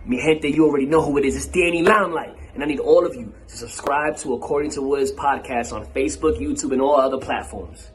Mi gente, you already know who it is. It's Danny Limelight. And I need all of you to subscribe to According to Wiz podcast on Facebook, YouTube, and all other platforms.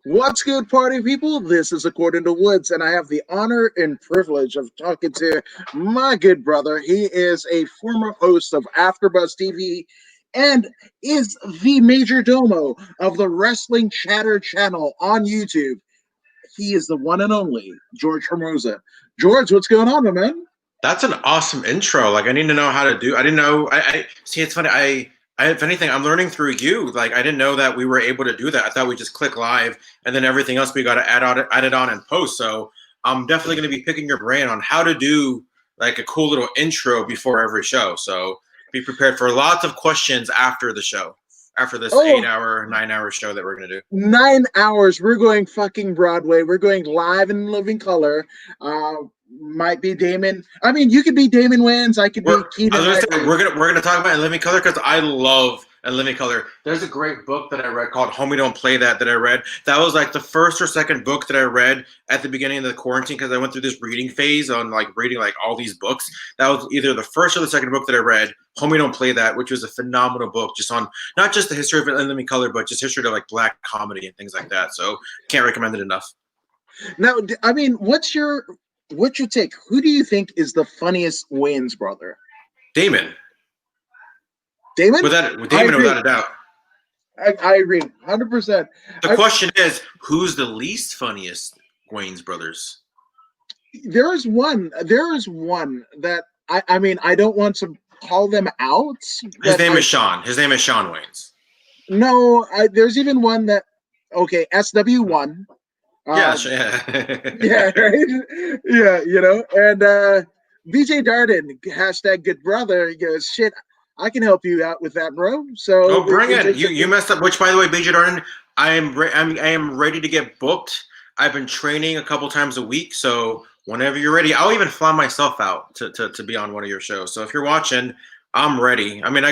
What's good, party people? This is According to Woods, and I have the honor and privilege of talking to my good brother. He is a former host of AfterBuzz TV and is the major domo of the Wrestling Chatter channel on YouTube. He is the one and only George Hermoza. George, what's going on, my man? That's an awesome intro. Like, I need to know how to do. I didn't know. I see. It's funny. If anything, I'm learning through you. Like, I didn't know that we were able to do that. I thought we just click live, and then everything else we got to add it on in post. So I'm definitely going to be picking your brain on how to do like a cool little intro before every show. So be prepared for lots of questions after the show, after this 8-hour, 9-hour show that we're going to do. 9 hours. We're going fucking Broadway. We're going live in living color. Might be Damon. I mean, you could be Damon Wayans. I could be Keaton. We're gonna talk about In Living Color because I love In Living Color. There's a great book that I read called Homie Don't Play That I read. That was like the first or second book that I read at the beginning of the quarantine because I went through this reading phase on like reading like all these books. That was either the first or the second book that I read, Homie Don't Play That, which was a phenomenal book just on not just the history of In Living Color, but just history of like black comedy and things like that. So can't recommend it enough. Now, I mean, what's your take? Who do you think is the funniest Wayans brother? Damon. Damon? Without a doubt. I agree, 100%. The question is, who's the least funniest Wayans brothers? There is one that I mean, I don't want to call them out. His name is Sean. His name is Sean Wayans. No, there's even one that SW1. Yeah, yeah, right? Yeah, you know, and BJ Darden, hashtag good brother, he goes, shit, I can help you out with that, bro. So bring it. You messed up. Which, by the way, BJ Darden, I am ready to get booked. I've been training a couple times a week, so whenever you're ready, I'll even fly myself out to be on one of your shows. So if you're watching, I'm ready. I mean,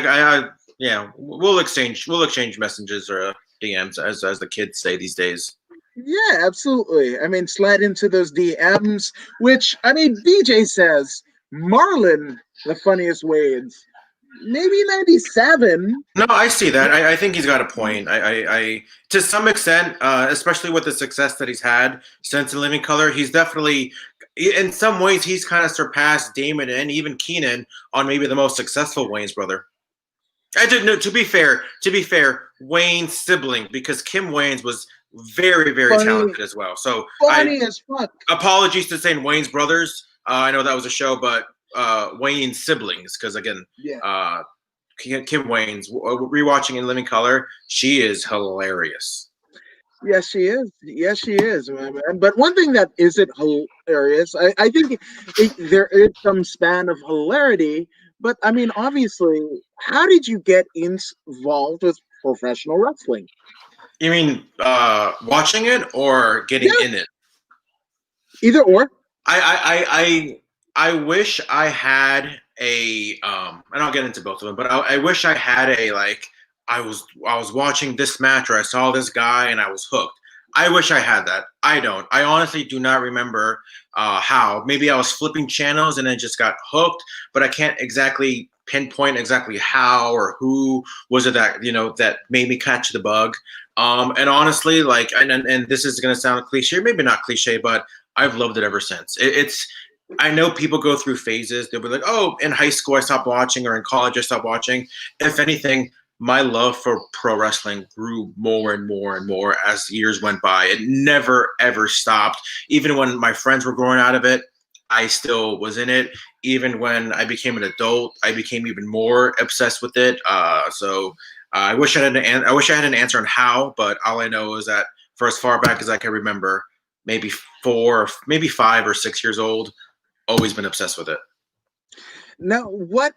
yeah, we'll exchange messages or DMs as the kids say these days. Yeah, absolutely. I mean, slide into those DMs, which, I mean, BJ says Marlon, the funniest Wayans, maybe 97. No, I see that. I think he's got a point. I to some extent, especially with the success that he's had since In Living Color, he's definitely, in some ways, he's kind of surpassed Damon and even Keenan on maybe the most successful Wayans brother. To be fair, Wayne's sibling, because Kim Wayans was very, very talented as well. So funny as fuck. Apologies to saying Wayne's brothers. I know that was a show, but Wayne's siblings, because again, Kim Wayans, rewatching In Living Color, she is hilarious. Yes, she is. Yes, she is, man. But one thing that isn't hilarious, I think there is some span of hilarity. But I mean, obviously, how did you get involved with professional wrestling? You mean watching it or getting in it? Either or. I wish I had a and I'll get into both of them, but I wish I had a I was watching this match or I saw this guy and I was hooked. I wish I had that. I don't. I honestly do not remember how. Maybe I was flipping channels and then just got hooked, but I can't exactly pinpoint exactly how or who was it that that made me catch the bug. And honestly, and this is gonna sound cliche, maybe not cliche, but I've loved it ever since. I know people go through phases. They'll be like, oh, in high school I stopped watching, or in college I stopped watching. If anything, my love for pro wrestling grew more and more and more as years went by. It never, ever stopped. Even when my friends were growing out of it, I still was in it. Even when I became an adult, I became even more obsessed with it. So I wish I had an answer on how, but all I know is that for as far back as I can remember, maybe 5 or 6 years old, always been obsessed with it. Now, what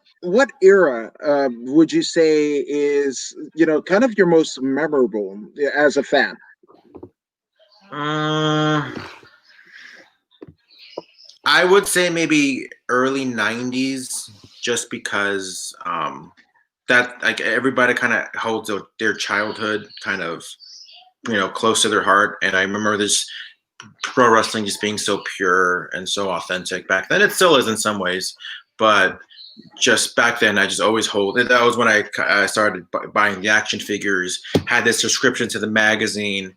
era would you say is kind of your most memorable as a fan? I would say maybe early 90s just because that like everybody kind of holds their childhood kind of close to their heart. And I remember this pro wrestling just being so pure and so authentic back then. It still is in some ways, but just back then, I just always hold it. That was when I started buying the action figures, had this subscription to the magazine.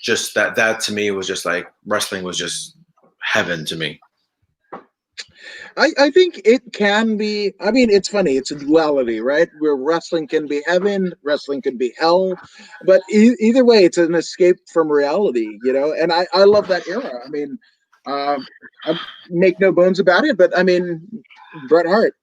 Just that to me was just like wrestling was just heaven to me. I think it can be. I mean, it's funny. It's a duality, right? Where wrestling can be heaven, wrestling can be hell, but either way, it's an escape from reality, And I love that era. I mean, I make no bones about it. But I mean, Bret Hart.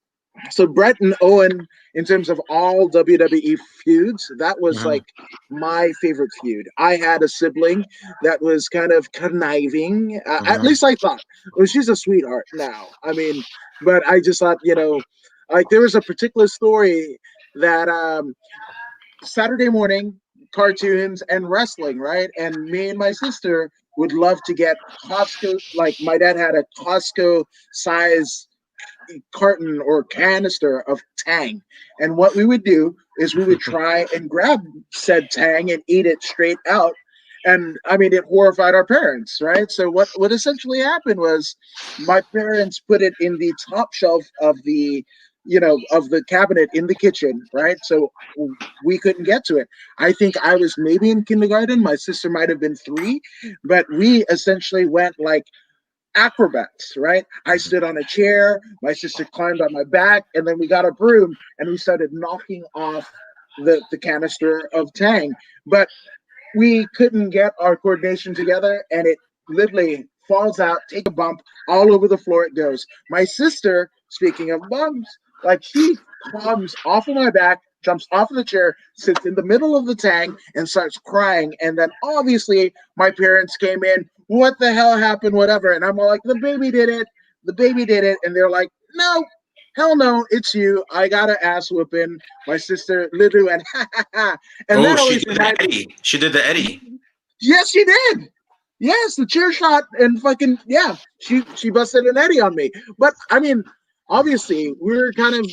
So Bret and Owen, in terms of all WWE feuds, that was Mhm. like my favorite feud. I had a sibling that was kind of conniving. At Mhm. least I thought. Well, she's a sweetheart now. I mean, but I just thought, like there was a particular story that Saturday morning cartoons and wrestling, right? And me and my sister would love to get Costco. Like my dad had a Costco size carton or canister of Tang. And what we would do is we would try and grab said Tang and eat it straight out. And I mean, it horrified our parents, right? So what essentially happened was my parents put it in the top shelf of the cabinet in the kitchen, right? So we couldn't get to it. I think I was maybe in kindergarten. My sister might have been 3, but we essentially went like acrobats, right? I stood on a chair, my sister climbed on my back, and then we got a broom and we started knocking off the canister of Tang. But we couldn't get our coordination together, and it literally falls out, take a bump, all over the floor it goes. My sister, speaking of bumps, like she comes off of my back, jumps off of the chair, sits in the middle of the Tang, and starts crying. And then obviously my parents came in. What the hell happened? Whatever. And I'm like, the baby did it. The baby did it. And they're like, no, hell no, it's you. I got an ass whooping. My sister literally went, ha ha ha. And Oh, that she always did the reminded me. Eddie. She did the Eddie. Yes, she did. Yes, the chair shot and fucking yeah, she busted an Eddie on me. But I mean, obviously, we're kind of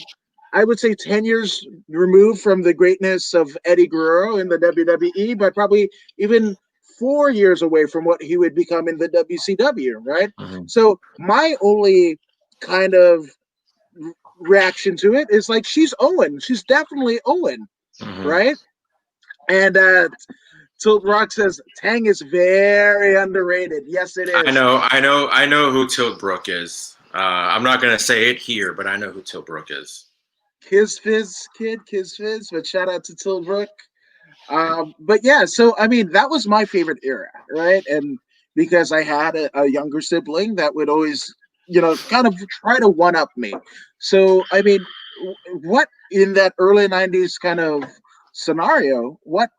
I would say 10 years removed from the greatness of Eddie Guerrero in the WWE, but probably even 4 years away from what he would become in the WCW, right? Mhm. So my only kind of reaction to it is like she's Owen. She's definitely Owen, Mhm. right? And Tilt Rock says Tang is very underrated. Yes, it I is. know, I know, I know who Tilt Brook is. I'm not gonna say it here, but I know who Tilt Brook is. Kiz Fizz kid, Kiz Fizz, but shout out to Tilbrook. But yeah, so I mean, that was my favorite era, right? And because I had a younger sibling that would always, kind of try to one up me. So, I mean, what in that early 90s kind of scenario, what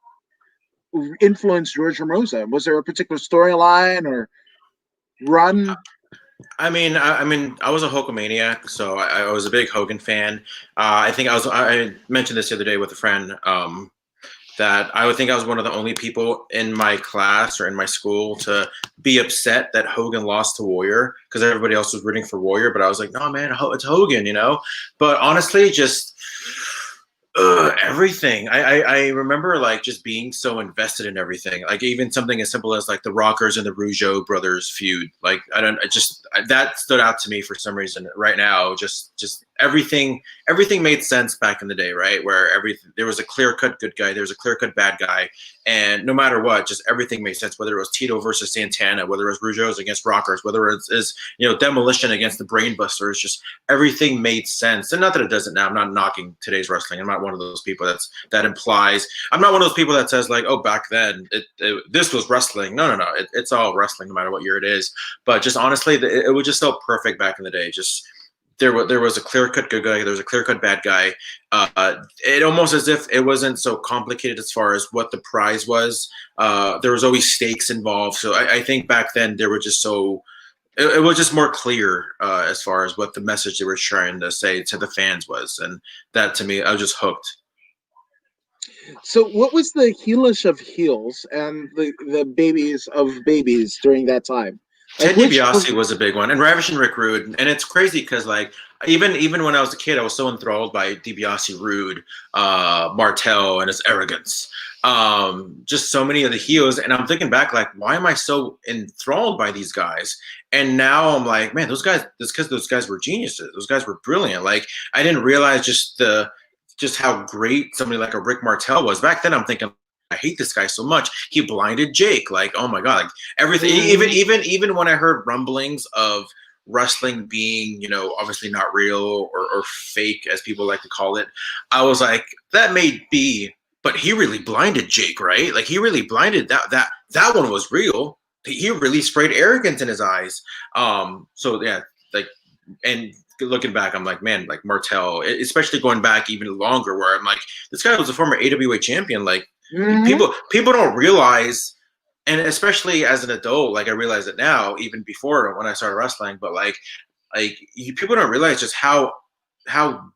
influenced George Hermoza? Was there a particular storyline or run? I was a Hulkamaniac, so I was a big Hogan fan. I think I mentioned this the other day with a friend. That I would think I was one of the only people in my class or in my school to be upset that Hogan lost to Warrior because everybody else was rooting for Warrior, but I was like, no, man, it's Hogan. But honestly, just everything. I remember like just being so invested in everything. Like even something as simple as like the Rockers and the Rougeau brothers feud. Like that stood out to me for some reason right now. Just everything made sense back in the day, right? Where there was a clear cut good guy, there was a clear cut bad guy, and no matter what, just everything made sense. Whether it was Tito versus Santana, whether it was Rougeau's against Rockers, whether it is Demolition against the Brainbusters, just everything made sense. And not that it doesn't now. I'm not knocking today's wrestling. I'm not one of those people that implies. I'm not one of those people that says like, oh, back then this was wrestling. No. It's all wrestling, no matter what year it is. But just honestly, it was just so perfect back in the day. Just there was a clear cut good guy. There was a clear cut bad guy. It almost as if it wasn't so complicated as far as what the prize was. There was always stakes involved. So I think back then they were just so. It was just more clear as far as what the message they were trying to say to the fans was, and that to me, I was just hooked. So, what was the heelish of heels and the babies of babies during that time? Like Ted which DiBiase was a big one, and Ravish and Rick Rude. And it's crazy because like even when I was a kid, I was so enthralled by DiBiase, Rude, Martel, and his arrogance. Just so many of the heels, and I'm thinking back like, why am I so enthralled by these guys? And now I'm like, man, those guys. It's because those guys were geniuses. Those guys were brilliant. Like I didn't realize just how great somebody like a Rick Martel was. Back then, I'm thinking, I hate this guy so much. He blinded Jake. Like, oh my god, like everything. Even when I heard rumblings of wrestling being, obviously not real or fake, as people like to call it, I was like, that may be, but he really blinded Jake, right? Like he really blinded that one was real. He really sprayed arrogance in his eyes. So yeah, like, and looking back, I'm like, man, like Martel, especially going back even longer, where I'm like, this guy was a former AWA champion. Like people don't realize, and especially as an adult, like I realize it now, even before when I started wrestling, but people don't realize just how how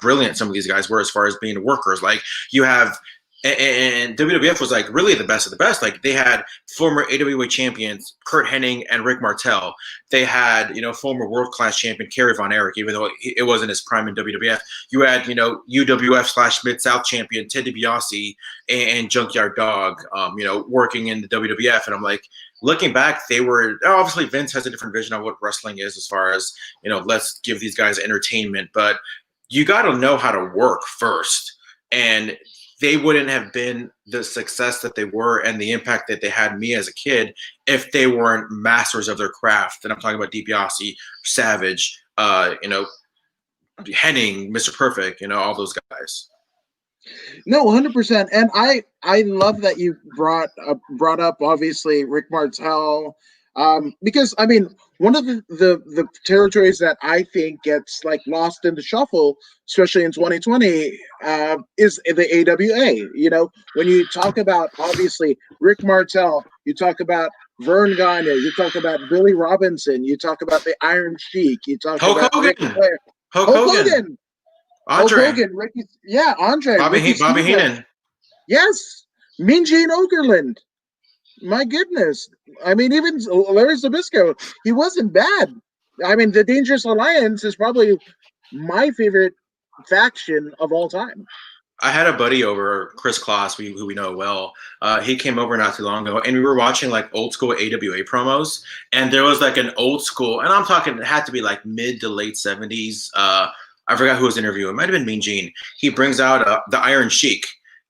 brilliant some of these guys were as far as being workers. Like you have. And WWF was like really the best of the best. Like they had former AWA champions Kurt Hennig and Rick Martel. They had former world class champion Kerry Von Erich, even though it wasn't his prime in WWF. You had UWF / Mid South champion Ted DiBiase and Junkyard Dog, working in the WWF. And I'm like, looking back, they were obviously Vince has a different vision of what wrestling is as far as let's give these guys entertainment, but you got to know how to work first. And they wouldn't have been the success that they were and the impact that they had me as a kid if they weren't masters of their craft. And I'm talking about DiBiase, Savage, Hennig, Mr. Perfect, all those guys. No, 100%. And I love that you brought up obviously Rick Martel, because I mean one of the territories that I think gets like lost in the shuffle, especially in 2020, is the AWA. When you talk about obviously Rick Martel, you talk about Vern Gagne, you talk about Billy Robinson, you talk about the Iron Sheik, you talk about Ric Flair, Hulk Hogan. Andre. Hulk Hogan, Andre, Bobby Heenan. Yes, Mean Gene Okerlund. My goodness. I mean, even Larry Zbyszko, he wasn't bad. I mean, the Dangerous Alliance is probably my favorite faction of all time. I had a buddy over, Chris Kloss, who we know well. He came over not too long ago, and we were watching like old school AWA promos, and there was like an old school, and I'm talking, it had to be like mid to late 70s. I forgot who was interviewing. It might have been Mean Gene. He brings out the Iron Sheik.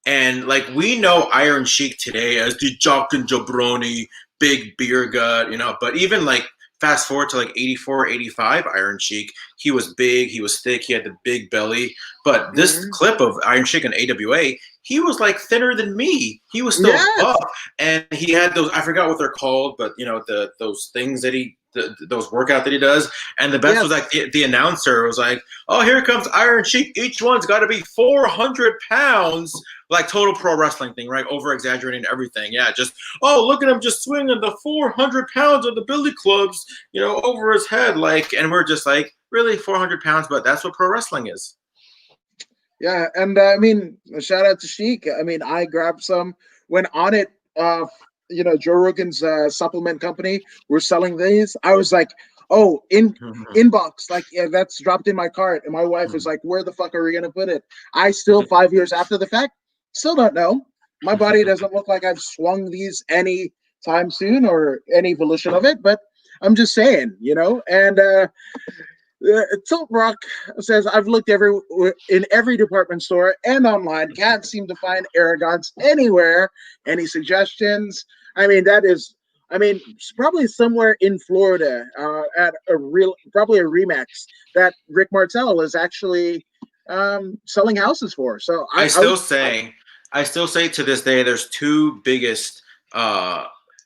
And like we know Iron Sheik today as the jock and jabroni, big beer gut, but even like fast forward to like 84, 85 Iron Sheik, he was big, he was thick, he had the big belly. But this clip of Iron Sheik in AWA, he was like thinner than me. He was still buff. And he had those, I forgot what they're called, but those things that those workout that he does. And the best was like the announcer was like, oh, here comes Iron Sheik. Each one's got to be 400 pounds. Like total pro wrestling thing, right? Over exaggerating everything. Yeah, just, oh, look at him just swinging the 400 pounds of the billy clubs, over his head. Like, and we're just like, really 400 pounds, but that's what pro wrestling is. Yeah, and I mean, shout out to Sheik. I mean, I grabbed some when on it. Joe Rogan's supplement company were selling these. I was like, oh, inbox, like that's dropped in my cart, and my wife was like, where the fuck are we gonna put it? I still 5 years after the fact still don't know. My body doesn't look like I've swung these any time soon or any volition of it, but I'm just saying, and Tilt Rock says, I've looked in every department store and online, can't seem to find Aragons anywhere. Any suggestions? I mean, it's probably somewhere in Florida at probably a Remax that Rick Martel is actually selling houses for. So I still say to this day, there's two biggest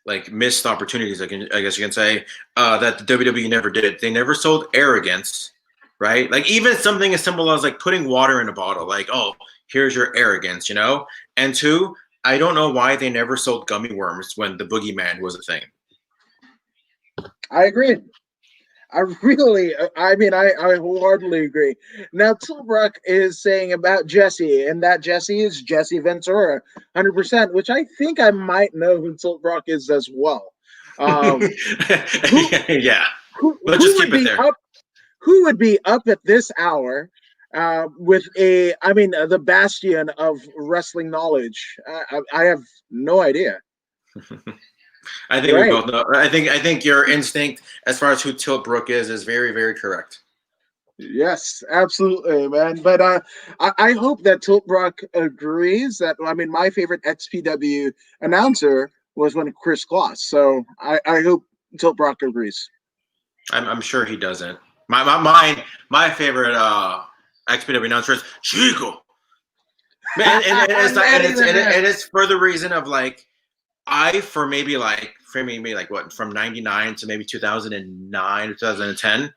like missed opportunities, I guess you can say, that the WWE never did. They never sold arrogance, right? Like even something as simple as like putting water in a bottle, like, oh, here's your arrogance, And two, I don't know why they never sold gummy worms when the boogeyman was a thing. I agree. I wholeheartedly agree. Now, Tilbrook is saying about Jesse, and that Jesse is Jesse Ventura, 100%, which I think I might know who Tilbrook is as well. Um, who Yeah. Let's who just would keep it be there. up? Who would be up at this hour with the bastion of wrestling knowledge? I have no idea. I think we Right. both know. I think your instinct as far as who Tilt Brook is very, very correct. Yes, absolutely, man. But I hope that Tiltbrock agrees that, I mean, my favorite XPW announcer was when Chris Kloss. So I hope Tiltbrock agrees. I'm sure he doesn't. My favorite XPW announcer is Chico. Man, and it's for the reason of like for maybe like what from 99 to maybe 2009 2010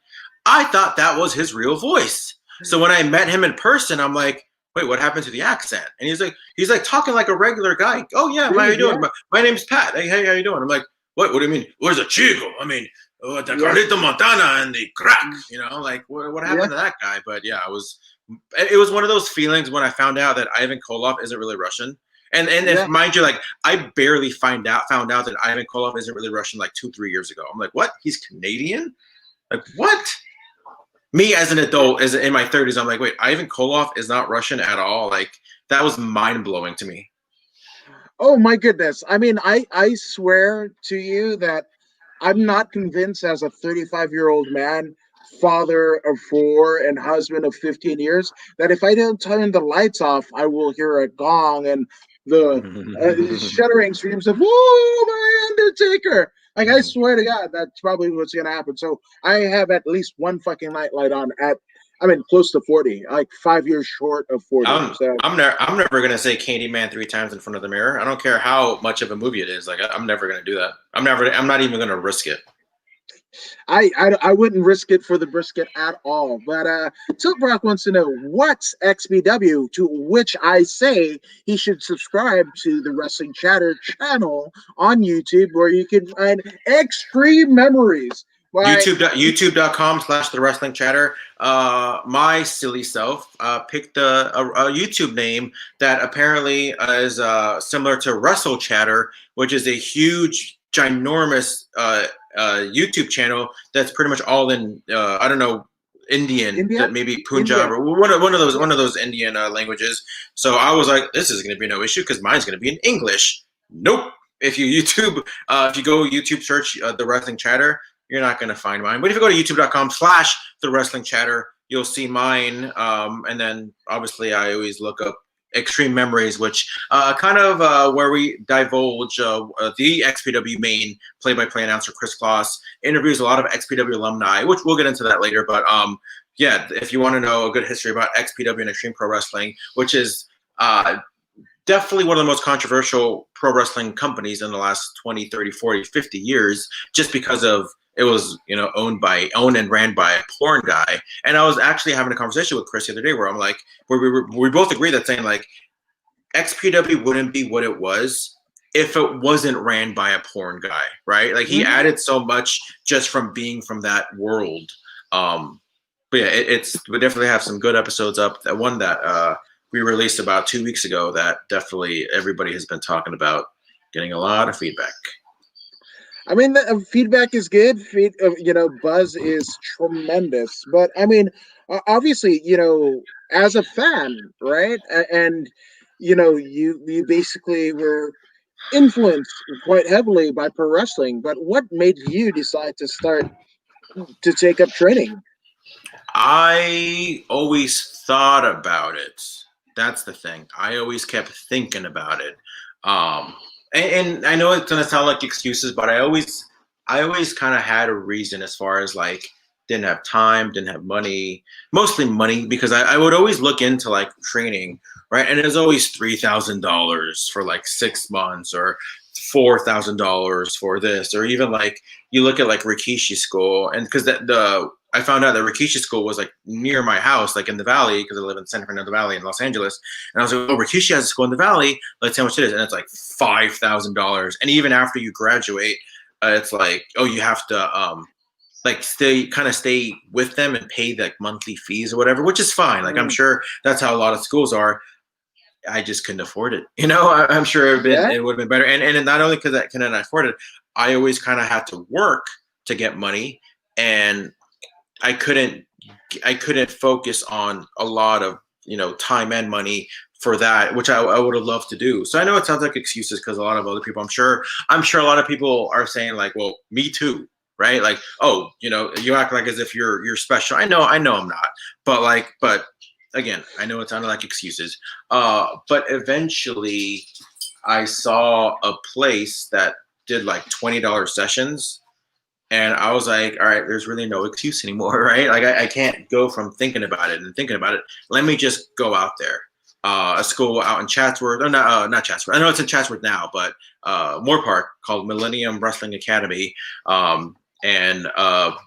I thought that was his real voice. So when I met him in person, I'm like, wait, what happened to the accent? And he's like talking like a regular guy. Oh yeah, how you doing? Yeah. My name's Pat. Hey, how you doing? I'm like, what do you mean? Where's a Chico? I mean, the Yeah. Carlito Montana and the crack, like what happened to that guy? But yeah, it was one of those feelings when I found out that Ivan Koloff isn't really Russian. And if mind you, like I barely found out that Ivan Koloff isn't really Russian like 2-3 years ago. I'm like, what? He's Canadian? Like what? Me as an adult, as in my 30s, I'm like, wait, Ivan Koloff is not Russian at all. Like that was mind blowing to me. Oh my goodness. I mean, I swear to you that I'm not convinced as a 35-year-old man, father of 4 and husband of 15 years, that if I don't turn the lights off, I will hear a gong and the shuddering screams of "Whoa, my Undertaker!" Like I swear to God, that's probably what's gonna happen. So I have at least one fucking nightlight on close to 40, like 5 years short of 40. So I'm never gonna say Candyman 3 times in front of the mirror. I don't care how much of a movie it is. Like I'm never gonna do that. I'm not even gonna risk it. I wouldn't risk it for the brisket at all. But Tilt Brock wants to know what's XBW, to which I say he should subscribe to the Wrestling Chatter channel on YouTube, where you can find extreme memories. YouTube.com/the wrestling chatter. My silly self picked a YouTube name that apparently is similar to Wrestle Chatter, which is a huge, ginormous YouTube channel that's pretty much all in I don't know, Indian, that maybe Punjab or one of those Indian languages. So I was like, this is going to be no issue because mine's going to be in English. Nope. If you go YouTube search the Wrestling Chatter, you're not going to find mine. But if you go to youtube.com/the Wrestling Chatter, you'll see mine. And then obviously I always look up Extreme Memories, which where we divulge the XPW main play-by-play announcer Chris Kloss interviews a lot of XPW alumni, which we'll get into that later. But yeah, if you want to know a good history about XPW and Extreme Pro Wrestling, which is definitely one of the most controversial pro wrestling companies in the last 20, 30, 40, 50 years, just because of it was, owned and ran by a porn guy. And I was actually having a conversation with Chris the other day where I'm like, we both agree that saying like XPW wouldn't be what it was if it wasn't ran by a porn guy, right? Like he added so much just from being from that world. But yeah, we definitely have some good episodes up. That one that we released about 2 weeks ago that definitely everybody has been talking about, getting a lot of feedback. I mean, the feedback is good. Buzz is tremendous. But I mean, obviously, as a fan, right? And you basically were influenced quite heavily by pro wrestling. But what made you decide to take up training? I always thought about it. That's the thing. I always kept thinking about it. And I know it's gonna sound like excuses, but I always kind of had a reason as far as like didn't have time, didn't have money, mostly money, because I would always look into like training, right? And it was always $3,000 for like 6 months or $4,000 for this, or even like you look at like Rikishi school, and because I found out that Rikishi school was like near my house, like in the Valley, because I live in San Fernando Valley in Los Angeles. And I was like, oh, Rikishi has a school in the Valley. Let's see how much it is. And it's like $5,000. And even after you graduate, it's like, oh, you have to stay with them and pay like monthly fees or whatever, which is fine. Like I'm sure that's how a lot of schools are. I just couldn't afford it. I'm sure it would have been better. And not only because I couldn't afford it, I always kind of had to work to get money, and I couldn't focus on a lot of time and money for that, which I would have loved to do. So I know it sounds like excuses because a lot of other people, I'm sure a lot of people are saying like, well, me too, right? Like, oh, you act like as if you're special. I know I'm not, but again, I know it sounded like excuses. But eventually, I saw a place that did like $20 sessions. And I was like, all right, there's really no excuse anymore, right? Like I can't go from thinking about it. Let me just go out there. A school out in Chatsworth, or not Chatsworth. I know it's in Chatsworth now, but Moore Park, called Millennium Wrestling Academy. And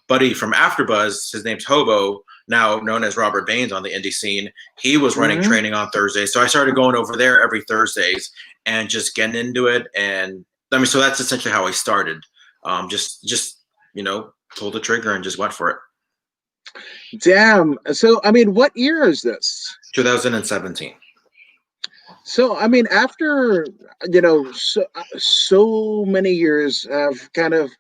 buddy from AfterBuzz, his name's Hobo, now known as Robert Baines on the indie scene. He was running training on Thursdays, so I started going over there every Thursdays and just getting into it. And I mean, so that's essentially how I started. Just pulled the trigger and just went for it. Damn. So, I mean, what year is this? 2017. So, I mean, after, so many years of kind of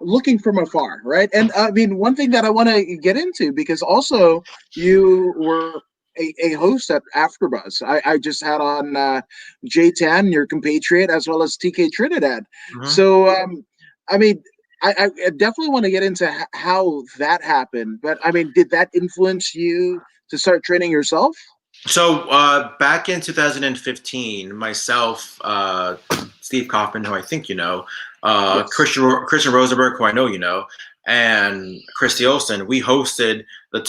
looking from afar, right? And I mean, one thing that I want to get into, because also you were a host at AfterBuzz. I just had on Jay Tan, your compatriot, as well as TK Trinidad. So, I mean, I definitely want to get into how that happened. But I mean, did that influence you to start training yourself? So back in 2015, myself, Steve Kaufman, who I think yes. Christian Rosenberg, who I know and Christy Olsen, we hosted the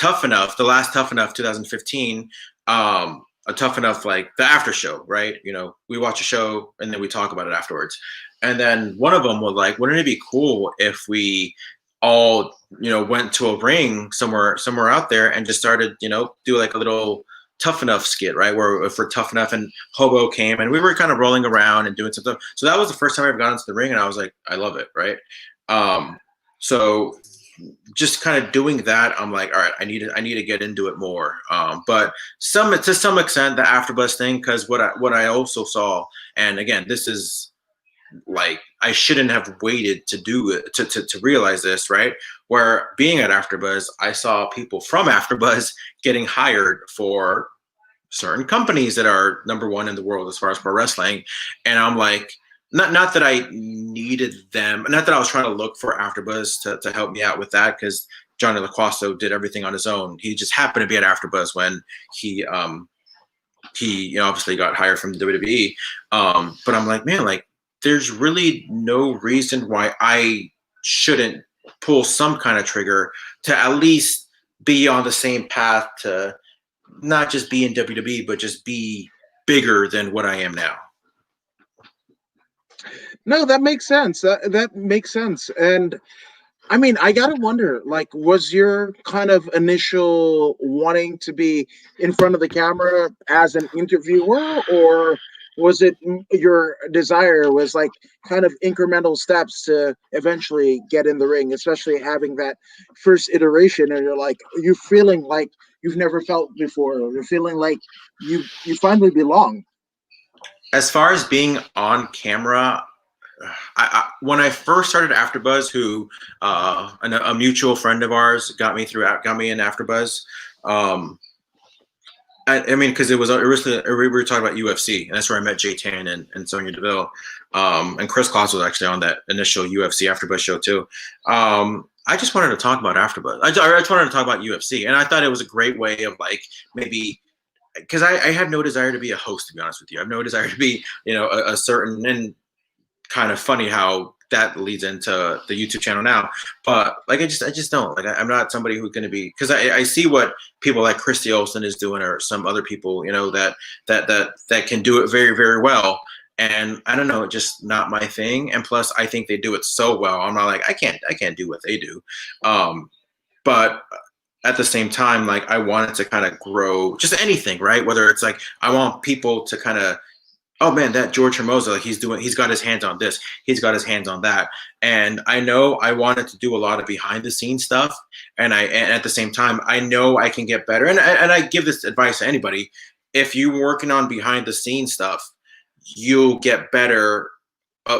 last Tough Enough 2015, a Tough Enough, like the after show, right? We watch a show and then we talk about it afterwards. And then one of them was like, wouldn't it be cool if we all, went to a ring somewhere out there and just started, do like a little Tough Enough skit, right? Where if we're Tough Enough, and Hobo came and we were kind of rolling around and doing some stuff. So that was the first time I ever got into the ring, and I was like, I love it, right? So just kind of doing that, I'm like, all right, I need to get into it more. But to some extent, the AfterBuzz thing, because what I also saw, and again, this is like, I shouldn't have waited to do it to realize this, right? Where being at AfterBuzz, I saw people from AfterBuzz getting hired for certain companies that are number one in the world as far as pro wrestling, and I'm like, not that I needed them, not that I was trying to look for AfterBuzz to help me out with that, because Johnny LaQuasto did everything on his own. He just happened to be at AfterBuzz when he obviously got hired from the WWE. But I'm like, man, like, there's really no reason why I shouldn't pull some kind of trigger to at least be on the same path to not just be in WWE, but just be bigger than what I am now. No, that makes sense. That makes sense. And I mean, I gotta wonder, like, was your kind of initial wanting to be in front of the camera as an interviewer, or was it your desire was like kind of incremental steps to eventually get in the ring, especially having that first iteration, and you're feeling like you've never felt before, or you're feeling like you finally belong? As far as being on camera, when I first started AfterBuzz, who a mutual friend of ours got me in AfterBuzz. I mean, because it was originally we were talking about UFC, and that's where I met Jay Tan and Sonya Deville, and Chris Kloss was actually on that initial UFC AfterBuzz show too. I just wanted to talk about AfterBuzz. I just wanted to talk about UFC, and I thought it was a great way of like maybe. Because I have no desire to be a host, to be honest with you. I have no desire to be, a certain, and kind of funny how that leads into the YouTube channel now. But like, I just don't like, I'm not somebody who's going to be, because I see what people like Christy Olsen is doing, or some other people, that can do it very, very well. And I don't know, just not my thing. And plus I think they do it so well. I'm not like, I can't do what they do. But at the same time, like, I wanted to kind of grow just anything, right? Whether it's like, I want people to kind of, oh man, that George Hermoza, like, he's got his hands on this, he's got his hands on that. And I know I wanted to do a lot of behind the scenes stuff. And at the same time, I know I can get better. And I give this advice to anybody. If you're working on behind the scenes stuff, you'll get better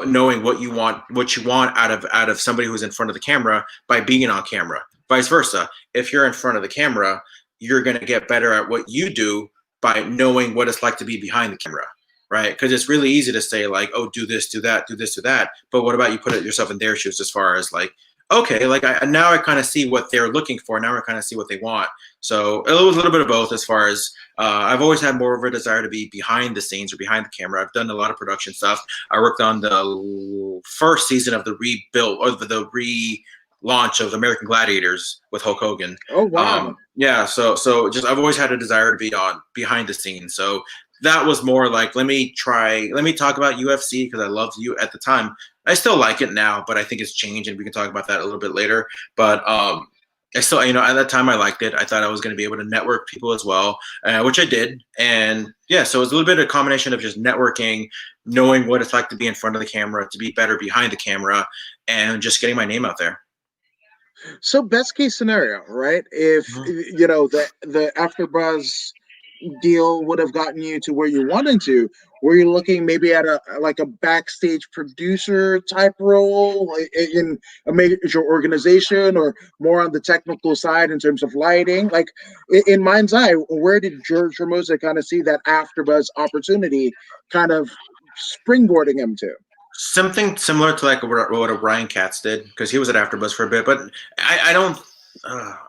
knowing what you want out of somebody who's in front of the camera by being on camera. Vice versa, if you're in front of the camera, you're going to get better at what you do by knowing what it's like to be behind the camera, right? Because it's really easy to say like, oh, do this, do that, do this, do that. But what about you put yourself in their shoes as far as like, okay, like now I kind of see what they're looking for. Now I kind of see what they want. So it was a little bit of both as far as I've always had more of a desire to be behind the scenes or behind the camera. I've done a lot of production stuff. I worked on the first season of the rebuilt or the relaunch of American Gladiators with Hulk Hogan. Oh, wow. Yeah. So just I've always had a desire to be on behind the scenes. So that was more like, let me talk about UFC because I loved you at the time. I still like it now, but I think it's changed, and we can talk about that a little bit later. But I still, at that time I liked it. I thought I was going to be able to network people as well, which I did. And yeah, so it's a little bit of a combination of just networking, knowing what it's like to be in front of the camera, to be better behind the camera, and just getting my name out there. So best case scenario, right? If the AfterBuzz deal would have gotten you to where you wanted to, were you looking maybe at a backstage producer type role in a major organization, or more on the technical side in terms of lighting? Like in mind's eye, where did George Hermoza kind of see that AfterBuzz opportunity kind of springboarding him to? Something similar to like what Ryan Katz did, because he was at AfterBuzz for a bit. But I don't.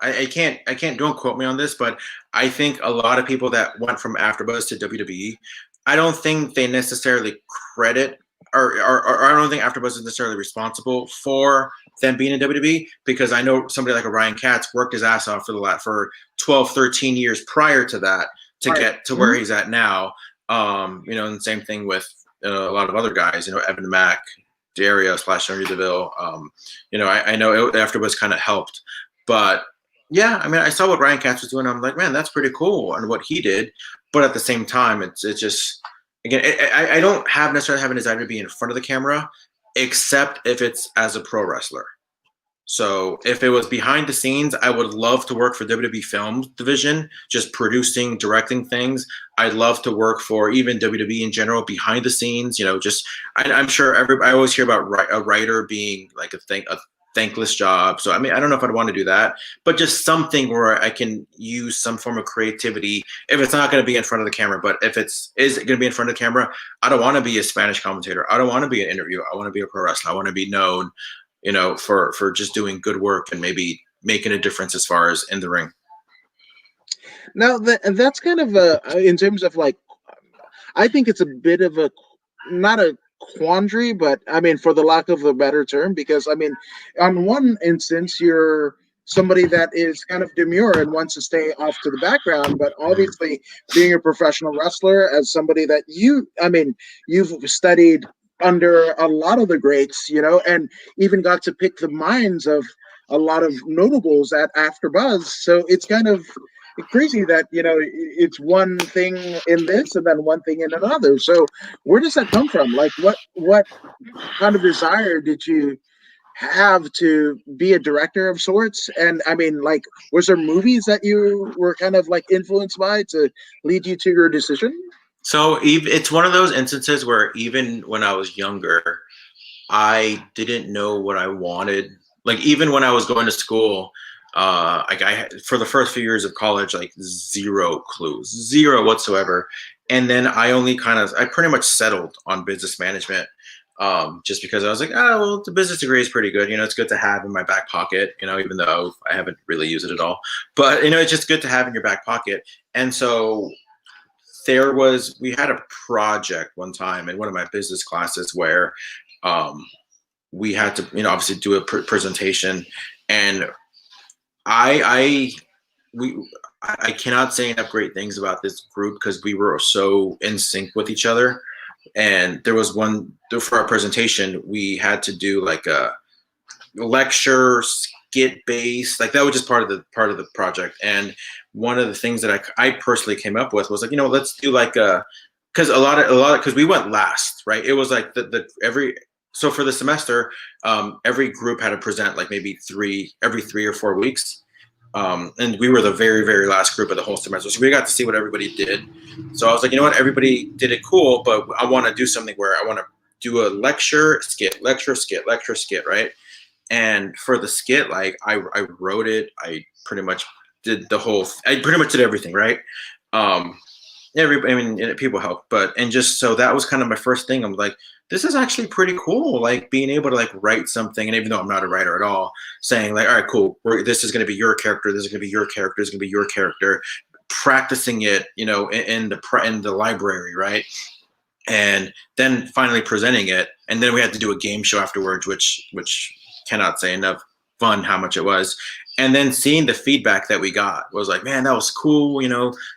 I can't. Don't quote me on this, but I think a lot of people that went from AfterBuzz to WWE, I don't think they necessarily credit, or I don't think AfterBuzz is necessarily responsible for them being in WWE, because I know somebody like a Ryan Katz worked his ass off for 12, 13 years prior to that to get to where he's at now. And the same thing with a lot of other guys. Evan Mack, Dario / Sonya Deville. I know AfterBuzz kind of helped. But yeah, I mean, I saw what Ryan Katz was doing. I'm like, man, that's pretty cool, and what he did. But at the same time, it's just, again, I don't necessarily have a desire to be in front of the camera, except if it's as a pro wrestler. So if it was behind the scenes, I would love to work for WWE Film Division, just producing, directing things. I'd love to work for even WWE in general, behind the scenes. I'm sure I always hear about a writer being like a thankless job. So I mean, I don't know if I'd want to do that, but just something where I can use some form of creativity. If it's not going to be in front of the camera, but if is it going to be in front of the camera, I don't want to be a Spanish commentator. I don't want to be an interviewer. I want to be a pro wrestler. I want to be known, for just doing good work and maybe making a difference as far as in the ring. Now that's kind of in terms of like, I think it's a bit of not a quandary, but I mean, for the lack of a better term, because I mean, on one instance, you're somebody that is kind of demure and wants to stay off to the background, but obviously being a professional wrestler, as somebody that you've studied under a lot of the greats, and even got to pick the minds of a lot of notables at AfterBuzz. So it's kind of crazy that it's one thing in this and then one thing in another. So where does that come from? Like what kind of desire did you have to be a director of sorts? And I mean, like, was there movies that you were kind of like influenced by to lead you to your decision? So it's one of those instances where even when I was younger, I didn't know what I wanted. Like even when I was going to school, for the first few years of college, like zero clues, zero whatsoever. And then I pretty much settled on business management, just because I was like, oh, well, the business degree is pretty good. It's good to have in my back pocket, even though I haven't really used it at all. But, it's just good to have in your back pocket. And so we had a project one time in one of my business classes where we had to, obviously do a presentation. And I cannot say enough great things about this group because we were so in sync with each other. And there was for our presentation, we had to do like a lecture skit base, like that was just part of the project. And one of the things that I personally came up with was like, let's do like because because we went last, right? It was like so for the semester, every group had to present like maybe every 3 or 4 weeks. And we were the very, very last group of the whole semester. So we got to see what everybody did. So I was like, everybody did it cool, but I want to do something where I want to do a lecture, skit, lecture, skit, lecture, skit, right? And for the skit, like I wrote it. I pretty much did I pretty much did everything, right? Um, I mean, people help, and just so that was kind of my first thing. I'm like, this is actually pretty cool. Like being able to like write something, and even though I'm not a writer at all, saying like, all right, cool, this is going to be your character. This is going to be your character. This is going to be your character. Practicing it, in the library, right? And then finally presenting it, and then we had to do a game show afterwards, which cannot say enough fun how much it was. And then seeing the feedback that we got was like, man, that was cool,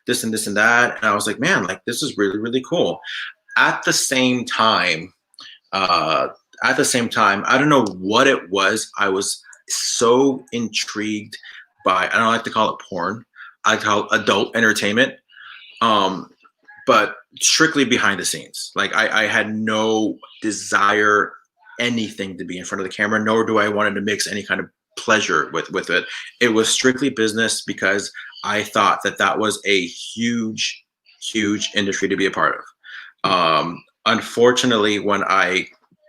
this and this and that. And I was like, man, like this is really, really cool. At the same time, I don't know what it was. I was so intrigued by, I don't like to call it porn. I call it adult entertainment. But strictly behind the scenes. Like I had no desire anything to be in front of the camera, nor do I wanted to mix any kind of pleasure with it. It was strictly business because I thought that was a huge, huge industry to be a part of. Unfortunately, when I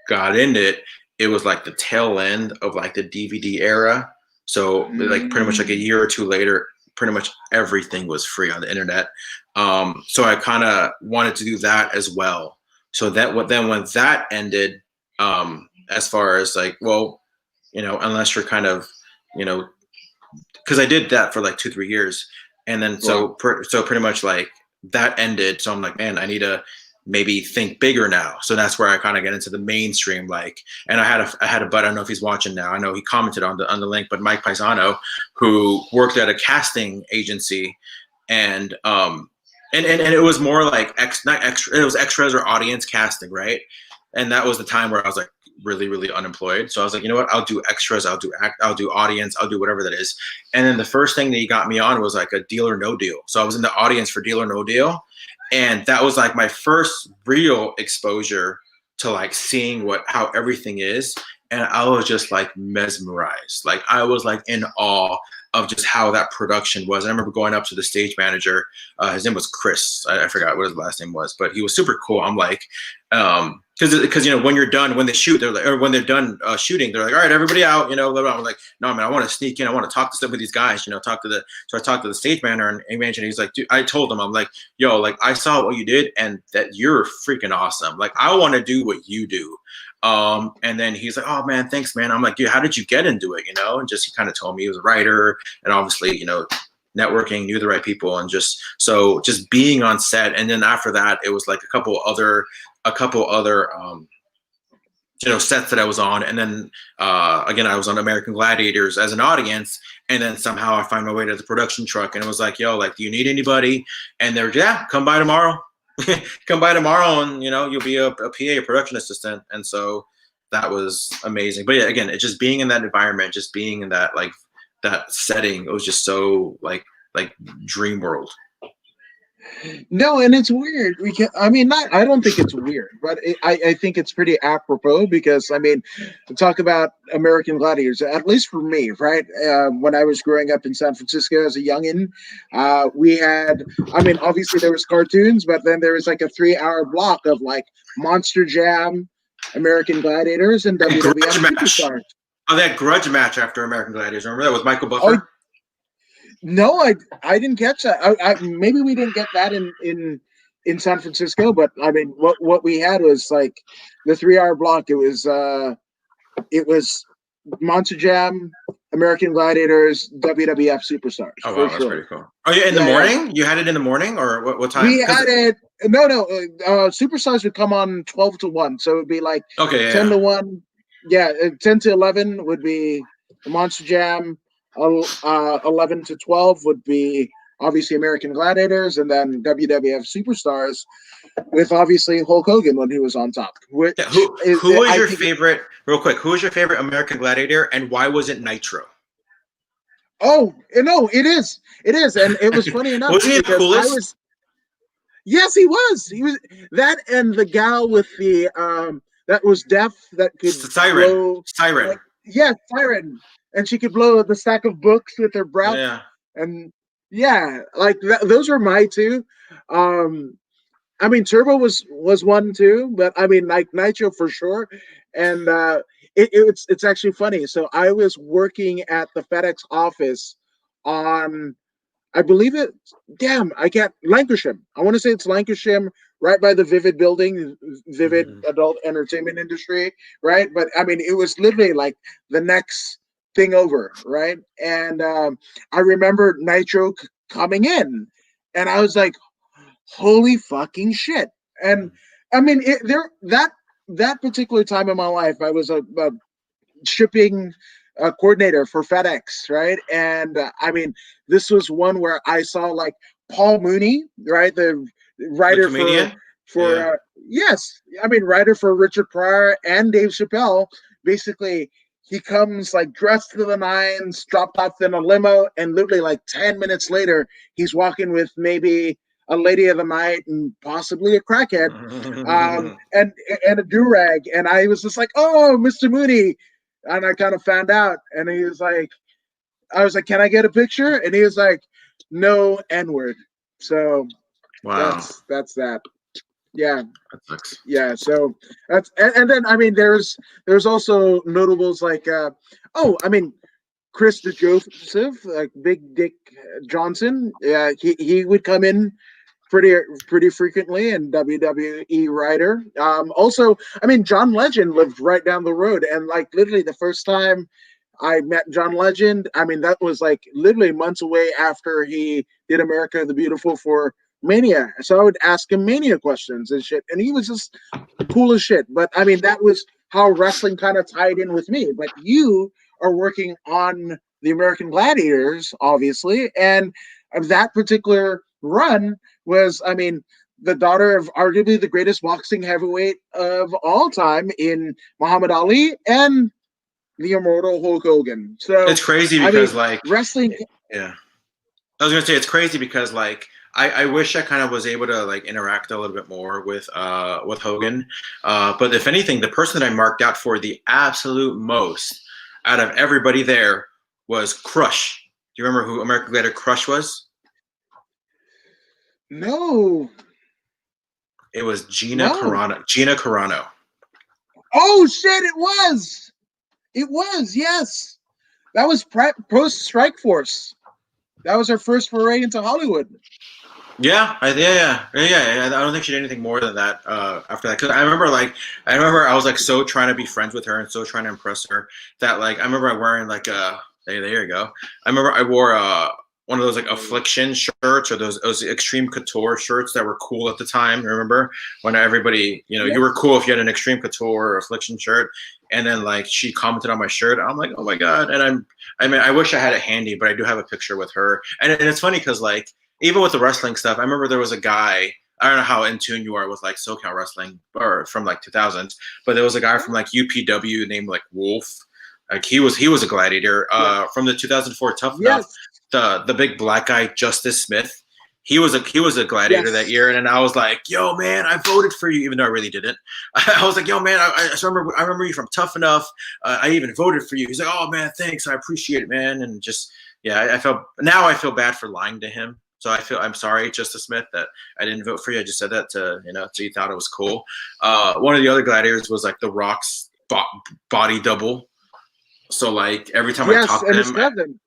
got into it, it was like the tail end of like the DVD era. So like pretty much like a year or two later, pretty much everything was free on the internet. So I kind of wanted to do that as well. So then when that ended, as far as like, well, unless you're kind of, because I did that for like 2-3 years, and then so pretty much like that ended. So I'm like, man, I need to maybe think bigger now. So that's where I kind of get into the mainstream, like, and I had a bud, I don't know if he's watching now. I know he commented on the link, but Mike Paisano, who worked at a casting agency, and it was more like it was extras or audience casting, right? And that was the time where I was like really, really unemployed. So I was like, you know what? I'll do extras, I'll do audience, I'll do whatever that is. And then the first thing that he got me on was like a Deal or No Deal. So I was in the audience for Deal or No Deal. And that was like my first real exposure to like seeing how everything is. And I was just like mesmerized. Like I was like in awe of just how that production was. I remember going up to the stage manager. His name was Chris. I forgot what his last name was, but he was super cool. I'm like, because when they shoot, they're like, or when they're done shooting, they're like, all right, everybody out. Blah, blah. I'm like, no, man, I want to sneak in. I want to talk to some of these guys. So I talked to the stage manager, and he's like, dude, I told him, I'm like, yo, like I saw what you did, and that you're freaking awesome. Like I want to do what you do. And then he's like, oh man, thanks, man. I'm like, dude, how did you get into it? And just he kind of told me he was a writer, and obviously, networking, knew the right people, and just being on set. And then after that, it was like a couple other sets that I was on. And then again, I was on American Gladiators as an audience. And then somehow I find my way to the production truck, and it was like, yo, like, do you need anybody? And they're, yeah, come by tomorrow. Come by tomorrow, and you'll be a PA, a production assistant. And so that was amazing. But yeah, again, it's just being in that environment, just being in that like that setting, it was just so like dream world. No, and it's weird. I don't think it's weird, but I think it's pretty apropos because, talk about American Gladiators, at least for me, right? When I was growing up in San Francisco as a youngin', we had, obviously there was cartoons, but then there was like a 3-hour block of like Monster Jam, American Gladiators, and WWF Superstars. Oh, that grudge match after American Gladiators. Remember that with Michael Buffer? Oh, no, I didn't catch that. Maybe we didn't get that in San Francisco, but what we had was like the 3-hour block. It was Monster Jam, American Gladiators, WWF Superstars. Oh wow, that's pretty cool. Oh yeah, in the morning? Yeah. You had it in the morning, or what time? We had it. No. Superstars would come on 12 to 1, so it would be like 10 to 1. Yeah, 10 to 11 would be Monster Jam. 11 to 12 would be obviously American Gladiators, and then WWF Superstars with obviously Hulk Hogan when he was on top. Who is your favorite? Real quick, who is your favorite American Gladiator, and why was it Nitro? Oh no, it is, and it was funny enough. Wasn't he the coolest? Yes, he was. He was that, and the gal with the that was deaf that could Siren. Siren. And she could blow the stack of books with her breath. Yeah. And yeah, like those were my two. I mean, Turbo was one too, but I mean, like Nitro for sure. And it's actually funny. So I was working at the FedEx office on, I believe it. Damn, I can't. Lancashire. I want to say it's Lancashire, right by the Vivid building, Vivid Mhm. Adult Entertainment Industry, right? But I mean, it was literally like the next thing over, right? And I remember Nitro coming in, and I was like, "Holy fucking shit!" And I mean, that particular time in my life, I was a shipping coordinator for FedEx, right? And I mean, this was one where I saw like Paul Mooney, right, the The writer comedian. Yeah. yes, I mean, writer for Richard Pryor and Dave Chappelle. Basically, he comes like dressed to the nines, dropped off in a limo, and literally like 10 minutes later, he's walking with maybe a lady of the night and possibly a crackhead, and a do rag. And I was just like, "Oh, Mr. Mooney," and I kind of found out, and he was like, I was like, "Can I get a picture?" And he was like, "No N word." So Wow. that's that. Yeah, That sucks. yeah. So and then I mean, there's also notables like I mean, Chris DeJoseph, like Big Dick Johnson. Yeah, he would come in pretty frequently, and WWE writer. Also, I mean, John Legend lived right down the road, and like literally the first time I met John Legend, I mean, that was like literally months away after he did America the Beautiful for Mania. So I would ask him Mania questions and shit, and he was just cool as shit. But I mean, that was how wrestling kind of tied in with me. But you are working on the American Gladiators, obviously, and that particular run was, I mean, the daughter of arguably the greatest boxing heavyweight of all time in Muhammad Ali and the immortal Hulk Hogan. So, It's crazy I because mean, like, wrestling. yeah. I was gonna say it's crazy because like I wish I kind of was able to like interact a little bit more with Hogan. But if anything, the person that I marked out for the absolute most out of everybody there was Crush. Do you remember who American Gladiator Crush was? No, It was Gina no. Carano. Gina Carano. Oh shit! It was. It was. Yes, that was post Strike Force. That was her first foray into Hollywood. Yeah. I don't think she did anything more than that after that. Cause I remember I was like so trying to be friends with her and so trying to impress her that like I remember I wearing like there you go. I remember I wore one of those like affliction shirts or those extreme couture shirts that were cool at the time. Remember when everybody you Yes. were cool if you had an extreme couture or affliction shirt. And then like she commented on my shirt. I'm like, oh my god! And I mean, I wish I had it handy, but I do have a picture with her. And it's funny because like even with the wrestling stuff, I remember there was a guy. I don't know how in tune you are with like SoCal wrestling or from like 2000s, but there was a guy from like UPW named like Wolf. Like he was a gladiator Yeah. from the 2004 Tough Enough. Yes. The big black guy Justice Smith. He was a gladiator that Yes. year, and I was like, "Yo, man, I voted for you," even though I really didn't. I was like, "Yo, man, I remember you from Tough Enough. I even voted for you." He's like, "Oh, man, thanks, I appreciate it, man." And just yeah, I feel bad for lying to him. So I'm sorry, Justice Smith, that I didn't vote for you. I just said that so you thought it was cool. One of the other gladiators was like The Rock's body double. So like every time I Yes, talk to and his him, cousin.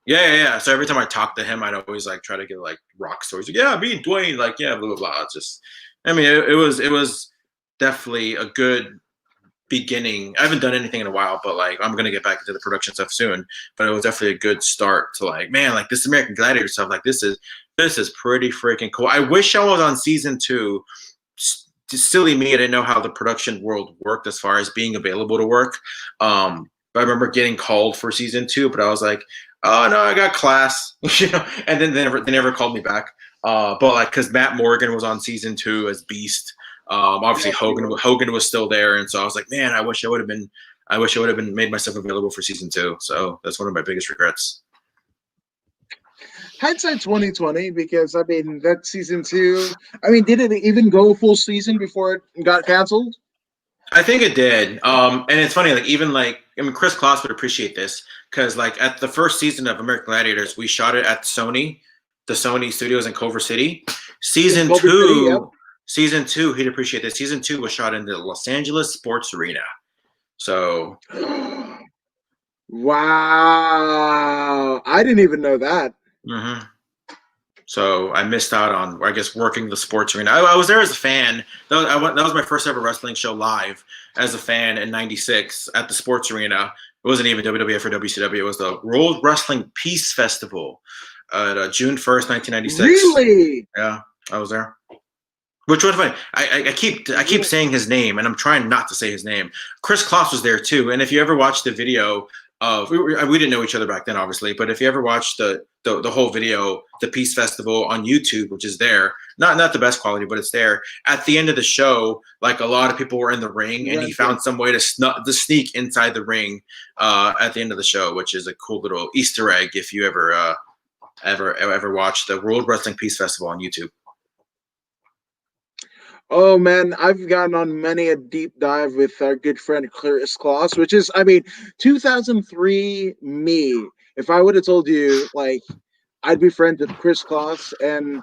yeah. So every time I talk to him, I'd always like try to get like Rock stories. Like, yeah, me and Dwayne, like yeah, blah blah blah. It's just, I mean, it was definitely a good beginning. I haven't done anything in a while, but like I'm gonna get back into the production stuff soon. But it was definitely a good start to like, man, like this American Gladiator stuff. Like this is pretty freaking cool. I wish I was on season two. Silly me, I didn't know how the production world worked as far as being available to work. But I remember getting called for season two, but I was like, oh no, I got class, And then they never called me back. But like, because Matt Morgan was on season two as Beast. Obviously Yes, he was. Hogan was still there, and so I was like, man, I wish I would have been made myself available for season two. So that's one of my biggest regrets. Hindsight 2020, because I mean that season two. I mean, did it even go a full season before it got canceled? I think it did. And it's funny, like even like I mean, Chris Kloss would appreciate this because like at the first season of American Gladiators, we shot it at the Sony studios in Culver City. In Season Culver City, yep. two, Season 2, he'd appreciate this. Season 2 was shot in the Los Angeles Sports Arena. So, wow, I didn't even know that. mhm. So I missed out on, I guess, working the sports arena. I was there as a fan. That was my first ever wrestling show live as a fan in '96 at the sports arena. It wasn't even WWF or WCW. It was the World Wrestling Peace Festival at June 1st, 1996. Really? Yeah, I was there. Which was funny. I keep saying his name, and I'm trying not to say his name. Chris Kloss was there too. And if you ever watched the video of, we didn't know each other back then, obviously, but if you ever watched the whole video, the Peace Festival on YouTube, which is there, not the best quality, but it's there. At the end of the show, like a lot of people were in the ring, and he found some way to sneak inside the ring at the end of the show, which is a cool little Easter egg if you ever watched the World Wrestling Peace Festival on YouTube. Oh man, I've gotten on many a deep dive with our good friend Chris Kloss, which is, I mean, 2003 me. If I would have told you, like, I'd be friends with Chris Kloss and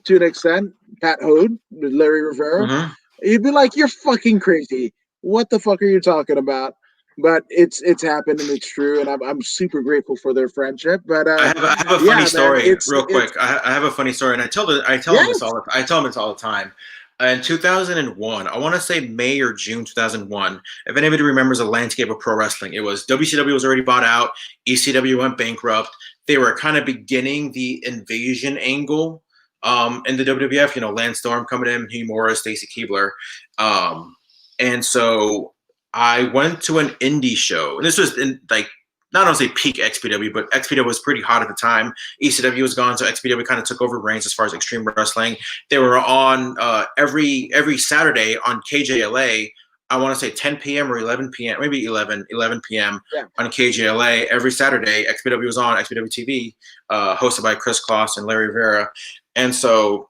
to an extent, Pat Hode with Larry Rivera, you'd be like, "You're fucking crazy. What the fuck are you talking about?" But it's happened and it's true, and I'm super grateful for their friendship. But I have a funny story, real quick. I have a funny story, and I tell him this all the time. In 2001, I want to say May or June 2001, if anybody remembers the landscape of pro wrestling, it was WCW was already bought out, ECW went bankrupt. They were kind of beginning the invasion angle in the WWF. You know, Lance Storm coming in, Hugh Morris, Stacy Keibler, and so I went to an indie show, and this was in like, not to say peak XPW, but XPW was pretty hot at the time. ECW was gone, so XPW kind of took over reins as far as Extreme Wrestling. They were on every Saturday on KJLA. I want to say 10 p.m. or 11 p.m., maybe 11 p.m. on KJLA every Saturday. XPW was on XPW TV, hosted by Chris Kloss and Larry Rivera. And so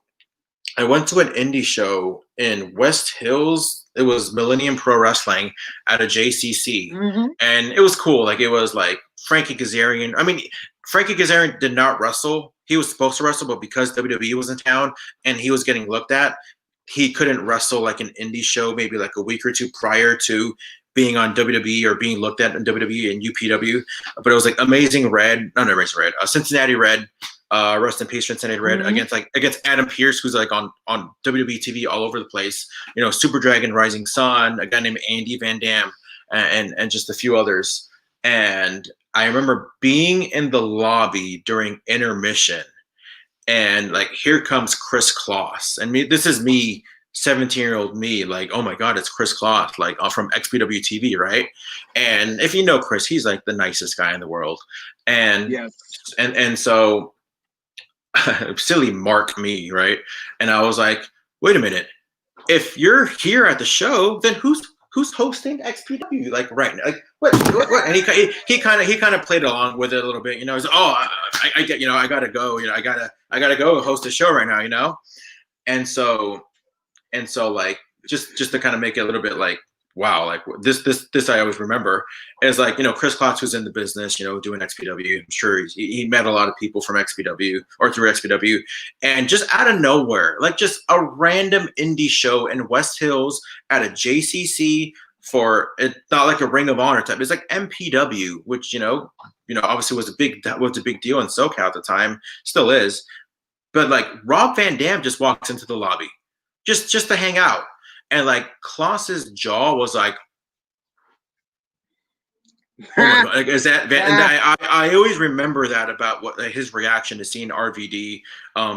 I went to an indie show in West Hills. It was Millennium Pro Wrestling at a JCC. And it was cool. Like, it was like Frankie Kazarian. I mean, Frankie Kazarian did not wrestle. He was supposed to wrestle, but because WWE was in town and he was getting looked at, he couldn't wrestle like an indie show maybe like a week or two prior to being on WWE or being looked at in WWE and UPW. But it was like Amazing Red, not Amazing Red, Cincinnati Red. Rest in peace, Cincinnati Red, against Adam Pearce, who's like on WWE TV all over the place. You know, Super Dragon, Rising Sun, a guy named Andy Van Dam, and just a few others. And I remember being in the lobby during intermission, and like, here comes Chris Kloss, and this is me, 17-year-old me, like, oh my god, it's Chris Kloss, like from XPW TV, right? And if you know Chris, he's like the nicest guy in the world, and and so. Silly Mark me, right? And I was like, wait a minute, if you're here at the show, then who's hosting XPW? Like, right now, like what? And he kind of played along with it a little bit, you know. He's like, oh, I get, you know, I gotta go, you know, I gotta go host a show right now, you know. And so like, just to kind of make it a little bit like, wow, like this I always remember is like, you know, Chris Kloss was in the business, you know, doing XPW. I'm sure he met a lot of people from XPW or through XPW, and just out of nowhere, like just a random indie show in West Hills at a JCC for, it's not like a Ring of Honor type. It's like MPW, which you know, obviously was a big deal in SoCal at the time, still is. But like, Rob Van Dam just walks into the lobby, just to hang out. And like, Kloss's jaw was like, oh my god, like, is that? And I always remember that about what his reaction to seeing RVD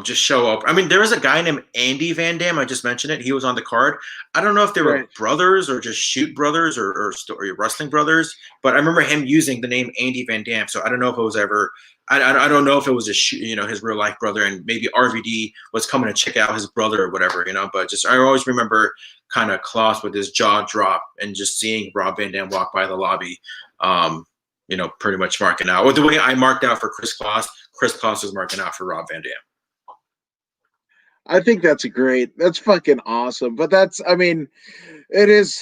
just show up. I mean, there was a guy named Andy Van Dam. I just mentioned it. He was on the card. I don't know if they were brothers or just shoot brothers or wrestling brothers, but I remember him using the name Andy Van Dam. So I don't know if it was ever. I don't know if it was his real life brother, and maybe RVD was coming to check out his brother or whatever, you know. But just, I always remember kind of Kloss with his jaw drop and just seeing Rob Van Dam walk by the lobby, you know, pretty much marking out. Or the way I marked out for Chris Kloss was marking out for Rob Van Dam. I think that's great. That's fucking awesome. But that's, I mean, it is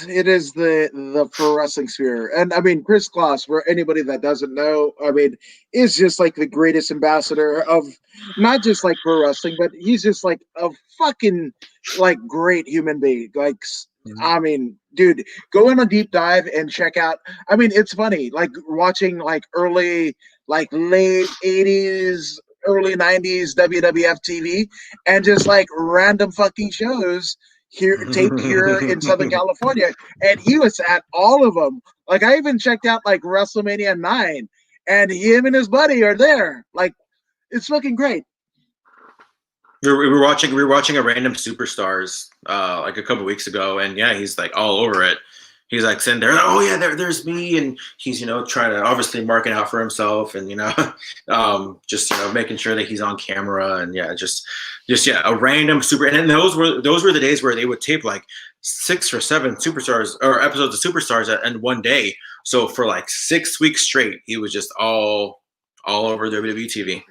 the pro wrestling sphere, and I mean Chris Kloss. For anybody that doesn't know, I mean, is just like the greatest ambassador of not just like pro wrestling, but he's just like a fucking like great human being. Like, I mean, dude, go on a deep dive and check out. I mean, it's funny, like watching like early, like late 80s, early 90s WWF TV, and just like random fucking shows here taped here in Southern California, and he was at all of them. Like I even checked out like WrestleMania 9, and him and his buddy are there. Like it's fucking great. We were watching a random superstars like a couple weeks ago, and yeah, he's like all over it. He's like sitting there, oh yeah, there's me, and he's trying to obviously market out for himself, and just making sure that he's on camera, and yeah, just yeah, a random super. And then those were the days where they would tape like 6 or 7 superstars or episodes of superstars in one day. So for like 6 weeks straight, he was just all over WWE TV.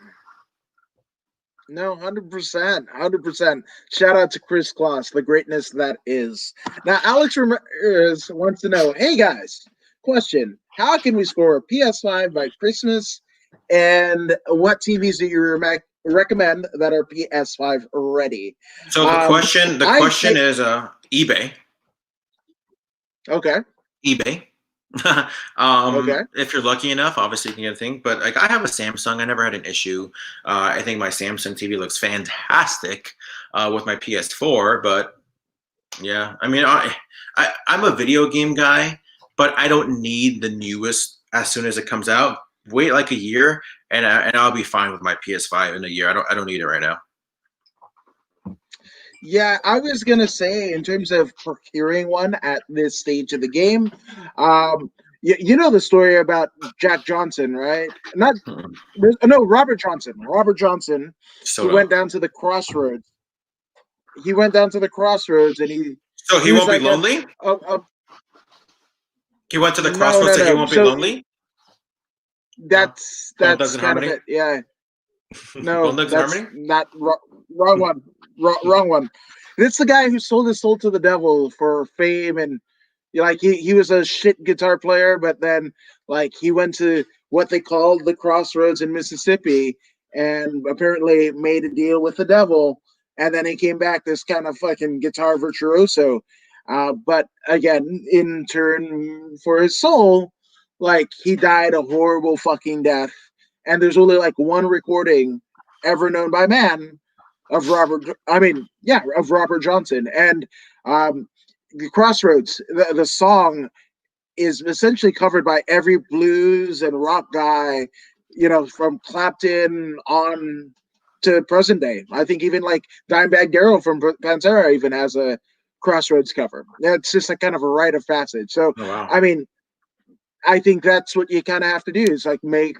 No, 100%, 100%. Shout out to Chris Kloss, the greatness that is. Now, Alex Ramirez wants to know, hey guys, question: how can we score a PS5 by Christmas? And what TVs do you recommend that are PS5 ready? So the question is eBay. Okay. eBay. Okay. If you're lucky enough, obviously you can get a thing. But like I have a Samsung, I never had an issue. I think my Samsung TV looks fantastic with my PS4. But yeah, I mean, I'm a video game guy, but I don't need the newest as soon as it comes out. Wait like a year, and I'll be fine with my PS5 in a year. I don't need it right now. Yeah, I was gonna say in terms of procuring one at this stage of the game, you know the story about Jack Johnson, right? Not Hmm. no Robert Johnson. Robert Johnson. He So went down to the crossroads. He went down to the crossroads, and so he he was won't be like lonely. a He went to the no, crossroads no, so he no. won't be So lonely. No, Bone that's Thugs and kind of Harmony. it. Yeah, Bone no, Thugs and that's Harmony. not wrong one. Wrong one. It's the guy who sold his soul to the devil for fame and like he was a shit guitar player, but then like he went to what they called the crossroads in Mississippi and apparently made a deal with the devil, and then he came back this kind of fucking guitar virtuoso. But again, in turn for his soul, like he died a horrible fucking death, and there's only like one recording ever known by man of Robert. I mean, yeah, of Robert Johnson, and the Crossroads. The song is essentially covered by every blues and rock guy, from Clapton on to present day. I think even like Dimebag Darrell from Pantera even has a Crossroads cover. It's just a kind of a rite of passage. So, Oh wow. I mean, I think that's what you kind of have to do is like make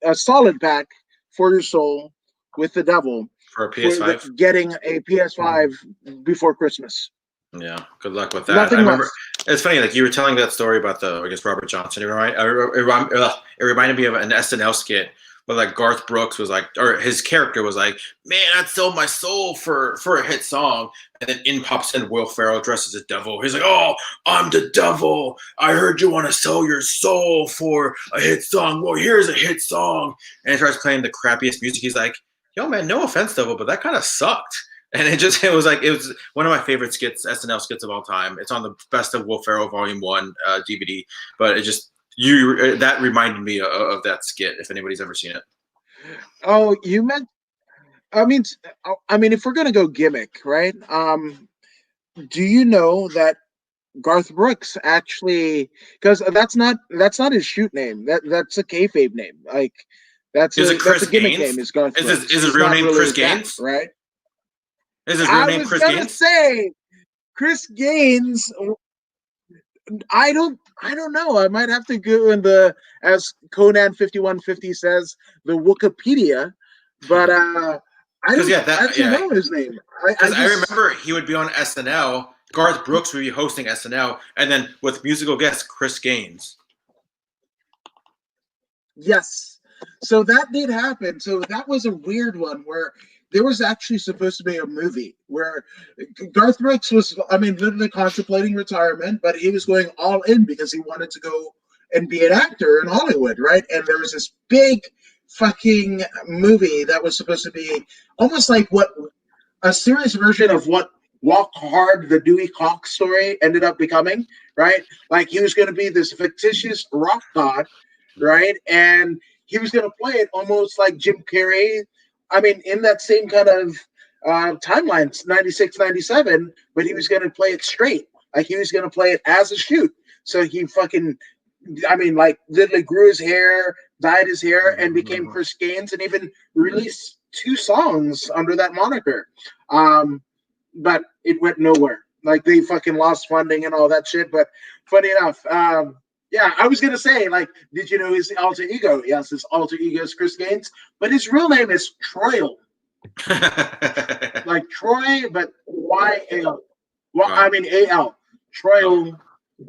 a solid pack for your soul with the devil For a for PS5. getting a PS5 before Christmas. Yeah, good luck with that. I Nothing remember less. it's funny, like you were telling that story about I guess Robert Johnson. It reminded me of an SNL skit where like Garth Brooks was like, or his character was like, "Man, I'd sell my soul for a hit song," and then in pops in Will Ferrell dressed as a devil. He's like, "Oh, I'm the devil. I heard you want to sell your soul for a hit song. Well, here's a hit song," and he starts playing the crappiest music. He's like, "Yo, man, no offense, devil, but that kind of sucked." And it was one of my favorite SNL skits of all time. It's on the Best of Will Ferrell Volume 1 DVD. But it just that reminded me of that skit. If anybody's ever seen it, Oh, you meant? I mean, if we're gonna go gimmick, right? Do you know that Garth Brooks actually? Because that's not his shoot name. That's a kayfabe name. Like is it that's a Chris gimmick Gaines? name. Is Garth Brooks? Is his He's real not name really Chris that, Gaines? right? Is his real I name was Chris gonna Gaines? say Chris Gaines. I don't know. I might have to go in the, as Conan 5150 says, the Wikipedia. But I Because don't yeah, that actually yeah. know his name. I Because I just remember he would be on SNL. Garth Brooks would be hosting SNL, and then with musical guest Chris Gaines. yes. So that did happen. So that was a weird one where there was actually supposed to be a movie where Garth Brooks was, I mean, literally contemplating retirement, but he was going all in because he wanted to go and be an actor in Hollywood, right? And there was this big fucking movie that was supposed to be almost like what a serious version of what Walk Hard, the Dewey Cox story ended up becoming, right? Like he was going to be this fictitious rock god, right? And he was going to play it almost like Jim Carrey. I mean, in that same kind of timeline, 96, 97, but he was going to play it straight. Like he was going to play it as a shoot. So he fucking, I mean, like literally grew his hair, dyed his hair, and became Chris Gaines, and even released 2 songs under that moniker. But it went nowhere. Like they fucking lost funding and all that shit. But funny enough, yeah, I was gonna say, like, did you know his alter ego? Yes, his alter ego is Chris Gaines, but his real name is Troyal. Like Troy, but Y-A-L. Well, I mean A-L. Troyal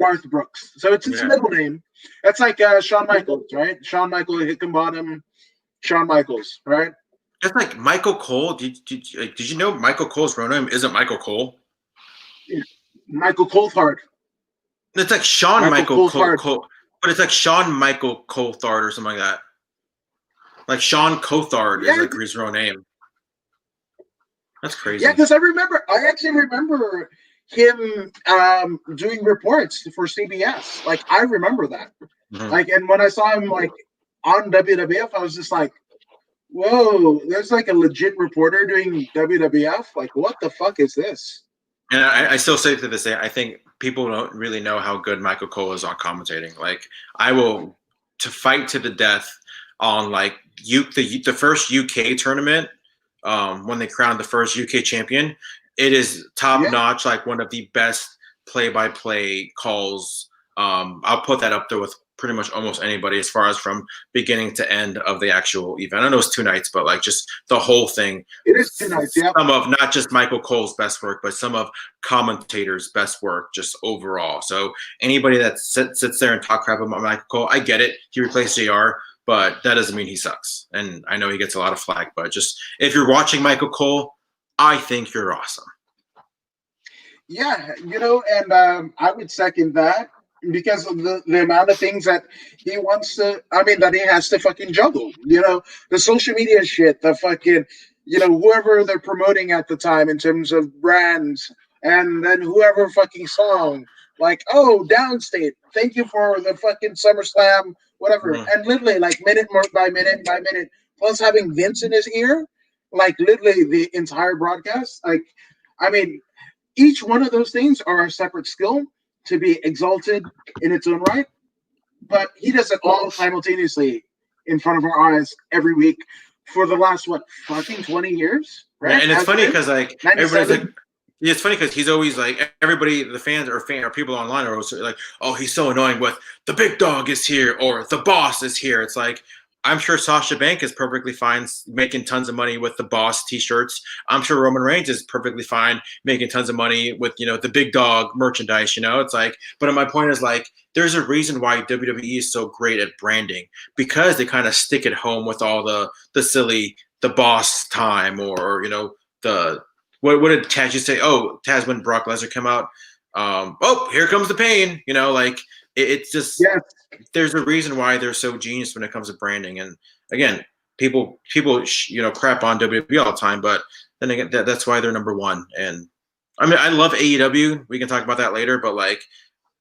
Garth Brooks. So it's his middle name. That's like Shawn Michaels, right? Shawn Michaels, Hickenbottom, Shawn Michaels, right? Just like Michael Cole. Did you know Michael Cole's real name isn't Michael Cole? Yeah. Michael Coulthard. It's like Sean Michael Cole, but it's like Sean Michael Coulthard or something like that. Like Sean Coulthard is like his real name. That's crazy. Yeah, because I actually remember him doing reports for CBS. Like I remember that. Mm-hmm. Like, and when I saw him like on WWF, I was just like, whoa, there's like a legit reporter doing WWF. Like, what the fuck is this? And I still say to this day, I think people don't really know how good Michael Cole is on commentating. Like, I will to fight to the death on like the first UK tournament when they crowned the first UK champion. It is top notch, like one of the best play-by-play calls. I'll put that up there with pretty much almost anybody as far as from beginning to end of the actual event. I know it's 2 nights, but like just the whole thing. It is 2 nights, yeah. Some of not just Michael Cole's best work, but some of commentators' best work just overall. So anybody that sits there and talk crap about Michael Cole, I get it. He replaced JR, but that doesn't mean he sucks. And I know he gets a lot of flack, but just if you're watching Michael Cole, I think you're awesome. Yeah, you know, and I would second that. Because of the amount of things that he wants to, I mean, that he has to fucking juggle, you know, the social media shit, the fucking, you know, whoever they're promoting at the time in terms of brands, and then whoever fucking song, like, oh, Downstate, thank you for the fucking SummerSlam, whatever. Mm-hmm. And literally, like, minute by minute, plus having Vince in his ear, like, literally the entire broadcast. Like, I mean, each one of those things are a separate skill to be exalted in its own right, but he does it all simultaneously in front of our eyes every week for the last fucking 20 years, right? Yeah, and it's funny because like everybody's like, it's funny because he's always like everybody, the fans or people online are always like, oh, he's so annoying with the big dog is here or the boss is here. It's like, I'm sure Sasha Banks is perfectly fine making tons of money with the Boss T-shirts. I'm sure Roman Reigns is perfectly fine making tons of money with, you know, the big dog merchandise, you know? It's like, but my point is like, there's a reason why WWE is so great at branding because they kind of stick at home with all the silly, the boss time or you know, what did Taz just say? Oh, Taz when Brock Lesnar came out. Oh, here comes the pain, you know, like it's just, there's a reason why they're so genius when it comes to branding. And again, people, you know, crap on WWE all the time, but then again, that's why they're number one. And I mean, I love AEW. We can talk about that later, but like,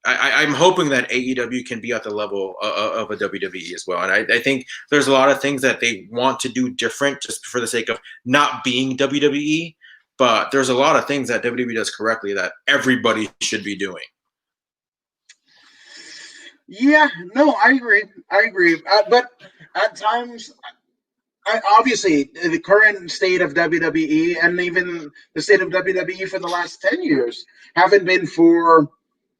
I'm hoping that AEW can be at the level of a WWE as well. And I think there's a lot of things that they want to do different just for the sake of not being WWE. But there's a lot of things that WWE does correctly that everybody should be doing. Yeah, no, I agree. But at times, obviously, the current state of WWE and even the state of WWE for the last 10 years haven't been for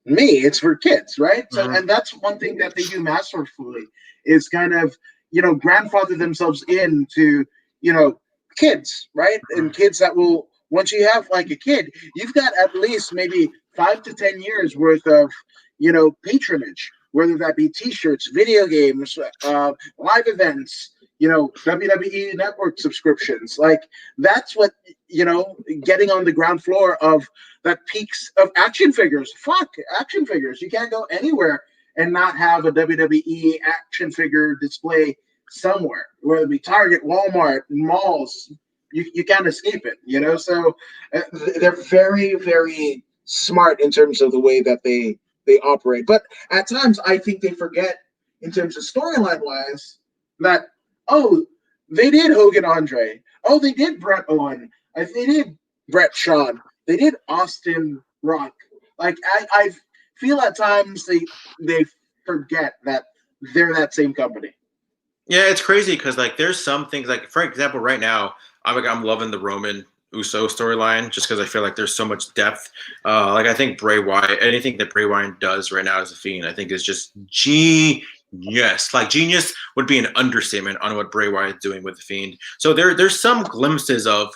me. It's for kids, right? So, and that's one thing that they do masterfully is kind of, you know, grandfather themselves into, you know, kids, right? And kids that will, once you have like a kid, you've got at least maybe 5 to 10 years worth of, you know, patronage, whether that be T-shirts, video games, live events, WWE Network subscriptions. Like that's what getting on the ground floor of that peaks of action figures. Fuck action figures. You can't go anywhere and not have a WWE action figure display somewhere, whether it be Target, Walmart, malls. You can't escape it. So they're very, very smart in terms of the way that they operate. But at times, I think they forget in terms of storyline wise that they did Hogan Andre. Oh, they did Bret Owen. They did Bret Shawn. They did Austin Rock. Like I feel at times they forget that they're that same company. Yeah, it's crazy because like there's some things like for example, right now I'm loving the Roman Uso storyline just because I feel like there's so much depth. Like I think Bray Wyatt, anything that Bray Wyatt does right now as a Fiend, I think is just genius. Like genius would be an understatement on what Bray Wyatt is doing with the Fiend. So there's some glimpses of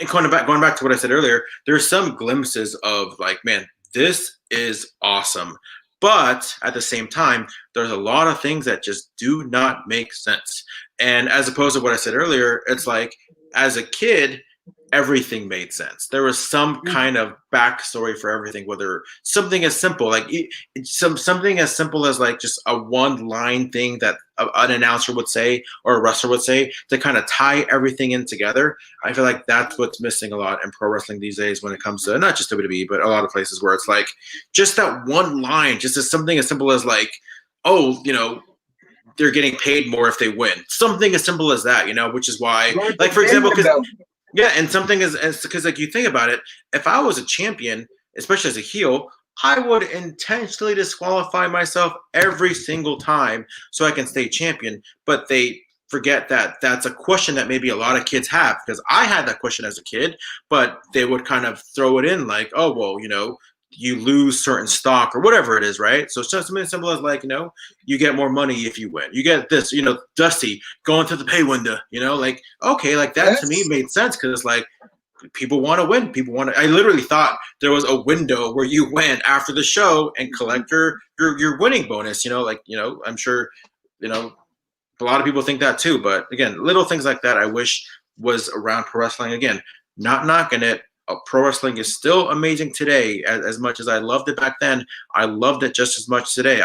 going back to what I said earlier. There's some glimpses of like, man, this is awesome. But at the same time, there's a lot of things that just do not make sense. And as opposed to what I said earlier, it's like as a kid, everything made sense. There was some kind of backstory for everything, whether something as simple like something as simple as like just a one line thing that an announcer would say or a wrestler would say to kind of tie everything in together. I feel like that's what's missing a lot in pro wrestling these days when it comes to not just WWE, but a lot of places where it's like just that one line, just as something as simple as like, oh, they're getting paid more if they win. Something as simple as that, which is why, like, for example, and something is because like you think about it, if I was a champion, especially as a heel, I would intentionally disqualify myself every single time so I can stay champion. But they forget that that's a question that maybe a lot of kids have because I had that question as a kid, but they would kind of throw it in like, oh, well, you lose certain stock or whatever it is, right? So it's just something as simple as like, you get more money if you win. You get this, Dusty going to the pay window, like, okay, like that to me made sense because it's like people want to win. People want to. I literally thought there was a window where you went after the show and collect your winning bonus. I'm sure, a lot of people think that too. But again, little things like that I wish was around pro wrestling. Again, not knocking it. Pro wrestling is still amazing today. As much as I loved it back then, I loved it just as much today.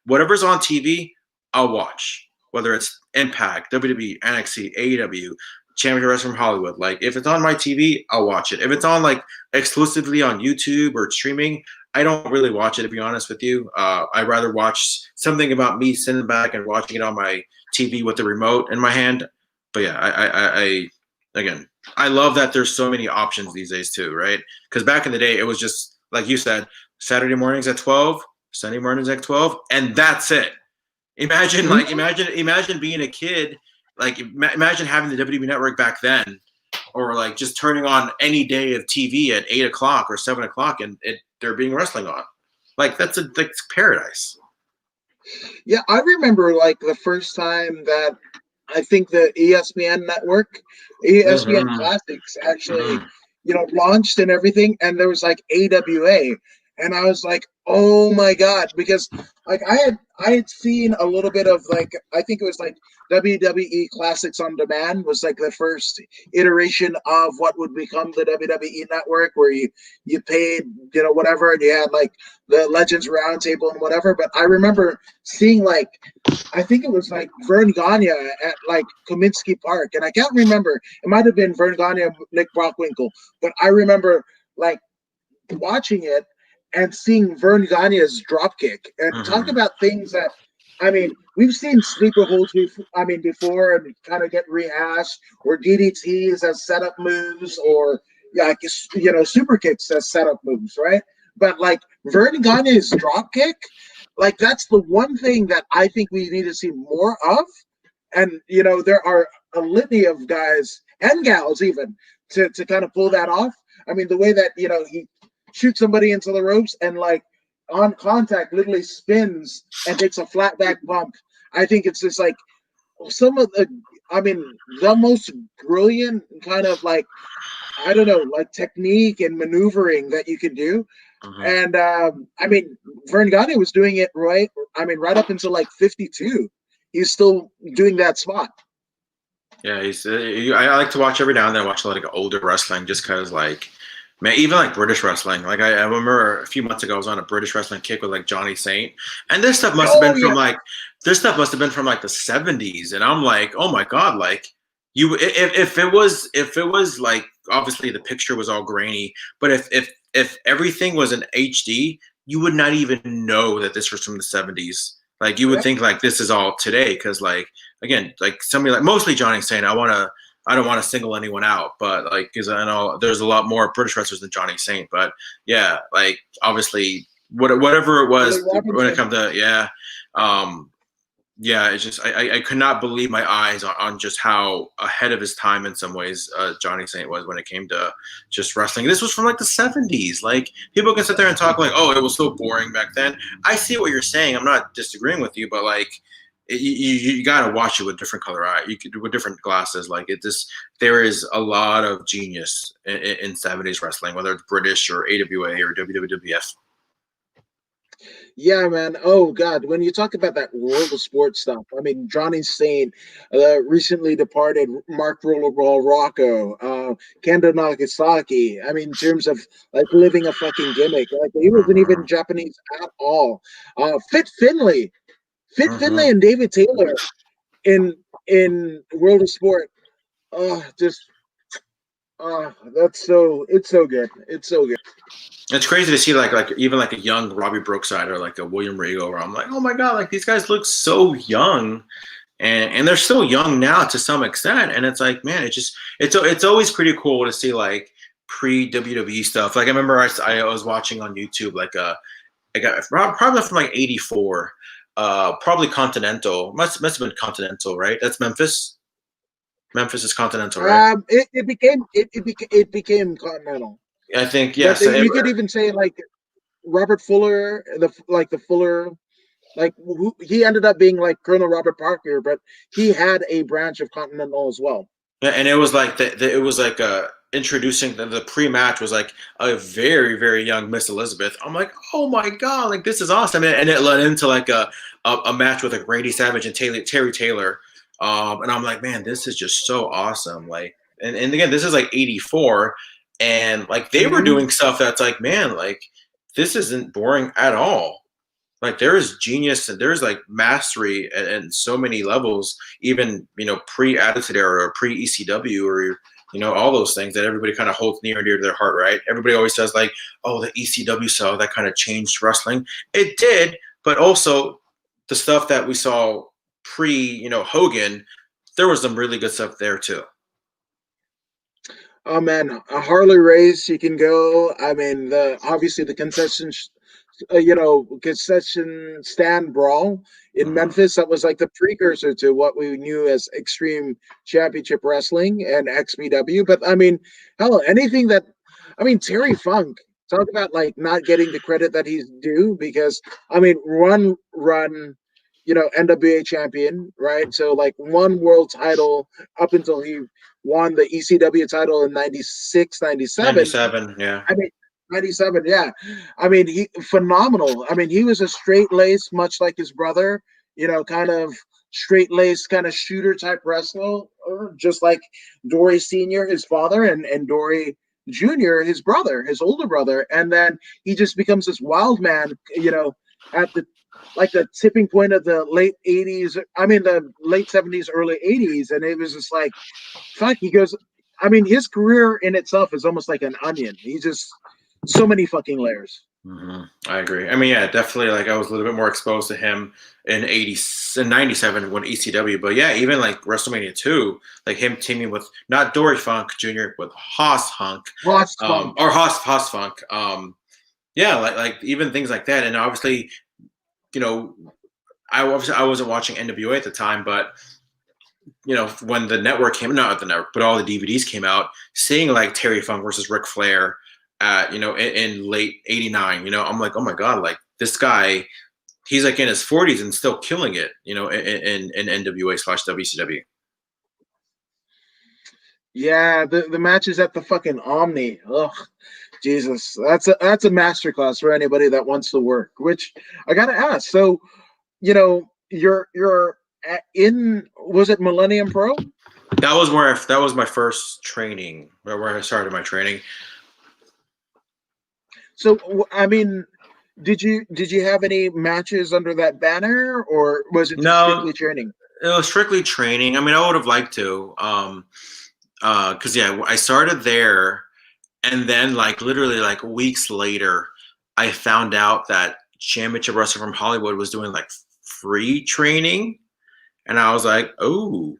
Whatever's on TV, I'll watch. Whether it's Impact, WWE, NXT, AEW, Championship Wrestling from Hollywood. Like if it's on my TV, I'll watch it. If it's on like exclusively on YouTube or streaming, I don't really watch it to be honest with you. I'd rather watch something about me sitting back and watching it on my TV with the remote in my hand. But yeah, again, I love that there's so many options these days too, right? Because back in the day, it was just like you said, Saturday mornings at 12, Sunday mornings at 12, and that's it. Imagine being a kid, like imagine having the WWE Network back then, or like just turning on any day of TV at 8 o'clock or 7 o'clock, and they're being wrestling on. Like that's paradise. Yeah, I remember like the first time that I think the ESPN network, ESPN Classics actually, launched and everything. And there was like AWA. And I was like, oh my God, because like I had seen a little bit of like, I think it was like WWE Classics on Demand was like the first iteration of what would become the WWE Network, where you paid, whatever, and you had like the Legends Roundtable and whatever. But I remember seeing like, I think it was like Vern Gagne at like Comiskey Park, and I can't remember. It might have been Vern Gagne and Nick Bockwinkel, but I remember like watching it and seeing Vern Gagne's dropkick, and talk about things that, I mean, we've seen sleeper holds before and kind of get rehashed, or DDTs as setup moves, or super kicks as setup moves, right? But like Vern Gagne's dropkick, like that's the one thing that I think we need to see more of. And there are a litany of guys and gals even to kind of pull that off. I mean, the way that he shoots somebody into the ropes and like on contact literally spins and takes a flat back bump. I think it's just like some of the most brilliant kind of like, I don't know, like technique and maneuvering that you can do. And Vern Gagne was doing it right up until like 52. he's still doing that spot. Yeah, I like to watch every now and then. I watch a lot of like, older wrestling just because, like, man, even like British wrestling. Like, I remember a few months ago, I was on a British wrestling kick with like Johnny Saint, and this stuff must have Oh been yeah, from like the 70s, and I'm like, oh my god, like if it was like obviously the picture was all grainy, but if everything was in HD, you would not even know that this was from the 70s. Like you would yep. think like this is all today because like again, like somebody like mostly Johnny saying, I don't want to single anyone out, but like, because I know there's a lot more British wrestlers than Johnny Saint, but yeah, like obviously, whatever it Billy was when it Robinson. comes to um, yeah, it's just I could not believe my eyes on just how ahead of his time in some ways Johnny Saint was when it came to just wrestling. This was from like the 70s. Like people can sit there and talk like, oh, it was so boring back then. I see what you're saying. I'm not disagreeing with you, but like you got to watch it with different color eye. You could with different glasses. Like it just there is a lot of genius in 70s wrestling, whether it's British or AWA or WWF. Yeah, man. Oh God, when you talk about that world of sports stuff, I mean, Johnny Saint, recently departed Mark Rollerball Rocco, Kendo Nagasaki. I mean, in terms of like living a fucking gimmick, like he wasn't even Mm-hmm. Japanese at all. Fit Finley, Fit Mm-hmm. Finley, and David Taylor in World of Sport. Oh, just that's so it's so good. It's so good. It's crazy to see like even like a young Robbie Brookside or like a William Regal where I'm like, oh my god, like these guys look so young and they're still young now to some extent. And it's like, man, it's always pretty cool to see like pre WWE stuff. Like I remember I was watching on YouTube like I got probably from like '84, probably Continental must have been Continental, right? That's Memphis. Memphis is Continental, right? It became continental, I think but yes. you could even say like Robert Fuller, the Fuller, like he ended up being like Colonel Robert Parker, but he had a branch of Continental as well. Yeah, and it was like it was like introducing the pre-match was like a very very young Miss Elizabeth. I'm like, oh my god, like this is awesome, and it led into like a match with like Randy Savage and Terry Taylor, and I'm like, man, this is just so awesome. Like, and again, this is like '84, and like they were Mm-hmm. doing stuff that's like, man, like this isn't boring at all. Like there is genius and there's like mastery and so many levels, even pre Attitude Era or pre ECW or all those things that everybody kind of holds near and dear to their heart, right? Everybody always says like, oh, the ECW saw that kind of changed wrestling. It did, but also the stuff that we saw pre Hogan, there was some really good stuff there too. Oh man, a Harley race you can go. I mean, the obviously the concession, concession stand brawl in Mm-hmm. Memphis. That was like the precursor to what we knew as Extreme Championship Wrestling and XPW. But I mean, hell, anything that, I mean, Terry Funk. Talk about like not getting the credit that he's due because I mean, run, NWA champion, right? So like one world title up until he won the ECW title in 96, 97. 97, yeah. I mean, 97, yeah. I mean, he phenomenal. I mean, he was a straight lace, much like his brother, kind of straight lace, kind of shooter type wrestler, just like Dory Sr., his father, and Dory Jr., his brother, his older brother. And then he just becomes this wild man, at the tipping point of the late 80s, I mean, the late 70s, early 80s. And it was just like, fuck, he goes, I mean, his career in itself is almost like an onion. He's just so many fucking layers. Mm-hmm. I agree. I mean, yeah, definitely. Like, I was a little bit more exposed to him in '97 when ECW, but yeah, even like WrestleMania 2, like him teaming with not Dory Funk Jr. with Haas Hunk, Lost funk. or Haas Funk. Yeah, like even things like that, and obviously, you know, I wasn't watching NWA at the time, but when the network came, not the network, but all the DVDs came out, seeing like Terry Funk versus Ric Flair at in late '89, I'm like, oh my god, like this guy, he's like in his 40s and still killing it, in NWA/WCW. Yeah, the matches at the fucking Omni. Ugh, Jesus, that's a masterclass for anybody that wants to work. Which I gotta ask. So, your was it Millennium Pro? That was my first training, where I started my training. So I mean, did you have any matches under that banner, or was it just No, strictly training? it was strictly training. I mean, I would have liked to, because yeah, I started there, and then like literally like weeks later, I found out that Championship Wrestling from Hollywood was doing like free training, and I was like, oh,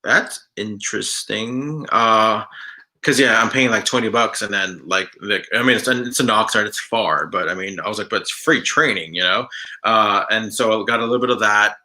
that's interesting. Because yeah, I'm paying like $20, and then like I mean, it's in Oxnard, it's far, but I mean, I was like, but it's free training, you know. And so I got a little bit of that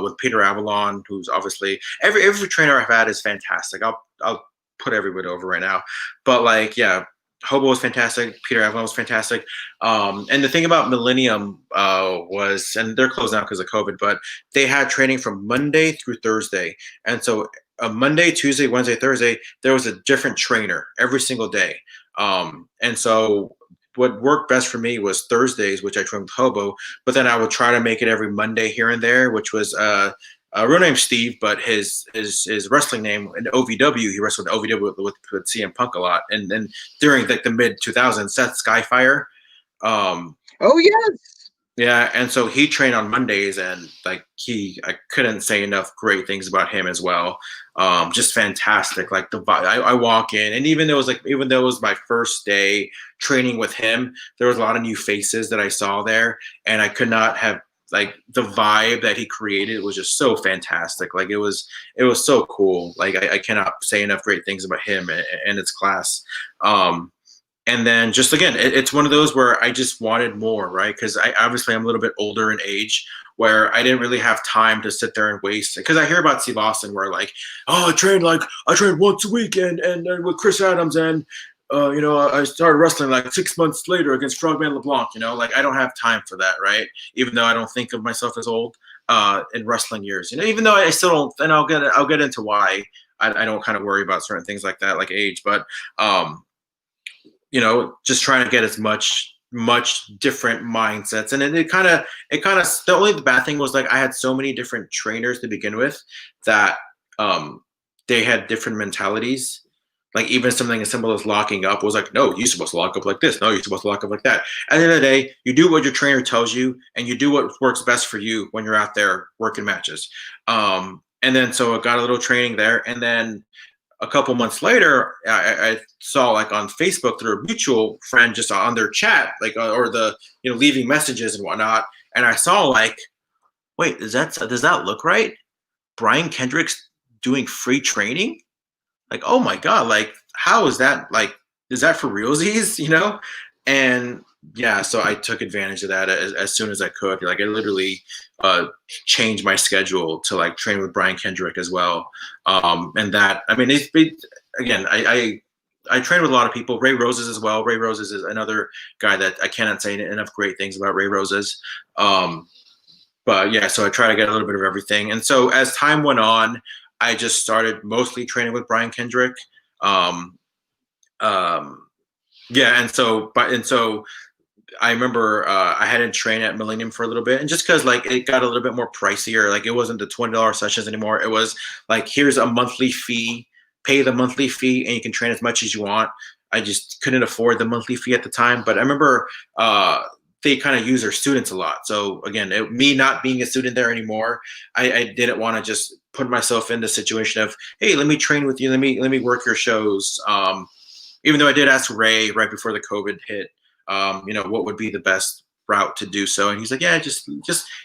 with Peter Avalon, who's obviously every trainer I've had is fantastic. I'll put everybody over right now, but like yeah. Hobo was fantastic. Peter Avalon was fantastic. And the thing about Millennium was, and they're closed now because of COVID, but they had training from Monday through Thursday. And so Monday, Tuesday, Wednesday, Thursday, there was a different trainer every single day. And so what worked best for me was Thursdays, which I trained with Hobo, but then I would try to make it every Monday here and there, which was a real name Steve, but his wrestling name in OVW, he wrestled in OVW with CM Punk a lot. And then during like the mid 2000s, Seth Skyfire. Oh yes. Yeah, and so he trained on Mondays, and like I couldn't say enough great things about him as well. Just fantastic. Like I walk in, and even though it was my first day training with him, there was a lot of new faces that I saw there, and I could not have like the vibe that he created was just so fantastic. Like it was so cool. Like I cannot say enough great things about him and its class. And then just again, it's one of those where I just wanted more, right? Because I'm a little bit older in age, where I didn't really have time to sit there and waste. Because I hear about Steve Austin, where like, oh, I trained once a week, and with Chris Adams, and I started wrestling like 6 months later against Frogman LeBlanc. You know, like I don't have time for that, right? Even though I don't think of myself as old in wrestling years, you know, even though I still don't, and I'll get into why I don't kind of worry about certain things like that, like age, but just trying to get as much different mindsets. And it kind of the bad thing was like I had so many different trainers to begin with that they had different mentalities. Like even something as simple as locking up was like, no, you're supposed to lock up like this. No, you're supposed to lock up like that. At the end of the day, you do what your trainer tells you, and you do what works best for you when you're out there working matches. And then so I got a little training there, and then a couple months later, I saw like on Facebook through a mutual friend, just on their chat, like or the leaving messages and whatnot, and I saw like, wait, does that look right? Brian Kendrick's doing free training? Like, oh my god, like how is that? Like, is that for realsies? And yeah, so I took advantage of that as soon as I could. Like I literally changed my schedule to like train with Brian Kendrick as well. And that, I mean, again, I train with a lot of people. Ray Roses as well. Ray Roses is another guy that I cannot say enough great things about. Ray Roses. But yeah, so I try to get a little bit of everything. And so as time went on, I just started mostly training with Brian Kendrick. Yeah, and so I remember I hadn't trained at Millennium for a little bit, and just because like it got a little bit more pricier, like it wasn't the $20 sessions anymore. It was like, here's a monthly fee, pay the monthly fee, and you can train as much as you want. I just couldn't afford the monthly fee at the time, but I remember they kind of use their students a lot. So again, me not being a student there anymore, I didn't want to just put myself in the situation of, hey, let me train with you, let me work your shows. Even though I did ask Ray right before the COVID hit, what would be the best route to do so, and he's like, yeah, just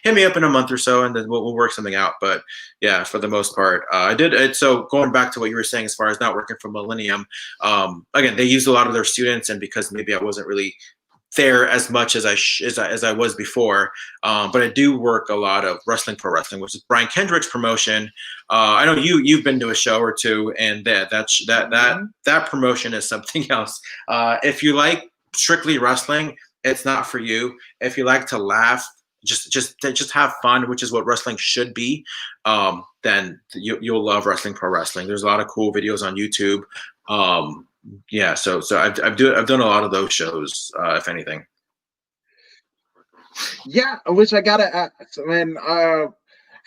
hit me up in a month or so, and then we'll work something out. But yeah, for the most part, I did it. So going back to what you were saying as far as not working for Millennium, again, they used a lot of their students, and because maybe I wasn't really there as much as I was before, but I do work a lot of Wrestling Pro Wrestling, which is Brian Kendrick's promotion. I know you've been to a show or two, and that promotion is something else. If you like strictly wrestling, it's not for you. If you like to laugh, just have fun, which is what wrestling should be, then you'll love Wrestling Pro Wrestling. There's a lot of cool videos on YouTube. Yeah, so I've done a lot of those shows, if anything. Yeah, which I gotta ask, man.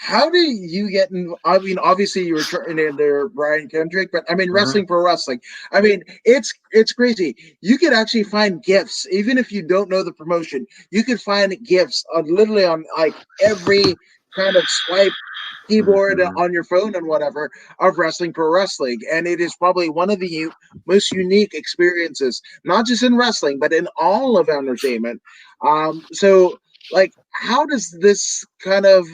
how do you get in? I mean, obviously you were training under Brian Kendrick, but I mean, Mhm. wrestling for wrestling. I mean, it's crazy. You could actually find gifts, even if you don't know the promotion. You could find gifts on literally on like every kind of swipe keyboard Mhm. on your phone and whatever of wrestling pro wrestling, and it is probably one of the most unique experiences, not just in wrestling, but in all of entertainment. So like how does this kind of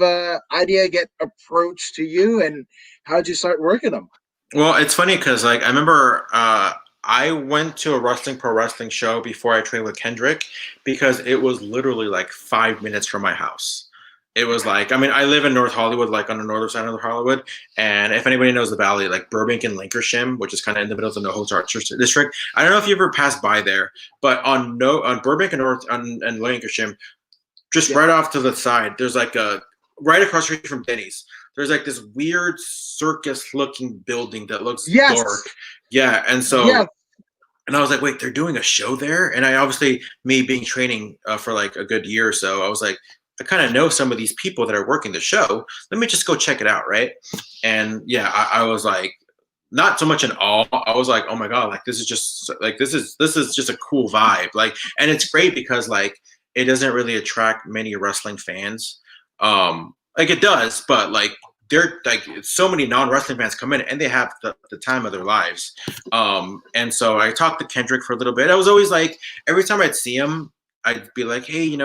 idea get approached to you, and how'd you start working them? Well, it's funny because like I remember I went to a pro wrestling show before I trained with Kendrick because it was literally like 5 minutes from my house. It was like I mean I live in North Hollywood, like on the northern side of North Hollywood, and if anybody knows the valley, like Burbank and Lancashire, which is kind of in the middle of the NoHo Arts District. I don't know if you ever passed by there, but on Burbank and North and Lancashire, just Yeah. right off to the side, there's like a right across the street from Denny's. There's like this weird circus-looking building that looks Yes. dark. Yeah, and Yes. so and I was like, wait, they're doing a show there? And I obviously, me being training for like a good year or so, I was like, I kind of know some of these people that are working the show. Let me just go check it out, right? And yeah, I was like, not so much in awe. I was like, oh my god, like this is just like this is just a cool vibe. Like, and it's great because like it doesn't really attract many wrestling fans. Like it does, but like they're like so many non-wrestling fans come in and they have the time of their lives. And so I talked to Kendrick for a little bit. I was always like, every time I'd see him, I'd be like, hey,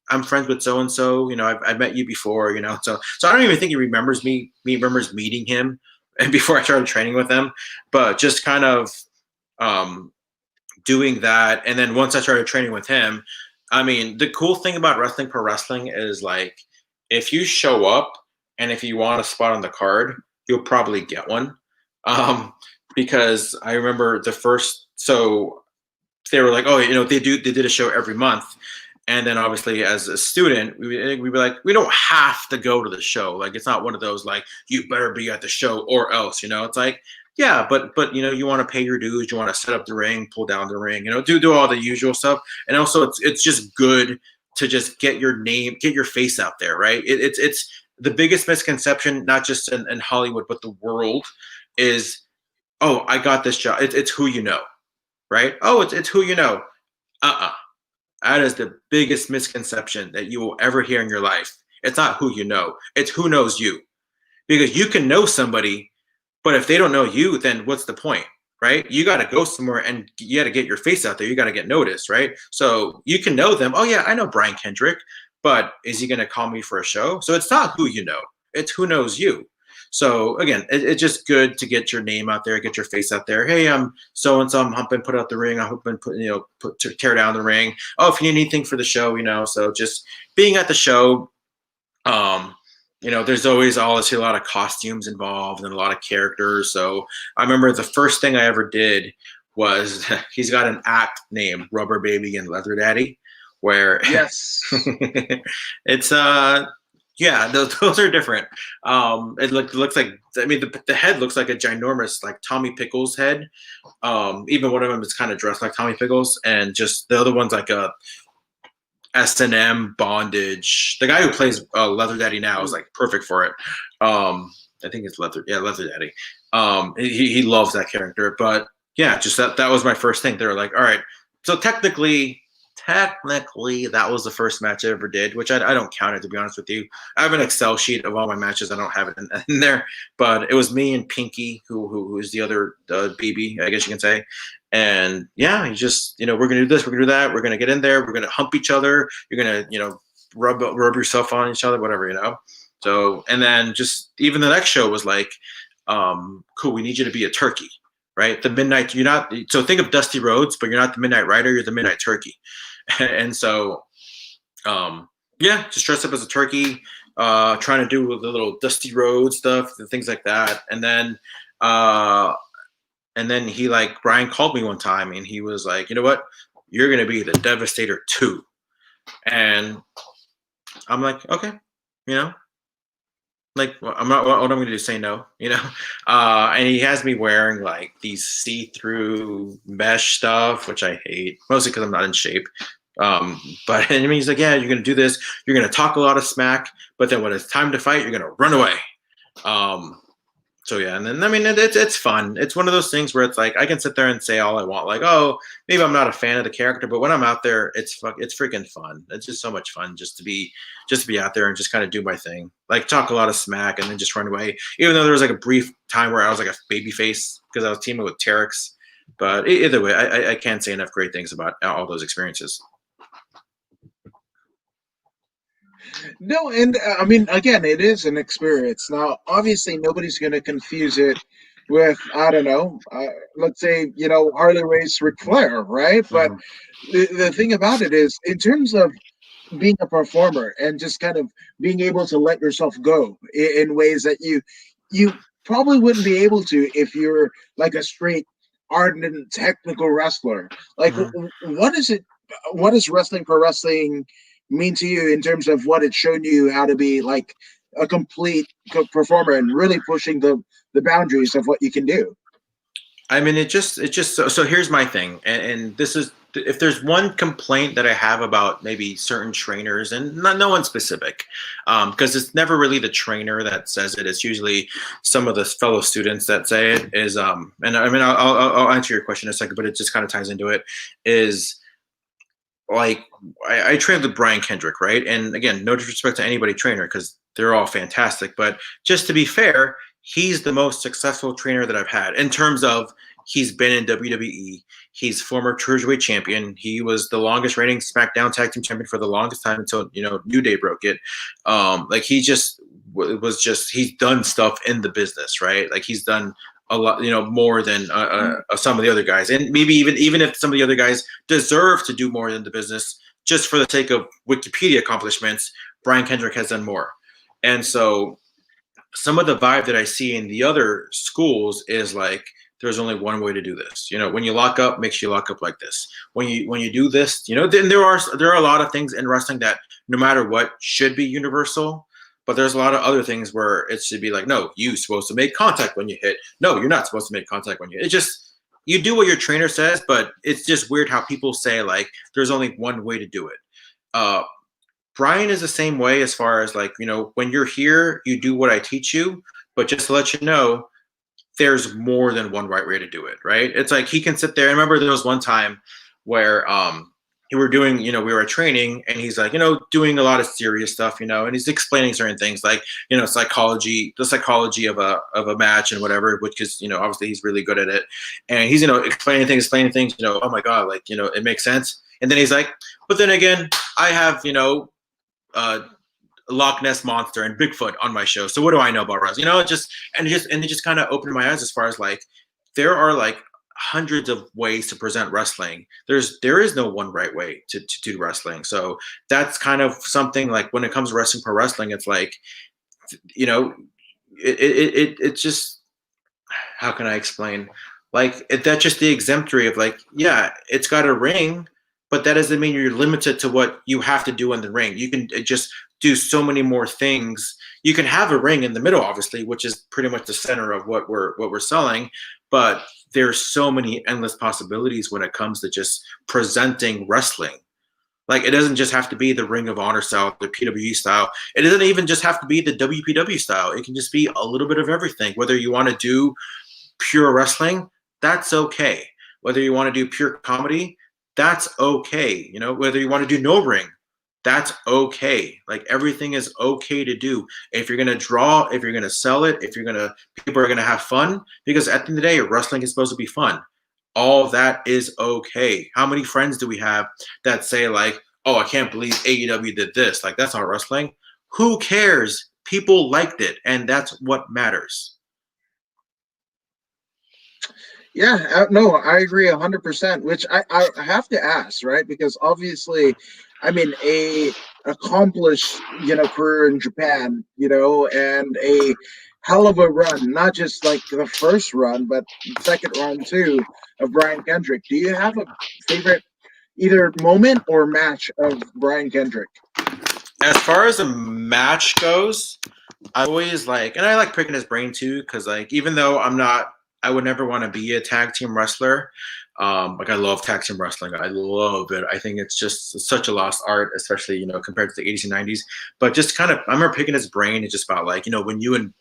I'm friends with so and so. I've met you before. So I don't even think he remembers me. Me remembers meeting him, and before I started training with him, but just kind of um, doing that. And then once I started training with him, I mean, the cool thing about wrestling pro wrestling is like, if you show up and if you want a spot on the card, you'll probably get one. Um, because I remember so they were like, oh, they did a show every month. And then obviously as a student, we were like, we don't have to go to the show. Like, it's not one of those, like, you better be at the show or else, it's like, yeah, but you want to pay your dues, you want to set up the ring, pull down the ring, do all the usual stuff. And also it's just good to just get your name, get your face out there, right? It's the biggest misconception, not just in Hollywood, but the world is, oh, I got this job. It's who you know, right? Oh, it's who you know. Uh-uh. That is the biggest misconception that you will ever hear in your life. It's not who you know, it's who knows you. Because you can know somebody, but if they don't know you, then what's the point, right? You got to go somewhere and you got to get your face out there. You got to get noticed, right? So you can know them. Oh, yeah, I know Brian Kendrick, but is he going to call me for a show? So it's not who you know, it's who knows you. So again, it's just good to get your name out there, get your face out there. Hey, I'm so and so. I'm humping, put out the ring. I'm hoping, tear down the ring. Oh, if you need anything for the show, So just being at the show, um, there's always obviously a lot of costumes involved and a lot of characters. So I remember the first thing I ever did was he's got an act named Rubber Baby and Leather Daddy, where Yes. it's yeah, those are different. It looks like, I mean, the head looks like a ginormous, like Tommy Pickles head. Even one of them is kind of dressed like Tommy Pickles, and just the other one's like a S&M bondage. The guy who plays Leather Daddy now is like perfect for it. I think it's Leather Daddy. He loves that character, but yeah, just that was my first thing. They were like, all right, so technically that was the first match I ever did, which I don't count it, to be honest with you. I have an Excel sheet of all my matches. I don't have it in there, but it was me and Pinky, who is the other BB, I guess you can say. And yeah, you just, we're going to do this, we're going to do that. We're going to get in there. We're going to hump each other. You're going to, rub yourself on each other, whatever. So, and then just even the next show was like, cool, we need you to be a turkey, right? The midnight, you're not, so think of Dusty Rhodes, but you're not the Midnight Rider, you're the Midnight Turkey. And so, yeah, just dress up as a turkey, trying to do the little Dusty Road stuff, and things like that. And then he, like, Brian called me one time and he was like, you know what? You're going to be the Devastator 2. And I'm like, okay, like, I'm not, what I'm going to do, say no, and he has me wearing like these see-through mesh stuff, which I hate, mostly because I'm not in shape. But I mean, he's like, yeah, you're gonna do this. You're gonna talk a lot of smack, but then when it's time to fight, you're gonna run away. So yeah, and then I mean, it's fun. It's one of those things where it's like I can sit there and say all I want, like, oh, maybe I'm not a fan of the character, but when I'm out there, it's freaking fun. It's just so much fun just to be out there and just kind of do my thing, like talk a lot of smack and then just run away. Even though there was like a brief time where I was like a baby face because I was teaming with Terex, but either way, I can't say enough great things about all those experiences. No, and I mean, again, it is an experience. Now, obviously, nobody's going to confuse it with, I don't know, let's say, Harley race Ric Flair, right? But Mm-hmm. the thing about it is, in terms of being a performer and just kind of being able to let yourself go in ways that you probably wouldn't be able to if you're like a straight ardent technical wrestler. Like, Mm-hmm. what is it? What does wrestling for wrestling mean to you in terms of what it's shown you how to be like a complete performer and really pushing the boundaries of what you can do? I mean, it just so here's my thing, and this is if there's one complaint that I have about maybe certain trainers, and no one specific, because it's never really the trainer that says it. It's usually some of the fellow students that say it. Is and I mean, I'll answer your question in a second, but it just kind of ties into it. Is like I trained with Brian Kendrick, right? And again, no disrespect to anybody trainer because they're all fantastic, but just to be fair, he's the most successful trainer that I've had in terms of he's been in WWE. He's former cruiserweight champion. He was the longest reigning SmackDown Tag Team Champion for the longest time until New Day broke it. Like he just was just he's done stuff in the business, right? Like he's done a lot, more than some of the other guys, and maybe even if some of the other guys deserve to do more than the business, just for the sake of Wikipedia accomplishments, Brian Kendrick has done more, and so some of the vibe that I see in the other schools is like there's only one way to do this. When you lock up, make sure you lock up like this. When you do this, then there are a lot of things in wrestling that no matter what should be universal. But there's a lot of other things where it should be like, no, you're supposed to make contact when you hit. No, you're not supposed to make contact when you hit. It just you do what your trainer says, but it's just weird how people say like there's only one way to do it. Uh, Brian is the same way as far as like, when you're here, you do what I teach you, but just to let you know, there's more than one right way to do it, right? It's like he can sit there. I remember there was one time where we were doing, we were training and he's like, doing a lot of serious stuff, and he's explaining certain things like, the psychology of a match and whatever, which is, obviously he's really good at it. And he's, explaining things, oh my God, like, it makes sense. And then he's like, but then again, I have, Loch Ness Monster and Bigfoot on my show. So what do I know about wrestling? It just kind of opened my eyes as far as like there are like hundreds of ways to present wrestling. There is no one right way to do wrestling. So that's kind of something like when it comes to wrestling pro wrestling, it's like it's just how can I explain? Like that's just the exemplary of like, yeah, it's got a ring, but that doesn't mean you're limited to what you have to do in the ring. You can just do so many more things. You can have a ring in the middle, obviously, which is pretty much the center of what we're selling, but there's so many endless possibilities when it comes to just presenting wrestling. Like it doesn't just have to be the Ring of Honor style, the PWE style. It doesn't even just have to be the WPW style. It can just be a little bit of everything. Whether you want to do pure wrestling, that's okay. Whether you want to do pure comedy, that's okay. Whether you want to do no ring, that's okay. Like everything is okay to do. If you're gonna draw, if you're gonna sell it, people are gonna have fun. Because at the end of the day, wrestling is supposed to be fun. All that is okay. How many friends do we have that say like, "Oh, I can't believe AEW did this"? Like that's not wrestling. Who cares? People liked it, and that's what matters. Yeah, no, I agree 100%. Which I have to ask, right? Because obviously, I mean, a accomplished career in Japan, and a hell of a run, not just like the first run, but second run too of Brian Kendrick. Do you have a favorite either moment or match of Brian Kendrick? As far as a match goes, I always like, and I like picking his brain too, because like even though I'm not I would never want to be a tag team wrestler. Like I love tag team wrestling. I love it. I think it's just such a lost art, especially compared to the 80s and 90s. But just kind of, I remember picking his brain and just about like when you and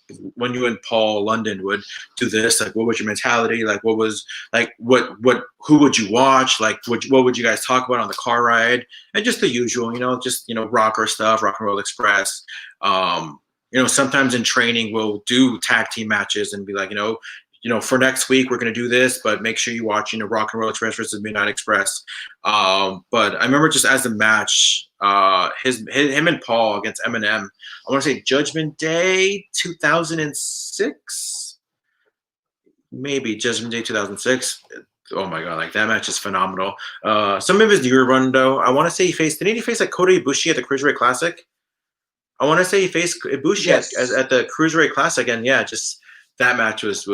Paul London would do this, like what was your mentality? Like what was like what who would you watch? Like what would you guys talk about on the car ride? And just the usual, just rocker stuff, Rock and Roll Express. Sometimes in training we'll do tag team matches and be like, for next week we're going to do this, but make sure you watch, Rock and Roll Express versus Midnight Express. But I remember just as a match, him and Paul against Eminem. I want to say Judgment Day 2006, maybe Judgment Day 2006. Oh my god, like that match is phenomenal. Some of his newer run though, I want to say didn't he face like Kota Ibushi at the Cruiserweight Classic? I want to say he faced Ibushi at the Cruiserweight Classic, and yeah, just that match was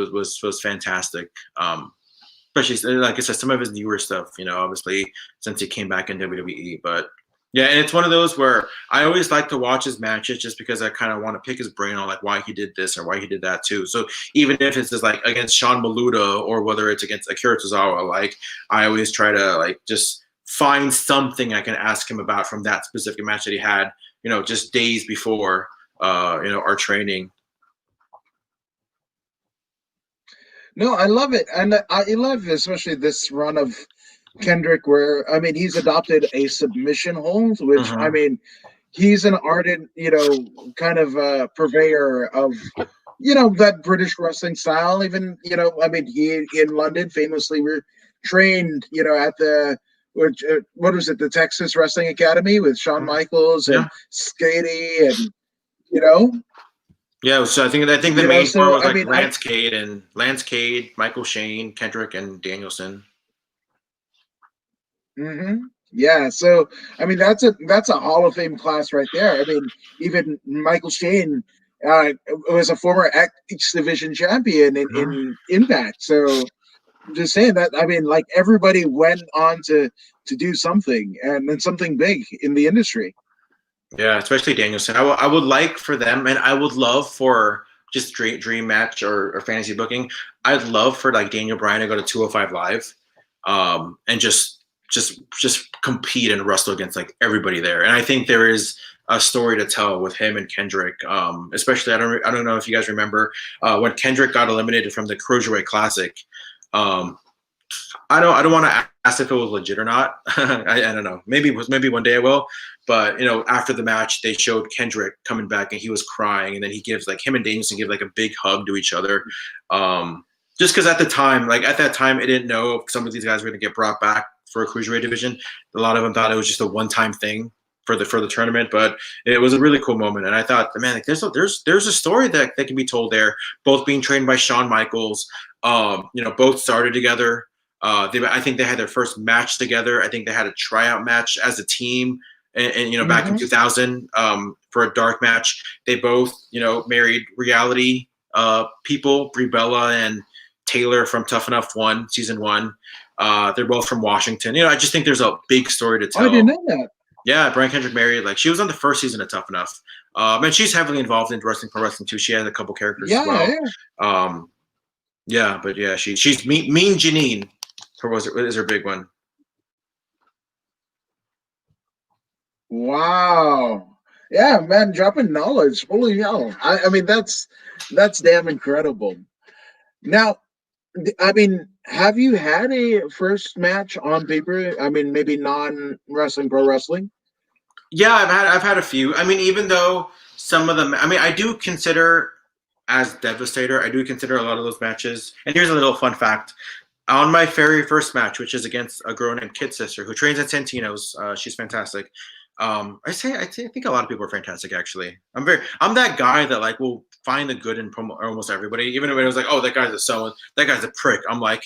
fantastic. Especially like I said, some of his newer stuff, obviously since he came back in WWE. But yeah, and it's one of those where I always like to watch his matches just because I kind of want to pick his brain on like why he did this or why he did that too. So even if it's just like against Sean Maluda or whether it's against Akira Tozawa, like I always try to like just find something I can ask him about from that specific match that he had, just days before, our training. No, I love it, and I love especially this run of Kendrick, where he's adopted a submission hold, which he's an ardent, kind of purveyor of, that British wrestling style. Even, he in London famously trained, at the what was it, the Texas Wrestling Academy with Shawn Michaels and Skady, and Yeah, so I think the main four was like Lance Cade, Michael Shane, Kendrick, and Danielson. Mm-hmm. Yeah, so that's a Hall of Fame class right there. Even Michael Shane was a former X Division champion in Impact. So I'm just saying that like everybody went on to do something, and then something big in the industry. Yeah, especially Danielson. I would like for them, and I would love for just dream match or fantasy booking. I'd love for like Daniel Bryan to go to 205 Live, and just compete and wrestle against like everybody there. And I think there is a story to tell with him and Kendrick. Especially I don't know if you guys remember when Kendrick got eliminated from the Cruiserweight Classic. I don't want to ask if it was legit or not. I don't know. Maybe one day I will. But after the match, they showed Kendrick coming back and he was crying, and then he gives like him and Danielson give like a big hug to each other. Just because at that time, I didn't know if some of these guys were going to get brought back for a cruiserweight division. A lot of them thought it was just a one-time thing for the tournament, but it was a really cool moment. And I thought, man, like, there's a story that can be told there. Both being trained by Shawn Michaels, both started together. I think they had their first match together. I think they had a tryout match as a team, and back in 2000 for a dark match. They both married reality people, Brie Bella and Taylor from Tough Enough season 1. They're both from Washington. I just think there's a big story to tell. I didn't know that. Yeah, Brian Kendrick married. Like she was on the first season of Tough Enough. And she's heavily involved in pro wrestling too. She has a couple characters as well. Yeah. But yeah, she's Mean Janine. Is her big one. Wow. Yeah, man, dropping knowledge. Holy hell. That's damn incredible. Now, have you had a first match on paper? Maybe non-wrestling, pro wrestling? Yeah, I've had a few. Even though some of them, I do consider as Devastator, I do consider a lot of those matches. And here's a little fun fact. On my very first match, which is against a girl named Kid Sister, who trains at Santino's, she's fantastic. I think a lot of people are fantastic. Actually, I'm that guy that like will find the good in almost everybody. Even if it was like, oh, that guy's a prick. I'm like,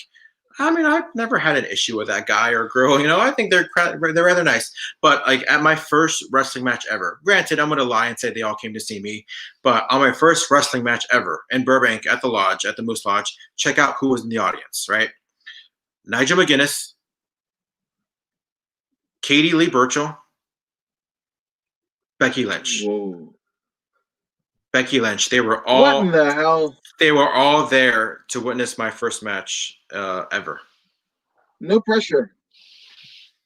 I've never had an issue with that guy or girl. I think they're rather nice. But like at my first wrestling match ever, granted, I'm gonna lie and say they all came to see me, but on my first wrestling match ever in Burbank at the Moose Lodge, check out who was in the audience, right? Nigel McGuinness, Katie Lee Burchill, Becky Lynch. Whoa. Becky Lynch. They were all what in the hell? They were all there to witness my first match ever. No pressure.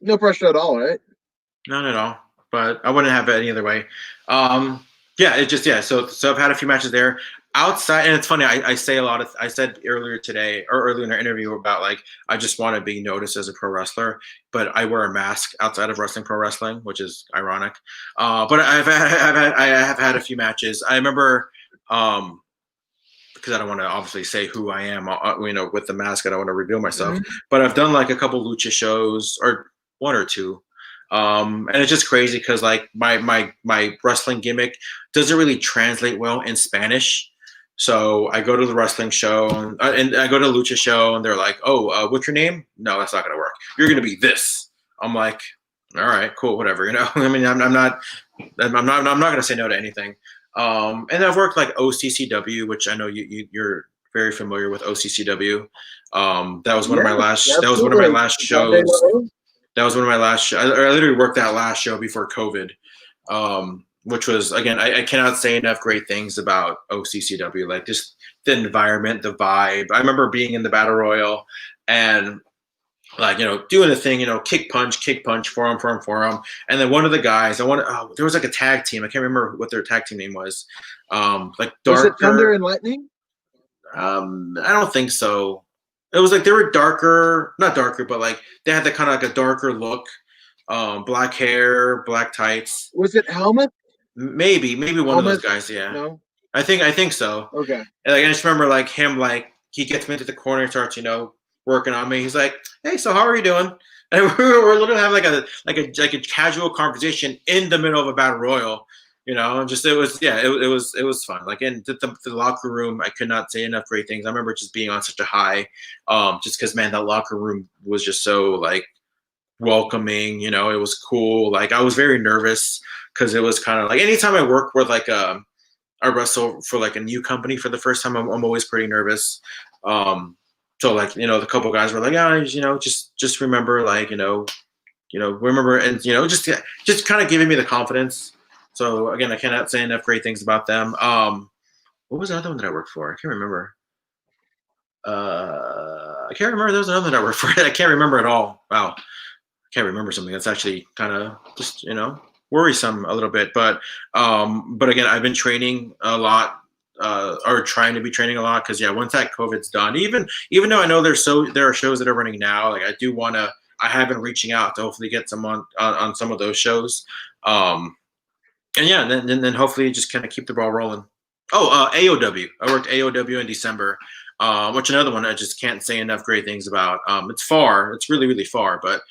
No pressure at all, right? None at all. But I wouldn't have it any other way. Yeah, it just So I've had a few matches there outside, and it's funny. I say a lot of. I said earlier today or earlier in our interview about like I just want to be noticed as a pro wrestler, but I wear a mask outside of wrestling, pro wrestling, which is ironic. But I have had a few matches. I remember. Because I don't want to obviously say who I am, with the mask. I don't want to reveal myself. Mm-hmm. But I've done like a couple lucha shows, or one or two, and it's just crazy because like my wrestling gimmick doesn't really translate well in Spanish. So I go to the wrestling show and I go to the lucha show, and they're like, "Oh, what's your name?" No, that's not gonna work. You're gonna be this. I'm like, all right, cool, whatever. I mean, I'm not gonna say no to anything. And I've worked like OCCW, which I know you're very familiar with OCCW. That was one of my last. That was one of my last shows. That was one of my last. I literally worked that last show before COVID, which was again. I cannot say enough great things about OCCW. Like just the environment, the vibe. I remember being in the battle royal and like doing the thing, kick punch, forearm, and then one of the guys, there was like a tag team. I can't remember what their tag team name was. Like darker. Was it Thunder and Lightning? I don't think so. It was like they were darker, not darker, but like they had the kind of like a darker look, black hair, black tights. Was it Helmet? Maybe one of those guys. Yeah, no, I think so. Okay. And like I just remember like him, like he gets me into the corner and starts working on me. He's like, "Hey, so how are you doing?" And we're literally having like a casual conversation in the middle of a battle royal, and just it was fun. Like in the locker room, I could not say enough great things. I remember just being on such a high, just because man, that locker room was just so like welcoming. It was cool. Like I was very nervous because it was kind of like anytime I work with like I wrestle for like a new company for the first time, I'm always pretty nervous. So like, the couple guys were like, yeah, just remember, like, remember, and just kind of giving me the confidence. So again, I cannot say enough great things about them. What was the other one that I worked for? I can't remember. I can't remember. There was another one that I worked for. I can't remember at all. Wow, I can't remember something that's actually kind of just worrisome a little bit. But again, I've been training a lot. Or trying to be training a lot because once that COVID's done, even though I know there are shows that are running now, like I have been reaching out to hopefully get some on some of those shows, and then hopefully just kind of keep the ball rolling. AOW, I worked AOW in December, which another one I just can't say enough great things about. It's far, it's really really far, but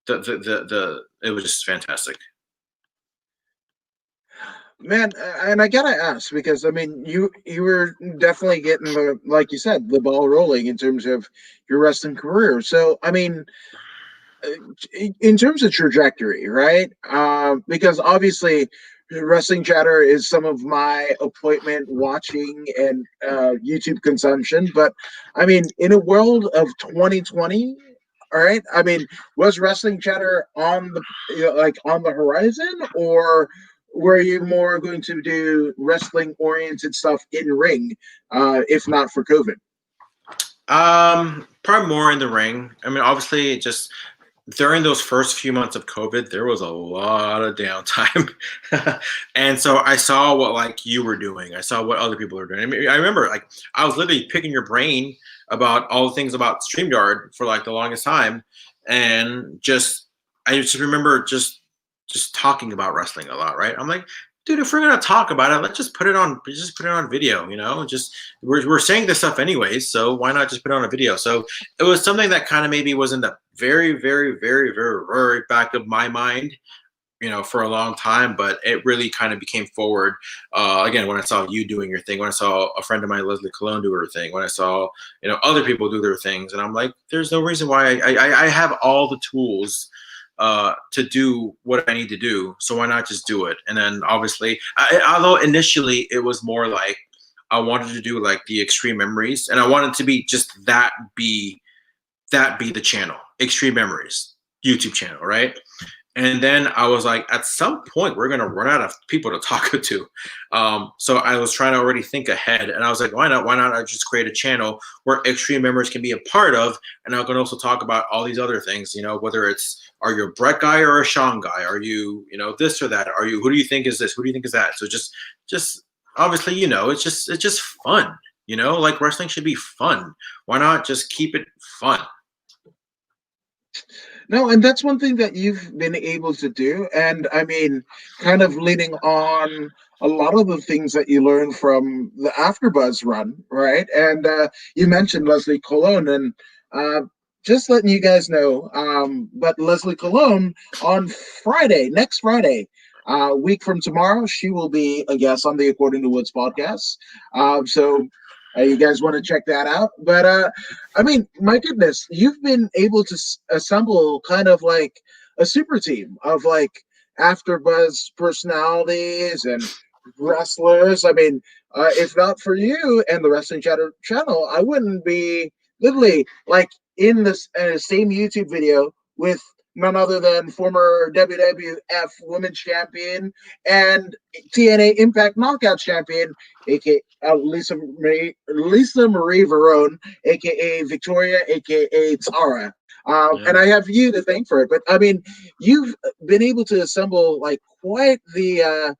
it was just fantastic. Man, and I gotta ask because I mean, you were definitely getting like you said, the ball rolling in terms of your wrestling career. So I mean, in terms of trajectory, right? Because obviously, wrestling chatter is some of my appointment watching and YouTube consumption. But I mean, in a world of 2020. All right. I mean, was wrestling chatter on the on the horizon, or were you more going to do wrestling oriented stuff in ring, if not for COVID? Probably more in the ring. I mean, obviously, just during those first few months of COVID, there was a lot of downtime, and so I saw what like you were doing. I saw what other people were doing. I mean, I remember like I was literally picking your brain about all the things about StreamYard for like the longest time, and I just remember just talking about wrestling a lot, right? I'm like, dude, if we're gonna talk about it, let's just put it on video, just we're saying this stuff anyways, so why not just put it on a video? So it was something that kind of maybe was in the very, very, very, very, very back of my mind, for a long time, but it really kind of became forward. Again, when I saw you doing your thing, when I saw a friend of mine, Leslie Colon, do her thing, when I saw, other people do their things, and I'm like, there's no reason why I have all the tools to do what I need to do. So why not just do it? And then obviously, although initially it was more like, I wanted to do like the Extreme Memories, and I wanted to be just be the channel, Extreme Memories, YouTube channel, right? And then I was like, at some point, we're going to run out of people to talk to. So I was trying to already think ahead. And I was like, why not? Why not I just create a channel where Extreme members can be a part of? And I can also talk about all these other things, whether it's, are you a Brett guy or a Sean guy? Are you, this or that? Who do you think is this? Who do you think is that? So just obviously, it's just fun, like wrestling should be fun. Why not just keep it fun? No, and that's one thing that you've been able to do. And I mean, kind of leaning on a lot of the things that you learned from the AfterBuzz run, right? And you mentioned Leslie Colon, and just letting you guys know, but Leslie Colon on Friday, next Friday, a week from tomorrow, she will be a guest on the According to Woods podcast. So you guys want to check that out. But I mean, my goodness, you've been able to assemble kind of like a super team of like AfterBuzz personalities and wrestlers. I mean, if not for you and the Wrestling Chatter channel, I wouldn't be literally like in this same YouTube video with none other than former WWF Women's Champion and TNA Impact Knockout Champion, aka Lisa Marie Verone, aka Victoria, aka Tara. And I have you to thank for it. But I mean, you've been able to assemble like quite the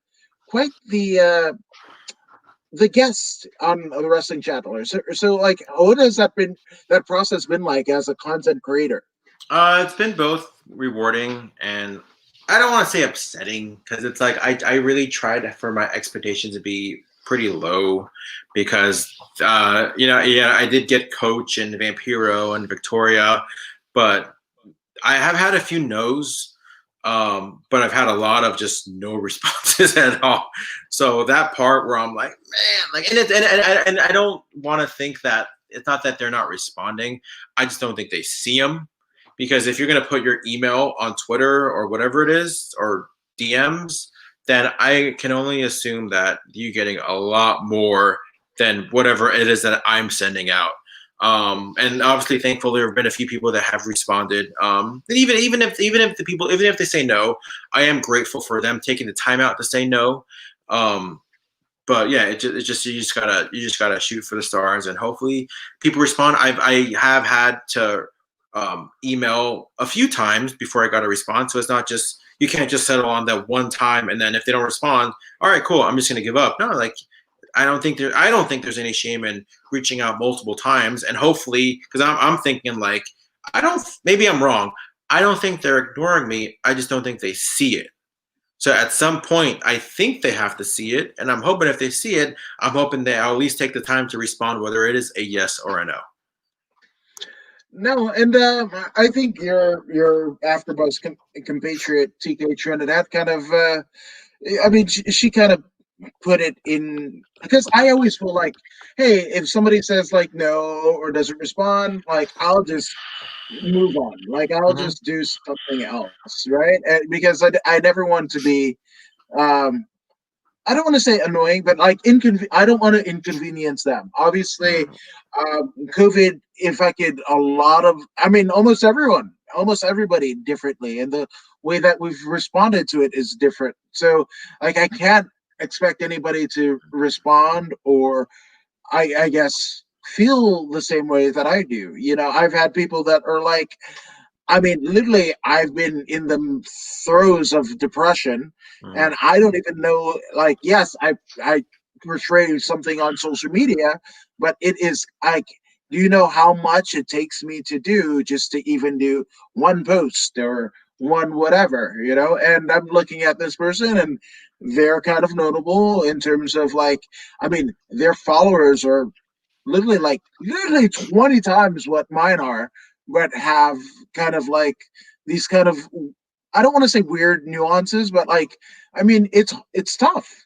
guest on the Wrestling Channel. So like, what has that process been like as a content creator? It's been both rewarding and I don't want to say upsetting because it's like I really tried for my expectations to be pretty low because I did get Coach and Vampiro and Victoria, but I have had a few no's, but I've had a lot of just no responses at all. So that part where I'm like, man, like, and I don't want to think that it's not that they're not responding. I just don't think they see them. Because if you're going to put your email on Twitter or whatever it is, or DMs, then I can only assume that you're getting a lot more than whatever it is that I'm sending out. And obviously, thankfully, there have been a few people that have responded. And even if they say no, I am grateful for them taking the time out to say no. But yeah, you just gotta shoot for the stars, and hopefully people respond. I have had to email a few times before I got a response. So it's not just, you can't just settle on that one time and then if they don't respond, all right, cool, I'm just gonna give up. No, like I don't think there's any shame in reaching out multiple times, and hopefully, because I'm thinking like maybe I'm wrong. I don't think they're ignoring me. I just don't think they see it. So at some point, I think they have to see it, and I'm hoping if they see it, I'm hoping they'll at least take the time to respond, whether it is a yes or a no. No, and I think your AfterBuzz compatriot TK Trinidad kind of, I mean, she kind of put it in, because I always feel like, hey, if somebody says like no or doesn't respond, like I'll just move on, like I'll just do something else, right? And because I never want to be, I don't want to say annoying, but like I don't want to inconvenience them. Obviously, COVID affected almost everybody differently, and the way that we've responded to it is different. So, like, I can't expect anybody to respond or, I guess, feel the same way that I do. I've had people that are like, I mean, literally, I've been in the throes of depression, and I don't even know. Like, yes, I portray something on social media, but it is like, do you know how much it takes me to do just to even do one post or one whatever, And I'm looking at this person, and they're kind of notable in terms of like, I mean, their followers are literally 20 times what mine are, but have kind of like these kind of, I don't want to say weird nuances, but like, I mean, it's tough.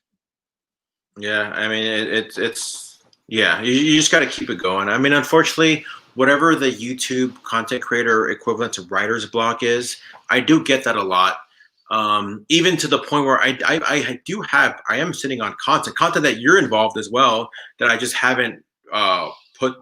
Yeah, I mean, it's yeah, you just got to keep it going. I mean, unfortunately, whatever the YouTube content creator equivalent to writer's block is, I do get that a lot. Even to the point where I am sitting on content that you're involved as well, that I just haven't put,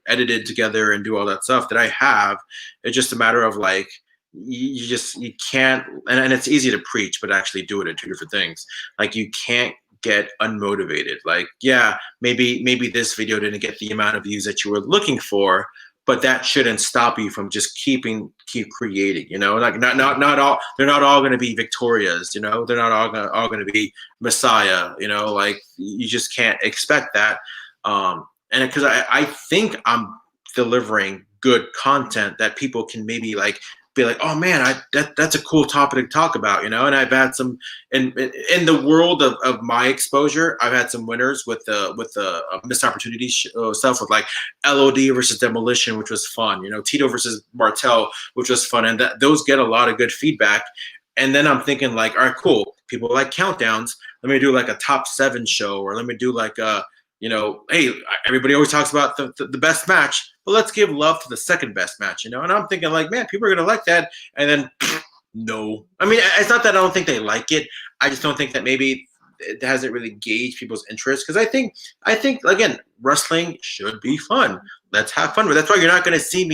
edited together and do all that stuff that I have. It's just a matter of like, you can't, and it's easy to preach, but actually do it are two different things. Like you can't get unmotivated. Like, yeah, maybe this video didn't get the amount of views that you were looking for, but that shouldn't stop you from just keep creating. You know, like not all, they're not all going to be Victorias. You know, they're not all going to be Messiah. You know, like you just can't expect that. And because I think I'm delivering good content that people can maybe like be like, oh man, that's a cool topic to talk about, you know. And I've had some in the world of my exposure, I've had some winners with the missed opportunity stuff with like LOD versus Demolition, which was fun, you know, Tito versus Martel, which was fun, and those get a lot of good feedback. And then I'm thinking like, all right, cool, people like countdowns. Let me do like a top 7 show, or let me do like a, you know, hey, everybody always talks about the best match, but let's give love to the second best match, you know? And I'm thinking like, man, people are going to like that. And then no, I mean, it's not that I don't think they like it. I just don't think that maybe it hasn't really gauged people's interest. Cause I think again, wrestling should be fun. Let's have fun with it. That's why you're not going to see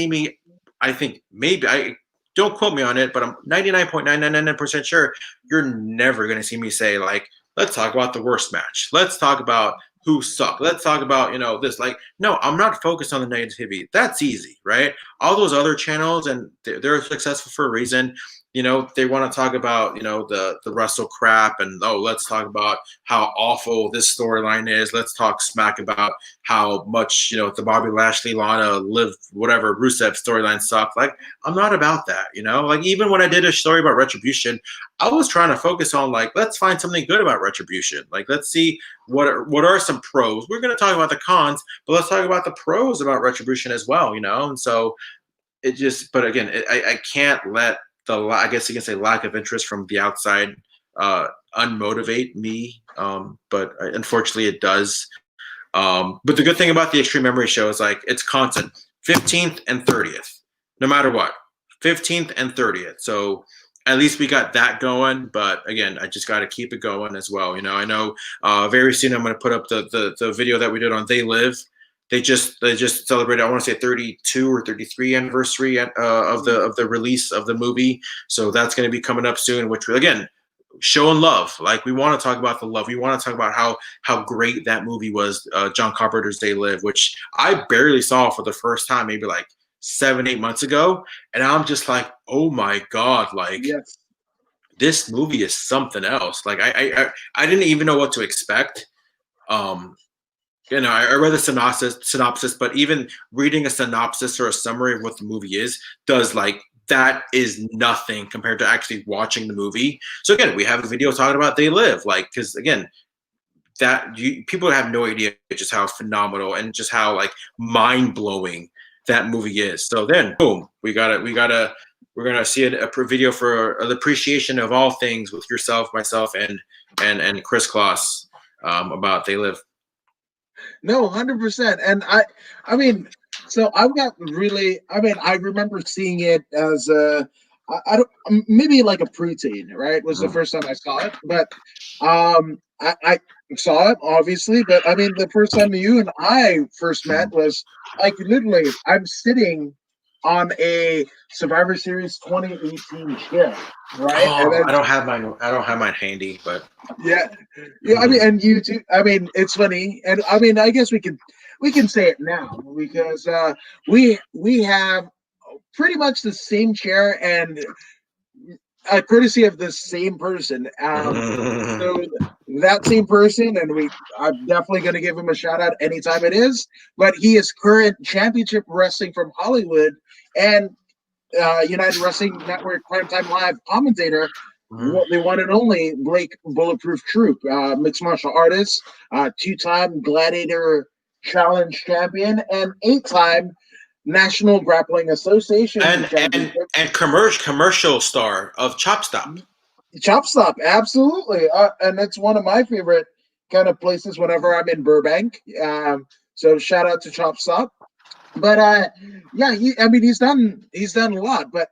me. I think maybe don't quote me on it, but I'm 99.999% sure you're never going to see me say like, let's talk about the worst match. Let's talk about who sucked. Let's talk about, you know, this. Like, no, I'm not focused on the negativity. That's easy, right? All those other channels, and they're successful for a reason. You know, they want to talk about, you know, the wrestle crap, and oh, let's talk about how awful this storyline is. Let's talk smack about how much, you know, the Bobby Lashley, Lana, Liv, whatever, Rusev storyline sucked. Like, I'm not about that, you know? Like, even when I did a story about Retribution, I was trying to focus on, like, let's find something good about Retribution. Like, let's see what are some pros. We're going to talk about the cons, but let's talk about the pros about Retribution as well, you know? And so it just, but again, I can't let I guess you can say lack of interest from the outside unmotivate me. But unfortunately it does. But the good thing about the Extreme Memory Show is like it's constant, 15th and 30th, no matter what, 15th and 30th. So at least we got that going. But again, I just got to keep it going as well. You know, I know very soon I'm going to put up the video that we did on They Live. They just celebrated, I want to say 32 or 33 anniversary of the release of the movie. So that's going to be coming up soon, which again, showing love. Like we want to talk about the love. We want to talk about how great that movie was, John Carpenter's They Live, which I barely saw for the first time, maybe like 7-8 months ago. And I'm just like, oh my God, like Yes. This movie is something else. Like I didn't even know what to expect. You know, I read the synopsis, but even reading a synopsis or a summary of what the movie is does like that is nothing compared to actually watching the movie. So again, we have a video talking about They Live, like because again, people have no idea just how phenomenal and just how like mind blowing that movie is. So then, boom, we're gonna see a video for the appreciation of all things with yourself, myself, and Chris Kloss about They Live. No, 100%. And I mean, so I've got really, I mean, I remember seeing it as I don't, maybe like a preteen, right? Was the first time I saw it, but I saw it obviously, but I mean, the first time you and I first met was like literally, I'm sitting on a Survivor Series 2018 chair, right? Oh, And then, I don't have mine handy, but yeah, yeah. I mean, and you too. I mean, it's funny, and I mean, I guess we can say it now because we have pretty much the same chair and courtesy of the same person. So that same person, and I'm definitely going to give him a shout out anytime it is. But he is current Championship Wrestling from Hollywood and United Wrestling Network Primetime Live commentator. The one and only Blake Bulletproof Troop, mixed martial artist, 2-time Gladiator Challenge champion, and 8-time National Grappling Association and commercial star of Chop Stop. Chop Stop, absolutely, and it's one of my favorite kind of places whenever I'm in Burbank. So shout out to Chop Stop. But yeah, I mean, he's done a lot. But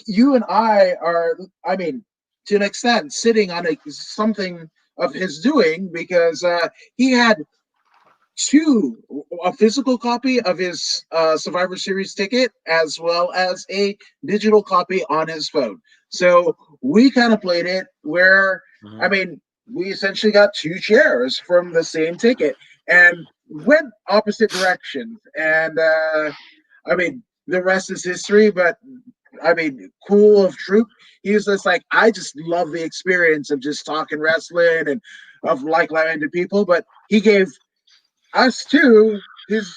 you and I are, I mean, to an extent, sitting on something of his doing because he had a physical copy of his Survivor Series ticket, as well as a digital copy on his phone. So we kind of played it where, I mean, we essentially got two chairs from the same ticket and went opposite directions. And I mean, the rest is history, but I mean, cool of Troop. He was just like, I just love the experience of just talking wrestling and of like-minded people. But he gave us his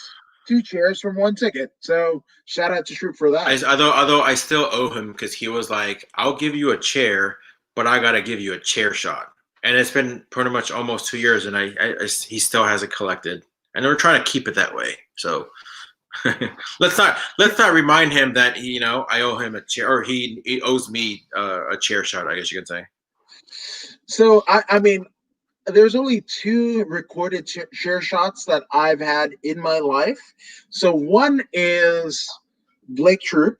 two chairs from one ticket. So shout out to Troop for that. Although I still owe him because he was like, "I'll give you a chair, but I gotta give you a chair shot." And it's been pretty much almost 2 years, and he still hasn't collected. And we're trying to keep it that way. So let's not remind him that I owe him a chair, or he owes me a chair shot, I guess you could say. So I mean, there's only two recorded chair shots that I've had in my life. So one is Blake Troop,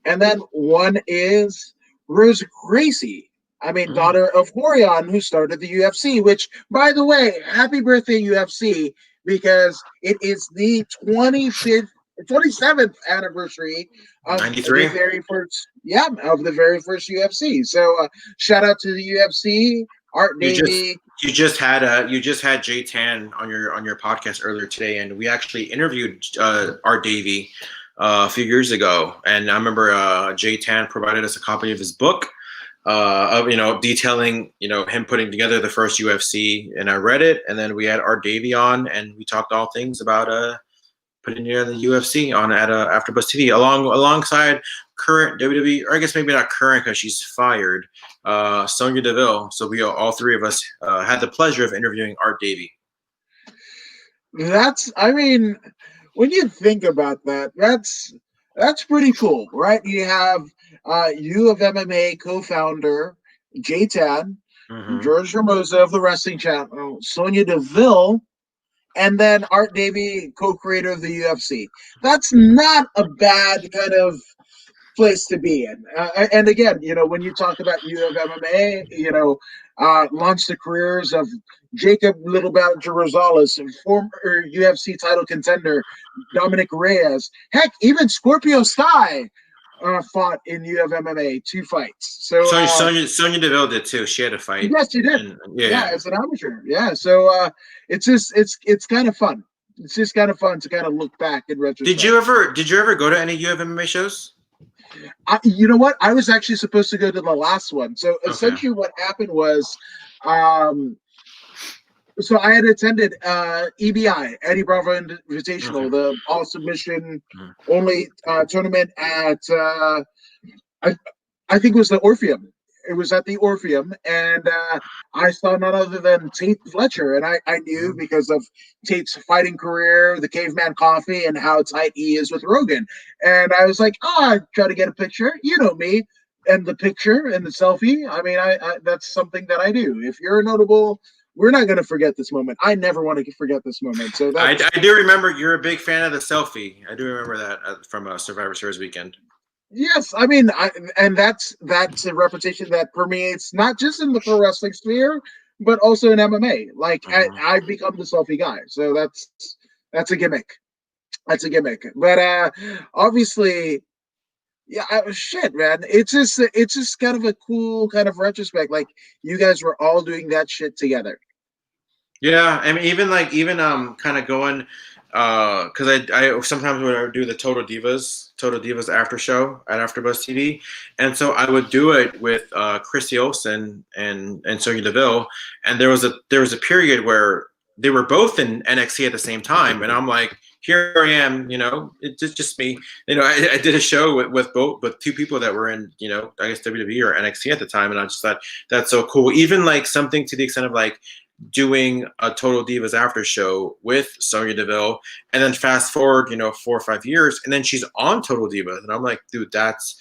and then one is Rose Gracie. I mean, daughter of Horion, who started the UFC, which, by the way, happy birthday, UFC, because it is the 27th anniversary of 93? the very first, of the very first UFC. So shout out to the UFC, Art Davey. You just had Jay Tan on your podcast earlier today, and we actually interviewed Art Davey a few years ago, and I remember Jay Tan provided us a copy of his book of detailing him putting together the first UFC, and I read it, and then we had Art Davey on, and we talked all things about putting together the UFC on at AfterBuzz TV alongside current WWE, or I guess maybe not current because she's fired, Sonya Deville. So we all three of us had the pleasure of interviewing Art Davey. I mean, when you think about that, that's pretty cool, right? You have U of MMA co-founder Jay Tan, George Hermoza of the Wrestling Channel, Sonya Deville, and then Art Davey, co-creator of the UFC. That's not a bad kind of place to be in. And again, when you talk about U of MMA, launched the careers of Jacob Little Badger Rosales and former UFC title contender Dominic Reyes. Heck, even Scorpio Sky fought in U of MMA 2 fights. So Sonya Deville did too. She had a fight. Yes, she did. Yeah, as an amateur. Yeah, so it's kind of fun. It's just kind of fun to kind of look back in retrospect. Did you ever go to any U of MMA shows? You know what? I was actually supposed to go to the last one. So essentially what happened was, so I had attended EBI, Eddie Bravo Invitational, the all submission only tournament at, I think it was the Orpheum. It was at the Orpheum, and I saw none other than Tate Fletcher, and I knew because of Tate's fighting career, the Caveman Coffee, and how tight he is with Rogan. And I was like, I try to get a picture. You know me, and the picture and the selfie. I mean, I that's something that I do. If you're notable, we're not going to forget this moment. I never want to forget this moment. So I do remember you're a big fan of the selfie. I do remember that from a Survivor Series weekend. Yes, I mean, and that's a reputation that permeates not just in the pro wrestling sphere, but also in MMA. Like I've become the selfie guy, so that's a gimmick. That's a gimmick. But obviously, yeah, shit, man. It's just kind of a cool kind of retrospect. Like you guys were all doing that shit together. Yeah, I mean, even kind of going. Because I sometimes would do the Total Divas after show at AfterBuzz TV, and so I would do it with Chrissy Olsen and Sonya Deville, and there was a period where they were both in NXT at the same time, and I'm like, here I am, it's just me, I did a show with two people that were in, I guess WWE or NXT at the time, and I just thought that's so cool, even like something to the extent of like doing a Total Divas after show with Sonya Deville, and then fast forward, 4 or 5 years, and then she's on Total Divas, and I'm like, dude, that's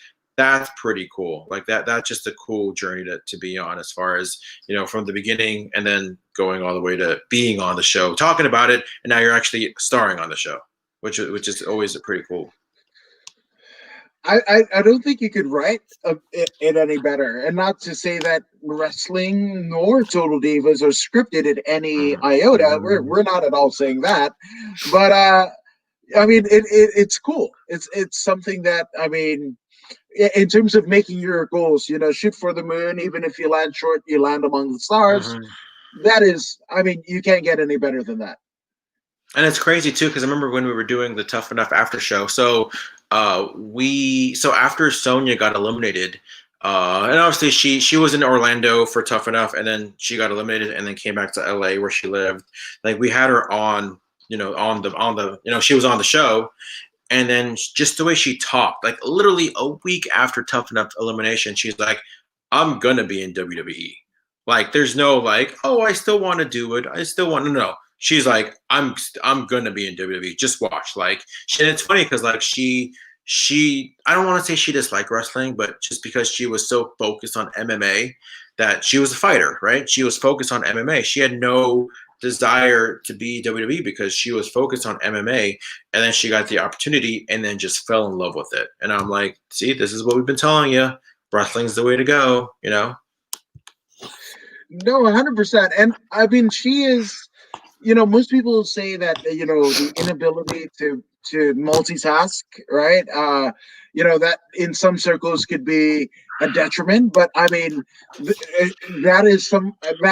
pretty cool. Like that's just a cool journey to be on, as far as from the beginning and then going all the way to being on the show, talking about it, and now you're actually starring on the show, which is always a pretty cool. I don't think you could write it any better. And not to say that wrestling nor Total Divas are scripted in any iota. We're not at all saying that. But I mean, it's cool. It's something that, I mean, in terms of making your goals, shoot for the moon. Even if you land short, you land among the stars. Mhm. That is, I mean, you can't get any better than that. And it's crazy too because I remember when we were doing the Tough Enough after show. So after Sonya got eliminated, and obviously she was in Orlando for Tough Enough, and then she got eliminated, and then came back to LA where she lived. Like we had her on, she was on the show, and then just the way she talked, like literally a week after Tough Enough elimination, she's like, "I'm gonna be in WWE." Like, there's no like, "Oh, I still want to do it. I still want to know." She's like, I'm gonna be in WWE. Just watch." Like, and it's funny because like she I don't want to say she disliked wrestling, but just because she was so focused on MMA that she was a fighter, right? She was focused on MMA. She had no desire to be WWE because she was focused on MMA, and then she got the opportunity and then just fell in love with it. And I'm like, see, this is what we've been telling you. Wrestling's the way to go, you know? No, 100%. And I mean, she is, most people say that, the inability to multitask, right? That in some circles could be a detriment. But I mean, that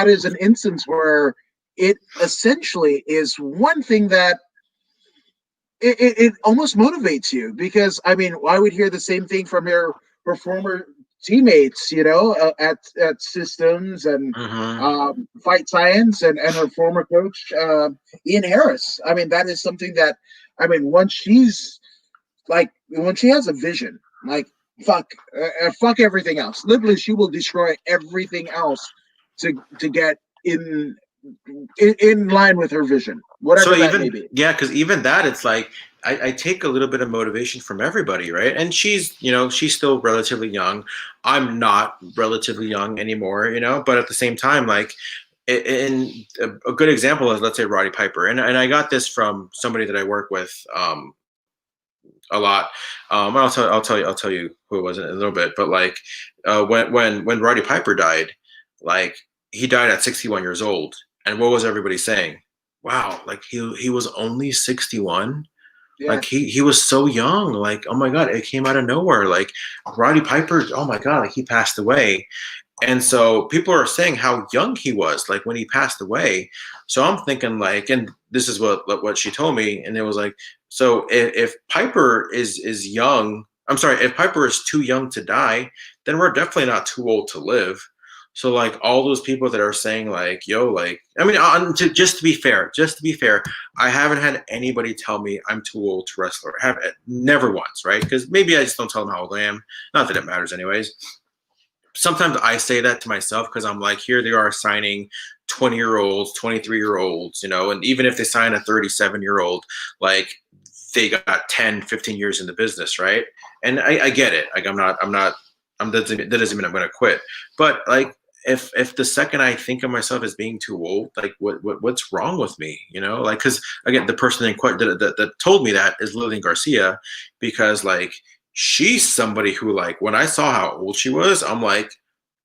is an instance where it essentially is one thing that it almost motivates you, because I mean, I would hear the same thing from her former teammates, at Systems and Mm-hmm. Fight Science, and her former coach, Ian Harris. I mean, that is something that, I mean, when she has a vision, like, fuck everything else. Literally, she will destroy everything else to get in line with her vision, So whatever that may even be. yeah, because even that, it's like I take a little bit of motivation from everybody, right? And she's still relatively young. I'm not relatively young anymore, but at the same time, like in a good example is, let's say, Roddy Piper, and I got this from somebody that I work with a lot. I'll tell you who it was in a little bit, but like when Roddy Piper died, like he died at 61 years old, and what was everybody saying? Wow, like he was only 61. Yeah. Like he was so young. Like, oh my god, it came out of nowhere. Like Roddy Piper, oh my god, like he passed away. And so people are saying how young he was, like when he passed away. So I'm thinking like, and this is what she told me, and it was like, so if Piper is young, I'm sorry, if Piper is too young to die, then we're definitely not too old to live. So like all those people that are saying like, yo, like, I mean, just to be fair, I haven't had anybody tell me I'm too old to wrestle. I have never once, right? Because maybe I just don't tell them how old I am. Not that it matters, anyways. Sometimes I say that to myself because I'm like, here they are signing 20-year-olds, 23-year-olds, and even if they sign a 37-year-old, like they got 10, 15 years in the business, right? And I get it. Like that doesn't mean I'm going to quit. But like, if the second I think of myself as being too old, like what's wrong with me, like, because again, the person that told me that is Lillian Garcia, because like she's somebody who, like, when I saw how old she was, I'm like,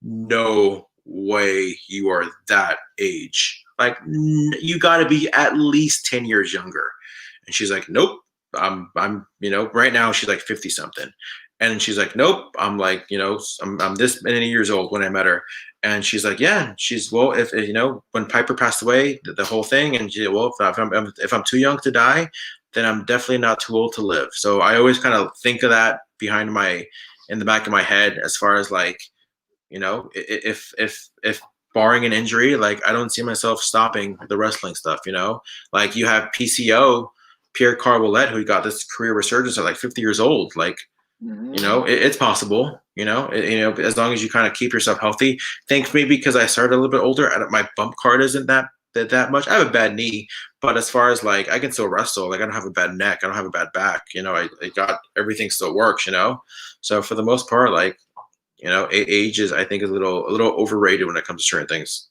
no way you are that age. Like, you got to be at least 10 years younger. And she's like, nope. I'm right now she's like 50 something. And she's like, nope. I'm like, I'm this many years old when I met her. And she's like, yeah. She's, well, if when Piper passed away, the whole thing, and she, well, if I'm too young to die, then I'm definitely not too old to live. So I always kind of think of that in the back of my head, as far as like, if barring an injury, like I don't see myself stopping the wrestling stuff. Like you have PCO, Pierre Carbolette, who got this career resurgence at like 50 years old. Like, it's possible. As long as you kind of keep yourself healthy. Think maybe because I started a little bit older, my bump card isn't that much. I have a bad knee, but as far as like I can still wrestle. Like I don't have a bad neck, I don't have a bad back. I got everything still works. So for the most part, like, age is, I think, a little overrated when it comes to certain things.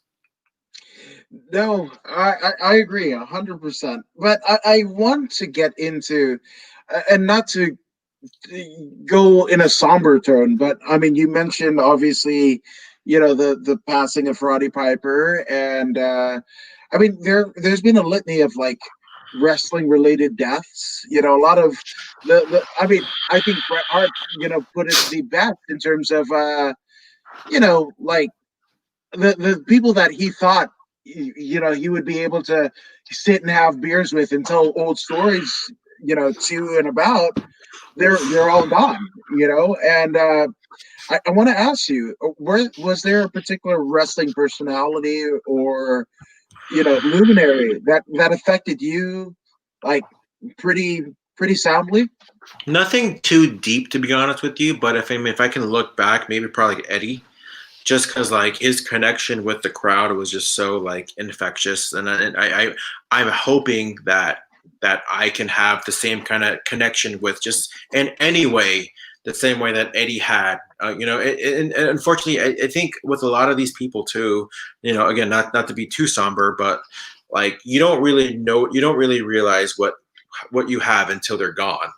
No, I agree 100%. But I want to get into, and not to go in a somber tone, but I mean, you mentioned obviously, the passing of Roddy Piper, and I mean, there's been a litany of like wrestling related deaths. A lot of I mean, I think Bret Hart, put it the best in terms of like the people that he thought he would be able to sit and have beers with and tell old stories, to and about. They're all gone, and I want to ask you, was there a particular wrestling personality or luminary that affected you like pretty soundly? Nothing too deep, to be honest with you. But if I can look back, maybe probably like Eddie, just because like his connection with the crowd was just so like infectious, and I'm hoping that I can have the same kind of connection with just in any way, the same way that Eddie had. And unfortunately, I think with a lot of these people too, again, not to be too somber, but like you don't really know, you don't really realize what you have until they're gone.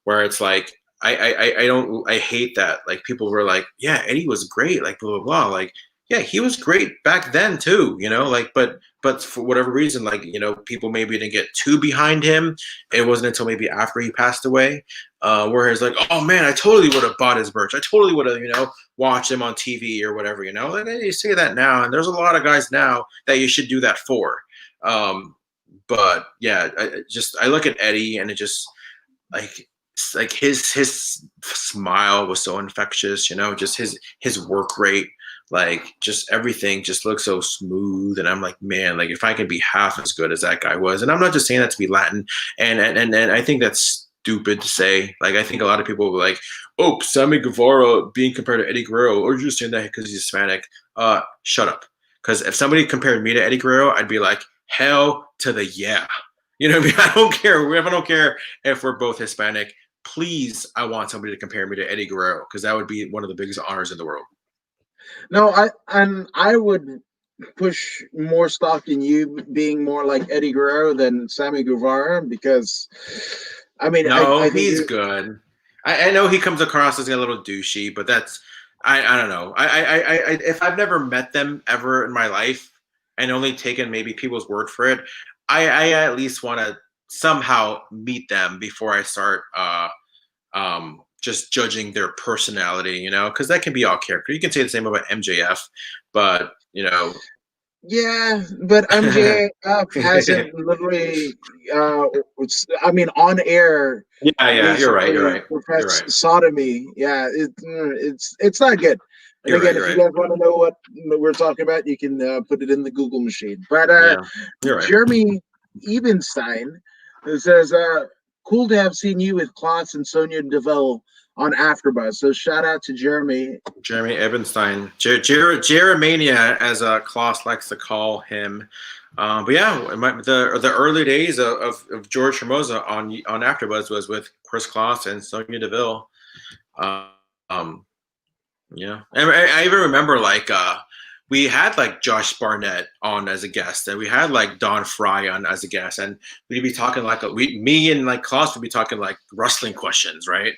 Where it's like I don't I hate that like people were like, yeah, Eddie was great, like blah blah blah, like yeah, he was great back then too, like but for whatever reason, like people maybe didn't get too behind him. It wasn't until maybe after he passed away, where it's like, oh man, I totally would have bought his merch, I totally would have watched him on TV or whatever, and you say that now, and there's a lot of guys now that you should do that for. But yeah, I look at Eddie and it just like his smile was so infectious, just his work rate, like just everything just looks so smooth, and I'm like, man, like if I can be half as good as that guy was. And I'm not just saying that to be Latin, and I think that's stupid to say. Like I think a lot of people were like, oh, Sammy Guevara being compared to Eddie Guerrero, or you're just saying that because he's Hispanic. Shut up. Because if somebody compared me to Eddie Guerrero, I'd be like, hell to the yeah. You know what I mean? I don't care. I don't care if we're both Hispanic. Please, I want somebody to compare me to Eddie Guerrero, because that would be one of the biggest honors in the world. No, I would push more stock in you being more like Eddie Guerrero than Sammy Guevara, because I mean, No, I think he's good. I know he comes across as a little douchey, but that's I don't know. If I've never met them ever in my life and only taken maybe people's word for it, I at least want to somehow meet them before I start just judging their personality, because that can be all character. You can say the same about MJF, but yeah, but MJF hasn't literally, I mean, on air, yeah, you're right, basically professed sodomy. Yeah, it's not good. And You're again, right, if you guys want to know what we're talking about, you can put it in the Google machine. But yeah, you're right. Jeremy Ebenstein says, "Cool to have seen you with Klotz and Sonya Deville on AfterBuzz." So shout out to Jeremy. Jeremy Ebenstein, Jeremania, as Klaus likes to call him. But yeah, the early days of George Hermoza on AfterBuzz was with Chris Klaus and Sonya Deville. Yeah, and I even remember like we had like Josh Barnett on as a guest, and we had like Don Fry on as a guest, and we'd be talking like me and like Klaus would be talking like wrestling questions, right?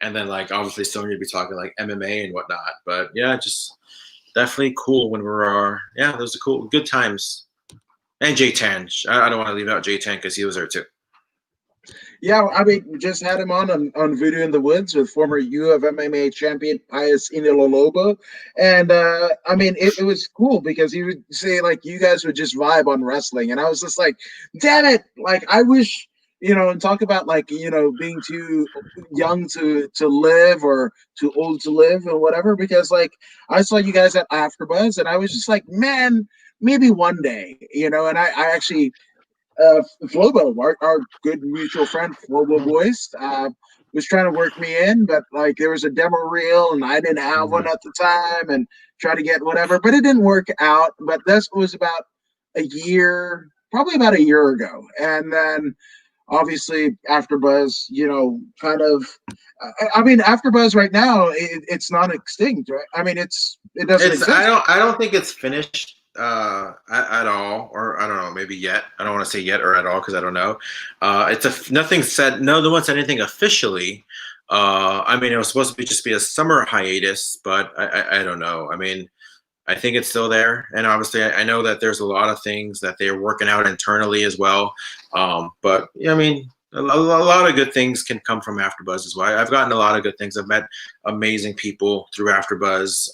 And then like obviously Sonya would be talking like MMA and whatnot. But yeah, just definitely cool when yeah, those are cool, good times. And J10, I don't want to leave out J10 because he was there too. Yeah, I mean, we just had him on Voodoo in the Woods with former U of MMA champion Pius Inilolobo. And I mean, it was cool because he would say, like, you guys would just vibe on wrestling. And I was just like, damn it. Like, I wish, and talk about, like, being too young to live or too old to live or whatever. Because, like, I saw you guys at AfterBuzz and I was just like, man, maybe one day, and I actually Flobo, our good mutual friend, Flobo Boys, was trying to work me in, but like there was a demo reel and I didn't have one at the time, and try to get whatever, but it didn't work out. But this was about probably about a year ago, and then obviously AfterBuzz, kind of. I mean, AfterBuzz right now, it's not extinct, right? I mean, it doesn't exist. I don't think it's finished at all, or I don't know, maybe yet. I don't want to say yet or at all because I don't know. Nothing said. No one said anything officially. I mean, it was supposed to be just be a summer hiatus, but I don't know. I mean, I think it's still there, and obviously, I know that there's a lot of things that they're working out internally as well. But yeah, I mean, a lot of good things can come from AfterBuzz as well. I've gotten a lot of good things. I've met amazing people through AfterBuzz.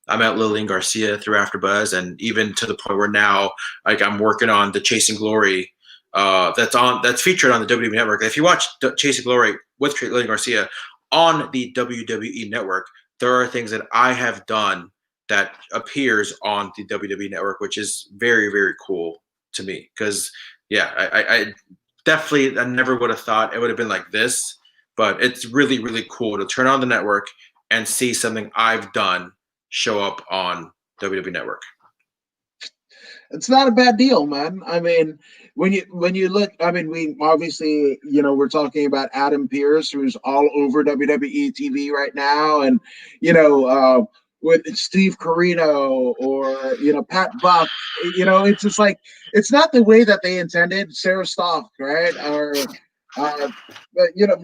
I met Lillian Garcia through AfterBuzz, and even to the point where now, like, I'm working on the Chasing Glory. That's featured on the WWE Network. If you watch Chasing Glory with Lillian Garcia on the WWE Network, there are things that I have done that appears on the WWE Network, which is very, very cool to me. Because yeah, I definitely, I never would have thought it would have been like this, but it's really, really cool to turn on the network and see something I've done show up on WWE Network. It's not a bad deal, man. I mean, when you look, I mean, we obviously, we're talking about Adam Pearce, who's all over WWE TV right now, and with Steve Carino or Pat Buck, it's just like it's not the way that they intended. Sarah Stock, right? Or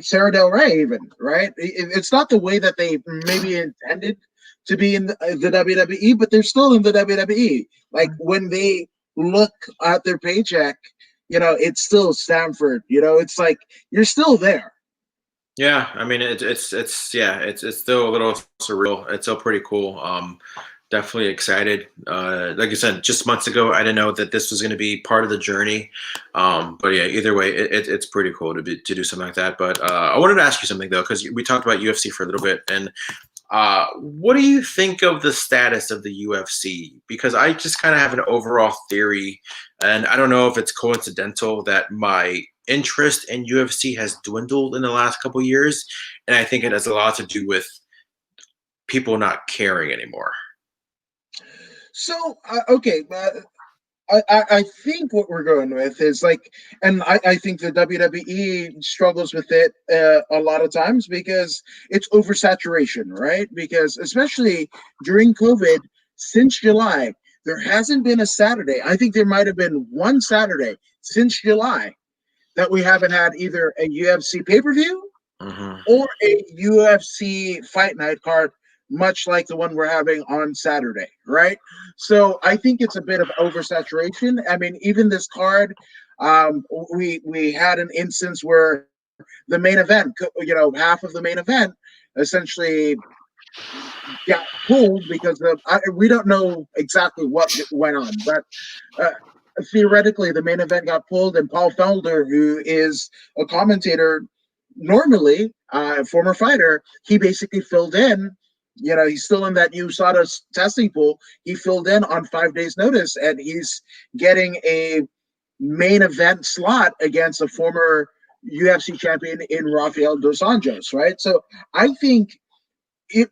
Sarah Del Rey, even, right? It's not the way that they maybe intended to be in the WWE, but they're still in the WWE. Like when they look at their paycheck, it's still Stanford. It's like you're still there. Yeah, I mean it's still a little surreal. It's still pretty cool. Definitely excited. Like I said, just months ago, I didn't know that this was going to be part of the journey. But yeah, either way, it's pretty cool to do something like that. But I wanted to ask you something though, because we talked about UFC for a little bit, and what do you think of the status of the UFC? Because I just kind of have an overall theory, and I don't know if it's coincidental that my interest in UFC has dwindled in the last couple of years, and I think it has a lot to do with people not caring anymore. So okay, I think what we're going with is like, and I think the WWE struggles with it a lot of times because it's oversaturation, right? Because especially during COVID, since July, there hasn't been a Saturday. I think there might have been one Saturday since July that we haven't had either a UFC pay-per-view or a UFC fight night card, much like the one we're having on Saturday, right? So I think it's a bit of oversaturation. I mean, even this card, we had an instance where the main event, half of the main event essentially got pulled because we don't know exactly what went on, but theoretically the main event got pulled, and Paul Felder, who is a commentator normally, former fighter, he basically filled in. He's still in that USADA testing pool. He filled in on 5 days notice, and he's getting a main event slot against a former UFC champion in Rafael dos Anjos, right? So I think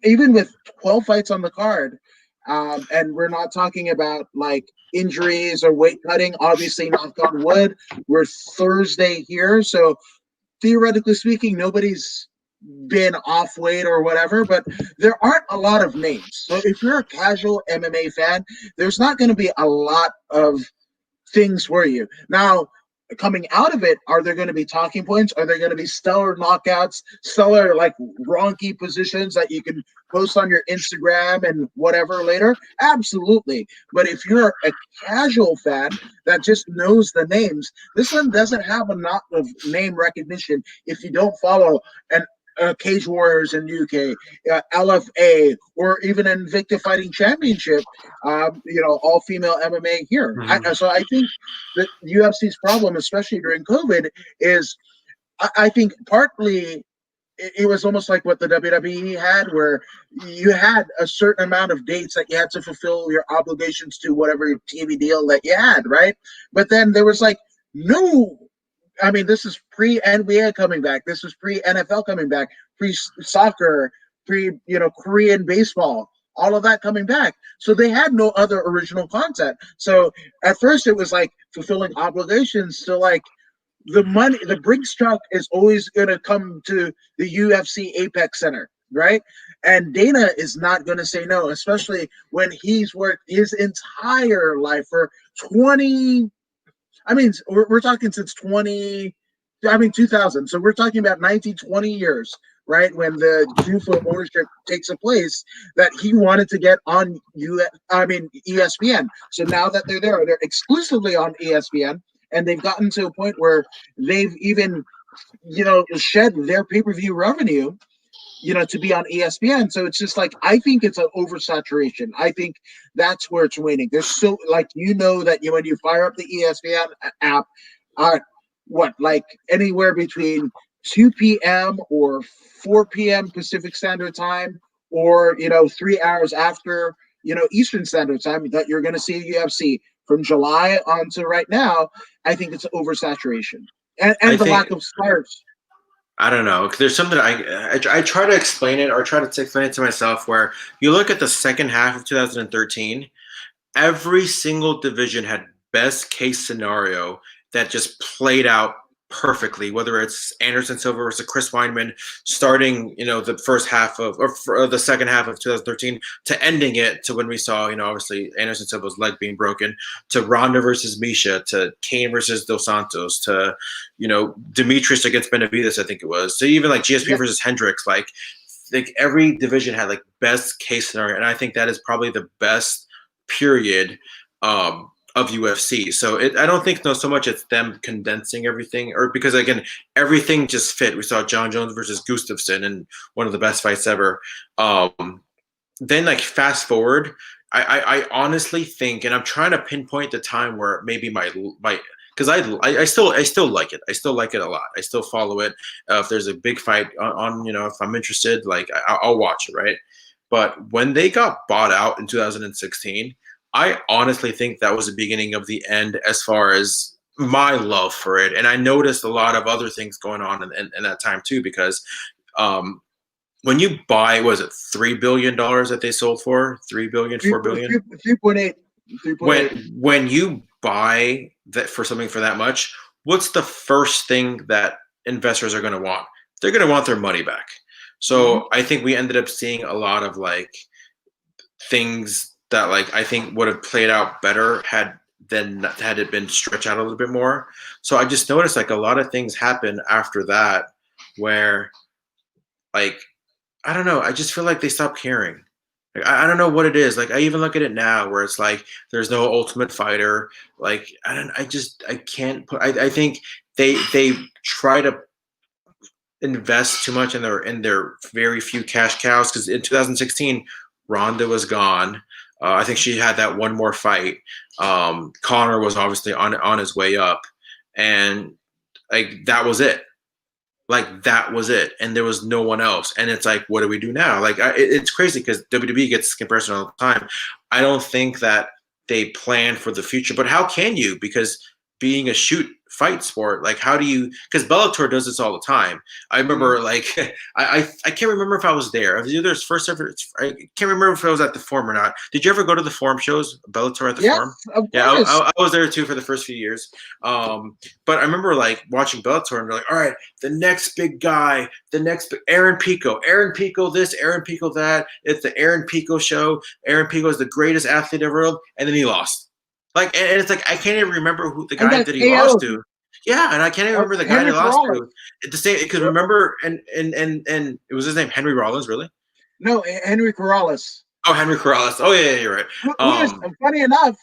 even with 12 fights on the card, and we're not talking about like injuries or weight cutting, obviously, knock on wood, we're Thursday here. So theoretically speaking, nobody's been off weight or whatever, but there aren't a lot of names. So if you're a casual MMA fan, there's not going to be a lot of things for you. Now, coming out of it, are there going to be talking points? Are there going to be stellar knockouts, stellar like wonky positions that you can post on your Instagram and whatever later? Absolutely. But if you're a casual fan that just knows the names, this one doesn't have a lot of name recognition if you don't follow an Cage Warriors in UK, LFA, or even Invicta Fighting Championship, all female MMA here. So I think that UFC's problem, especially during COVID, is I think partly it was almost like what the WWE had, where you had a certain amount of dates that you had to fulfill your obligations to whatever TV deal that you had, right? But then there was like no. I mean, this is pre-NBA coming back. This is pre-NFL coming back, pre-soccer, Korean baseball, all of that coming back. So they had no other original content. So at first it was like fulfilling obligations to like the money. The Brinks truck is always going to come to the UFC Apex Center, right? And Dana is not going to say no, especially when he's worked his entire life for 20. I mean, we're talking since 2000. So we're talking about 19, 20 years, right, when the new film ownership takes a place, that he wanted to get on ESPN. So now that they're exclusively on ESPN, and they've gotten to a point where they've even shed their pay-per-view revenue to be on ESPN. So it's just like, I think it's an oversaturation. I think that's where it's waning. There's so, like, that when you fire up the ESPN app, like anywhere between 2 p.m. or 4 p.m. Pacific Standard Time, or 3 hours after Eastern Standard Time, that you're going to see UFC from July on to right now. I think it's oversaturation and the lack of stars. I don't know. There's something I try to explain it, or try to explain it to myself, where you look at the second half of 2013, every single division had best case scenario that just played out perfectly, whether it's Anderson Silva versus Chris Weidman starting, the first half of, or the second half of 2013, to ending it to when we saw, obviously Anderson Silva's leg being broken, to Ronda versus Misha, to Kane versus Dos Santos, to, Demetrius against Benavidez, I think it was, to even like GSP versus Hendricks, like every division had like best case scenario. And I think that is probably the best period, of UFC. So I don't think so much it's them condensing everything, or because again, everything just fit. We saw John Jones versus Gustafsson in one of the best fights ever. Then like fast forward, I honestly think, and I'm trying to pinpoint the time where maybe my because I still like it. I still like it a lot. I still follow it. If there's a big fight on if I'm interested, like I'll watch it, right? But when they got bought out in 2016, I honestly think that was the beginning of the end as far as my love for it. And I noticed a lot of other things going on in that time too, because when you buy, was it $3 billion that they sold for? 3 billion, 4 billion? 3.8. When you buy that for something for that much, what's the first thing that investors are going to want? They're going to want their money back. So I think we ended up seeing a lot of like things that like I think would have played out better had it been stretched out a little bit more. So I just noticed like a lot of things happen after that where like I don't know, I just feel like they stopped caring. Like, I don't know what it is. Like I even look at it now where it's like there's no Ultimate Fighter. Like I can't put. I think they try to invest too much in their very few cash cows, because in 2016 Ronda was gone. I think she had that one more fight. Connor was obviously on his way up, and like that was it. Like that was it, and there was no one else. And it's like, what do we do now? Like it's crazy because WWE gets comparison all the time. I don't think that they plan for the future, but how can you? Because being a shoot fight sport, like how do you, because Bellator does this all the time. I remember like I can't remember if I was there. It was either his first ever, I can't remember if I was at the Forum or not. Did you ever go to the Forum shows, Bellator at the Forum? Yeah, I was there too for the first few years. But I remember like watching Bellator and they're like, all right, the next big guy, Aaron Pico this, Aaron Pico that. It's the Aaron Pico show. Aaron Pico is the greatest athlete in the world, and then he lost. Like, and it's like I can't even remember who the guy that he lost to. Yeah, and I can't even remember the guy he lost to. It's the same, because remember, and it was his name, Henry Rollins, really? No, Henry Corrales. Oh, Henry Corrales. Oh yeah, you're right. Funny enough,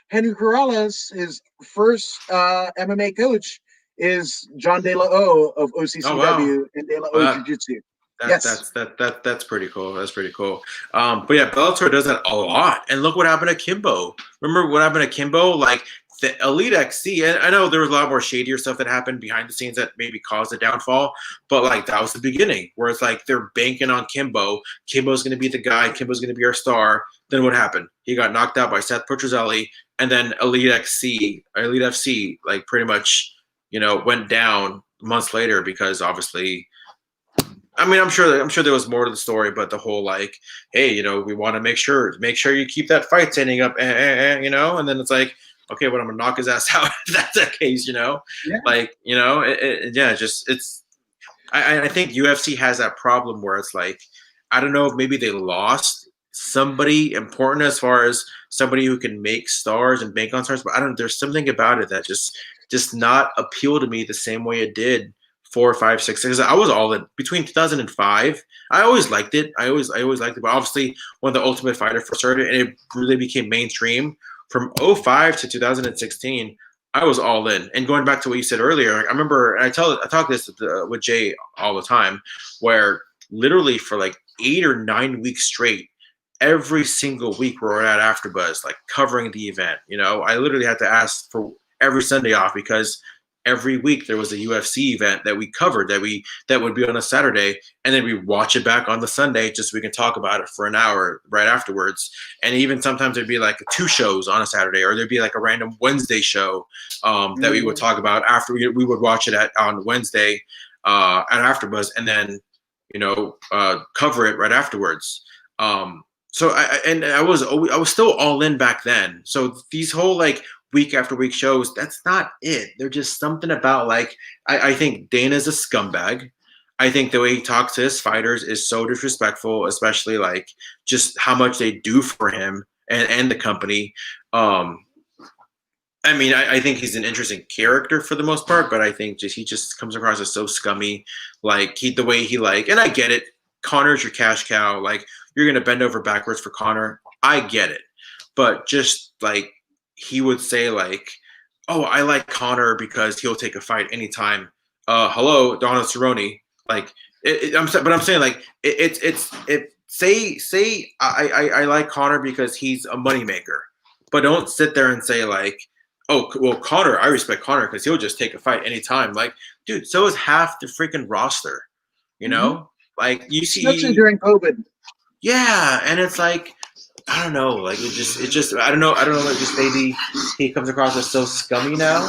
Henry Corrales, his first MMA coach is John De La O of OCCW and De La O Jiu-Jitsu. That's pretty cool. That's pretty cool. But yeah, Bellator does that a lot. And look what happened to Kimbo. Remember what happened to Kimbo? Like the Elite XC, and I know there was a lot more shadier stuff that happened behind the scenes that maybe caused the downfall, but like that was the beginning where it's like they're banking on Kimbo. Kimbo's going to be the guy. Kimbo's going to be our star. Then what happened? He got knocked out by Seth Petrozelli, and then Elite FC, like pretty much, went down months later because obviously. I mean, I'm sure there was more to the story, but the whole like, hey, we want to make sure you keep that fight standing up, and then it's like, okay, but I'm gonna knock his ass out if that's the case, Yeah. Like, I think UFC has that problem where it's like, I don't know if maybe they lost somebody important as far as somebody who can make stars and bank on stars, but there's something about it that just not appeal to me the same way it did 4, 5, 6, 6. I was all in between 2005. I always liked it. I always liked it. But obviously, when the Ultimate Fighter first started and it really became mainstream from '05 to 2016, I was all in. And going back to what you said earlier, I remember, and I talk this with Jay all the time, where literally for like 8 or 9 weeks straight, every single week we're at AfterBuzz, like covering the event. You know, I literally had to ask for every Sunday off because every week there was a UFC event that we covered that would be on a Saturday, and then we watch it back on the Sunday just so we can talk about it for an hour right afterwards. And even sometimes there'd be like 2 shows on a Saturday, or there'd be like a random Wednesday show that we would talk about after we would watch it on Wednesday at AfterBuzz, and then cover it right afterwards. So I was still all in back then. So these whole like week after week shows, that's not it. They're just something about like I think Dana's a scumbag. I think the way he talks to his fighters is so disrespectful, especially like just how much they do for him and the company. I mean, I think he's an interesting character for the most part, but I think he just comes across as so scummy. Like the way he like, and I get it. Connor's your cash cow. Like you're gonna bend over backwards for Connor. I get it, but just like he would say, like, "Oh, I like Connor because he'll take a fight anytime." Hello, Donna Cerrone. Like, I'm saying like say I like Connor because he's a moneymaker, but don't sit there and say like, "Oh, well, Connor, I respect Connor because he'll just take a fight anytime." Like, dude, so is half the freaking roster. You know, like you see, especially during COVID. Yeah, and it's like I don't know, like it just I don't know, like just maybe he comes across as so scummy now,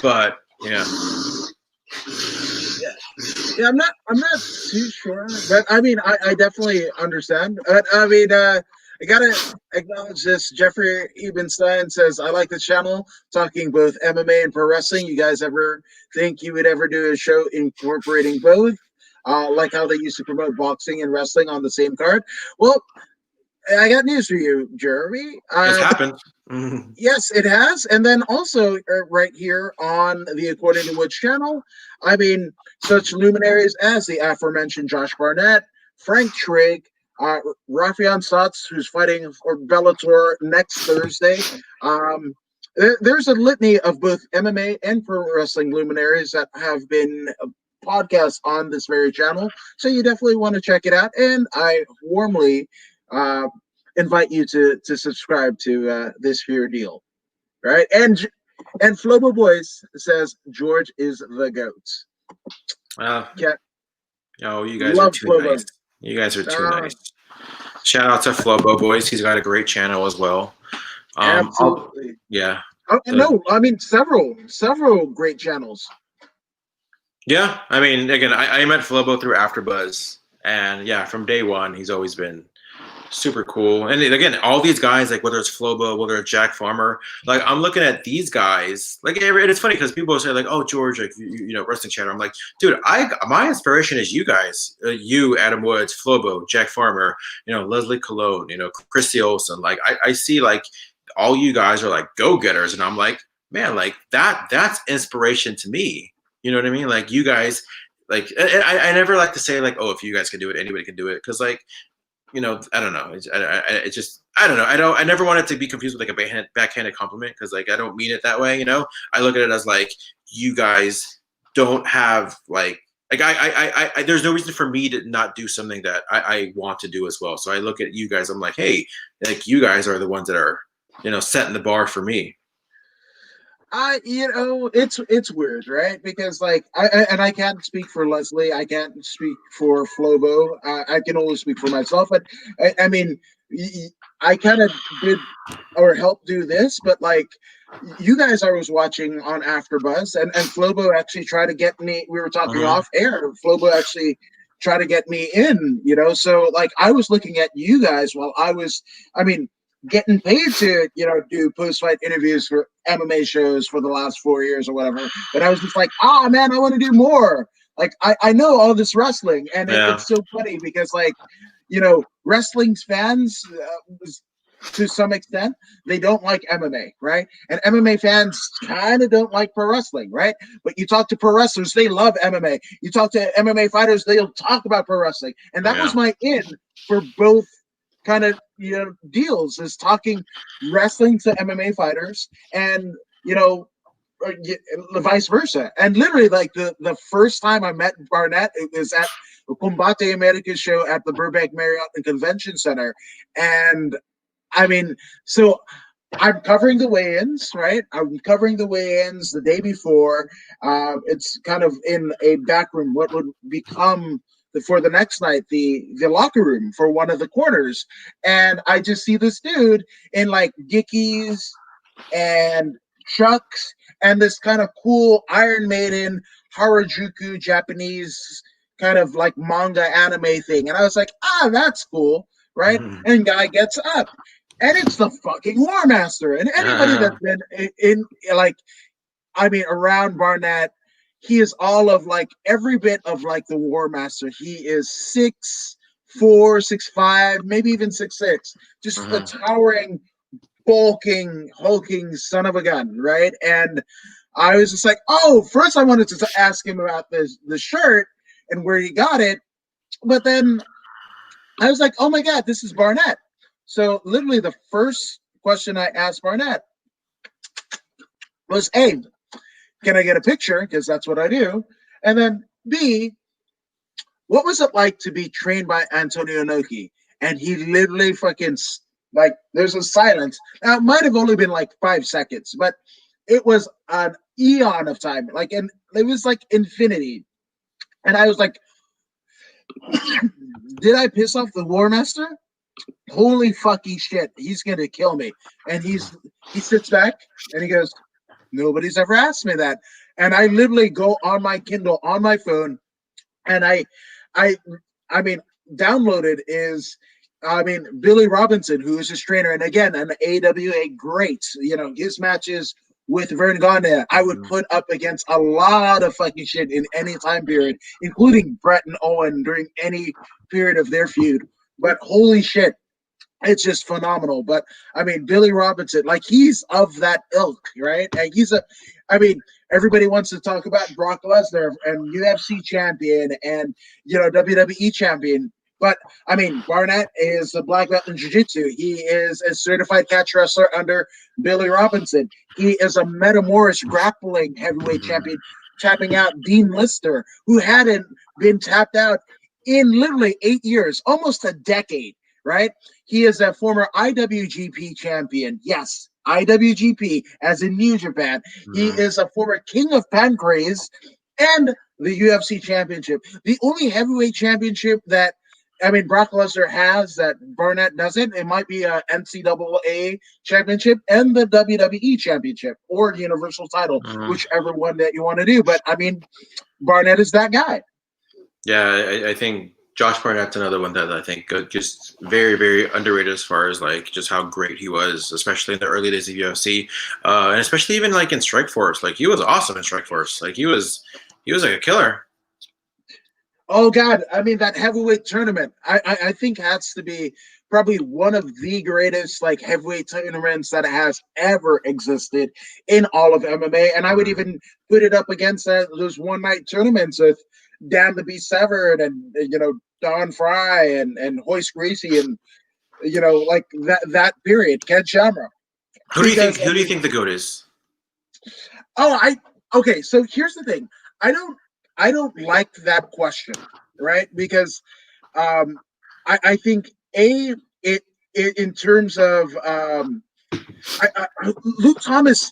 but yeah. Yeah, I'm not too sure, but I mean, I definitely understand. But I mean, I gotta acknowledge this. Jeffrey Ebenstein says, "I like the channel talking both MMA and pro wrestling. You guys ever think you would ever do a show incorporating both? Like how they used to promote boxing and wrestling on the same card?" Well, I got news for you, Jeremy. It's happened. Yes, it has. And then also right here on the According to Woods channel, I mean, such luminaries as the aforementioned Josh Barnett, Frank Trigg, Rafian Satz, who's fighting for Bellator next Thursday. There's a litany of both MMA and pro wrestling luminaries that have been podcasts on this very channel. So you definitely want to check it out. And I warmly invite you to subscribe to this here deal, right? And Flobo Boys says George is the goat. Yeah. Oh, you guys are too Flobo. Nice. You guys are too nice. Shout out to Flobo Boys. He's got a great channel as well. Absolutely. Yeah. No, I mean several great channels. Yeah, I mean, again, I met Flobo through AfterBuzz, and yeah, from day one, he's always been super cool. And again, all these guys, like whether it's Flobo, whether it's Jack Farmer, like I'm looking at these guys, like, and it's funny because people say like, "Oh, George, like you know, wrestling chatter." I'm like, dude, my inspiration is you guys, you, Adam Woods, Flobo, Jack Farmer, you know, Leslie Colon, you know, Christy Olsen. Like I see like all you guys are like go-getters, and I'm like, man, like that's inspiration to me. You know what I mean? Like you guys, like I never like to say like, oh, if you guys can do it, anybody can do it, because like, you know, I don't know. It's just I don't know. I never want it to be confused with like a backhanded compliment, because like I don't mean it that way. You know, I look at it as like you guys don't have like I there's no reason for me to not do something that I want to do as well. So I look at you guys. I'm like, hey, like you guys are the ones that are, you know, setting the bar for me. You know, it's weird, right? Because like I can't speak for Leslie, I can't speak for Flobo. I can only speak for myself. But I mean, I kind of did or helped do this, but like you guys, I was watching on AfterBuzz, and Flobo actually tried to get me. We were talking off air. Flobo actually tried to get me in. You know, so like I was looking at you guys while I was. I mean, getting paid to, you know, do post-fight interviews for MMA shows for the last 4 years or whatever. But I was just like, man, I want to do more. Like, I know all this wrestling. And it's so funny because, like, you know, wrestling's fans, to some extent. They don't like MMA, right? And MMA fans kind of don't like pro wrestling, right? But you talk to pro wrestlers, they love MMA. You talk to MMA fighters, they'll talk about pro wrestling. And that was Yeah. my in for both kind of deals, is talking wrestling to MMA fighters, and vice versa. And literally, like the first time I met Barnett, it was at the Combate America show at the Burbank Marriott Convention Center. And I mean, so I'm covering the weigh-ins, right? I'm covering the weigh-ins the day before. It's kind of in a back room, what would become for the next night the locker room for one of the corners, and I just see this dude in like Dickies and Chucks and this kind of cool Iron Maiden Harajuku Japanese kind of like manga anime thing, and I was like, that's cool, right? Mhm. And guy gets up, and it's the fucking War Master. And anybody that's been in like, I mean, around Barnett, he is all of like every bit of like the War Master. He is 6'4", 6'5", maybe even 6'6", just a Mhm. towering, bulking, hulking son of a gun, right? And I was just like, oh, first I wanted to ask him about the shirt and where he got it, but then I was like, oh my God, this is Barnett. So literally the first question I asked Barnett was, A, can I get a picture? Because that's what I do. And then B, what was it like to be trained by Antonio Inoki? And he literally fucking, like, there's a silence. Now, it might have only been like 5 seconds, but it was an eon of time. Like, and it was like infinity. And I was like, did I piss off the War Master? Holy fucking shit, he's gonna kill me. And he sits back and he goes, nobody's ever asked me that. And I literally go on my Kindle on my phone, and I I mean, downloaded is, I mean, Billy Robinson, who is his trainer, and again, an AWA great. His matches with Vern Gagne, I would Mhm. put up against a lot of fucking shit in any time period, including Brett and Owen during any period of their feud. But holy shit, it's just phenomenal. But I mean, Billy Robinson, like, he's of that ilk, right? And I mean, everybody wants to talk about Brock Lesnar and UFC champion and WWE champion. But I mean, Barnett is a black belt in jiu-jitsu. He is a certified catch wrestler under Billy Robinson. He is a Metamoris grappling heavyweight Mhm. champion, tapping out Dean Lister, who hadn't been tapped out in literally 8 years, almost a decade, right? He is a former IWGP champion. Yes, IWGP, as in New Japan. He Mhm. is a former King of Pancrase and the UFC championship. The only heavyweight championship that, I mean, Brock Lesnar has that Barnett doesn't, it might be a NCAA championship and the WWE championship or the Universal title, Mhm. whichever one that you want to do. But I mean, Barnett is that guy. Yeah, I think Josh Barnett's another one that I think just very, very underrated as far as like just how great he was, especially in the early days of UFC, and especially even like in Strikeforce. Like he was awesome in Strikeforce. Like he was like a killer. Oh God! I mean, that heavyweight tournament, I think has to be probably one of the greatest like heavyweight tournaments that has ever existed in all of MMA. And I would Mhm. even put it up against those one night tournaments with Dan the Beast Severed and Don Fry and Hoist Gracie and like that period, Ken Shamrock. Who do you think? Because I Who do you mean, think the goat is? oh, okay. So here's the thing. I don't I don't like that question, right? Because um, I think it in terms of Luke Thomas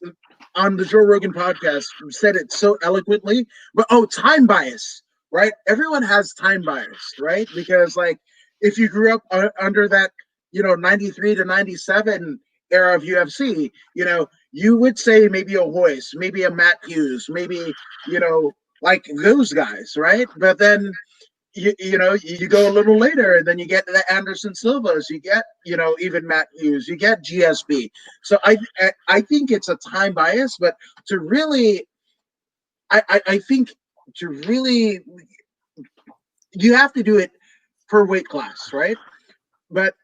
on the Joe Rogan podcast said it so eloquently. But time bias, right? Everyone has time bias, right? Because like if you grew up under that 93 to 97 era of UFC, you would say maybe a Hoist, maybe a Matt Hughes, maybe like those guys, right? But then you go a little later and then you get the Anderson Silvas, you get even Matt Hughes, you get GSP. So I think it's a time bias, but to really I think to really you have to do it per weight class, right? But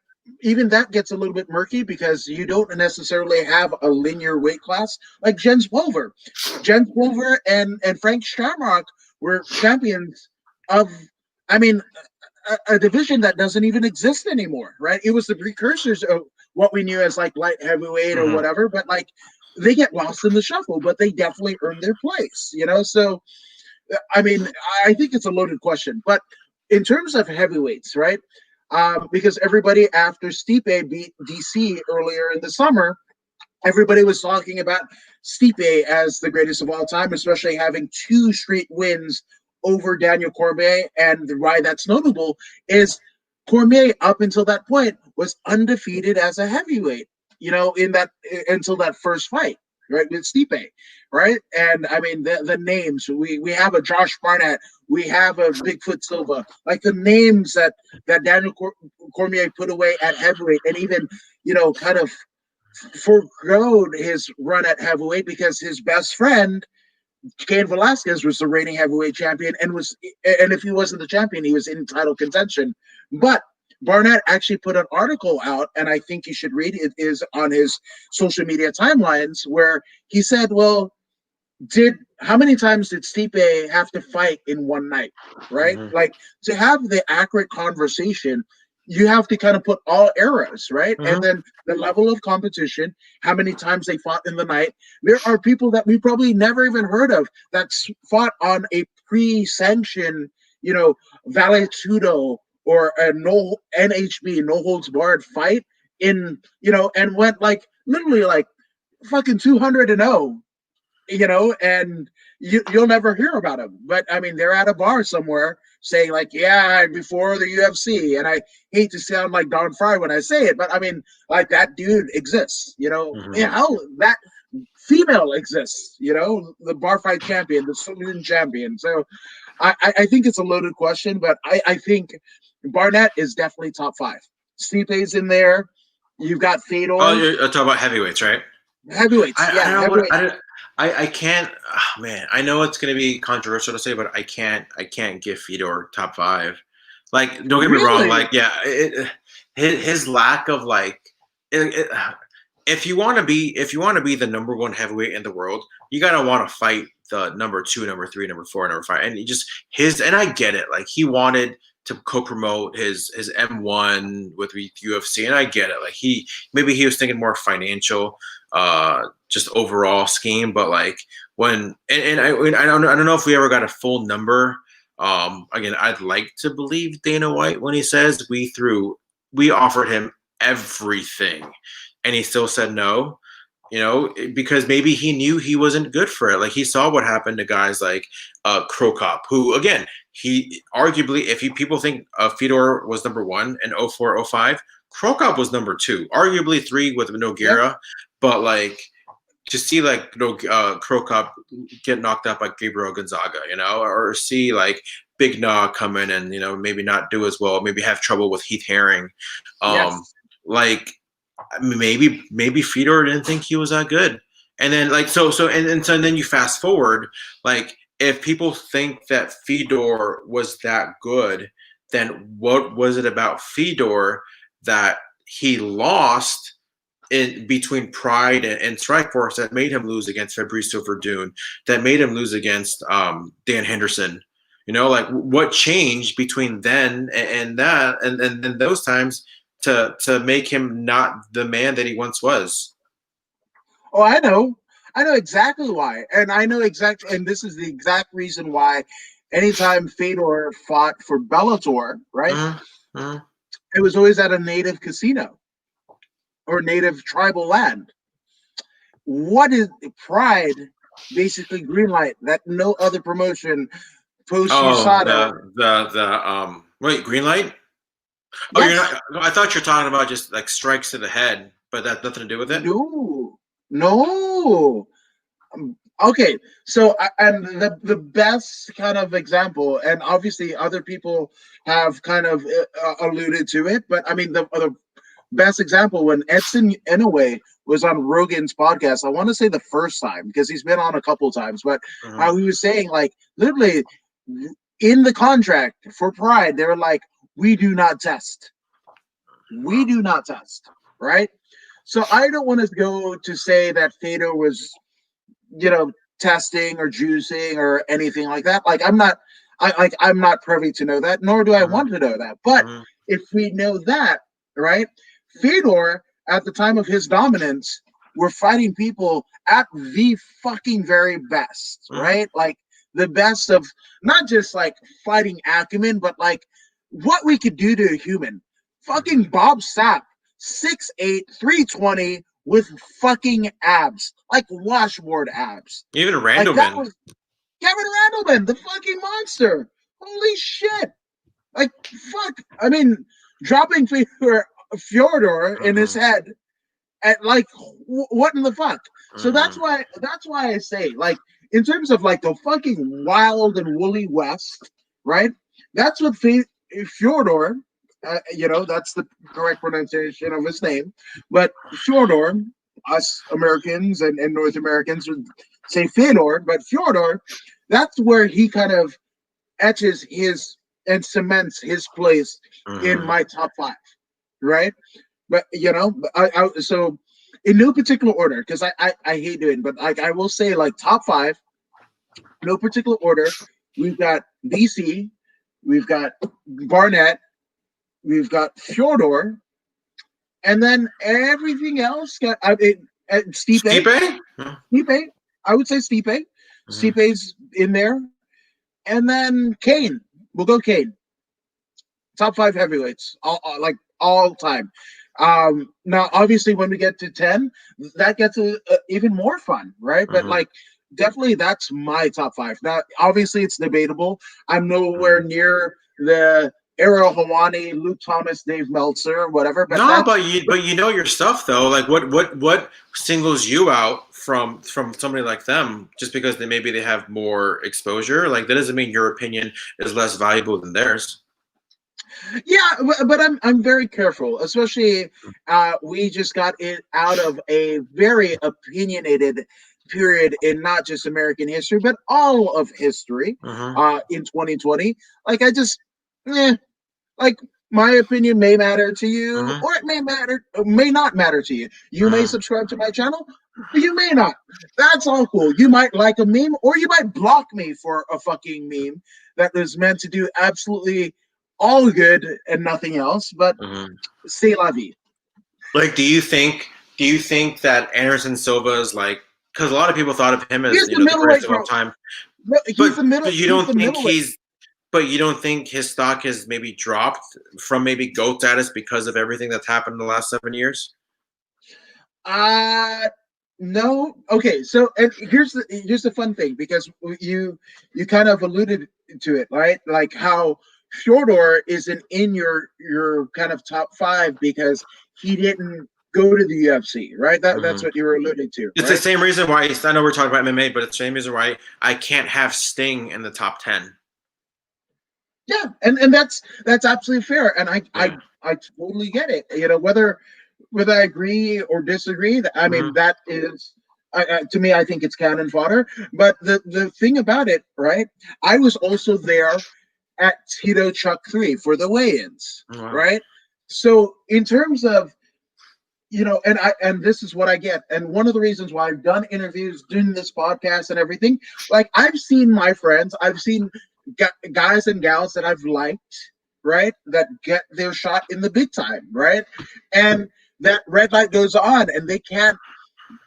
even that gets a little bit murky because you don't necessarily have a linear weight class like Jens Pulver. Jens Pulver and Frank Shamrock were champions of, I mean, a division that doesn't even exist anymore, right? It was the precursors of what we knew as like light heavyweight or Mhm. whatever, but like they get lost in the shuffle, but they definitely earned their place, you know? So, I mean, I think it's a loaded question, but in terms of heavyweights, right? Because everybody after Stipe beat DC earlier in the summer, everybody was talking about Stipe as the greatest of all time, especially having two straight wins over Daniel Cormier. And why that's notable is Cormier, up until that point, was undefeated as a heavyweight, you know, in that until that first fight, right, with Stipe, right? And I mean, the names we have a Josh Barnett, we have a Bigfoot Silva, like the names that Daniel Cormier put away at heavyweight, and even kind of forgoed his run at heavyweight because his best friend Cain Velasquez was the reigning heavyweight champion and if he wasn't the champion, he was in title contention. But Barnett actually put an article out, and I think you should read it, is on his social media timelines, where he said, well, how many times did Stipe have to fight in one night, right? Mhm. Like, to have the accurate conversation, you have to kind of put all eras, right? And Mhm. then the level of competition, how many times they fought in the night. There are people that we probably never even heard of that fought on a pre-sanctioned, Vale Tudo or a no NHB, no holds barred fight and went like literally like fucking 200-0, and you'll never hear about them. But I mean, they're at a bar somewhere saying like, yeah, before the UFC. And I hate to sound like Don Fry when I say it, but I mean, like that dude exists, Mhm. hell, that female exists, the bar fight champion, the saloon champion. So I think it's a loaded question, but I think Barnett is definitely top five. Stipe's in there. You've got Oh, Fedor. you're talking about heavyweights, right? Heavyweights, I yeah, don't know what heavyweight. I can't. Man, I know it's gonna be controversial to say, but I can't give Fedor top five. Like, don't get me wrong. Really? Like, yeah, his lack of like, it, if you want to be the number one heavyweight in the world, you gotta want to fight the number two, number three, number four, number five, and and I get it. Like, he wanted to co-promote his M1 with UFC, and I get it. Like, maybe he was thinking more financial, just overall scheme, but like I don't know if we ever got a full number. Again, I'd like to believe Dana White when he says we offered him everything and he still said no, because maybe he knew he wasn't good for it. Like, he saw what happened to guys like Krokop, who, again, he arguably, if people think Fedor was number one in 04, 05, Krokop was number two, arguably three with Yeah. Nogueira, but like, to see like Krokop get knocked out by Gabriel Gonzaga, or see like Big Nog come in and maybe not do as well, maybe have trouble with Heath Herring, um, Yes. like maybe Fedor didn't think he was that good, and then like and then you fast forward, like, if people think that Fedor was that good, then what was it about Fedor that he lost in between Pride and Strikeforce that made him lose against Fabrizio Verdun, that made him lose against Dan Henderson? Like, what changed between then and that, and those times to make him not the man that he once was? Oh, I know. I know exactly why. And I know exactly, and this is the exact reason why anytime Fedor fought for Bellator, right, Mm-hmm. it was always at a native casino or native tribal land. What is Pride basically greenlight that no other promotion post Oh, USADA? the wait, green light? Oh, you're Yes. not. I thought you're talking about just like strikes to the head, but that nothing to do with it. No. No. Okay, so and the best kind of example, and obviously other people have kind of alluded to it, but I mean the best example when Edson Inouye was on Rogan's podcast. I want to say the first time because he's been on a couple times, but Mm-hmm. how he was saying like literally in the contract for Pride, they were like, we do not test. We do not test, right? So I don't want to go to say that Fedor was, testing or juicing or anything like that. Like I'm not privy to know that, nor do I Mhm. want to know that. But Mhm. if we know that, right, Fedor at the time of his dominance were fighting people at the fucking very best, Mhm. right? Like the best of not just like fighting acumen, but like what we could do to a human. Fucking Bob Sapp, 6'8", 320 with fucking abs, like washboard abs. Even Like that Randleman. was Kevin Randleman, the fucking monster. Holy shit. Like, fuck. I mean, dropping Fyodor in his Mhm. head at like, what in the fuck? So Mhm. that's why I say, like, in terms of like the fucking wild and woolly West, right? That's what Fyodor, that's the correct pronunciation of his name. But Fyodor, us Americans and North Americans would say Fedor, but Fyodor, that's where he kind of etches his and cements his place in Mhm. my top five, right? But so in no particular order, because I hate doing, but like I will say like top five, no particular order. We've got BC, we've got Barnett, we've got Fyodor, and then everything else got Stipe, Stipe? Mhm. Stipe. I would say Stipe. Mhm. Stipe's in there, and then Kane. We'll go Kane. Top five heavyweights, like all time. Now, obviously, when we get to 10, that gets even more fun, right? But Mhm. like, definitely, that's my top five. Now, obviously, it's debatable. I'm nowhere Mhm. near the Ariel Hawani, Luke Thomas, Dave Meltzer, whatever. But No, that's but you know your stuff though. Like what singles you out from somebody like them just because they have more exposure? Like that doesn't mean your opinion is less valuable than theirs. yeah. But I'm very careful, especially we just got it out of a very opinionated period in not just American history, but all of history Mm-hmm. in 2020. Like I just, eh, like my opinion may matter to you, Mm-hmm. or may not matter to you. You may Mm-hmm. subscribe to my channel, but you may not. That's all cool. You might like a meme, or you might block me for a fucking meme that is meant to do absolutely all good and nothing else. But Mm-hmm. c'est la vie. Like, do you think that Anderson Silva is like because a lot of people thought of him as He's the the greatest middleweight, of all bro. time, No, but you He's don't the think middleweight. his stock has maybe dropped from maybe GOAT status because of everything that's happened in the last 7 years? Uh no. Okay, so and here's the fun thing because you kind of alluded to it, right? Like how Fyodor isn't in your kind of top five because he didn't go to the UFC, right? That's Mm-hmm. what you were alluding to, It's the right? same reason why I know we're talking about MMA, but it's the same reason why I can't have Sting in the top 10. Yeah, and that's absolutely fair, and Yeah. I totally get it. Whether I agree or disagree, I mean Mm-hmm. that is to me, I think it's cannon fodder. But the thing about it, right? I was also there at Tito Chuck 3 for the weigh-ins, Wow. right? So in terms of and this is what I get, and one of the reasons why I've done interviews, doing this podcast, and everything, like I've seen my friends, I've seen guys and gals that I've liked, right, that get their shot in the big time, right, and that red light goes on, and they can't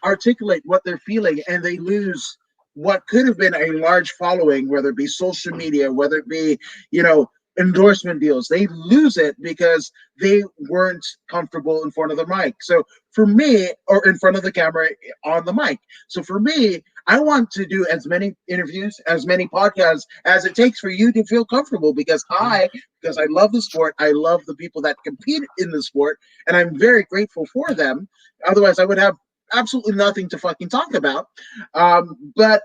articulate what they're feeling, and they lose what could have been a large following, whether it be social media, whether it be, you know, endorsement deals. They lose it because they weren't comfortable in front of the mic. So for me, or in front of the camera on the mic. So for me, I want to do as many interviews, as many podcasts as it takes for you to feel comfortable because I love the sport. I love the people that compete in the sport, and I'm very grateful for them. Otherwise, I would have absolutely nothing to fucking talk about. But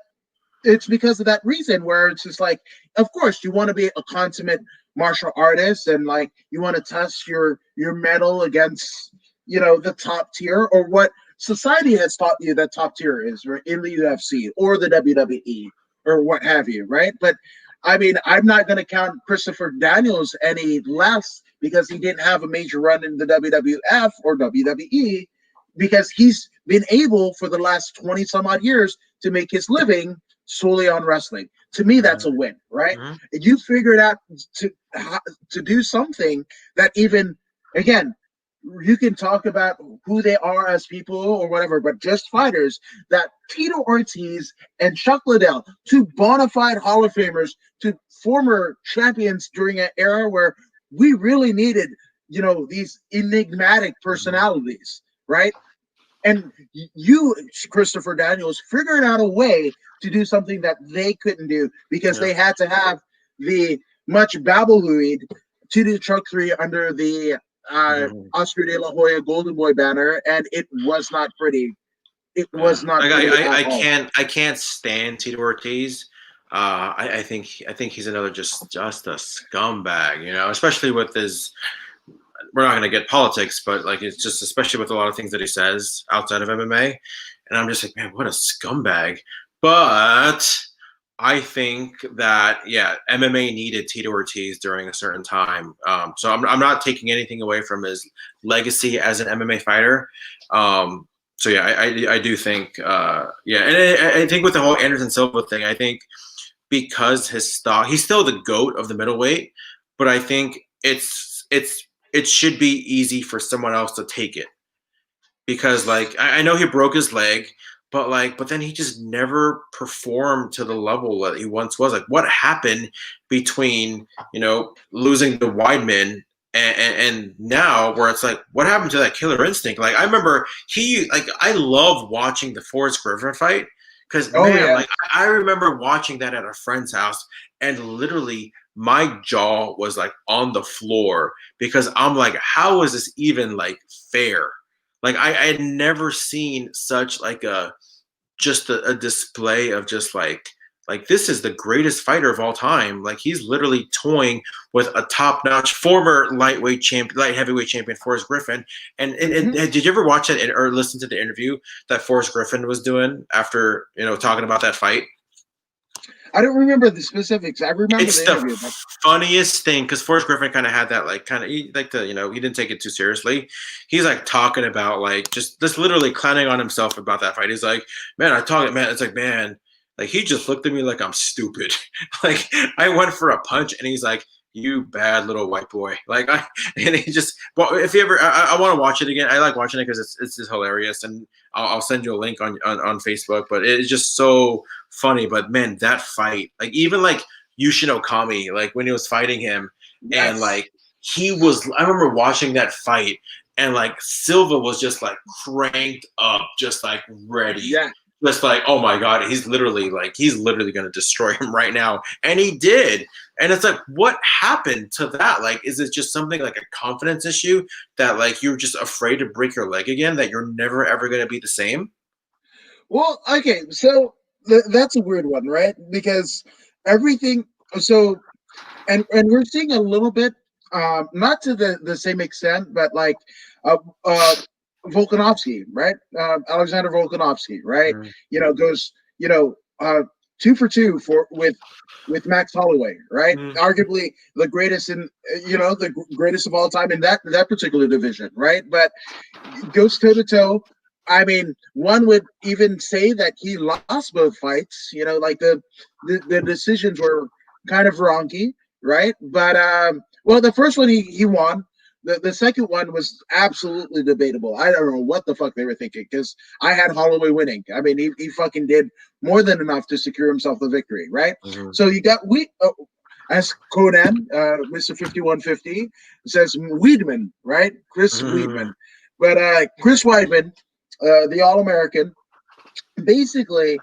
it's because of that reason where it's just like, of course, you want to be a consummate martial artist and like you want to test your metal against the top tier or what society has taught you that top tier is right, in the UFC or the WWE or what have you, right? But I mean, I'm not going to count Christopher Daniels any less because he didn't have a major run in the WWF or WWE, because he's been able for the last 20 some odd years to make his living solely on wrestling. To me, that's a win, right? Mhm. You figured out to do something that even, again, you can talk about who they are as people or whatever, but just fighters, that Tito Ortiz and Chuck Liddell, two bona fide Hall of Famers, two former champions during an era where we really needed, these enigmatic personalities, right? And you, Christopher Daniels, figured out a way to do something that they couldn't do because Yeah. they had to have the much babblehued to the Truck 3 under the Mhm. Oscar de la Hoya Golden Boy banner, and it was not pretty. It Yeah. was not Like pretty at I all. can't stand Tito Ortiz. I think he's another just a scumbag, especially with his. We're not going to get politics, but like it's just especially with a lot of things that he says outside of MMA, and I'm just like, man, what a scumbag. But I think that MMA needed Tito Ortiz during a certain time. So I'm not taking anything away from his legacy as an MMA fighter. So yeah, I do think and I think with the whole Anderson Silva thing, I think because his stock, he's still the GOAT of the middleweight, but I think it should be easy for someone else to take it because like I know he broke his leg, but then he just never performed to the level that he once was. Like what happened between losing to Weidman and now where it's like what happened to that killer instinct? Like I remember I love watching the Forrest Griffin fight because Oh man, yeah, like I remember watching that at a friend's house and literally my jaw was like on the floor because I'm like, how is this even like fair? Like I had never seen such like a display of just like this is the greatest fighter of all time. Like he's literally toying with a top-notch former light heavyweight champion Forrest Griffin. And did you ever watch that or listen to the interview that Forrest Griffin was doing after talking about that fight? I don't remember the specifics. I remember It's the the interview, but funniest thing because Forrest Griffin kind of had that he he didn't take it too seriously. He's like talking about like just literally clowning on himself about that fight. He's like, man, it's like, man, like he just looked at me like I'm stupid. Like I went for a punch and he's like, you bad little white boy. And he just, well, if you ever, I want to watch it again. I like watching it because it's just hilarious, and I'll send you a link on Facebook. But it's just so funny. But man, that fight, like even like Yushin Okami, like when he was fighting him, and yes, like he was, I remember watching that fight, and like Silva was just like cranked up, just like ready. yeah. Just like, oh my God, he's literally going to destroy him right now. And he did. And it's like, what happened to that? Like, is it just something like a confidence issue that like you're just afraid to break your leg again, that you're never ever going to be the same? Well, okay, so that's a weird one, right? Because everything. So, and we're seeing a little bit, not to the same extent, but like, uh, uh, Volkanovski, right? Alexander Volkanovski, right? Mm-hmm. Goes, 2 for 2 with Max Holloway, right? Mm-hmm. Arguably the greatest the greatest of all time in that particular division, right? But goes toe to toe. I mean, one would even say that he lost both fights. Like the decisions were kind of wonky, right? But well, the first one he won. The second one was absolutely debatable. I don't know what the fuck they were thinking because I had Holloway winning. I mean, he fucking did more than enough to secure himself the victory, right? Mm-hmm. So you got as Conan, Mr. 5150 says Weidman, right? Chris Mm-hmm. Weidman. But Chris Weidman, the All American, basically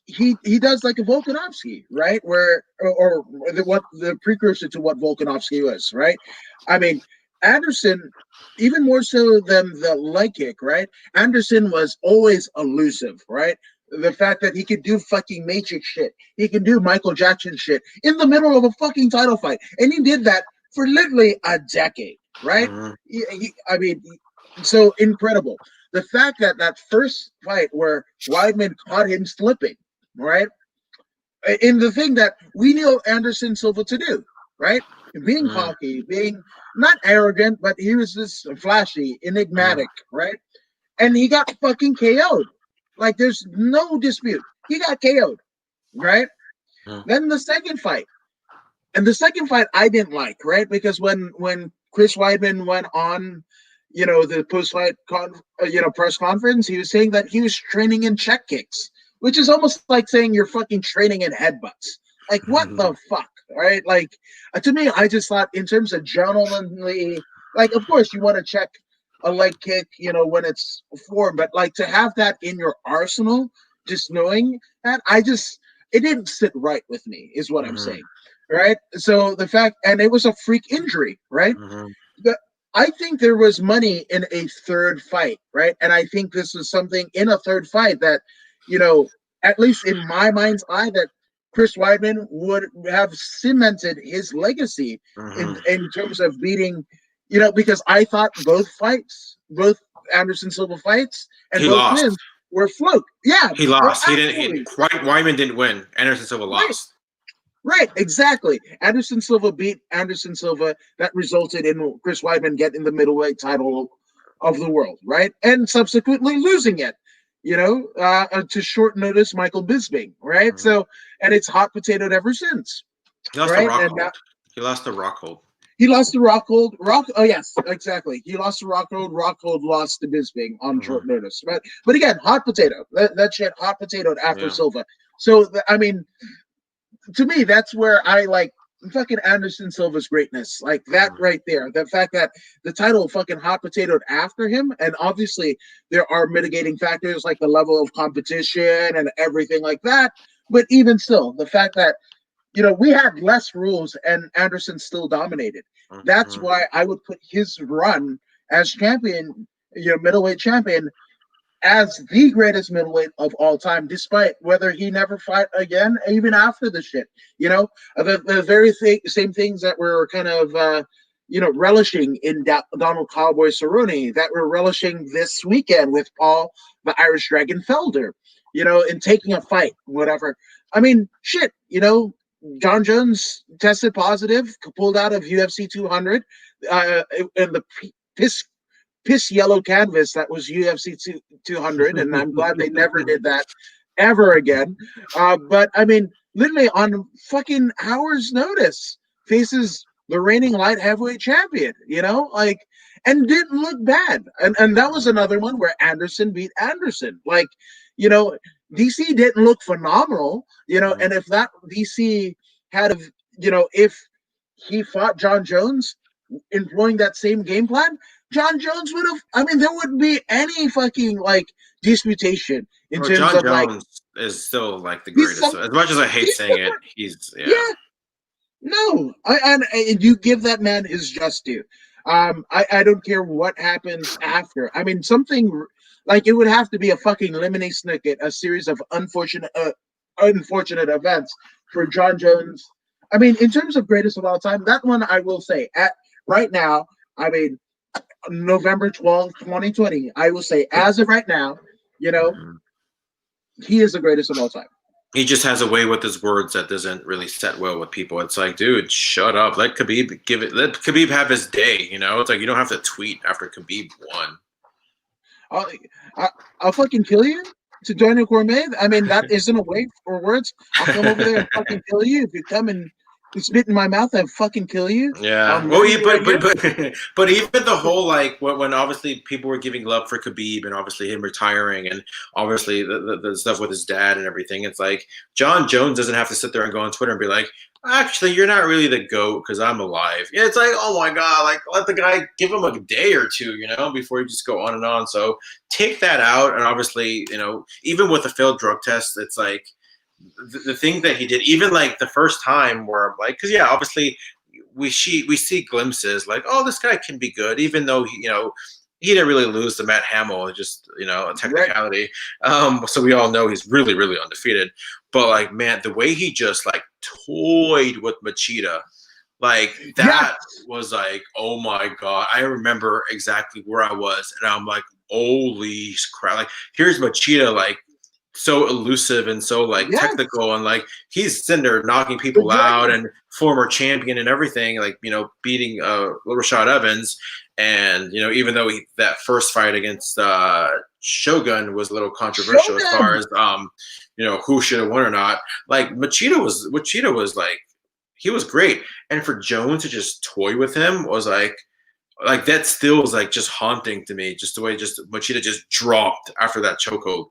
he does like a Volkanovski, right? Where or what the precursor to what Volkanovski was, right? I mean, Anderson, even more so than the leg kick, right? Anderson was always elusive, right? The fact that he could do fucking Matrix shit, he can do Michael Jackson shit in the middle of a fucking title fight, and he did that for literally a decade, right? Mm-hmm. I mean, so incredible. The fact that that first fight where Weidman caught him slipping, right, in the thing that we know Anderson Silva to do, right? being cocky, being not arrogant, but he was just flashy, enigmatic, right? And he got fucking KO'd. Like, there's no dispute. He got KO'd, right? Then the second fight. And the second fight I didn't like, right? Because when Chris Weidman went on, the post-fight press conference, he was saying that he was training in check kicks, which is almost like saying you're fucking training in headbutts. Like, what the fuck, right? Like, to me, I just thought in terms of gentlemanly, like, of course you want to check a leg kick, when it's formed, but like to have that in your arsenal, just knowing that, it didn't sit right with me, is what I'm saying, right? So the fact, and it was a freak injury, right? I think there was money in a third fight, right? And I think this is something in a third fight that, at least in my mind's eye, that Chris Weidman would have cemented his legacy in terms of beating, because I thought both Anderson Silva fights and he both lost. wins were fluke. Yeah, he lost. He absolutely. didn't. Wyman didn't win. Anderson Silva lost. Right, exactly. Anderson Silva beat Anderson Silva. That resulted in Chris Weidman getting the middleweight title of the world, right? And subsequently losing it, to short notice Michael Bisping, right? So, and it's hot potatoed ever since. He lost right? the Rockhold. He lost the Rockhold. He lost to Rockhold. Oh yes, exactly. He lost to Rockhold. Rockhold lost to Bisping on short notice. But again, hot potato. That shit hot potatoed after Silva. So to me, that's where I like fucking Anderson Silva's greatness. Like that right there. The fact that the title fucking hot potatoed after him, and obviously there are mitigating factors like the level of competition and everything like that. But even still, the fact that we had less rules and Anderson still dominated. That's why I would put his run as champion, middleweight champion, as the greatest middleweight of all time, despite whether he never fight again, even after the shit. The very same things that were kind of, relishing in Donald Cowboy Cerrone, that we're relishing this weekend with Paul the Irish Dragon Felder, in taking a fight, whatever. I mean, shit, John Jones tested positive, pulled out of UFC 200, and the piss yellow canvas that was UFC 200, and I'm glad they never did that ever again. But I mean, literally on fucking hours' notice, faces the reigning light heavyweight champion, and didn't look bad. And that was another one where Anderson beat Anderson. Like, DC didn't look phenomenal, and if that DC had, if he fought John Jones employing that same game plan, John Jones would have, there wouldn't be any fucking disputation in terms John of Jones is still like the greatest. As much as I hate saying it, he's No, and you give that man his just due. I don't care what happens after. Something like it would have to be a fucking lemony snicket, a series of unfortunate events for John Jones. In terms of greatest of all time, that one I will say at right now. November 12th, 2020. I will say as of right now, he is the greatest of all time. He just has a way with his words that doesn't really set well with people. It's like, dude, shut up. Let Khabib let Khabib have his day. It's like you don't have to tweet after Khabib won. I'll fucking kill you to Daniel Cormier. That isn't a way for words. I'll come over there and fucking kill you if you come and spit in my mouth and fucking kill you. Yeah. Well, but even the whole when obviously people were giving love for Khabib and obviously him retiring and obviously the stuff with his dad and everything, it's like John Jones doesn't have to sit there and go on Twitter and be like, actually, you're not really the GOAT because I'm alive. Yeah, it's like, oh my God, let the guy give him a day or two, before you just go on and on. So take that out. And obviously, even with a failed drug test, it's like the thing that he did, even the first time where because obviously we see glimpses like, oh, this guy can be good, even though he didn't really lose to Matt Hamill, just a technicality. Right. So we all know he's really, really undefeated. But man, the way he just toyed with Machida, that was oh my God. I remember exactly where I was, and I'm like, holy crap! Here's Machida so elusive and so like Yes, technical, and like he's sitting there knocking people out, exactly. and former champion and everything, like beating Rashad Evans, and even though that first fight against Shogun was a little controversial as far Shogun. as who should have won or not. Like Machida was like, he was great, and for Jones to just toy with him was like that still is like just haunting to me, just the way just Machida just dropped after that chokehold.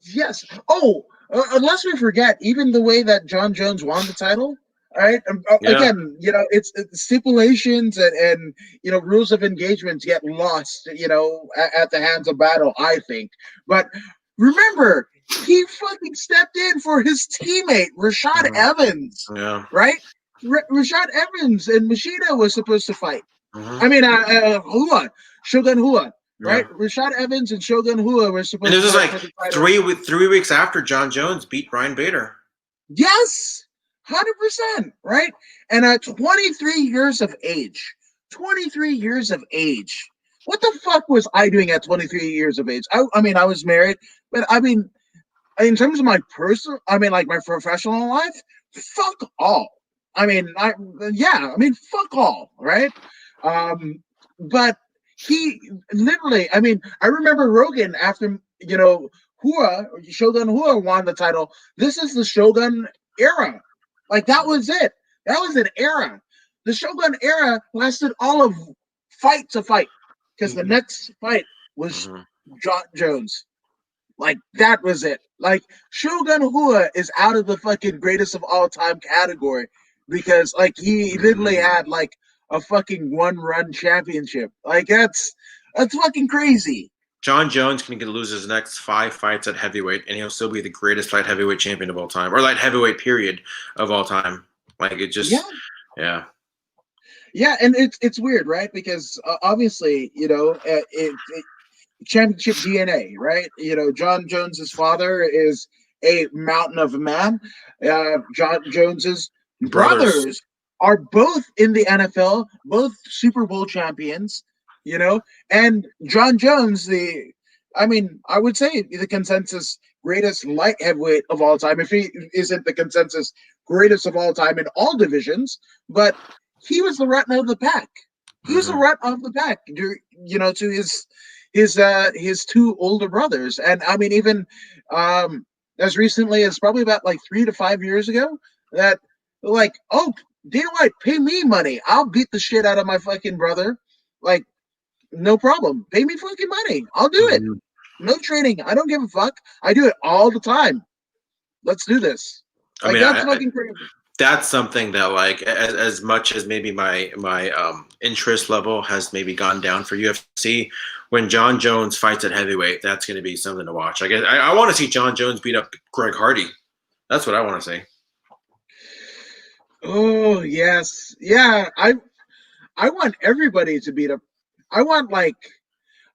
Yes. Oh, unless we forget, even the way that John Jones won the title, right? Yeah. Again, it's stipulations and rules of engagement get lost, at the hands of battle, I think. But remember, he fucking stepped in for his teammate, Rashad Mhm. Evans, Yeah. right? Rashad Evans and Machida was supposed to fight. Mhm. I mean, Hua, Shogun Hua, right? Yeah. Rashad Evans and Shogun Hua were And supposed this to is fight like for the title. 3 weeks after John Jones beat Brian Bader. Yes, 100%, right? And at 23 years of age, 23 years of age, what the fuck was I doing at 23 years of age? I mean, I was married, but I mean, in terms of my personal, I mean, like my professional life, fuck all. I mean, fuck all, right? But he literally, I mean, I remember Rogan after, Shogun Hua won the title. This is the Shogun era. Like, that was it. That was an era. The Shogun era lasted all of fight to fight because the Mhm. next fight was Mhm. John Jones. Like, that was it. Like, Shogun Hua is out of the fucking greatest of all time category because, like, he literally Mhm. had like a fucking one-run championship. Like, that's fucking crazy. John Jones can lose his next 5 fights at heavyweight, and he'll still be the greatest light heavyweight champion of all time, or light heavyweight period of all time. Like it Yeah, just, yeah. yeah, and it's weird, right? Because obviously, it championship DNA, right? John Jones's father is a mountain of a man. John Jones's Brothers. brothers are both in the NFL, both Super Bowl champions. And John Jones, I mean, I would say the consensus greatest light heavyweight of all time. If he isn't the consensus greatest of all time in all divisions, but he was the runt of the pack. He was the Hmm. runt of the pack, to his two older brothers. And I mean, even as recently as probably about like 3 to 5 years ago, that like, oh, Dana White, pay me money. I'll beat the shit out of my fucking brother. Like, no problem. Pay me fucking money. I'll do it. Hmm. No training. I don't give a fuck. I do it all the time. Let's do this. I Like, mean, that's fucking crazy. that's something that like as much as maybe my interest level has maybe gone down for UFC, when John Jones fights at heavyweight, that's going to be something to watch. I want to see John Jones beat up Greg Hardy. That's what I want to see. Oh yes. Yeah. I want everybody to beat up. I want like,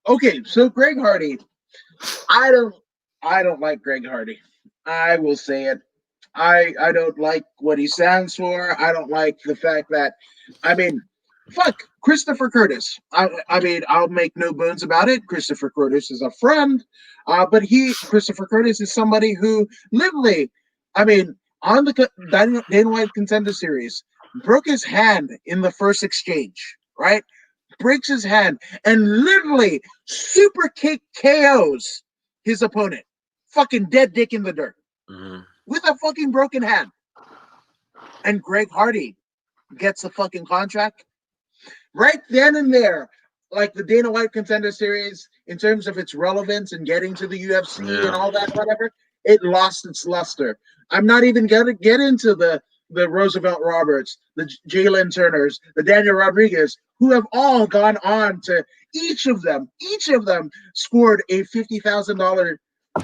okay, so Greg Hardy, I don't I don't like Greg Hardy. I will say it. I don't like what he stands for. I don't like the fact that, I mean, fuck Christopher Curtis. I mean, I'll make no bones about it. Christopher Curtis is a friend, but Christopher Curtis is somebody who literally, I mean, on the Dana White Contender Series, broke his hand in the first exchange, right? Breaks his hand and literally super kick KOs his opponent. Fucking dead dick in the dirt Hmm. with a fucking broken hand. And Greg Hardy gets the fucking contract right then and there. Like the Dana White Contender Series, in terms of its relevance and getting to the UFC and Yeah. all that, whatever, it lost its luster. I'm not even going to get into the Roosevelt Roberts, the Jalen Turners, the Daniel Rodriguez, who have all gone on to each of them scored a $50,000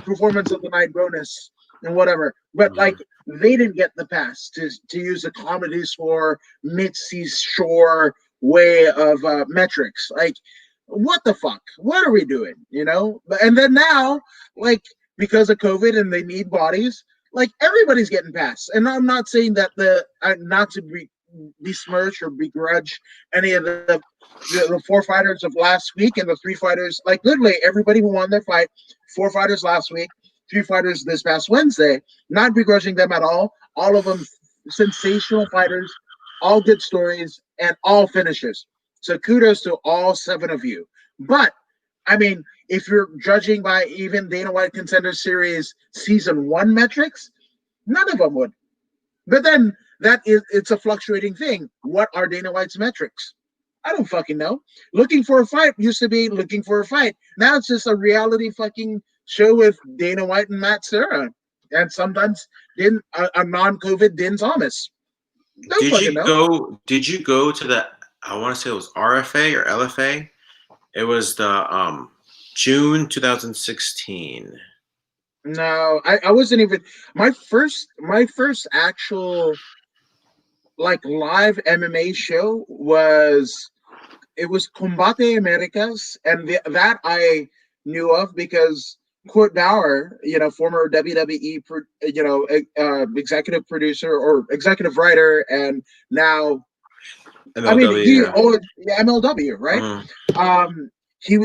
performance of the night bonus and whatever. But like, Hmm. they didn't get the pass to use a comedy score, Mitzi Shore way of metrics. Like, what the fuck? What are we doing? And then now, like, because of COVID and they need bodies, like everybody's getting passed. And I'm not saying that not to besmirch or begrudge any of the four fighters of last week and the three fighters, like literally everybody who won their fight, four fighters last week, three fighters this past Wednesday. Not begrudging them at all. All of them sensational fighters, all good stories, and all finishers. So kudos to all 7 of you. But I mean, if you're judging by even Dana White Contender Series season 1 metrics, none of them would. But then it's a fluctuating thing. What are Dana White's metrics? I don't fucking know. Looking for a fight used to be looking for a fight. Now it's just a reality fucking show with Dana White and Matt Serra, and sometimes a non-COVID Din Thomas. Don't fucking know. Did you go to the? I want to say it was RFA or LFA. It was the June 2016. No, I wasn't even my first actual like live MMA show was Combate Americas, and that I knew of because Kurt Bauer, former WWE, executive producer or executive writer, and now MLW, I mean MLW, right? Mm-hmm.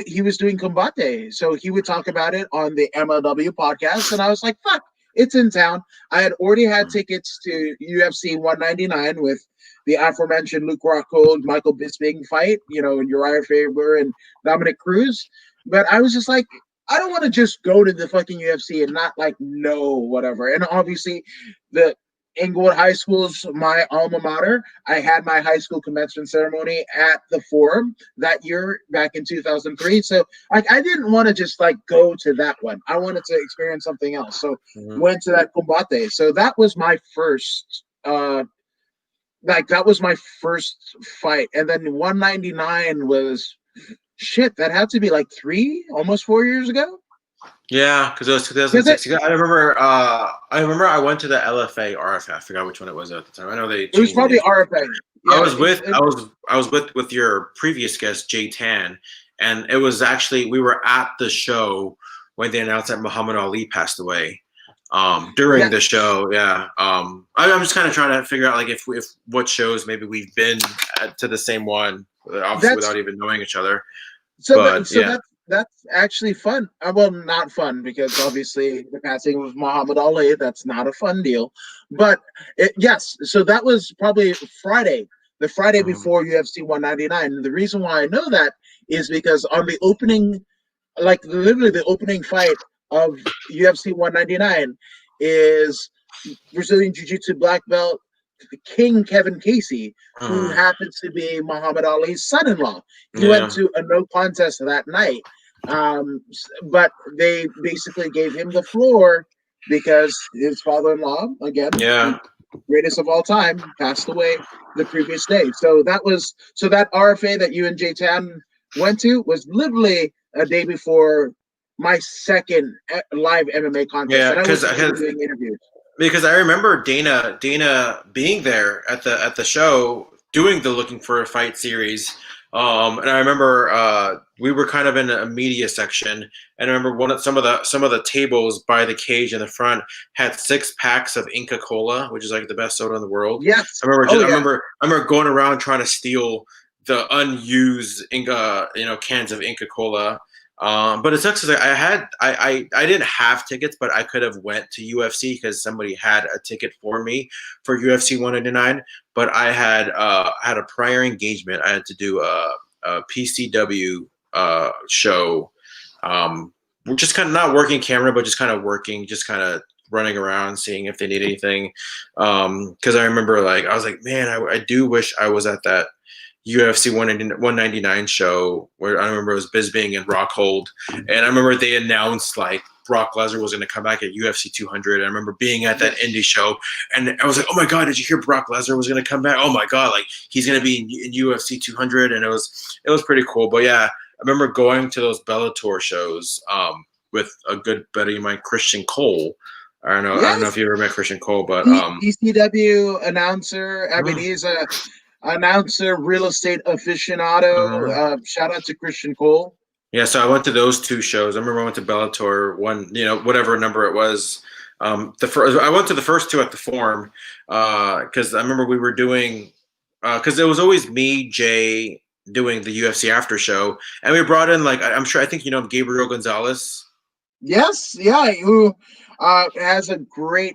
He was doing Combate, so he would talk about it on the MLW podcast, and I was like, fuck, it's in town. I had already had tickets to UFC 199 with the aforementioned Luke Rockhold, Michael Bisping fight, and Uriah Faber and Dominic Cruz. But I was just like, I don't want to just go to the fucking UFC and not like know whatever. And obviously, the Inglewood High School's my alma mater. I had my high school commencement ceremony at the Forum that year back in 2003. So like I didn't want to just like go to that one. I wanted to experience something else. So went to that Combate. So that was my first that was my first fight. And then 199 was shit, that had to be like almost 4 years ago. Yeah, because it was 2016. I remember I went to the LFA RFA. I forgot which one it was at the time. I know it was probably RFA. Yeah, I was with your previous guest Jay Tan, and it was actually we were at the show when they announced that Muhammad Ali passed away. During the show, yeah. I'm just kind of trying to figure out like if what shows maybe we've been to the same one, obviously without even knowing each other. That's actually fun. Well, not fun because obviously the passing of Muhammad Ali, that's not a fun deal. But yes, so that was probably Friday, the Friday before UFC 199. And the reason why I know that is because on the opening, like literally the opening fight of UFC 199 is Brazilian Jiu-Jitsu black belt King Kevin Casey, who happens to be Muhammad Ali's son-in-law. He went to a no contest that night, but they basically gave him the floor because his father-in-law, again, the greatest of all time, passed away the previous day. So that RFA that you and Jay Tan went to was literally a day before my second live MMA contest. Yeah, because doing interviews. Because I remember Dana being there at the show doing the Looking for a Fight series, and I remember we were kind of in a media section, and I remember some of the tables by the cage in the front had 6 packs of Inca Cola, which is like the best soda in the world. Yes, I remember going around trying to steal the unused Inca cans of Inca Cola. But it sucks because I didn't have tickets, but I could have went to UFC because somebody had a ticket for me for UFC 199. But I had a prior engagement. I had to do a PCW show. We're just kind of not working camera, but just kind of working, just kind of running around, seeing if they need anything. Because I remember I was like, man, I do wish I was at that UFC 199 show where I remember it was Bisping and Rockhold, and I remember they announced Brock Lesnar was going to come back at UFC 200. I remember being at that indie show, and I was like, "Oh my god, did you hear Brock Lesnar was going to come back? Oh my god, he's going to be in UFC 200," and it was pretty cool. But yeah, I remember going to those Bellator shows with a good buddy of mine, Christian Cole. I don't know if you ever met Christian Cole, but ECW announcer. I mean, he's a announcer, real estate aficionado. Shout out to Christian Cole. Yeah, so I went to those 2 shows. I remember I went to Bellator, whatever number it was. I went to the first 2 at the Forum because I remember we were doing because it was always me, Jay, doing the UFC after show, and we brought in I think you know Gabriel Gonzalez. Yes, yeah, who has a great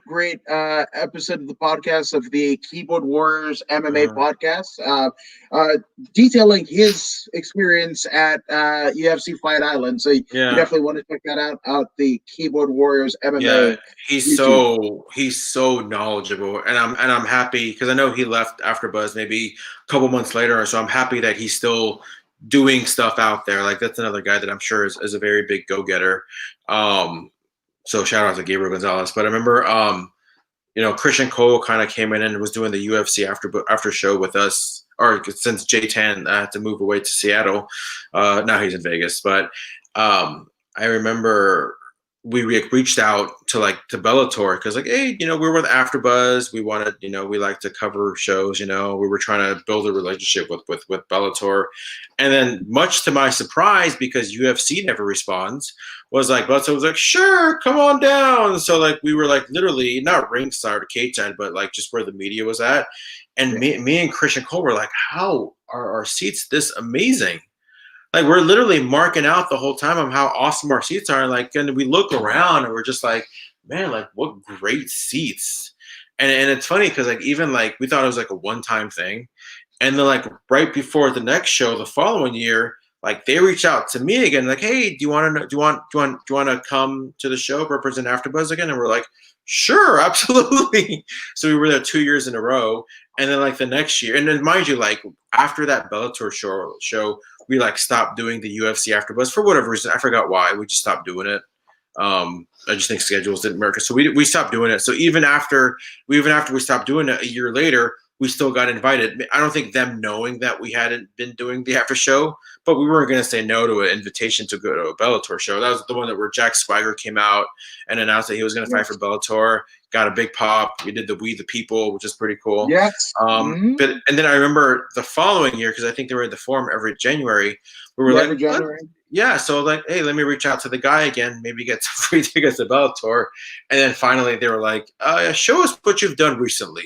episode of the podcast of the Keyboard Warriors MMA Uh-huh. podcast, uh, detailing his experience at UFC Fight Island. So you Yeah. definitely want to check that out. The Keyboard Warriors Yeah, MMA he's YouTube. so knowledgeable, and I'm happy because I know he left after Buzz maybe a couple months later, so I'm happy that he's still doing stuff out there. Like that's another guy that I'm sure is a very big go getter. So shout out to Gabriel Gonzalez. But I remember, Christian Cole kind of came in and was doing the UFC after show with us, or since J10 had to move away to Seattle. Now he's in Vegas, but I remember we reached out to Bellator because hey, we're with AfterBuzz. We wanted, we like to cover shows. We were trying to build a relationship with Bellator, and then much to my surprise, because UFC never responds, was like Bellator was like, sure, come on down. So we were literally not ringside or cage side, but just where the media was at, and me and Christian Cole were like, how are our seats this amazing? We're literally marking out the whole time of how awesome our seats are. And we look around and we're just like, man, what great seats. And it's funny because even we thought it was a one-time thing. And then right before the next show the following year, they reached out to me again, hey, do you want to come to the show, represent AfterBuzz again? And we're like, sure, absolutely. So we were there 2 years in a row. And then the next year, and then mind you, after that Bellator show, we stopped doing the UFC AfterBuzz for whatever reason. I forgot why. We just stopped doing it. I just think schedules didn't work, so we stopped doing it. So even after we stopped doing it a year later, we still got invited. I don't think them knowing that we hadn't been doing the after show, but we weren't going to say no to an invitation to go to a Bellator show. That was the one where Jack Swagger came out and announced that he was going to fight for Bellator. Got a big pop. We did the We the People, which is pretty cool. Yes. But then I remember the following year, because I think they were in the forum every January. We were every January. Yeah, so hey, let me reach out to the guy again, maybe get some free tickets to Bellator. And then finally they were like, show us what you've done recently.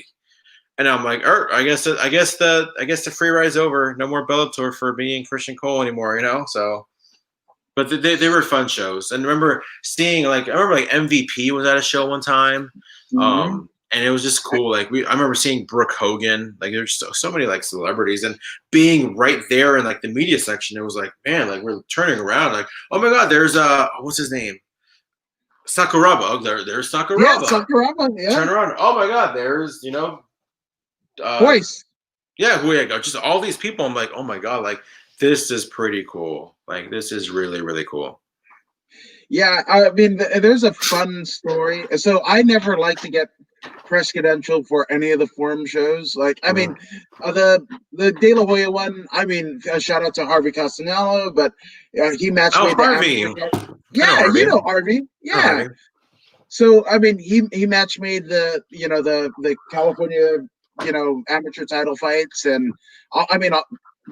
And I'm like, I guess the free ride's over. No more Bellator for me and Christian Cole anymore, So, but they were fun shows. And I remember seeing MVP was at a show one time, and it was just cool. I remember seeing Brooke Hogan. There's so many celebrities, and being right there in the media section, it was man, we're turning around, oh my god, there's what's his name? Sakuraba. There's Sakuraba. Yeah, Sakuraba. Yeah. Turn around. Oh my god, there's Voice. Yeah, who you go? Just all these people. I'm like, oh my god, this is pretty cool. This is really, really cool. Yeah, I mean, there's a fun story. So I never like to get press credential for any of the forum shows. I mean, the De La Hoya one. I mean, shout out to Harvey Castanello, but he matched me. Harvey. Yeah, you know Harvey. Yeah. Harvey. So I mean, he match made the California amateur title fights, and I mean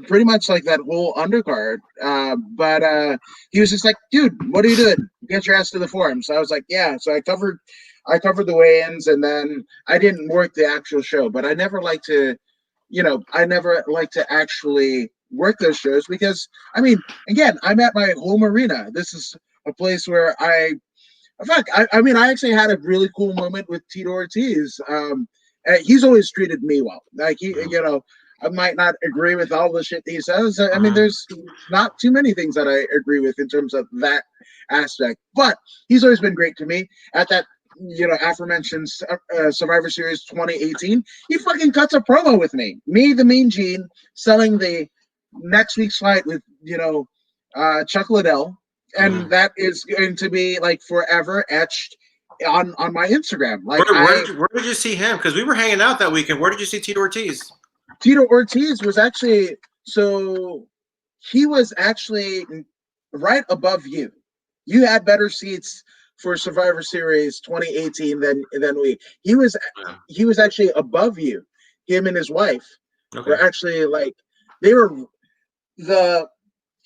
pretty much that whole undercard. But he was just like, dude, what are you doing? Get your ass to the forum. So I was like, yeah. So I covered the weigh-ins, and then I didn't work the actual show, but I never like to, actually work those shows because, I mean, again, I'm at my home arena. This is a place where I mean, I actually had a really cool moment with Tito Ortiz. He's always treated me well. I might not agree with all the shit he says. I mean, there's not too many things that I agree with in terms of that aspect, but he's always been great to me. At that, aforementioned Survivor Series 2018, he fucking cuts a promo with me, the Mean Gene, selling the next week's fight with, Chuck Liddell. And that is going to be forever etched on my Instagram. Where did you see him? Because we were hanging out that weekend. Where did you see Tito Ortiz? Tito Ortiz was actually he was actually right above you. You had better seats for Survivor Series 2018 than we. He was actually above you. Him and his wife were actually they were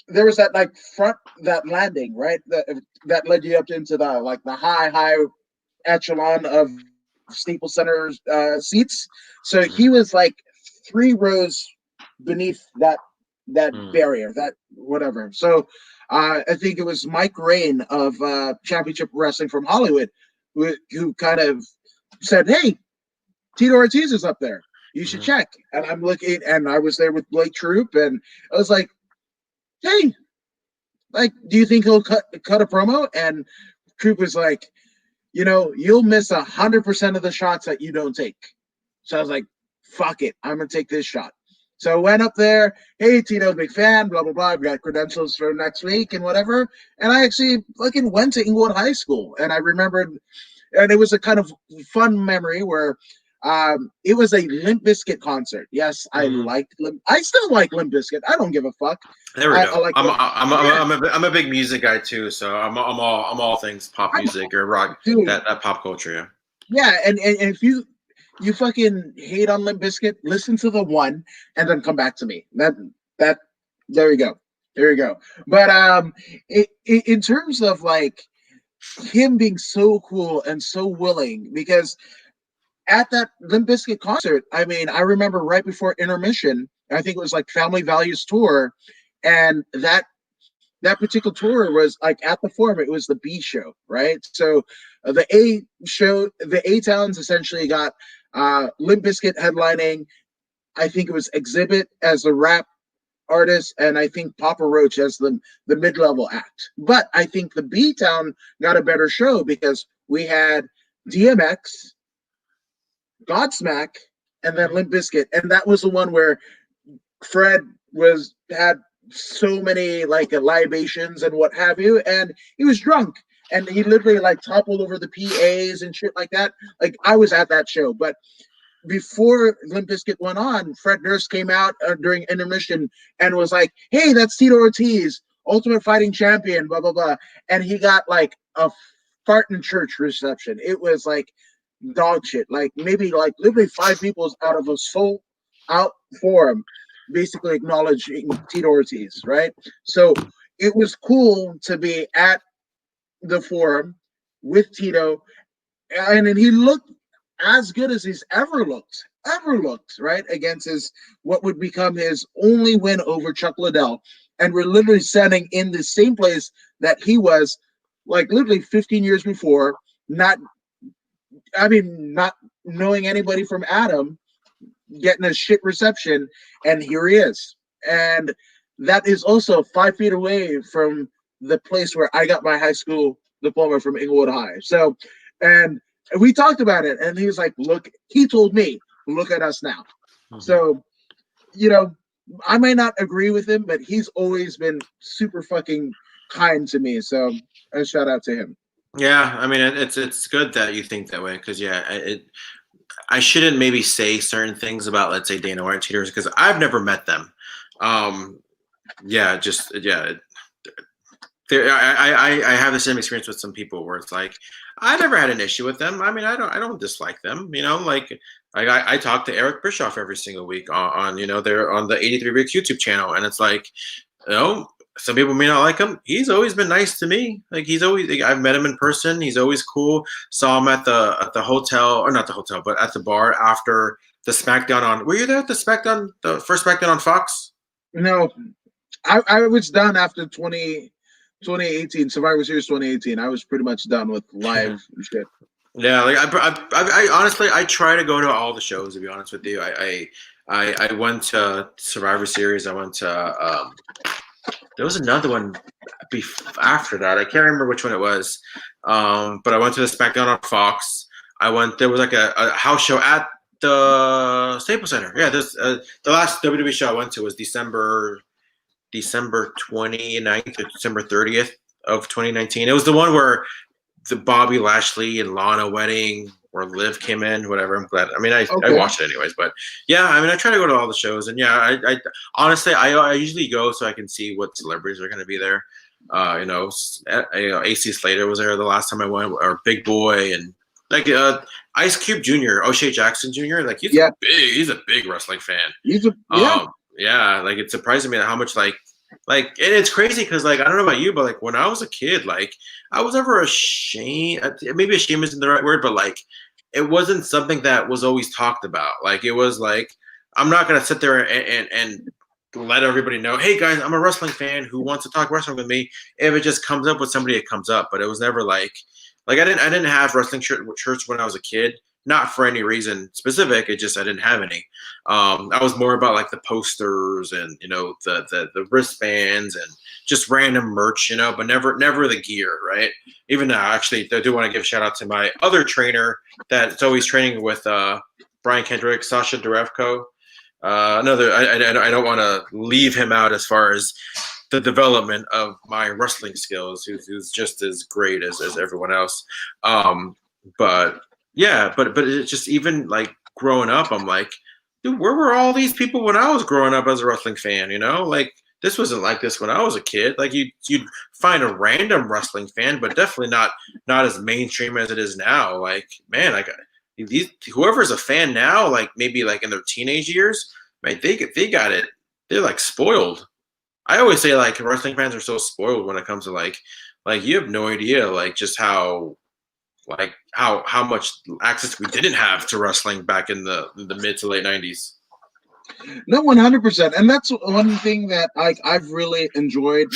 there was that front, that landing, right? That led you up into the high echelon of Staples Center seats. So he was 3 rows beneath that barrier, that whatever. So I think it was Mike Rain of Championship Wrestling from Hollywood who kind of said, "Hey, Tito Ortiz is up there. You should Mhm. check." And I'm looking, and I was there with Blake Troop, and I was like, "Hey, like, do you think he'll cut a promo?" And Troop was like, "You'll miss 100% of the shots that you don't take." So I was like, "Fuck it, I'm gonna take this shot." So I went up there. Hey, Tito, big fan. Blah blah blah. I've got credentials for next week and whatever. And I actually fucking went to Inglewood High School, and I remembered, and it was a kind of fun memory where it was a Limp Bizkit concert. Yes, Mhm. I still like Limp Bizkit. I don't give a fuck. There we I go. like Limp. Yeah, I'm a big music guy too, so I'm all things pop I'm music or rock, dude. that pop culture. Yeah. Yeah, and if you fucking hate on Limp Bizkit, listen to the one and then come back to me. That there you go. There you go. But in terms of like him being so cool and so willing, because at that Limp Bizkit concert, I mean, I remember right before intermission, I think it was like Family Values Tour, and that particular tour was like at the Forum. It was the B show, right? So the A show, the A towns essentially got Limp Bizkit headlining. I think it was Exhibit as the rap artist, and I think Papa Roach as the mid level act. But I think the B town got a better show because we had DMX, Godsmack, and then Limp Bizkit, and that was the one where Fred was had so many like libations and what have you, and he was drunk, and he literally like toppled over the PAs and shit like that. Like I was at that show, but before Limp Bizkit went on, Fred Durst came out during intermission and was like, "Hey, that's Tito Ortiz, Ultimate Fighting Champion, blah blah blah," and he got like a fart in church reception. It was like dog shit. Like maybe like literally five people out of a sold out forum basically acknowledging Tito Ortiz, right? So it was cool to be at the forum with Tito, and then he looked as good as he's ever looked, right? Against his what would become his only win over Chuck Liddell. And we're literally standing in the same place that he was like literally 15 years before, not not knowing anybody from Adam, getting a shit reception, and here he is. And that is also 5 feet away from the place where I got my high school diploma from Inglewood High. So, and we talked about it, and he was like, "Look," he told me, "Look at us now." Mhm. So, you know, I might not agree with him, but he's always been super fucking kind to me. So, a shout out to him. Yeah, I mean it's good that you think that way because I shouldn't maybe say certain things about, let's say, Dana White cheaters because I've never met them. Um, yeah, just yeah. I have the same experience with some people where it's like I never had an issue with them. I mean, I don't dislike them. Like I talk to Eric Bischoff every single week on they're on the 83 Weeks YouTube channel, and it's like some people may not like him. He's always been nice to me. Like he's always like, I've met him in person. He's always cool. Saw him at the hotel, or not the hotel, but at the bar after the SmackDown on. Were you there at the first SmackDown on Fox? No, I was done after 2018 Survivor Series 2018. I was pretty much done with live shit. Yeah, like I honestly I try to go to all the shows. To be honest with you, I went to Survivor Series. I went to there was another one after that. I can't remember which one it was. But I went to the SmackDown on Fox. I went. There was like a house show at the Staples Center. Yeah, the last WWE show I went to was December 29th or December 30th of 2019. It was the one where the Bobby Lashley and Lana wedding where Liv came in, whatever. I'm glad. I mean, I Okay. watched it anyways, but yeah, I mean, I try to go to all the shows, and yeah, I honestly, I usually go so I can see what celebrities are going to be there. AC Slater was there the last time I went, or Big Boy, and like Ice Cube Jr., O'Shea Jackson Jr. Like Yeah. he's a big wrestling fan. Yeah. Yeah, like it's surprising me how much and it's crazy because like I don't know about you, but like when I was a kid, like I was never ashamed. Maybe ashamed isn't the right word, but like it wasn't something that was always talked about. Like it was like I'm not gonna sit there and let everybody know, hey guys, I'm a wrestling fan who wants to talk wrestling with me. If it just comes up with somebody, it comes up. But it was never like I didn't have wrestling shirts when I was a kid. Not for any reason specific. It just I didn't have any. I was more about like the posters and the wristbands and just random merch, but never the gear, right? Even now, actually, I do want to give a shout out to my other trainer that's always training with Brian Kendrick, Sasha Derevko. Another, I don't want to leave him out as far as the development of my wrestling skills, who's just as great as everyone else. But yeah, but it's just even like growing up, I'm like, dude, where were all these people when I was growing up as a wrestling fan? Like this wasn't like this when I was a kid. Like you'd find a random wrestling fan, but definitely not as mainstream as it is now. Like man, like whoever's a fan now, like maybe like in their teenage years, man, they got it. They're like spoiled. I always say like wrestling fans are so spoiled when it comes to like you have no idea like just how much access we didn't have to wrestling back in the mid to late 90s. No, 100%, and that's one thing that I've really enjoyed.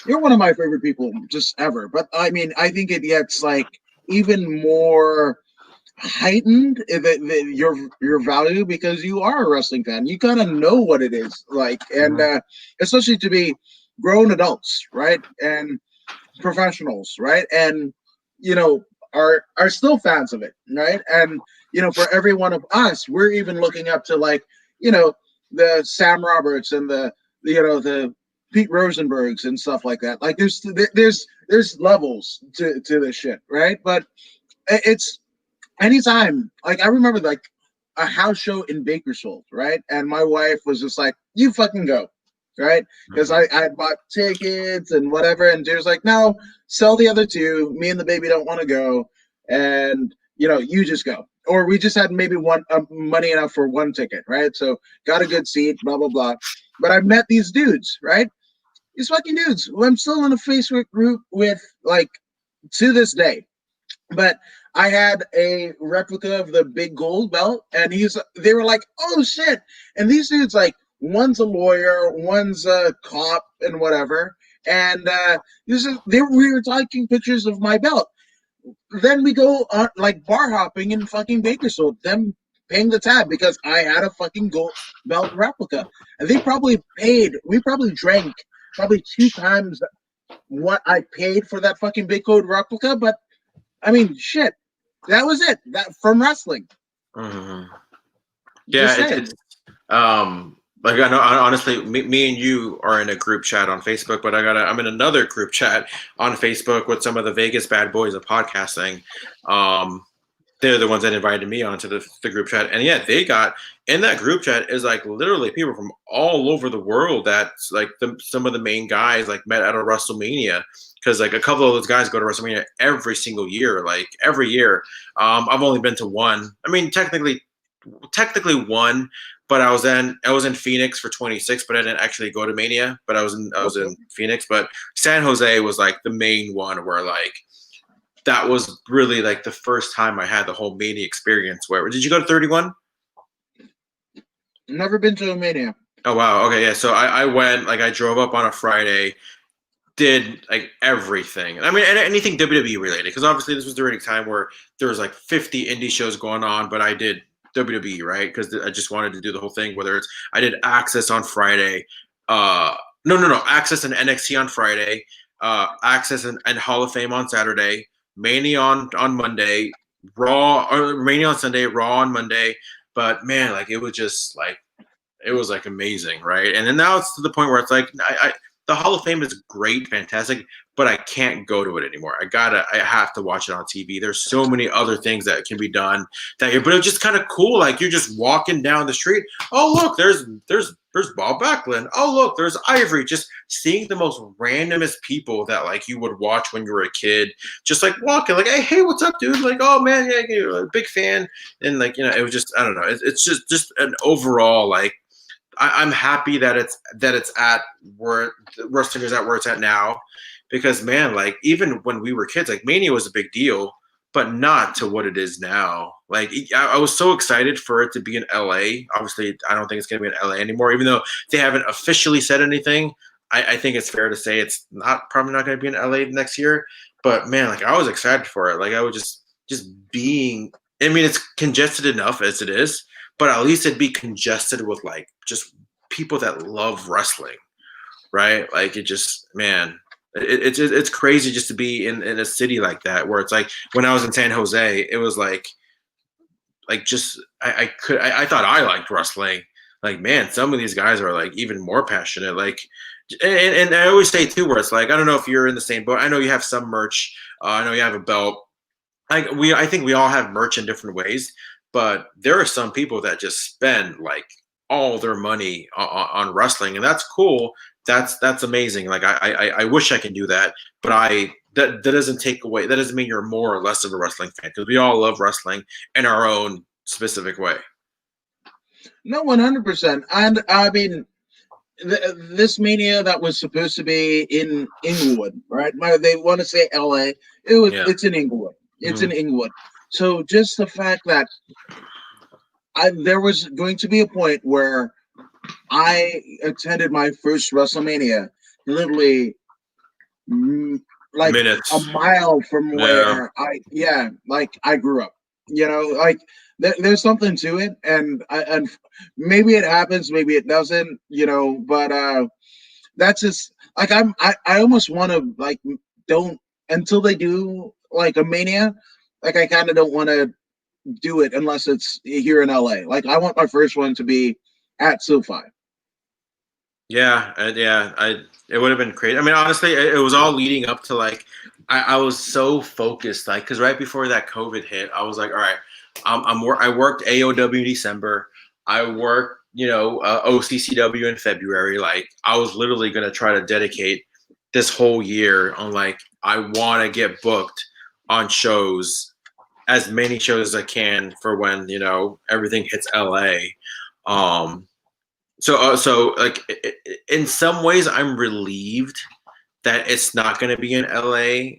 You're one of my favorite people just ever, but I mean, I think it gets like even more heightened your value because you are a wrestling fan. You kind of know what it is like, and especially to be grown adults, right, and professionals, right, and are still fans of it, right, and for every one of us, we're even looking up to like the Sam Roberts and the Pete Rosenbergs and stuff like that. Like there's levels to this shit, right? But it's anytime, like I remember like a house show in Bakersfield, right? And my wife was just like, you fucking go, right? Because I bought tickets and whatever, and there's like, no, sell the other two. Me and the baby don't want to go, and you just go. Or we just had maybe one money enough for one ticket, right? So got a good seat, blah blah blah. But I met these dudes, right? These fucking dudes who I'm still in a Facebook group with, like to this day. But I had a replica of the big gold belt, and they were like, oh shit. And these dudes, like, one's a lawyer, one's a cop, and whatever. And we were taking pictures of my belt. Then we go on like bar hopping in fucking Bakersfield, them paying the tab because I had a fucking gold belt replica. And we probably drank probably 2 times what I paid for that fucking big code replica, but I mean, shit, that was it. That from wrestling. Mm-hmm. Yeah, it's like I know honestly, me and you are in a group chat on Facebook, but I'm in another group chat on Facebook with some of the Vegas bad boys of podcasting. They're the ones that invited me onto the group chat, and yeah, they got in that group chat is like literally people from all over the world. That's like some of the main guys like met at a WrestleMania. Because like a couple of those guys go to WrestleMania every single year, like every year. I've only been to one. I mean, technically one, but I was in Phoenix for 26, but I didn't actually go to Mania. But I was in Phoenix. But San Jose was like the main one where like that was really like the first time I had the whole Mania experience. Where did you go to 31? Never been to a Mania. Oh wow, okay, yeah. So I went, like I drove up on a Friday. Did like everything. I mean, anything WWE related, because obviously this was during a time where there was like 50 indie shows going on, but I did WWE, right? Because I just wanted to do the whole thing. Whether it's I did Access on Friday, Access and NXT on Friday, Access and Hall of Fame on Saturday, Mania on Monday, Raw or Mania on Sunday, Raw on Monday. But man, like it was just like it was like amazing, right? And then now it's to the point where it's like the Hall of Fame is great, fantastic, but I can't go to it anymore. I have to watch it on TV. There's so many other things that can be done but it's just kind of cool. Like you're just walking down the street. Oh, look, there's Bob Backlund. Oh, look, there's Ivory. Just seeing the most randomest people that like you would watch when you were a kid, just like walking like, hey, what's up, dude? Like, oh man, yeah, you're a big fan. And like, it was just, I don't know. It's just an overall, like, I'm happy that it's at where wrestling is at where it's at now, because man, like even when we were kids, like Mania was a big deal, but not to what it is now. Like I was so excited for it to be in LA. Obviously, I don't think it's going to be in LA anymore, even though they haven't officially said anything. I think it's fair to say it's probably not going to be in LA next year. But man, like I was excited for it. Like I was just being. I mean, it's congested enough as it is, but at least it'd be congested with like just people that love wrestling, right? Like it just, man, it's crazy just to be in a city like that where it's like when I was in San Jose, it was like just I thought I liked wrestling. Like man, some of these guys are like even more passionate. Like, and I always say too, where it's like I don't know if you're in the same boat. I know you have some merch. I know you have a belt. I think we all have merch in different ways, but there are some people that just spend like all their money on wrestling, and that's cool. That's amazing. Like I wish I could do that, but that doesn't take away. That doesn't mean you're more or less of a wrestling fan because we all love wrestling in our own specific way. No, 100%. And I mean, this Mania that was supposed to be in Inglewood, right? They want to say LA. It's in Inglewood. It's in Inglewood. So just the fact that there was going to be a point where I attended my first WrestleMania literally like Minutes. a mile from where I grew up. You know, like there's something to it, and maybe it happens, maybe it doesn't. You know, but that's just like I almost want to like don't until they do like a Mania. Like I kind of don't want to do it unless it's here in LA. Like I want my first one to be at SoFi. Yeah, it would have been crazy. I mean, honestly, it was all leading up to like I was so focused, like because right before that COVID hit, I was like, all right, I worked AOW December, I worked OCCW in February. Like I was literally gonna try to dedicate this whole year on like I want to get booked on shows, as many shows as I can for when everything hits LA. So like in some ways, I'm relieved that it's not going to be in LA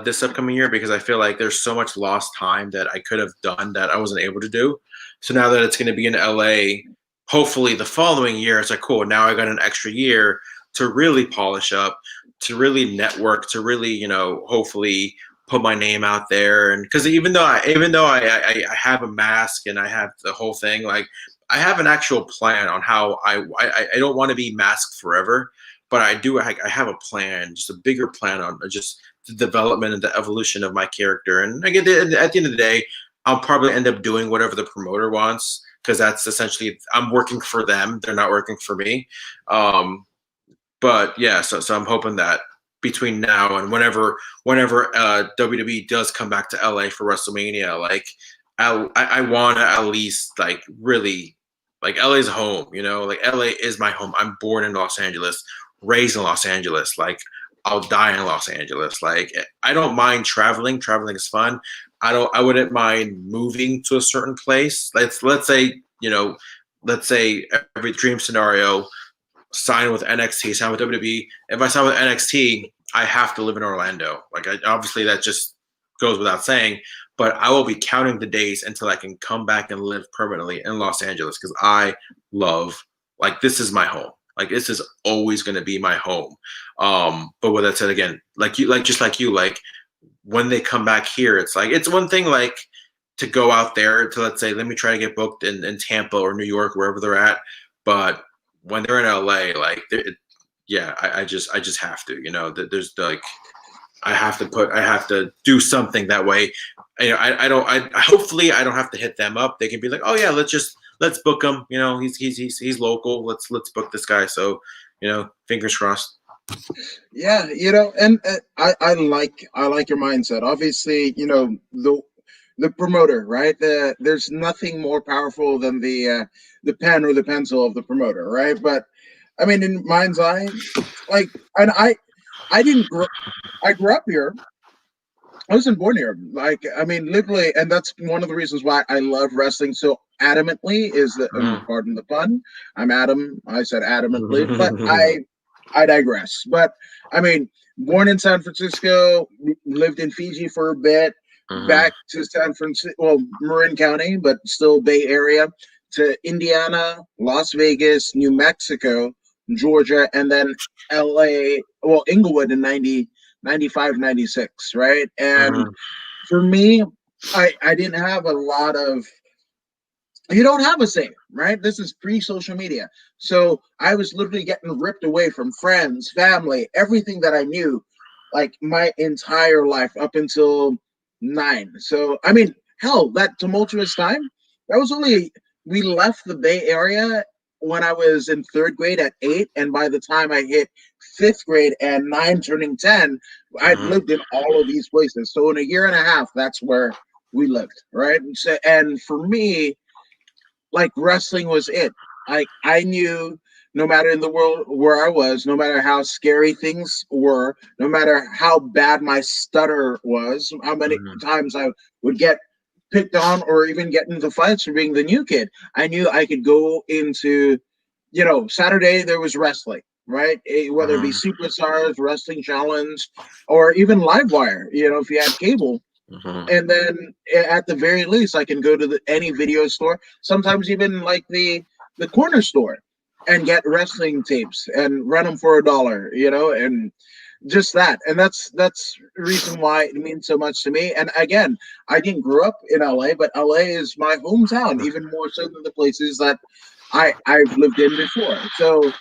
this upcoming year because I feel like there's so much lost time that I could have done that I wasn't able to do. So now that it's going to be in LA, hopefully the following year, it's like cool. Now I got an extra year to really polish up, to really network, to really hopefully put my name out there. And because even though I have a mask and I have the whole thing, like I have an actual plan on how I don't want to be masked forever, but I have a plan, just a bigger plan on just the development and the evolution of my character. And again, at the end of the day, I'll probably end up doing whatever the promoter wants because that's essentially I'm working for them. They're not working for me. But yeah, so I'm hoping that between now and whenever WWE does come back to LA for WrestleMania, like I want to at least like really like LA's home, like LA is my home. I'm born in Los Angeles, raised in Los Angeles. Like I'll die in Los Angeles. Like I don't mind traveling. Traveling is fun. I wouldn't mind moving to a certain place. Let's say every dream scenario, sign with NXT, sign with WWE. If I sign with NXT, I have to live in Orlando. Like obviously that just goes without saying, but I will be counting the days until I can come back and live permanently in Los Angeles because I love, like, this is my home. Like this is always going to be my home. But with that said, again, like when they come back here, it's like it's one thing like to go out there to, let's say, let me try to get booked in Tampa or New York, wherever they're at. But when they're in LA, like I just have to, there's like I have to do something that way. Hopefully I don't have to hit them up. They can be like, oh yeah, let's book him. He's local. Let's book this guy. So, fingers crossed. Yeah, and I like your mindset. Obviously, the promoter, right? There's nothing more powerful than the pen or the pencil of the promoter, right? But I mean, in mind's eye, like, and I grew up here. I wasn't born here. Like, I mean, literally, and that's one of the reasons why I love wrestling so adamantly is that, pardon the pun, I'm Adam. I said adamantly, but I digress. But I mean, born in San Francisco, lived in Fiji for a bit, Mhm. back to San Francisco, well, Marin County, but still Bay Area, to Indiana, Las Vegas, New Mexico, Georgia, and then LA, well, Inglewood in 95, 96, right? And Mhm. for me, I didn't have a lot of, you don't have a save, right? This is pre-social media. So I was literally getting ripped away from friends, family, everything that I knew, like my entire life up until 9. So I mean, hell, that tumultuous time, that was only, we left the Bay Area when I was in 3rd grade at 8, and by the time I hit 5th grade and 9 turning 10, I'd Mhm. lived in all of these places. So in a year and a half, that's where we lived, right? And for me, like wrestling was it. Like I knew no matter in the world where I was, no matter how scary things were, no matter how bad my stutter was, how many Mhm. times I would get picked on or even get into fights for being the new kid, I knew I could go into, Saturday there was wrestling, right? Whether it be Mhm. Superstars, Wrestling Challenge, or even Livewire, if you had cable, Mhm. and then at the very least I can go to any video store, sometimes even like the corner store, and get wrestling tapes and rent them for $1, and just that. And that's the reason why it means so much to me. And again, I didn't grow up in LA, but LA is my hometown, even more so than the places that I've lived in before. So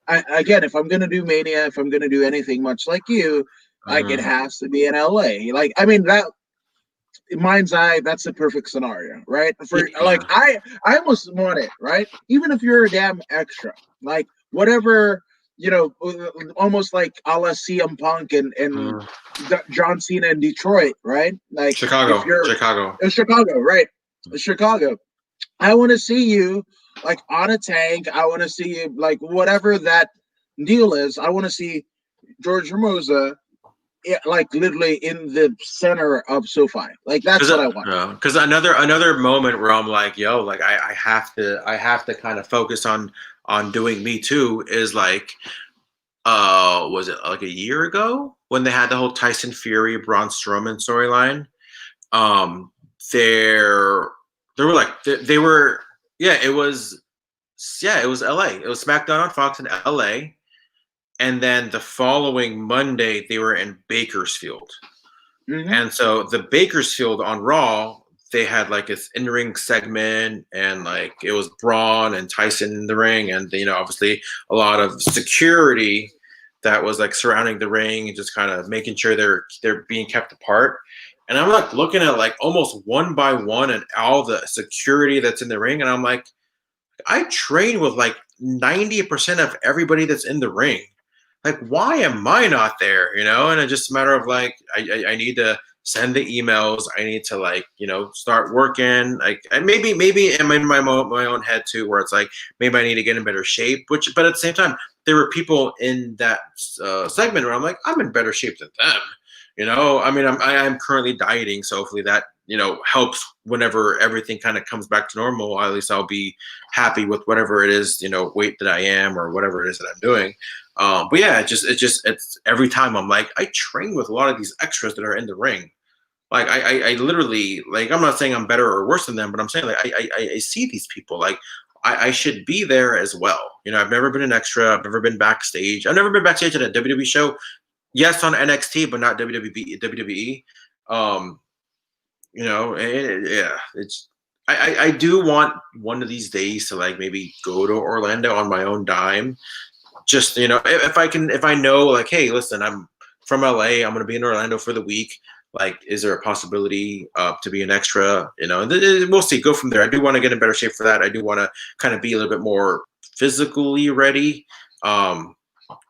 again, if I'm gonna do Mania, if I'm gonna do anything much like you, like it Mhm. has to be in LA. Like I mean that, in mind's eye, that's the perfect scenario, right? For like, Yeah. I almost want it, right? Even if you're a damn extra, like whatever, almost like a la CM Punk and Mhm. John Cena in Detroit, right? Like if Chicago. you're Chicago. in Chicago, right? Chicago, I want to see you like on a tank. I want to see you like whatever that deal is. I want to see George Hermoza, like literally in the center of SoFi. Like that's what I want. Because another moment where I'm like, yo, like I have to kind of focus on doing me too is like, was it like a year ago when they had the whole Tyson Fury Braun Strowman storyline? Um, there there were like they were, yeah, it was LA. It was SmackDown on Fox in LA, and then the following Monday they were in Bakersfield. Hmm. And so the Bakersfield on Raw, they had like this in-ring segment, and like it was Braun and Tyson in the ring, and obviously a lot of security that was like surrounding the ring and just kind of making sure they're being kept apart. And I'm like looking at like almost one by one and all the security that's in the ring, and I'm like, I train with like 90% of everybody that's in the ring. Like, why am I not there? And it's just a matter of like, I need to send the emails. I need to like, start working. Like, and maybe I'm in my own head too, where it's like maybe I need to get in better shape. But at the same time, there were people in that segment where I'm like, I'm in better shape than them. I mean, I'm currently dieting, so hopefully that helps whenever everything kind of comes back to normal. At least I'll be happy with whatever it is, weight that I am or whatever it is that I'm doing. But yeah, it's every time I'm like, I train with a lot of these extras that are in the ring. Like I literally, like, I'm not saying I'm better or worse than them, but I'm saying like I see these people like I should be there as well. I've never been an extra. I've never been backstage. I've never been backstage at a WWE show. Yes, on NXT, but not WWE. WWE. Um, yeah, it's. I do want one of these days to like maybe go to Orlando on my own dime, just if I know like, hey, listen, I'm from LA, I'm gonna be in Orlando for the week. Like, is there a possibility to be an extra? And we'll see. Go from there. I do want to get in better shape for that. I do want to kind of be a little bit more physically ready.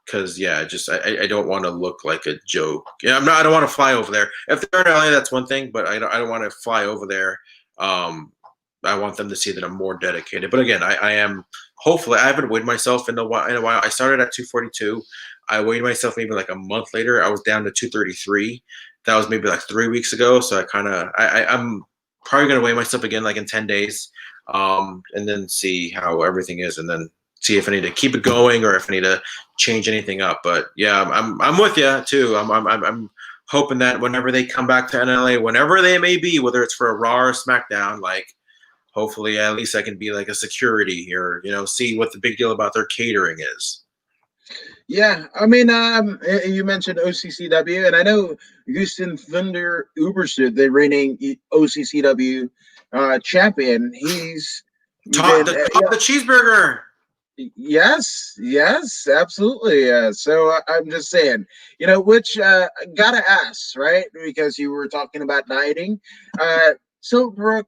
Because yeah, just I don't want to look like a joke. Yeah, I don't want to fly over there. If they're in LA, that's one thing, but I don't want to fly over there. Um, I want them to see that I'm more dedicated. But again, I am, hopefully, I haven't weighed myself in a while. I started at 242. I weighed myself maybe like a month later. I was down to 233. That was maybe like 3 weeks ago. So I'm probably gonna weigh myself again like in 10 days, and then see how everything is, and then see if I need to keep it going or if I need to change anything up. But yeah, I'm with you too. I'm hoping that whenever they come back to NLA, whenever they may be, whether it's for a Raw or SmackDown, like hopefully at least I can be like a security or see what the big deal about their catering is. Yeah, I mean, you mentioned OCCW, and I know Houston Thunder Ubersud, the reigning OCCW champion. He's been, The cheeseburger. yes, absolutely. So I'm just saying, which gotta ask, right? Because you were talking about dieting. So Brooke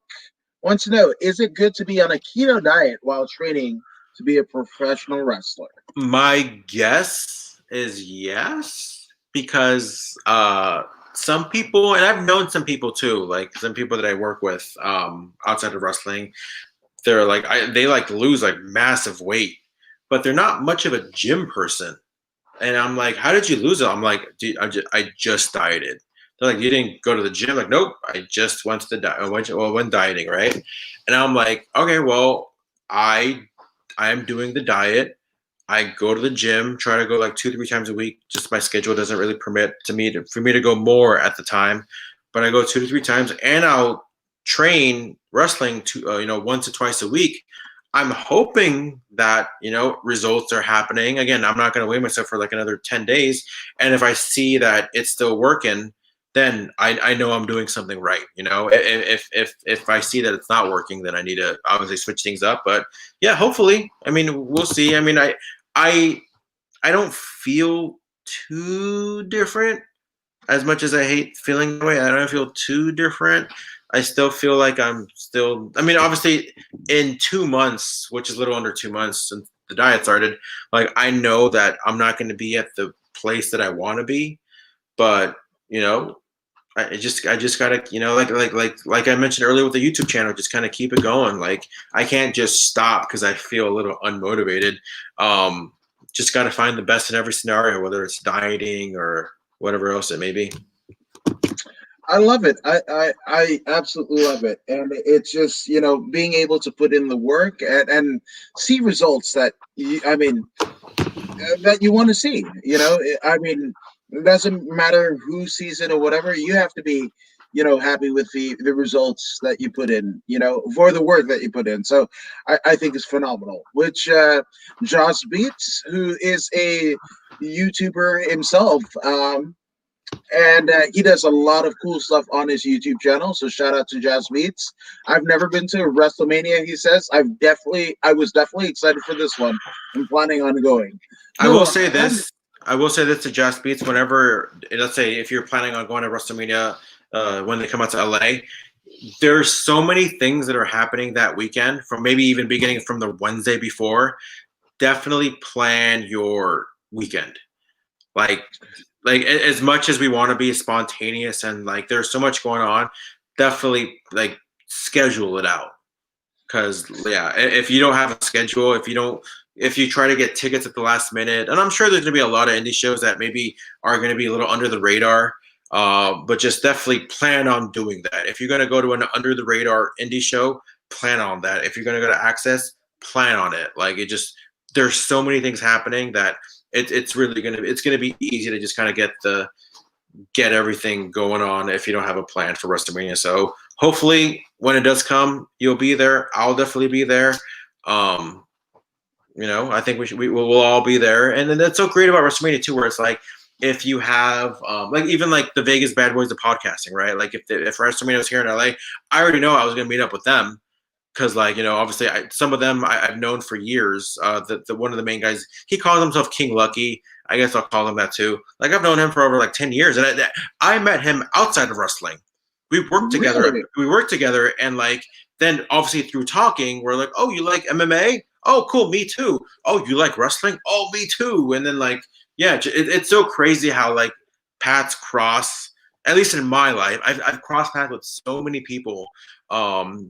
wants to know: is it good to be on a keto diet while training to be a professional wrestler? My guess is yes, because some people, and I've known some people too, like some people that I work with outside of wrestling, they're like they like to lose like massive weight, but they're not much of a gym person. And I'm like, how did you lose it? I'm like, dude, I just dieted. They're like, you didn't go to the gym? Like, nope, I just went to the diet. Went dieting, right? And I'm like, okay, well, I am doing the diet. I go to the gym, try to go like 2-3 times a week. Just my schedule doesn't really permit for me to go more at the time, but I go 2 to 3 times, and I'll train wrestling to once or twice a week. I'm hoping that results are happening. Again, I'm not going to weigh myself for like another 10 days, and if I see that it's still working, then I know I'm doing something right. If I see that it's not working, then I need to obviously switch things up. But yeah, hopefully. I mean, we'll see. I mean, I don't feel too different. As much as I hate feeling that way, I don't feel too different. I still feel like I mean, obviously in 2 months, which is a little under 2 months since the diet started, like I know that I'm not going to be at the place that I want to be, but I just gotta, like I mentioned earlier with the YouTube channel, just kind of keep it going. Like I can't just stop because I feel a little unmotivated. Just got to find the best in every scenario, whether it's dieting or whatever else it may be. I love it. I absolutely love it, and it's just being able to put in the work and see results that that you want to see. I mean, it doesn't matter who sees it or whatever. You have to be happy with the results that you put in. For the work that you put in. So I think it's phenomenal. Which Josh Beats, who is a YouTuber himself. And he does a lot of cool stuff on his YouTube channel. So shout out to Jazz Beats. I've never been to WrestleMania. He says I was definitely excited for this one. I'm planning on going. I will say this. I will say this to Jazz Beats. Whenever, let's say, if you're planning on going to WrestleMania when they come out to LA, there's so many things that are happening that weekend. From maybe even beginning from the Wednesday before. Definitely plan your weekend. Like as much as we want to be spontaneous and like there's so much going on, definitely like schedule it out. Because yeah, if you don't have a schedule, if you try to get tickets at the last minute, and I'm sure there's gonna be a lot of indie shows that maybe are gonna be a little under the radar, but just definitely plan on doing that. If you're gonna go to an under the radar indie show, plan on that. If you're gonna go to Access, plan on it. Like there's so many things happening that it's really gonna be easy to just kind of get everything going on if you don't have a plan for WrestleMania. So hopefully when it does come, you'll be there. I'll definitely be there. I think we'll all be there. And then that's so great about WrestleMania too, where it's like if you have like even like the Vegas Bad Boys of podcasting, right? Like if WrestleMania was here in LA, I already know I was gonna meet up with them. Because obviously some of them I've known for years. The one of the main guys, he calls himself King Lucky. I guess I'll call him that too. Like I've known him for over like 10 years, and I met him outside of wrestling. We worked together. Really? We worked together, and like then obviously through talking, we're like, oh, you like MMA? Oh, cool, me too. Oh, you like wrestling? Oh, me too. And then like yeah, it's so crazy how like paths cross. At least in my life, I've crossed paths with so many people.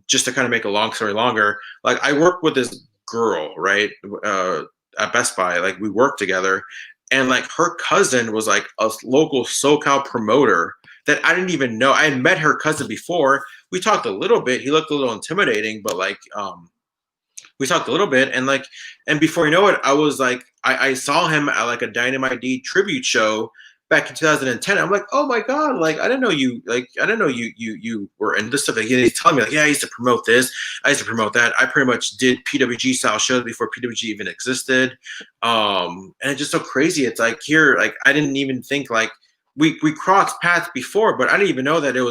Just to kind of make a long story longer, like I worked with this girl, right, at Best Buy. Like we worked together, and like her cousin was like a local SoCal promoter that I didn't even know. I had met her cousin before. We talked a little bit. He looked a little intimidating, but like we talked a little bit, and before you know it, I was like, I saw him at like a Dynamite D tribute show. back in 2010. I'm like, oh my god, like I didn't know you were in this stuff. Like, he's telling me like, yeah, I used to promote this, I used to promote that. I pretty much did PWG style shows before PWG even existed. And it's just so crazy. It's like here, like I didn't even think like we crossed paths before, but I didn't even know that there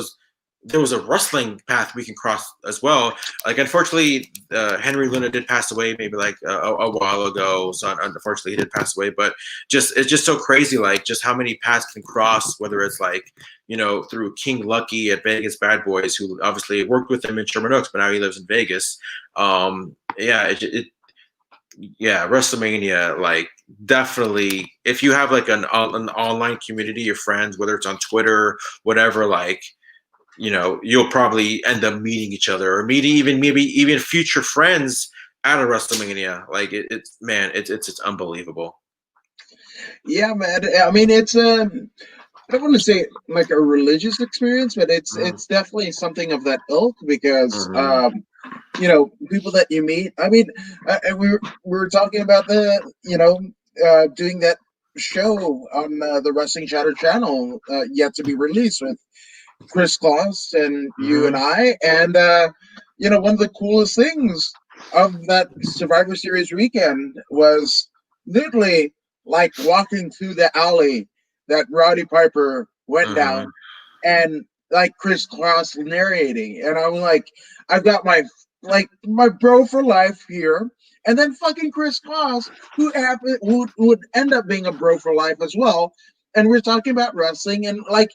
was a wrestling path we can cross as well. Like, unfortunately, Henry Luna did pass away maybe like a while ago. So unfortunately, he did pass away. But it's just so crazy, like just how many paths can cross. Whether it's like through King Lucky at Vegas Bad Boys, who obviously worked with him in Sherman Oaks, but now he lives in Vegas. Yeah, WrestleMania, like definitely. If you have like an online community, your friends, whether it's on Twitter, whatever, like. You'll probably end up meeting each other or meeting maybe even future friends at a WrestleMania. Like it's unbelievable. Yeah, man. I mean, it's I don't want to say like a religious experience, but it's definitely something of that ilk because people that you meet. I mean, we were talking about the doing that show on the Wrestling Chatter channel yet to be released with Chris Claus and you and I. And, one of the coolest things of that Survivor Series weekend was literally like walking through the alley that Roddy Piper went down and like Chris Claus narrating. And I'm like, I've got my bro for life here. And then fucking Chris Claus, who would end up being a bro for life as well. And we're talking about wrestling and like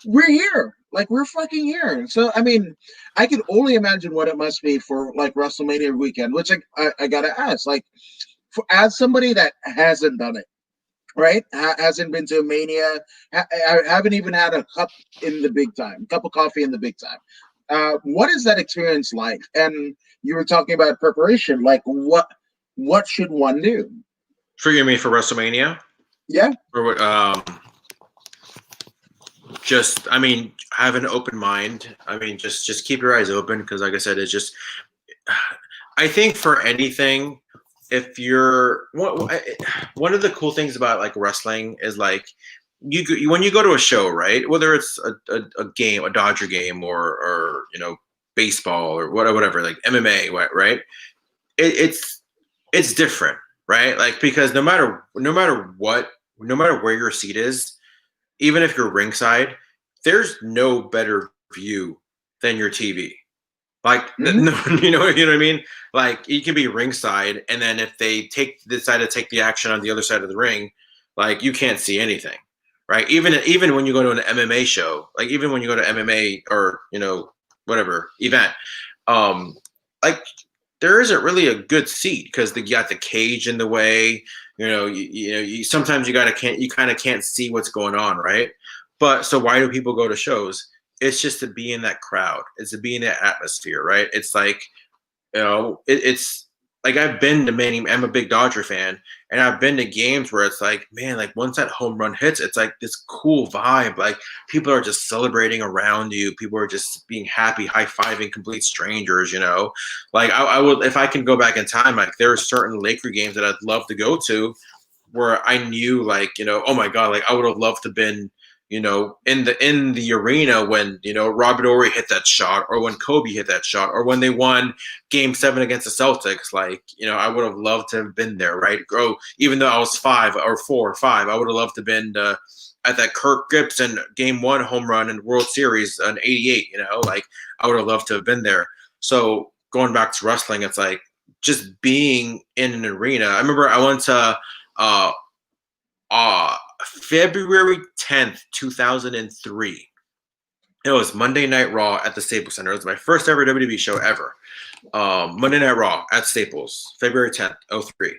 we're here. Like we're fucking here. So I mean, I can only imagine what it must be for like WrestleMania weekend, which I gotta ask, like as somebody that hasn't done it, right? Hasn't been to a Mania, I haven't even had a cup of coffee in the big time. What is that experience like? And you were talking about preparation. Like what should one do? You mean for WrestleMania? Yeah. Or what? I mean, have an open mind. I mean, just keep your eyes open because, like I said, it's just. I think for anything, if you're one of the cool things about like wrestling is like when you go to a show, right? Whether it's a game, a Dodger game, or baseball or whatever, like MMA, right? It's different, right? Like because no matter where your seat is, even if you're ringside, there's no better view than your TV. Like, no, you know what I mean? Like, you can be ringside, and then if they decide to take the action on the other side of the ring, like you can't see anything, right? Even when you go to an MMA show, like even when you go to MMA or whatever event, like there isn't really a good seat because you got the cage in the way. You sometimes you kind of can't see what's going on, right? But so why do people go to shows? It's just to be in that crowd. It's to be in that atmosphere, right? It's like, it's like I've been to many. I'm a big Dodger fan, and I've been to games where it's like, man, like once that home run hits, it's like this cool vibe. Like people are just celebrating around you. People are just being happy, high fiving complete strangers. Like I would, if I can go back in time, like there are certain Laker games that I'd love to go to, where I knew, like oh my god, like I would have loved to been. In the arena when Robert Horry hit that shot, or when Kobe hit that shot, or when they won Game 7 against the Celtics, like I would have loved to have been there, right? Even though I was 5 or 4 or 5, I would have loved to have been at that Kirk Gibson Game 1 home run in World Series in '88. Like I would have loved to have been there. So going back to wrestling, it's like just being in an arena. I remember I went to February 10th, 2003. It was Monday Night Raw at the Staples Center. It was my first ever WWE show ever. Monday Night Raw at Staples, February 10th, 03.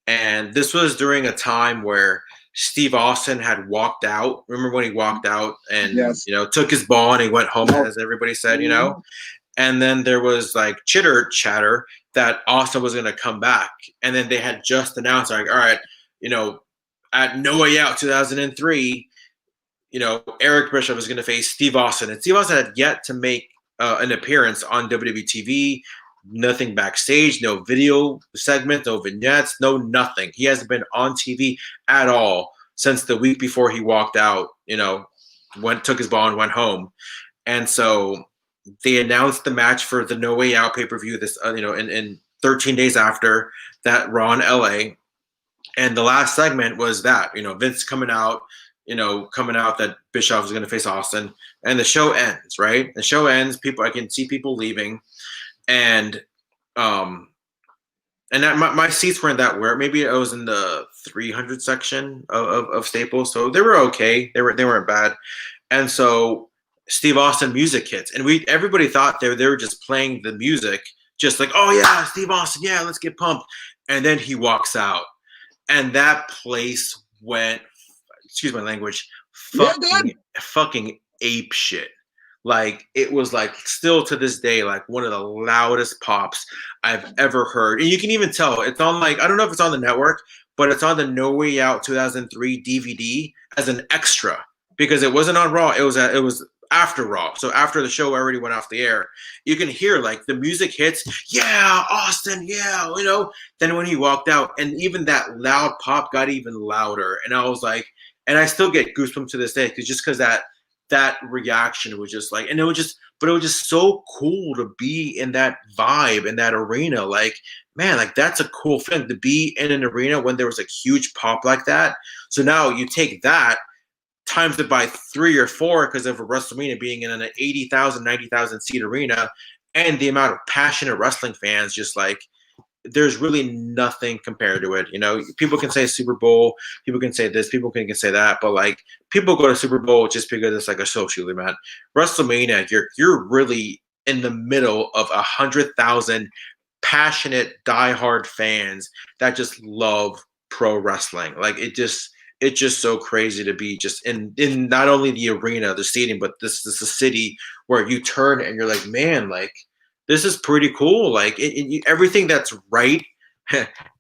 And this was during a time where Steve Austin had walked out. Remember when he walked out and took his ball and he went home, as everybody said, And then there was like chatter that Austin was going to come back. And then they had just announced, like, all right, at No Way Out 2003, Eric Bischoff was going to face Steve Austin. And Steve Austin had yet to make an appearance on WWE TV. Nothing backstage, no video segment, no vignettes, no nothing. He hasn't been on TV at all since the week before he walked out. Took his ball and went home. And so they announced the match for the No Way Out pay-per-view this in 13 days after that Raw in LA. And the last segment was that, Vince coming out that Bischoff was going to face Austin, and the show ends, right? The show ends. I can see people leaving, and that my seats weren't that weird. Maybe I was in the 300 section of Staples, so they were okay. They weren't bad. And so Steve Austin music hits, and everybody thought they were just playing the music, just like, oh yeah, Steve Austin, yeah, let's get pumped. And then he walks out, and that place went, excuse my language, fucking ape shit. Like, it was like, still to this day, like one of the loudest pops I've ever heard. And you can even tell it's on, like, I don't know if it's on the network, but it's on the No Way Out 2003 DVD as an extra, because it wasn't on Raw. It was after Raw. So after the show already went off the air, you can hear like the music hits. Yeah, Austin. Yeah. Then when he walked out, and even that loud pop got even louder. And I was like, and I still get goosebumps to this day, because that reaction was just like, and it was just so cool to be in that vibe, in that arena. Like, man, like, that's a cool thing to be in an arena when there was a huge pop like that. So now you take that, times it by 3 or 4 because of a WrestleMania being in an 80,000, 90,000 seat arena, and the amount of passionate wrestling fans, just like, there's really nothing compared to it. People can say Super Bowl, people can say this, people can say that, but like, people go to Super Bowl just because it's like a social event. WrestleMania, you're really in the middle of 100,000 passionate, diehard fans that just love pro wrestling. Like, it's just so crazy to be just in not only the arena, the stadium, but this is a city where you turn and you're like, man, like, this is pretty cool. Like, everything that's right,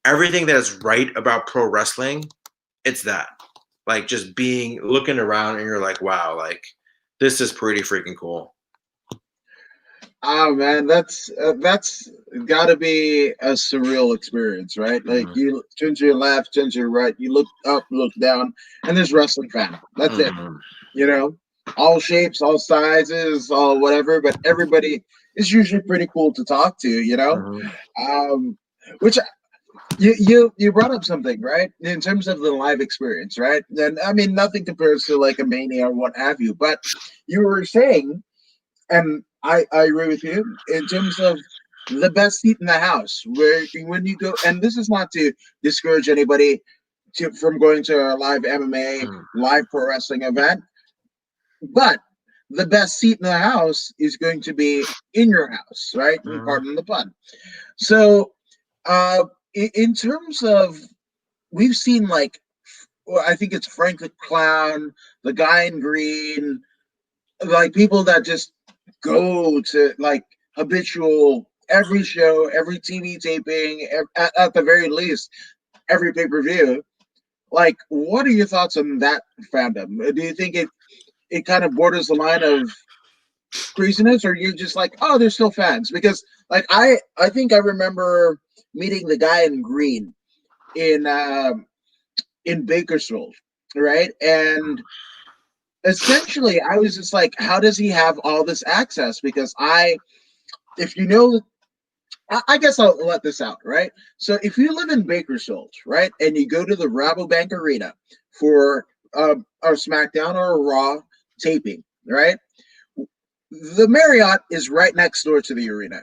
everything that is right about pro wrestling, it's that. Like, just looking around and you're like, wow, like, this is pretty freaking cool. Oh man, that's got to be a surreal experience, right? Like, you turn to your left, turn to your right, you look up, look down, and there's wrestling fan. That's it. All shapes, all sizes, all whatever, but everybody is usually pretty cool to talk to. Which you brought up something, right? In terms of the live experience, right? And I mean, nothing compares to like a Mania or what have you, but you were saying, and I agree with you, in terms of the best seat in the house, where when you go, and this is not to discourage anybody from going to a live MMA, live pro wrestling event, but the best seat in the house is going to be in your house, right? Pardon the pun. So, in terms of, we've seen like, I think it's Frank the Clown, the guy in green, like people that just go to like habitual every show, every TV taping, at the very least, every pay-per-view. Like, what are your thoughts on that fandom? Do you think it kind of borders the line of craziness, or you're just like, oh, they're still fans? Because like, I think I remember meeting the guy in green in Bakersfield, right? And essentially I was just like, how does he have all this access? Because if you know, I guess I'll let this out, right? So if you live in Bakersfield, right, and you go to the Rabobank Arena for a SmackDown or a Raw taping, right, the Marriott is right next door to the arena.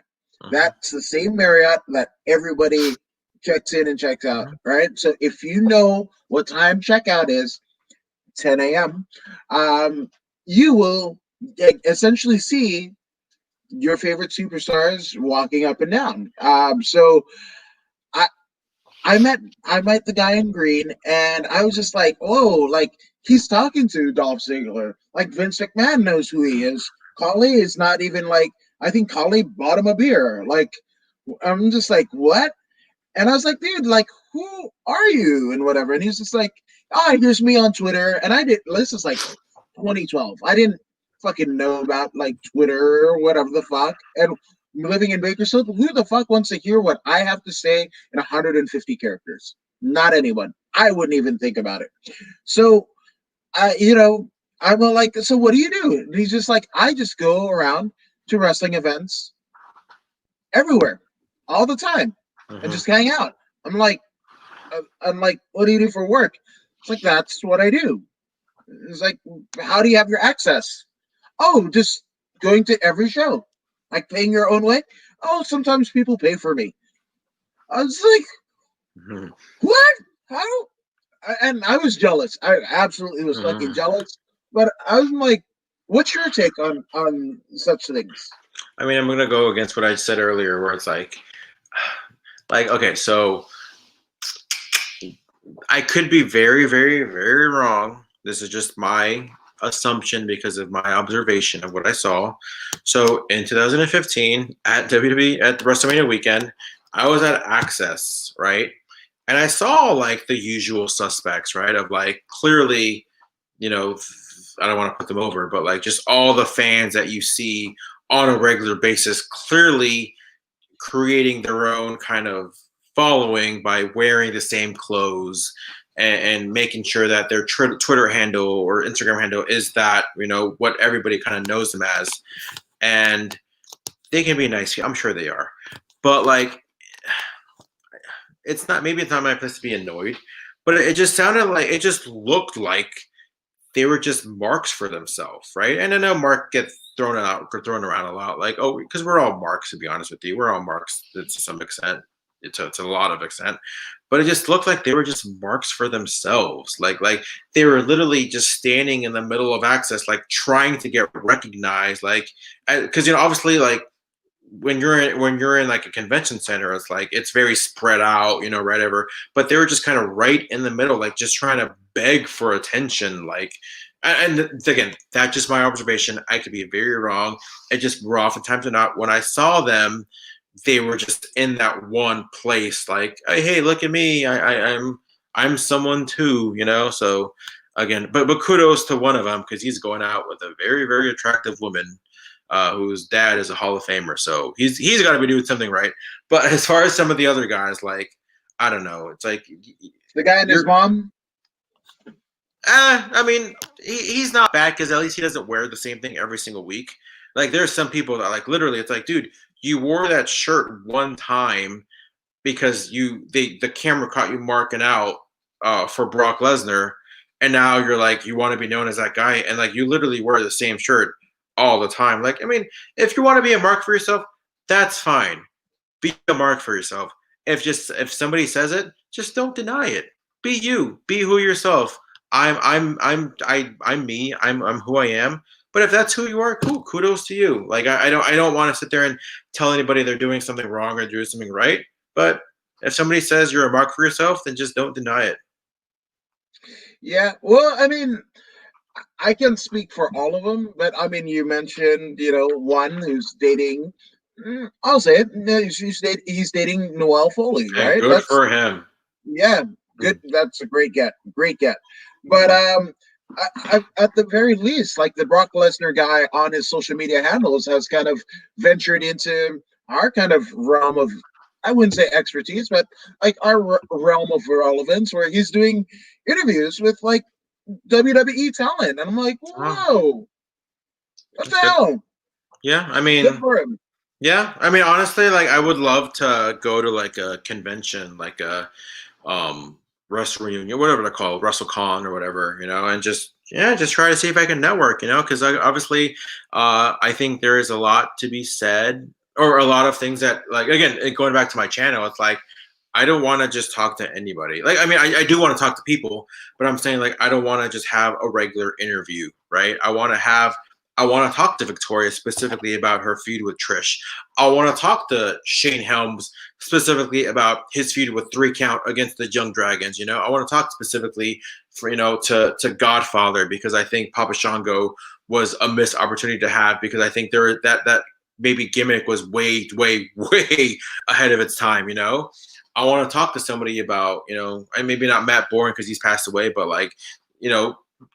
That's the same Marriott that everybody checks in and checks out, right? So if you know what time checkout is, 10 a.m., you will essentially see your favorite superstars walking up and down. So I met the guy in green, and I was just like, oh, like, he's talking to Dolph Ziggler. Like, Vince McMahon knows who he is. Khali is not even like, I think Khali bought him a beer. Like, I'm just like, what? And I was like, dude, like, who are you? And whatever. And he's just like, oh, here's me on Twitter. And this is like 2012. I didn't fucking know about like Twitter or whatever the fuck. And living in Bakersfield, who the fuck wants to hear what I have to say in 150 characters? Not anyone. I wouldn't even think about it. So I'm like, so what do you do? And he's just like, I just go around to wrestling events everywhere, all the time, and Mm-hmm. just hang out. I'm like, what do you do for work? It's like, that's what I do. It's like, how do you have your access? Oh, just going to every show, like paying your own way. Oh, sometimes people pay for me. I was like, Mm-hmm. what? How? And I was jealous. I absolutely was fucking Mm-hmm. jealous. But I was like, what's your take on such things? I mean, I'm gonna go against what I said earlier, where it's like okay, so I could be very, very, very wrong. This is just my assumption because of my observation of what I saw. So in 2015 at WWE at the WrestleMania weekend, I was at Access, right? And I saw like the usual suspects, right? Of like clearly, you know, I don't want to put them over, but like just all the fans that you see on a regular basis, clearly creating their own kind of following by wearing the same clothes and making sure that their Twitter handle or Instagram handle is that, you know, what everybody kind of knows them as. And they can be nice. I'm sure they are. But like, maybe it's not my place to be annoyed, but it just sounded like, it just looked like they were just marks for themselves, right? And I know Mark gets thrown around a lot, like, oh, because we're all marks, to be honest with you, we're all marks to some extent, it's a lot of extent, but it just looked like they were just marks for themselves, like they were literally just standing in the middle of Access, like trying to get recognized, like, because obviously, like when you're in like a convention center, it's like it's very spread out, whatever. But they were just kind of right in the middle, like just trying to beg for attention, like. And again, that's just my observation. I could be very wrong. It just more oftentimes than not, when I saw them, they were just in that one place, like, hey, look at me, I'm someone too, So again, but kudos to one of them because he's going out with a very, very attractive woman whose dad is a Hall of Famer. So he's got to be doing something right. But as far as some of the other guys, like, I don't know. It's like the guy and his mom. I mean, he's not bad because at least he doesn't wear the same thing every single week. Like, there's some people that, like, literally, it's like, dude, you wore that shirt one time because the camera caught you marking out for Brock Lesnar, and now you're like, you want to be known as that guy, and like you literally wear the same shirt all the time. Like, I mean, if you want to be a mark for yourself, that's fine. Be a mark for yourself. If somebody says it, just don't deny it. Be you. Be who yourself. I'm me. I'm who I am. But if that's who you are, cool. Kudos to you. Like, I don't want to sit there and tell anybody they're doing something wrong or doing something right. But if somebody says you're a mark for yourself, then just don't deny it. Yeah, well, I mean, I can speak for all of them, but I mean, you mentioned, one who's dating. I'll say it. He's dating Noelle Foley, And right? good for him. Yeah, good. That's a great get. Great get. But at the very least, like the Brock Lesnar guy on his social media handles has kind of ventured into our kind of realm of, I wouldn't say expertise, but like our realm of relevance, where he's doing interviews with like WWE talent, and I'm like, whoa, what the hell? Yeah, I mean, good for him. Yeah, I mean, honestly, like I would love to go to like a convention, like a Wrestle Reunion, whatever they're called, WrestleCon or whatever, and just try to see if I can network, because obviously, I think there is a lot to be said, or a lot of things that, like, again, going back to my channel, it's like I don't want to just talk to anybody. Like, I mean, I do want to talk to people, but I'm saying, like, I don't want to just have a regular interview, right? I want to talk to Victoria specifically about her feud with Trish. I want to talk to Shane Helms specifically about his feud with 3 Count against the Young Dragons. I want to talk specifically for to Godfather, because I think Papa Shango was a missed opportunity to have, because I think that maybe gimmick was way, way, way ahead of its time. I want to talk to somebody about, and maybe not Matt Bourne because he's passed away, but like,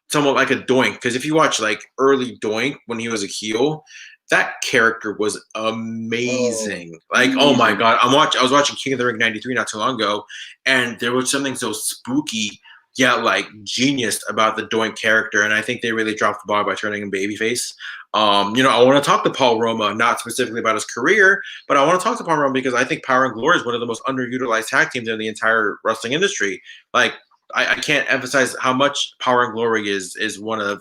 someone like a Doink. Because if you watch like early Doink when he was a heel, that character was amazing. Like, oh my amazing. god, I was watching King of the Ring '93 not too long ago, and there was something so spooky yet like genius about the Doink character, and I think they really dropped the ball by turning him babyface. I want to talk to Paul Roma, not specifically about his career, but I want to talk to Paul Roma because I think Power and Glory is one of the most underutilized tag teams in the entire wrestling industry. Like, I can't emphasize how much Power and Glory is one of,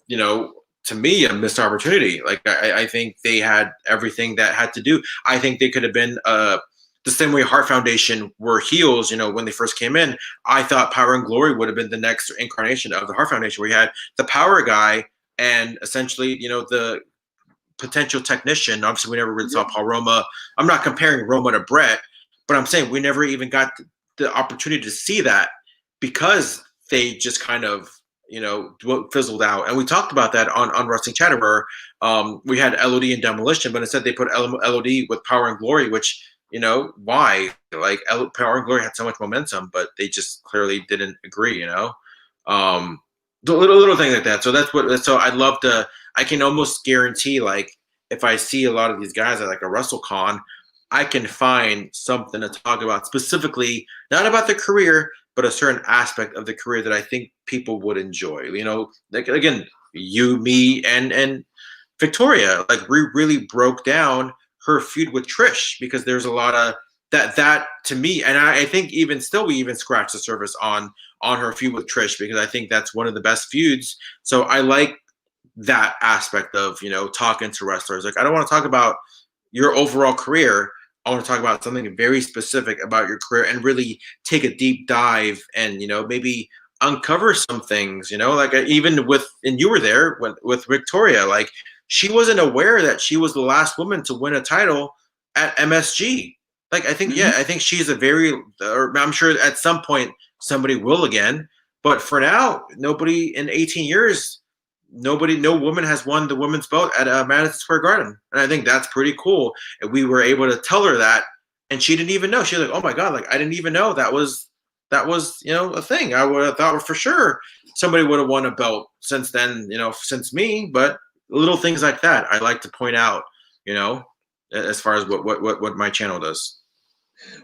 to me, a missed opportunity. Like, I think they had everything that had to do. I think they could have been the same way Heart Foundation were heels, when they first came in. I thought Power and Glory would have been the next incarnation of the Heart Foundation, where you had the power guy and essentially, the potential technician. Obviously, we never really saw Paul Roma. I'm not comparing Roma to Brett, but I'm saying we never even got the opportunity to see that because they just kind of, fizzled out. And we talked about that on Wrestling Chatter, where we had LOD and Demolition, but instead they put LOD with Power and Glory, which, why? Like, Power and Glory had so much momentum, but they just clearly didn't agree, the little things like that. So so I can almost guarantee, like, if I see a lot of these guys at like a WrestleCon, I can find something to talk about specifically, not about the career, but a certain aspect of the career that I think people would enjoy. Like, again, you, me, and Victoria, like, we really broke down her feud with Trish because there's a lot of that to me, and I think even still we even scratched the surface on her feud with Trish because I think that's one of the best feuds. So I like that aspect of talking to wrestlers. Like, I don't want to talk about your overall career. I want to talk about something very specific about your career and really take a deep dive and maybe uncover some things. Like, even and you were there with Victoria. Like, she wasn't aware that she was the last woman to win a title at MSG. Like, I think, I think she's or I'm sure at some point somebody will again. But for now, nobody in 18 years, no woman has won the women's belt at Madison Square Garden. And I think that's pretty cool. And we were able to tell her that, and she didn't even know. She was like, oh my God, like, I didn't even know that was, a thing. I would have thought for sure somebody would have won a belt since then, since me. But little things like that I like to point out, as far as what my channel does.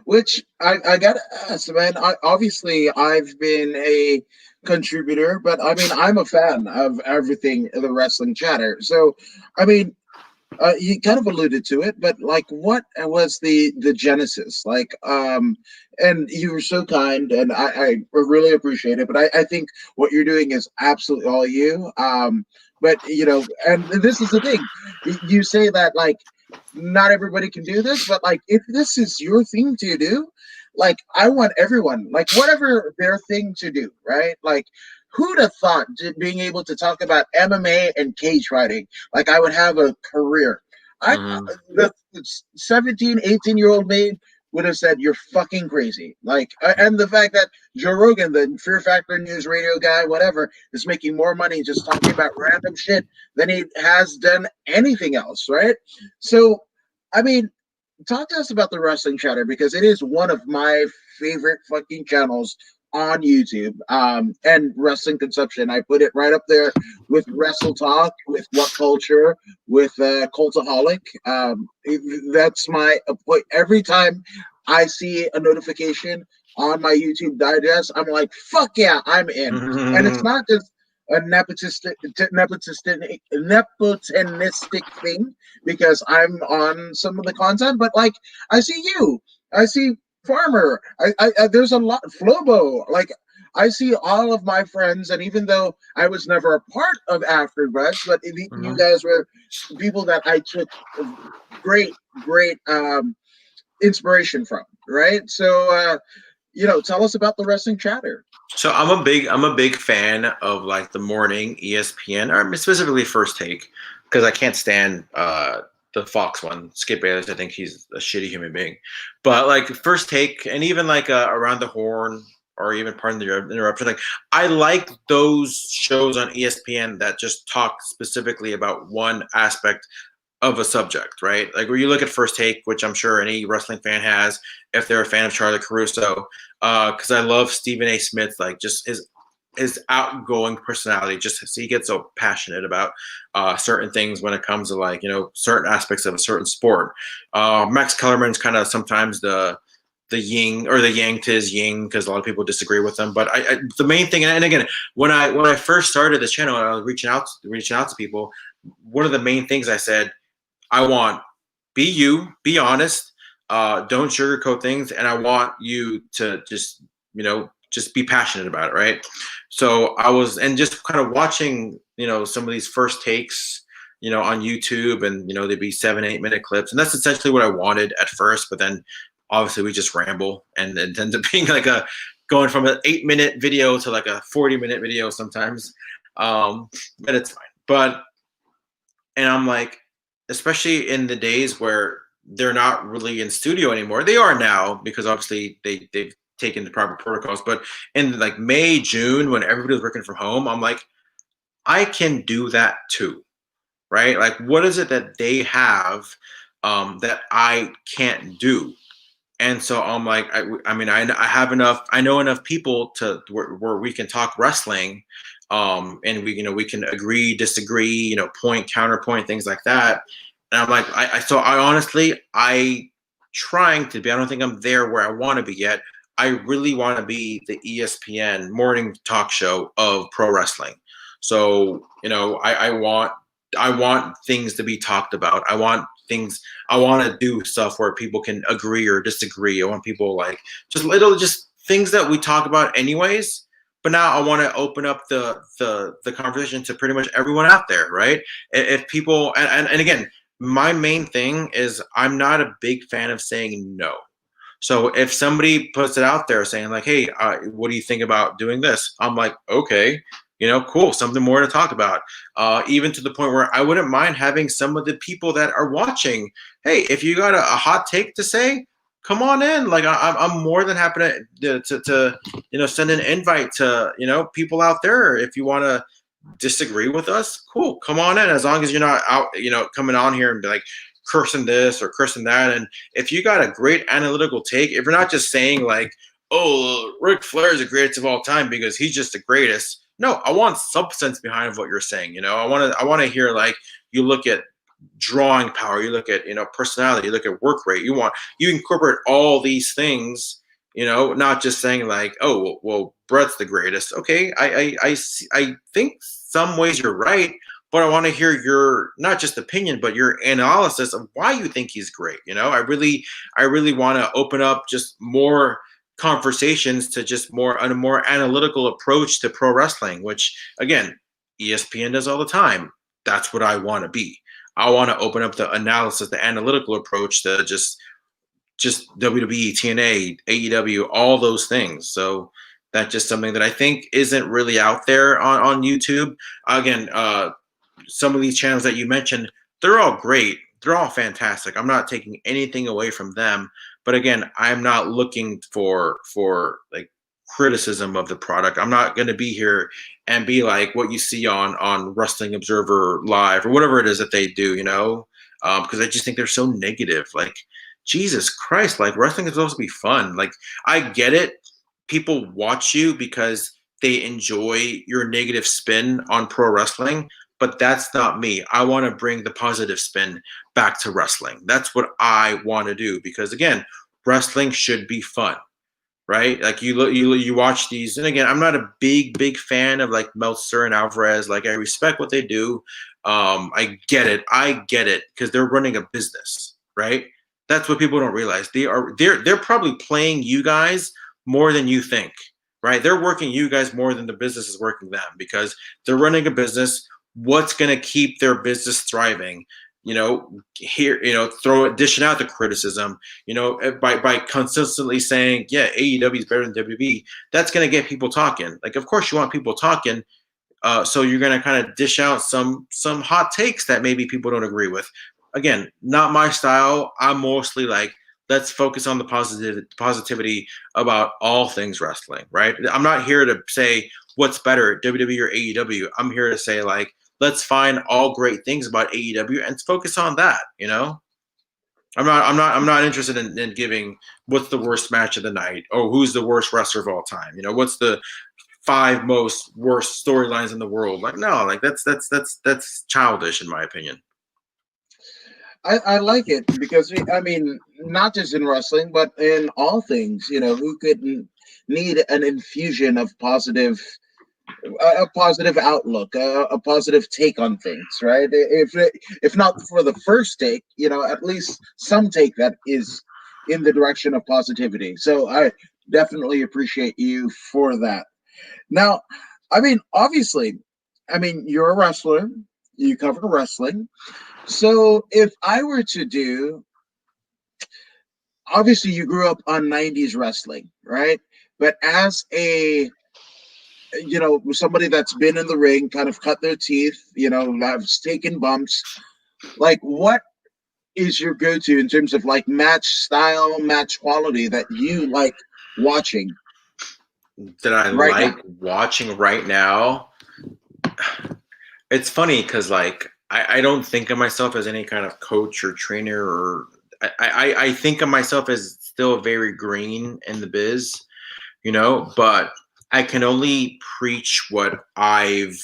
Which I gotta ask, man. Obviously I've been a contributor, but I mean I'm a fan of everything in the Wrestling Chatter. So I mean, you kind of alluded to it, but like, what was the genesis? Like, and you were so kind, and I really appreciate it. But I think what you're doing is absolutely all you. But and this is the thing. You say that, like, not everybody can do this, but like, if this is your thing to do, like, I want everyone, like, whatever their thing to do, right? Like, who'd have thought being able to talk about MMA and cage fighting, like, I would have a career? The 17, 18-year-old me would have said, you're fucking crazy. Like, and the fact that Joe Rogan, the Fear Factor News radio guy, whatever, is making more money just talking about random shit than he has done anything else, right? So, I mean, talk to us about the Wrestling Chatter, because it is one of my favorite fucking channels on YouTube. And Wrestling Consumption, I put it right up there with Wrestle Talk, with What Culture, with Cultaholic. That's my point. Every time I see a notification on my YouTube digest, I'm like, fuck yeah, I'm in. And it's not just a nepotistic thing because I'm on some of the content, but like, I see you, I see Farmer, I there's a lot, Flobo, like, I see all of my friends, and even though I was never a part of AfterBuzz, but you guys were people that I took great inspiration from, right? So tell us about the Wrestling Chatter. So I'm a big fan of, like, the morning ESPN, or specifically First Take, because I can't stand the Fox one. Skip Bayless, I think he's a shitty human being. But like First Take, and even like Around the Horn, or even Pardon the Interruption, like, I like those shows on ESPN that just talk specifically about one aspect of a subject, right? Like, where you look at First Take, which I'm sure any wrestling fan has, if they're a fan of Charlie Caruso, because I love Stephen A. Smith, like, just his his outgoing personality. Just he gets so passionate about certain things when it comes to like certain aspects of a certain sport. Max Kellerman's kind of sometimes the yin or the yang to his yin because a lot of people disagree with him. But the main thing, and again, when I first started this channel and I was reaching out to people, one of the main things I said, I want be you, be honest, don't sugarcoat things, and I want you to just just be passionate about it, right? So I was, and just kind of watching some of these first takes on YouTube, and they'd be 7-8 minute clips, and that's essentially what I wanted at first, but then obviously we just ramble, and it ends up being like going from an 8-minute video to like a 40-minute video sometimes. But it's fine. And I'm like, especially in the days where they're not really in studio anymore. They are now because obviously they've taken the proper protocols. But in like May, June, when everybody was working from home, I'm like, I can do that too, right? Like, what is it that they have that I can't do? And so I'm like, I mean, I have enough, I know enough people to where we can talk wrestling, and we can agree, disagree, point, counterpoint, things like that. And I'm like, so I honestly, trying to be, I don't think I'm there where I want to be yet. I really want to be the ESPN morning talk show of pro wrestling. So, I want things to be talked about. I want to do stuff where people can agree or disagree. I want people like just things that we talk about anyways. But now I want to open up the conversation to pretty much everyone out there, right? If people, and again, my main thing is I'm not a big fan of saying no. So if somebody puts it out there saying like, hey, what do you think about doing this? I'm like, okay, cool, something more to talk about. Even to the point where I wouldn't mind having some of the people that are watching, hey, if you got a hot take to say, come on in. Like I'm more than happy to send an invite to people out there. If you want to disagree with us, cool, come on in. As long as you're not out coming on here and be like cursing this or cursing that. And if you got a great analytical take, if you're not just saying like, oh, Ric Flair is the greatest of all time because he's just the greatest. No, I want substance behind what you're saying. I want to hear, like, you look at drawing power, you look at personality, you look at work rate. You incorporate all these things. Not just saying like, oh, well, Brett's the greatest. Okay, I think some ways you're right, but I want to hear your not just opinion, but your analysis of why you think he's great. I really want to open up just more conversations to just a more analytical approach to pro wrestling, which again, ESPN does all the time. That's what I want to be. I want to open up the analysis, the analytical approach to just WWE, TNA, AEW, all those things. So that's just something that I think isn't really out there on YouTube. Again, some of these channels that you mentioned, they're all great. They're all fantastic. I'm not taking anything away from them. But again, I'm not looking for like criticism of the product. I'm not going to be here and be like what you see on Wrestling Observer Live or whatever it is that they do, because I just think they're so negative. Like, Jesus Christ, like, wrestling is supposed to be fun. Like, I get it. People watch you because they enjoy your negative spin on pro wrestling, but that's not me. I want to bring the positive spin back to wrestling. That's what I want to do because, again, wrestling should be fun, right? Like, you watch these, and again, I'm not a big fan of like Meltzer and Alvarez. Like, I respect what they do. I get it because they're running a business, right? That's what people don't realize. They're probably playing you guys more than you think, right? They're working you guys more than the business is working them because they're running a business. What's going to keep their business thriving? Dishing out the criticism, by consistently saying, yeah, AEW is better than WWE. That's going to get people talking. Like, of course you want people talking. So you're going to kind of dish out some hot takes that maybe people don't agree with. Again, not my style. I'm mostly like, let's focus on the positivity about all things wrestling, right? I'm not here to say what's better, WWE or AEW. I'm here to say, like, let's find all great things about AEW and focus on that. I'm not interested in giving what's the worst match of the night or who's the worst wrestler of all time. What's the five most worst storylines in the world. Like, no, like that's childish in my opinion. I like it because I mean, not just in wrestling, but in all things. Who couldn't need an infusion of a positive outlook, a positive take on things, right? If not for the first take, at least some take that is in the direction of positivity. So I definitely appreciate you for that. Now, I mean, obviously, you're a wrestler. You cover wrestling. So if I were to do, obviously you grew up on 90s wrestling, right? But as somebody that's been in the ring, kind of cut their teeth, has taken bumps, like what is your go-to in terms of like match style, match quality that you like watching That I right now? like watching right now. It's funny because like I don't think of myself as any kind of coach or trainer, or I think of myself as still very green in the biz, but I can only preach what I've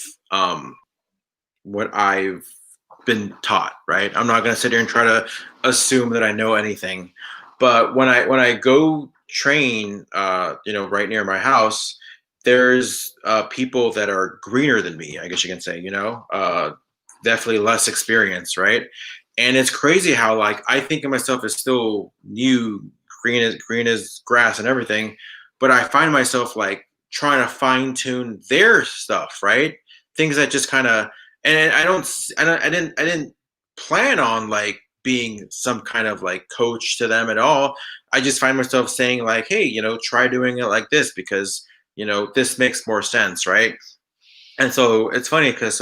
been taught, right? I'm not gonna sit here and try to assume that I know anything. But when I go train, right near my house, there's people that are greener than me, I guess you can say, definitely less experience, right? And it's crazy how like I think of myself as still new, green as grass and everything, but I find myself like trying to fine tune their stuff, right? Things that just kind of, and I didn't plan on like being some kind of like coach to them at all. I just find myself saying like, hey, try doing it like this because this makes more sense, right? And so it's funny because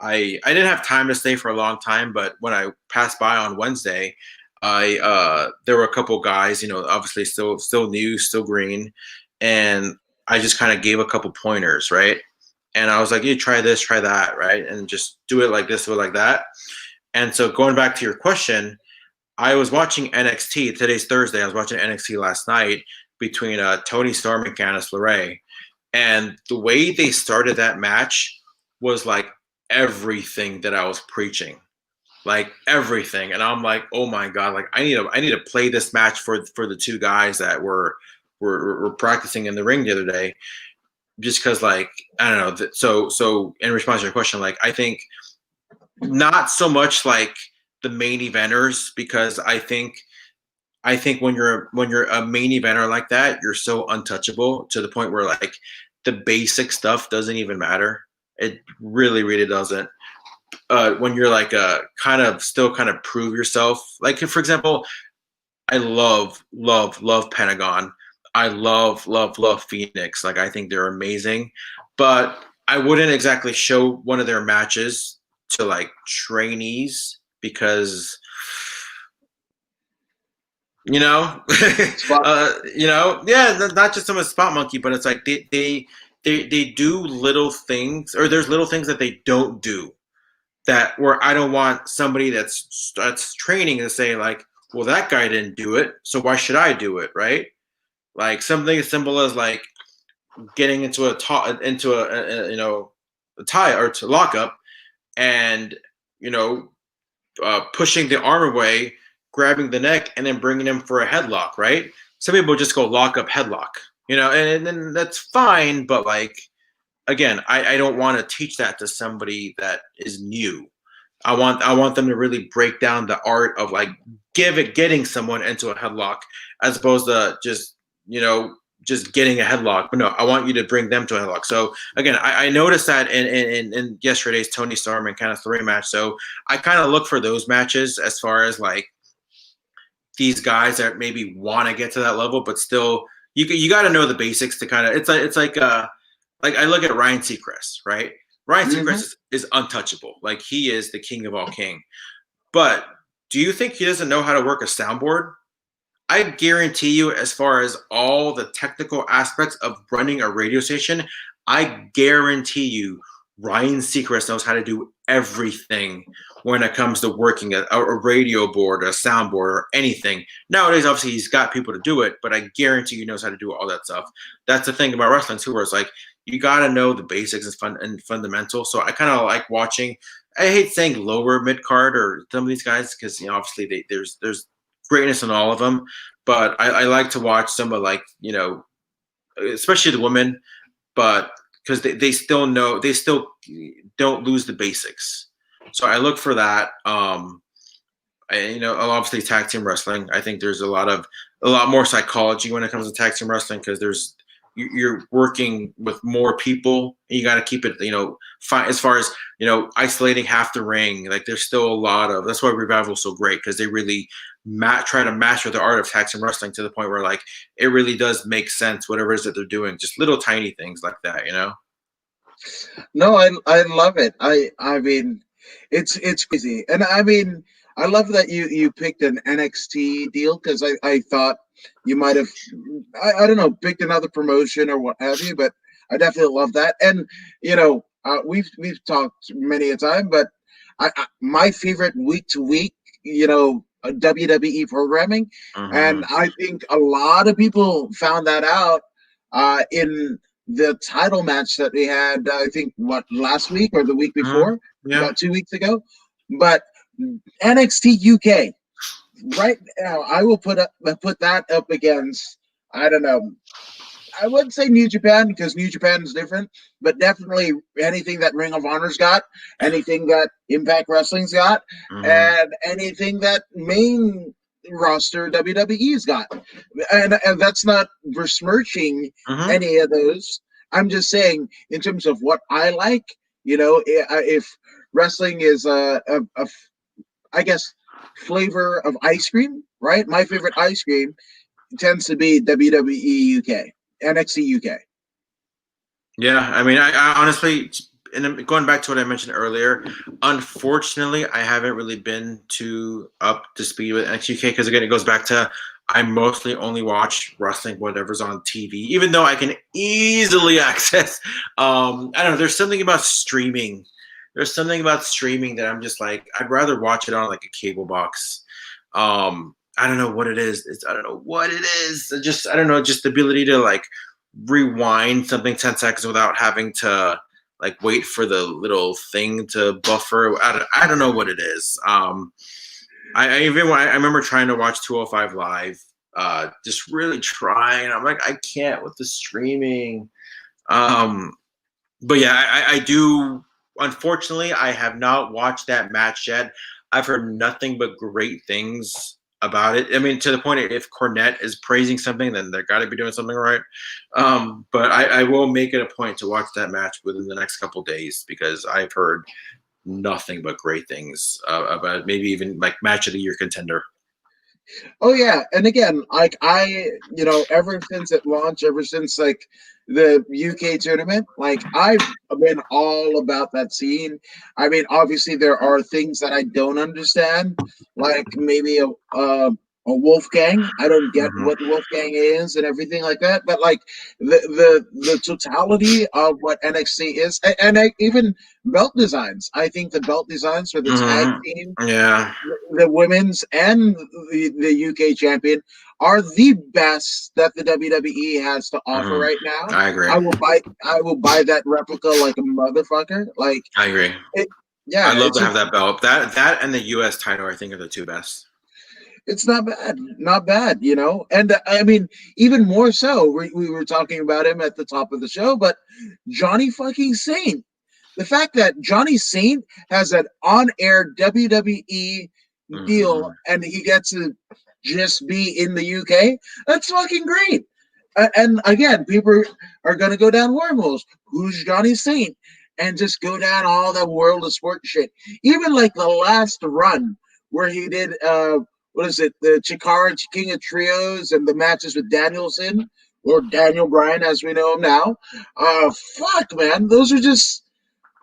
I didn't have time to stay for a long time, but when I passed by on Wednesday, I there were a couple guys, obviously still new, still green, and I just kind of gave a couple pointers, right? And I was like, you try this, try that, right? And just do it like this, do it like that. And so going back to your question, I was watching NXT. Today's Thursday. I was watching NXT last night between Tony Storm and Candice LeRae. And the way they started that match was like everything that I was preaching, like everything. And I'm like, oh my god, like I need to play this match for the two guys that were practicing in the ring the other day, just because like I don't know. So in response to your question, like I think not so much like the main eventers, because I think when you're a main eventer like that, you're so untouchable to the point where like the basic stuff doesn't even matter. It really, really doesn't. When you're like kind of still kind of prove yourself. Like for example, I love Pentagon. I love Phoenix. Like I think they're amazing, but I wouldn't exactly show one of their matches to like trainees because you know yeah, not just some a spot monkey, but it's like they do little things, or there's little things that they don't do, that where I don't want somebody that's training to say like, well, that guy didn't do it, so why should I do it, right? Like something as simple as like getting into a tie or to lock up, and you know pushing the arm away, grabbing the neck, and then bringing him for a headlock, right? Some people just go lock up, headlock, and then that's fine. But like, again, I don't want to teach that to somebody that is new. I want them to really break down the art of like getting someone into a headlock, as opposed to just getting a headlock. But no, I want you to bring them to a headlock. So again, I noticed that in yesterday's Tony Storm and Candice LeRae match. So I kind of look for those matches as far as like these guys that maybe want to get to that level, but still you got to know the basics to kind of it's like I look at Ryan Seacrest, right? Ryan Seacrest is untouchable. Like he is the king of all king. But do you think he doesn't know how to work a soundboard? I guarantee you, as far as all the technical aspects of running a radio station, I guarantee you Ryan Seacrest knows how to do everything when it comes to working a radio board, a soundboard, or anything. Nowadays, obviously, he's got people to do it, but I guarantee he knows how to do all that stuff. That's the thing about wrestling too, where it's like you got to know the basics and fundamental. So I kind of like watching. I hate saying lower mid card or some of these guys because obviously there's greatness in all of them, but I like to watch some of like especially the women, but because they still know they still don't lose the basics. So I look for that. Obviously tag team wrestling. I think there's a lot more psychology when it comes to tag team wrestling because you're working with more people. And you got to keep it, as far as isolating half the ring. Like there's still a lot of. That's why Revival is so great because they really try to master the art of tag team wrestling to the point where like it really does make sense. Whatever it is that they're doing, just little tiny things like that. No, I love it. I mean, it's crazy, and I mean, I love that you picked an NXT deal because I thought you might have I don't know picked another promotion or what have you, but I definitely love that. And we've talked many a time, but my favorite week to week, WWE programming, and I think a lot of people found that out in the title match that we had, I think, last week or the week before, about 2 weeks ago. But NXT UK, right now, I will put that up against, I don't know, I wouldn't say New Japan because New Japan is different, but definitely anything that Ring of Honor's got, anything that Impact Wrestling's got, and anything that main roster WWE's got. And that's not besmirching any of those. I'm just saying in terms of what I like, if wrestling is I guess, flavor of ice cream, right? My favorite ice cream tends to be WWE UK. NXT UK. Yeah, I mean, I honestly, and going back to what I mentioned earlier, unfortunately, I haven't really been too up to speed with NXT UK because again, it goes back to I mostly only watch wrestling whatever's on TV, even though I can easily access. I don't know. There's something about streaming. There's something about streaming that I'm just like I'd rather watch it on like a cable box. I don't know what it is. I don't know what it is. I don't know, just the ability to like rewind something 10 seconds without having to like wait for the little thing to buffer. I don't know what it is. I remember trying to watch 205 Live, just really trying. I'm like, I can't with the streaming. But yeah, I do. Unfortunately, I have not watched that match yet. I've heard nothing but great things about it. I mean, to the point if Cornette is praising something, then they've got to be doing something right. But I will make it a point to watch that match within the next couple days because I've heard nothing but great things about maybe even like match of the year contender. Oh yeah, and again, like ever since it launched, ever since like the UK tournament, like I've been all about that scene. I mean, obviously there are things that I don't understand, like maybe a Wolfgang. I don't get what Wolfgang is and everything like that. But like the totality of what NXT is, and even belt designs. I think the belt designs for the tag team, the women's and the UK champion are the best that the WWE has to offer right now. I agree. I will buy that replica like a motherfucker. Like I agree. Yeah, I'd love to have that belt. That and the US title, I think, are the two best. It's not bad, And I mean, even more so, we were talking about him at the top of the show, but Johnny fucking Saint. The fact that Johnny Saint has an on-air WWE deal and he gets to just be in the UK, that's fucking great. And again, people are going to go down wormholes. Who's Johnny Saint? And just go down all the world of sport shit. Even like the last run where he did, what is it, the Chikara King of Trios and the matches with Danielson or Daniel Bryan as we know him now. Fuck, man. Those are just,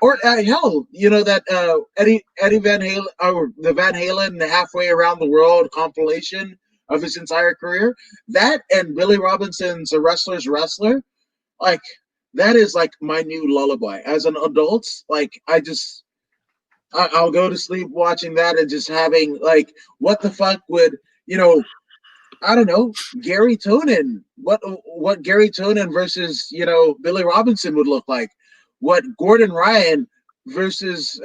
or hell, that Eddie Van Halen, or the Van Halen halfway around the world compilation of his entire career. That and Billy Robinson's A Wrestler's Wrestler, like that is like my new lullaby. As an adult, like I just I'll go to sleep watching that and just having like, what the fuck would you know? I don't know, Gary Tonin. What Gary Tonin versus Billy Robinson would look like? What Gordon Ryan versus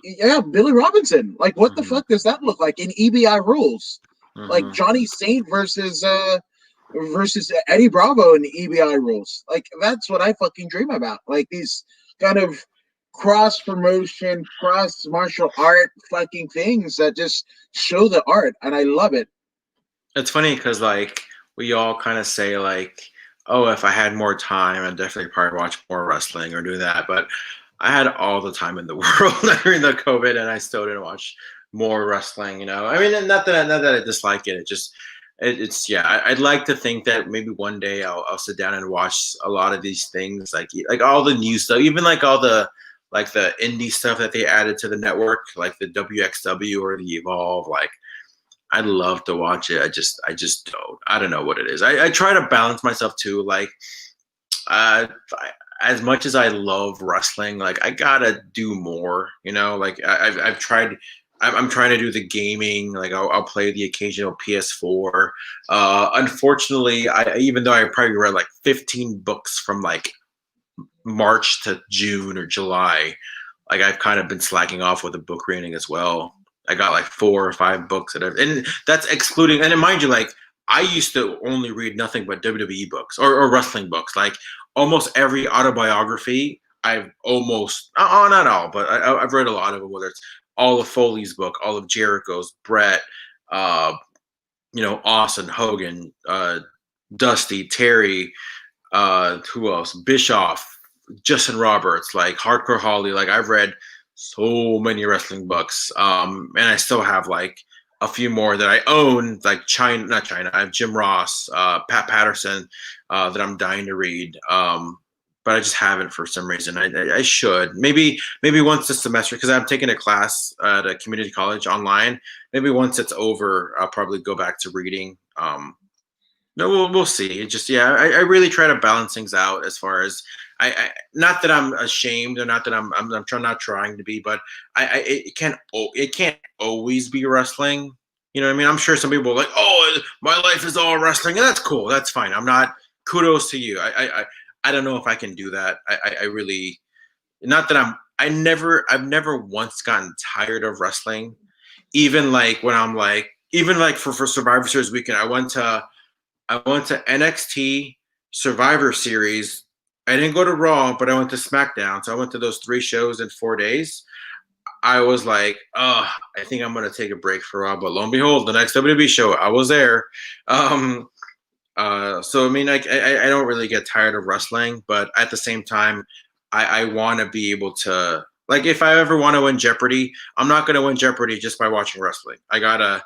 yeah, Billy Robinson. Like, what the Hmm. fuck does that look like in EBI rules? Like Hmm. Johnny Saint versus Eddie Bravo in the EBI rules. Like, that's what I fucking dream about. Like these kind of cross promotion, cross martial art fucking things that just show the art, and I love it. It's funny because like we all kind of say like, oh, if I had more time, I'd definitely probably watch more wrestling or do that. But I had all the time in the world during the COVID, and I still didn't watch more wrestling. I mean, not that I dislike it. It just it's yeah. I'd like to think that maybe one day I'll sit down and watch a lot of these things, like all the new stuff, even like all the like the indie stuff that they added to the network, like the WXW or the Evolve, like I love to watch it. I just don't. I don't know what it is. I try to balance myself too. Like, as much as I love wrestling, like I gotta do more. Like I've tried. I'm trying to do the gaming. Like I'll play the occasional PS4. Unfortunately, even though I probably read like 15 books from like March to June or July, like I've kind of been slacking off with the book reading as well. I got like 4 or 5 books and that's excluding. And mind you, like I used to only read nothing but WWE books or wrestling books. Like almost every autobiography, I've almost, oh, not all, but I've read a lot of them. Whether it's all of Foley's book, all of Jericho's, Brett, uh, Austin, Hogan, Dusty, Terry, who else? Bischoff, Justin Roberts, like Hardcore Holly. Like I've read so many wrestling books, and I still have like a few more that I own, like China, not China. I have Jim Ross, Pat Patterson, that I'm dying to read. But I just haven't for some reason. I should maybe once this semester because I'm taking a class at a community college online. Maybe once it's over, I'll probably go back to reading. No, we'll see. It just yeah, I really try to balance things out as far as I not that I'm ashamed or not that not trying to be, but it can't always be wrestling. You know what I mean? I'm sure some people are like, oh, my life is all wrestling, and that's cool. That's fine. I'm not. Kudos to you. I don't know if I can do that. I really not that I've never once gotten tired of wrestling. Even like when I'm like even like for Survivor Series weekend, I went to NXT Survivor Series. I didn't go to Raw, but I went to SmackDown. So I went to those 3 shows in 4 days. I was like, oh, I think I'm gonna take a break for a while. But lo and behold, the next WWE show, I was there. Um, so I mean, like, I don't really get tired of wrestling, but at the same time, I want to be able to like if I ever want to win Jeopardy, I'm not gonna win Jeopardy just by watching wrestling. I gotta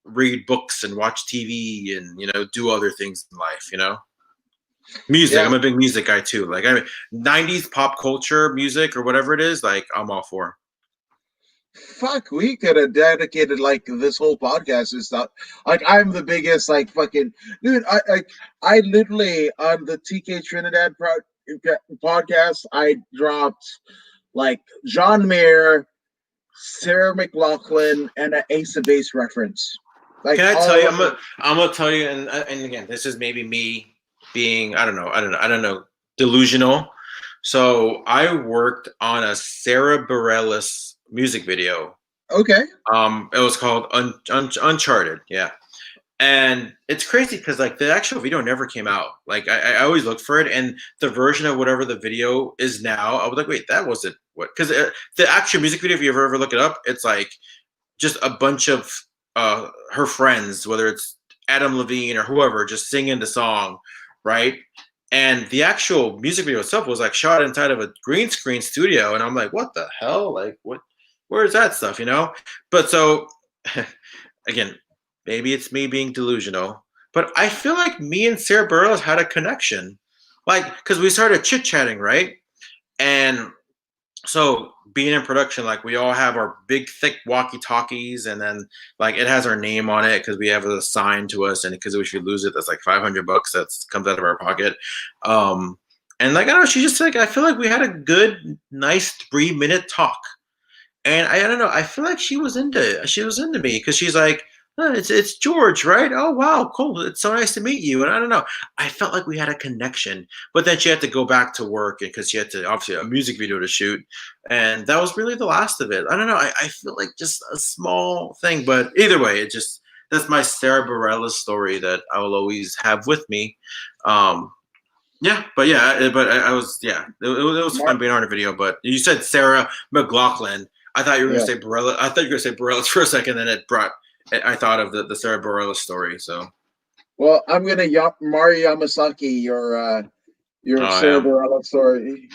read books and watch TV and do other things in life. Music. Yeah, I'm a big music guy too. Like I mean, 90s pop culture music or whatever it is. Like I'm all for. fuck, we could have dedicated like this whole podcast and stuff. Like, I'm the biggest like fucking dude. I literally on the TK Trinidad podcast, I dropped like John Mayer, Sarah McLaughlin, and an Ace of Base reference. Like Can I tell all you? of it. I'm gonna tell you, and again, this is maybe me being I don't know delusional. So I worked on a Sarah Bareilles music video. Okay. It was called Uncharted. Yeah. And it's crazy because like the actual video never came out. Like I always look for it, and the version of whatever the video is now, I was like, wait, that wasn't what? Because the actual music video, if you ever look it up, it's like just a bunch of her friends, whether it's Adam Levine or whoever, just singing the song, right? And the actual music video itself was like shot inside of a green screen studio, and I'm like, what the hell? Like, what? Where's that stuff? But so again, maybe it's me being delusional, but I feel like me and Sarah Burrows had a connection, like because we started chit chatting, right? And so being in production, like we all have our big thick walkie talkies, and then like it has our name on it because we have it assigned to us, and because if we lose it, that's like $500 that comes out of our pocket. Um, and like I don't know, she just like I feel like we had a good, nice 3-minute talk. And I don't know. I feel like she was into me because she's like, "Oh, it's George, right? Oh wow, cool. It's so nice to meet you." And I don't know. I felt like we had a connection, but then she had to go back to work because she had to obviously a music video to shoot, and that was really the last of it. I don't know. I feel like just a small thing, but either way, it just that's my Sarah Bareilles story that I will always have with me. Um, I was it was fun Mark, being on a video. But you said Sarah McLaughlin. I thought you were going yeah. to say Bareilles. I thought you were going to say Bareilles for a second, then I thought of the Sarah Bareilles story. So, Well, I'm gonna Mari Yamasaki your oh yeah, Cerebral story,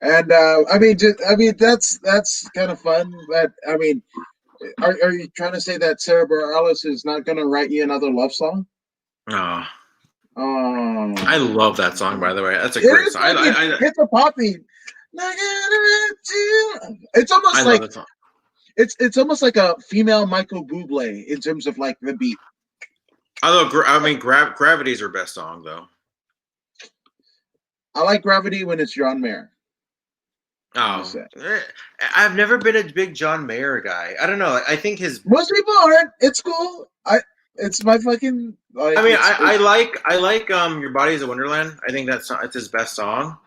and I mean that's kind of fun. But I mean, are you trying to say that Cerebral is not gonna write you another love song? oh, Oh, I love that song. By the way, that's a it great is song. fucking it's a poppy. It's I almost love like that song. it's almost like a female Michael Bublé in terms of like the beat. I mean, Gravity is her best song though. I like Gravity when it's John Mayer. Oh, I've never been a big John Mayer guy. I don't know. I think his. Most people aren't. It's cool. It's my fucking like. I mean, It's I like Your Body Is a Wonderland. I think it's his best song.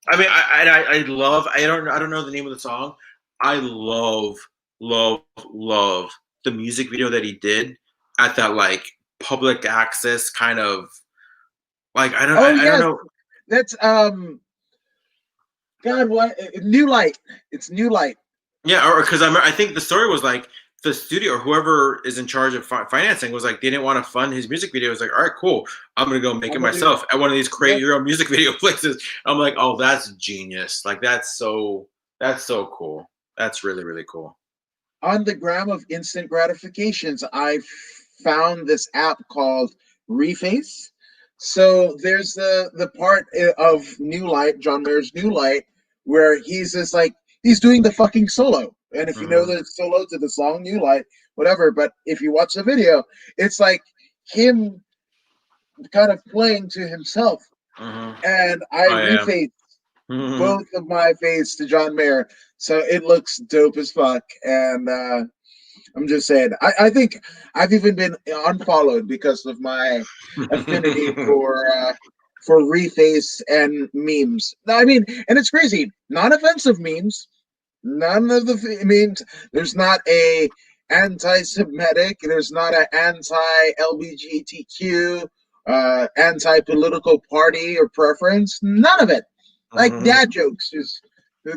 I mean, I love. I don't know the name of the song. I love the music video that he did at that like public access kind of like oh I don't yes, know. that's God, what New Light? It's New Light. Yeah, or because I think the story was like the studio or whoever is in charge of financing was like they didn't want to fund his music video. It was like, all right, cool, I'm gonna go make it I'm gonna do myself at one of these yeah. create your own music video places. I'm like, oh, that's genius. Like that's so cool. That's really really cool. On the gram of instant gratifications, I found this app called Reface. So there's the part of New Light, John Mayer's New Light, where he's just like he's doing the fucking solo. And if you know Mm-hmm. the solo to the song New Light, whatever, but if you watch the video, it's like him kind of playing to himself. Mm-hmm. And I Oh yeah. refaced Mm-hmm. both of my fades to John Mayer. So it looks dope as fuck. And I'm just saying, I think I've even been unfollowed because of my affinity for reface and memes. I mean, and it's crazy. Non-offensive memes. None of the memes. There's not a anti-Semitic. There's not an anti-LGBTQ, anti-political party or preference. None of it. Like Mm-hmm. dad jokes, just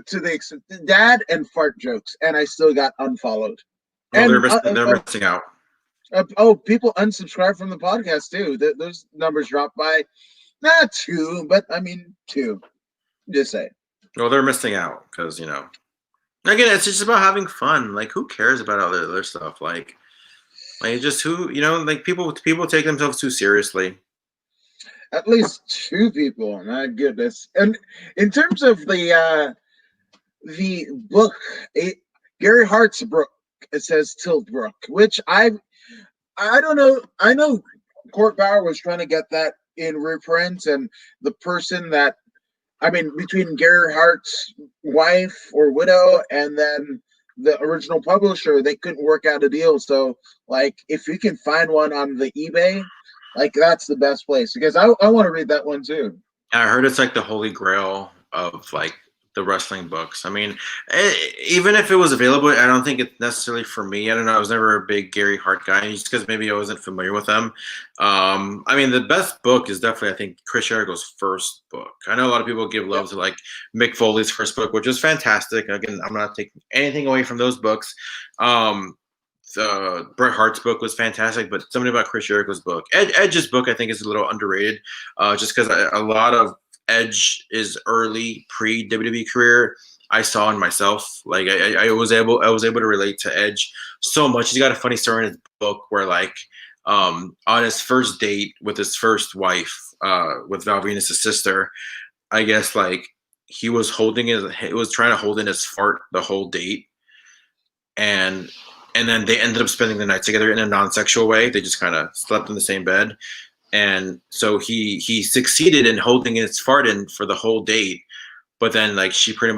to the extent dad and fart jokes, and I still got unfollowed. Well, And they're missing out. people unsubscribe from the podcast too. Those numbers dropped by not two, but I mean two. Just say. Well, they're missing out because again, it's just about having fun. Like, who cares about all the other stuff? Like just who like people take themselves too seriously. At least two people. My goodness. And in terms of the book, Gary Hart's book, it says Tiltbrook, which I don't know. I know Court Bauer was trying to get that in reprint, and the person that I mean, between Gary Hart's wife or widow and then the original publisher, they couldn't work out a deal. So, like, if you can find one on the eBay, like that's the best place because I want to read that one too. I heard it's like the holy grail of like the wrestling books. I mean, even if it was available, I don't think it's necessarily for me. I don't know. I was never a big Gary Hart guy, just because maybe I wasn't familiar with him. I mean, the best book is definitely, I think, Chris Jericho's first book. I know a lot of people give love Yep. to like Mick Foley's first book, which is fantastic. Again, I'm not taking anything away from those books. Bret Hart's book was fantastic, but something about Chris Jericho's book, Edge's book, I think is a little underrated, just because a lot of Edge is early pre WWE career. I saw in myself, like I was able to relate to Edge so much. He's got a funny story in his book where like on his first date with his first wife, with Val Venus' sister, I guess like he was trying to hold in his fart the whole date, and then they ended up spending the night together in a non-sexual way. They just kind of slept in the same bed. And so he succeeded in holding his fart in for the whole date, but then like they pretty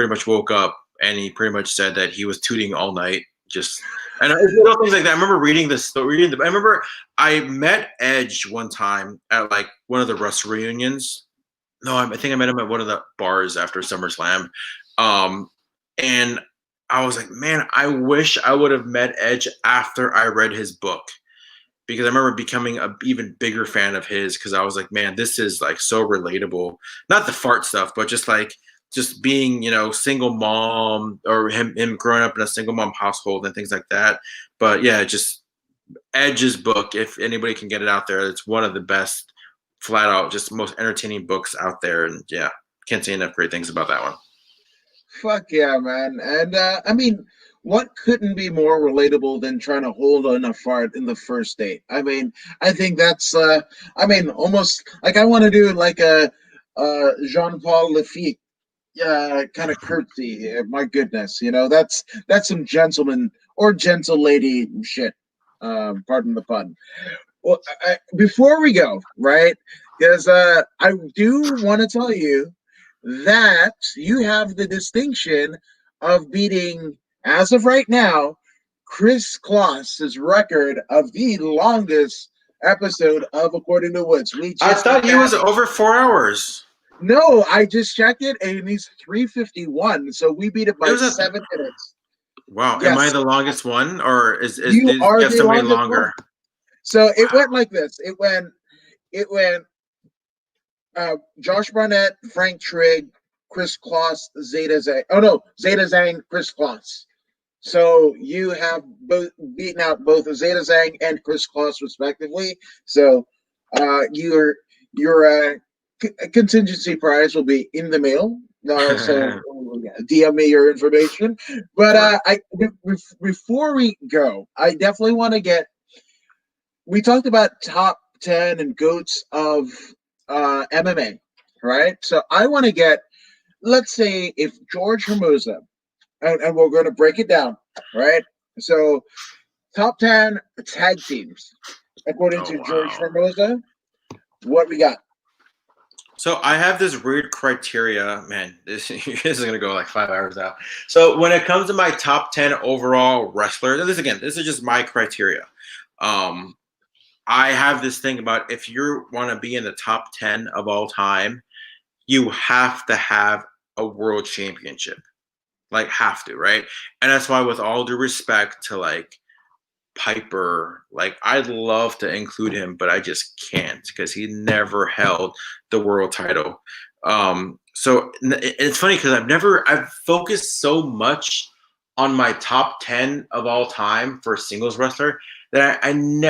much woke up and he pretty much said that he was tooting all night. And little things like that. I remember reading this story. I remember I met Edge one time at like one of the Wrestle reunions. No, I think I met him at one of the bars after SummerSlam. And I was like, man, I wish I would have met Edge after I read his book, because I remember becoming an even bigger fan of his, because I was like, man, this is like so relatable. Not the fart stuff, but just being, single mom, or him growing up in a single mom household and things like that. But yeah, just Edge's book, if anybody can get it out there, it's one of the best, flat out, just most entertaining books out there. And yeah, can't say enough great things about that one. Fuck yeah, man. And I mean, what couldn't be more relatable than trying to hold on a fart in the first date? I mean, I think that's almost like I want to do like a Jean-Paul Lafitte kind of curtsy. My goodness, that's some gentleman or gentle lady shit. Pardon the pun. Well, before we go, right? Because I do want to tell you that you have the distinction of beating, as of right now, Chris Kloss's record of the longest episode of According to Woods. I thought he was over 4 hours. No, I just checked it, and he's 3:51. So we beat it by 7 minutes. Wow, yes. Am I the longest one, or is you have somebody longer? One. So it went like this. It went. Josh Barnett, Frank Trigg, Chris Kloss, Zeta Zhang. Oh no, Zeta Zhang, Chris Kloss. So you have beaten out both Zeta Zhang and Chris Kloss respectively. So your contingency prize will be in the mail. So DM me your information. But before we go, I definitely want to get. We talked about top 10 and GOATs of MMA, right? So I want to get, let's say, if George Hermoza, and we're going to break it down, right? So top 10 tag teams, according to George Hermoza, what we got? So I have this weird criteria, man. This is going to go like 5 hours out. So when it comes to my top 10 overall wrestlers, this is just my criteria. I have this thing about, if you want to be in the top 10 of all time, you have to have a world championship. Like, have to, right? And that's why, with all due respect to like Piper, like I'd love to include him, but I just can't, because he never held the world title. So it's funny because I've focused so much on my top 10 of all time for a singles wrestler that I mean,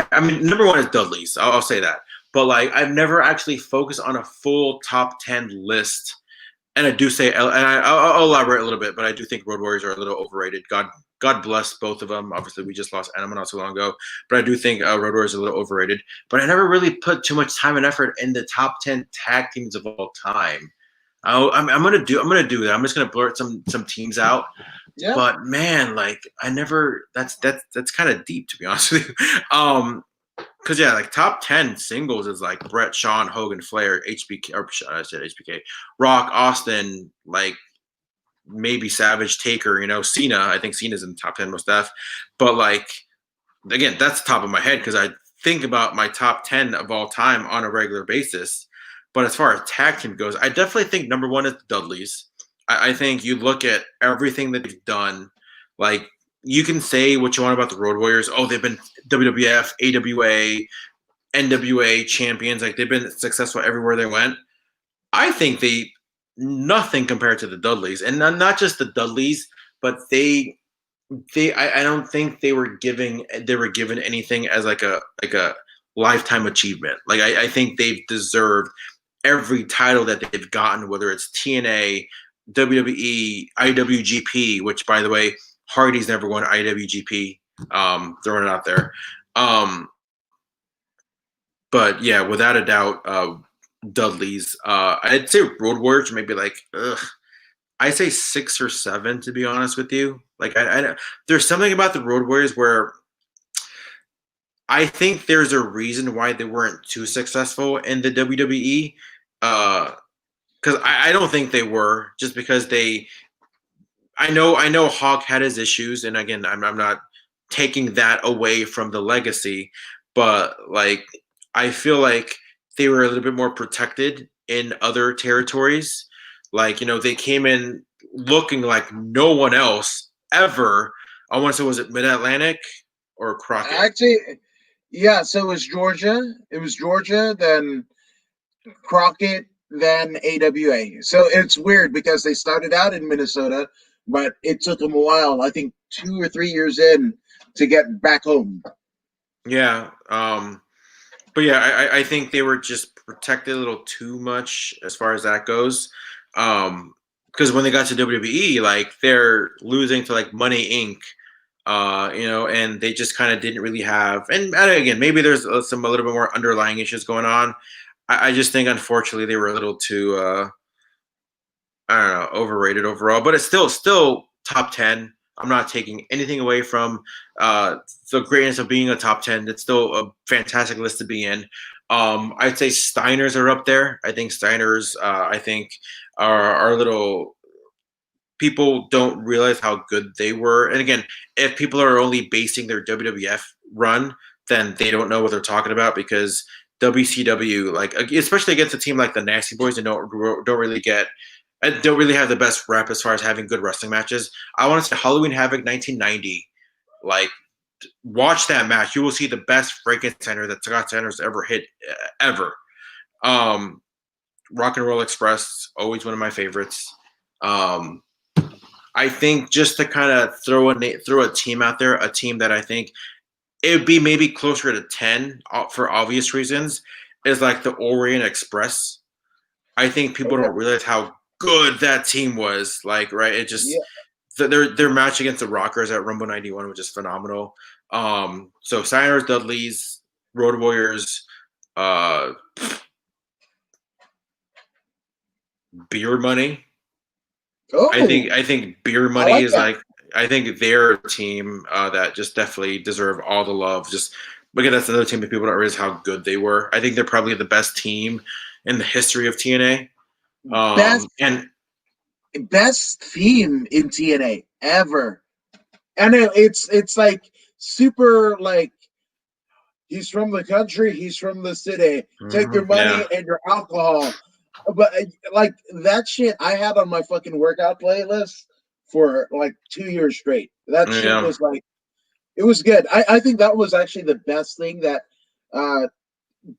number one is Dudley's. I'll say that. But like, I've never actually focused on a full top 10 list. And I do say, and I'll elaborate a little bit, but I do think Road Warriors are a little overrated. God bless both of them. Obviously, we just lost Enema not too long ago, but I do think Road Warriors are a little overrated. But I never really put too much time and effort in the top 10 tag teams of all time. I'm gonna do that. I'm just gonna blurt some teams out. Yeah. But man, like that's kind of deep, to be honest with you. Because yeah, like top 10 singles is like Brett, Shawn, Hogan, Flair, HBK, or I said HBK, Rock, Austin, like maybe Savage, Taker, Cena. I think Cena's in the top 10 most def. But like, again, that's the top of my head because I think about my top 10 of all time on a regular basis. But as far as tag team goes, I definitely think number one is the Dudleys. I think you look at everything that they've done, like, you can say what you want about the Road Warriors. Oh, they've been WWF, AWA, NWA champions. Like, they've been successful everywhere they went. I think nothing compared to the Dudleys, and not just the Dudleys, but I don't think they were given anything as like a lifetime achievement. Like, I think they've deserved every title that they've gotten, whether it's TNA, WWE, IWGP, which, by the way, Hardy's never won IWGP. Throwing it out there. But yeah, without a doubt, Dudley's. I'd say Road Warriors maybe like, I'd say 6 or 7, to be honest with you. Like, I there's something about the Road Warriors where I think there's a reason why they weren't too successful in the WWE. Because I don't think they were, just because I know Hawk had his issues, and again, I'm not taking that away from the legacy, but like I feel like they were a little bit more protected in other territories. Like, they came in looking like no one else ever. I want to say, was it Mid Atlantic or Crockett? Actually, yeah. So it was Georgia. It was Georgia, then Crockett, then AWA. So it's weird because they started out in Minnesota, but it took them a while. I think 2 or 3 years in to get back home. Yeah. But yeah, I think they were just protected a little too much as far as that goes. Because when they got to WWE, like they're losing to like Money Inc. And they just kind of didn't really have. And again, maybe there's some a little bit more underlying issues going on. I just think unfortunately they were a little too I don't know, overrated overall. But it's still top 10. I'm not taking anything away from the greatness of being a top 10. It's still a fantastic list to be in. I'd say Steiners are up there. I think Steiners, I think, are a little. People don't realize how good they were. And again, if people are only basing their WWF run, then they don't know what they're talking about because WCW, like especially against a team like the Nasty Boys, and don't really have the best rep as far as having good wrestling matches. I want to say Halloween Havoc 1990. Like, watch that match. You will see the best Frankensteiner that Scott Sanders ever hit ever. Rock and Roll Express, always one of my favorites. I think just to kind of throw a team out there, a team that I think it would be maybe closer to 10 for obvious reasons, is like the Orient Express. I think people Okay. don't realize how good that team was. Like, right? It just Yeah. their match against the Rockers at Rumble 91 was just phenomenal. So Steiners, Dudleys, Road Warriors, uh, Beer Money. Oh, I think Beer I Money like is that. like I think they're a team that just definitely deserve all the love. Just because that's another team that people don't realize how good they were. I think they're probably the best team in the history of TNA. Best And best theme in TNA ever. And it's like super like he's from the country, he's from the city. Take your yeah, money and your alcohol. But like that shit I had on my fucking workout playlist for like 2 years straight. That shit yeah, was like it was good. I think that was actually the best thing that uh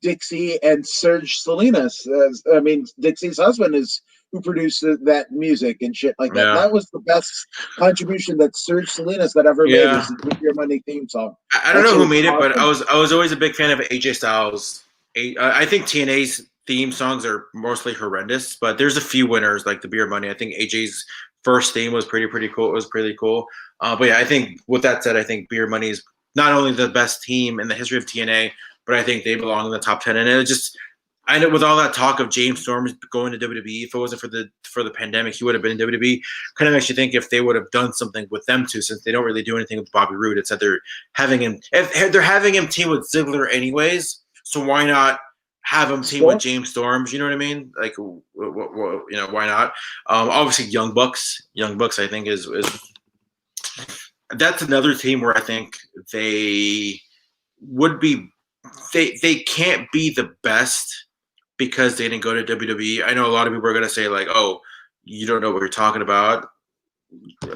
Dixie and Serge Salinas. I mean, Dixie's husband is who produced that music and shit like that. yeah, That was the best contribution that Serge Salinas that ever made is yeah. the Take Your Money theme song. I don't That know shit who was made it, but I awesome. was I was always a big fan of AJ Styles. I think TNA's theme songs are mostly horrendous, but there's a few winners like the Beer Money. I think AJ's first theme was pretty cool. It was pretty cool. But yeah, I think with that said, I think Beer Money is not only the best team in the history of TNA, but I think they belong in the top 10. And it just I know with all that talk of James Storm going to WWE, if it wasn't for the pandemic, he would have been in WWE. Kind of makes you think if they would have done something with them too, since they don't really do anything with Bobby Roode. It's that they're having him if they're having him team with Ziggler anyways. So why not have him team with Storm? James Storms? You know what I mean? Like, why not? Obviously, Young Bucks. Young Bucks, I think is that's another team where I think they would be. They can't be the best because they didn't go to WWE. I know a lot of people are going to say like, "Oh, you don't know what you're talking about,"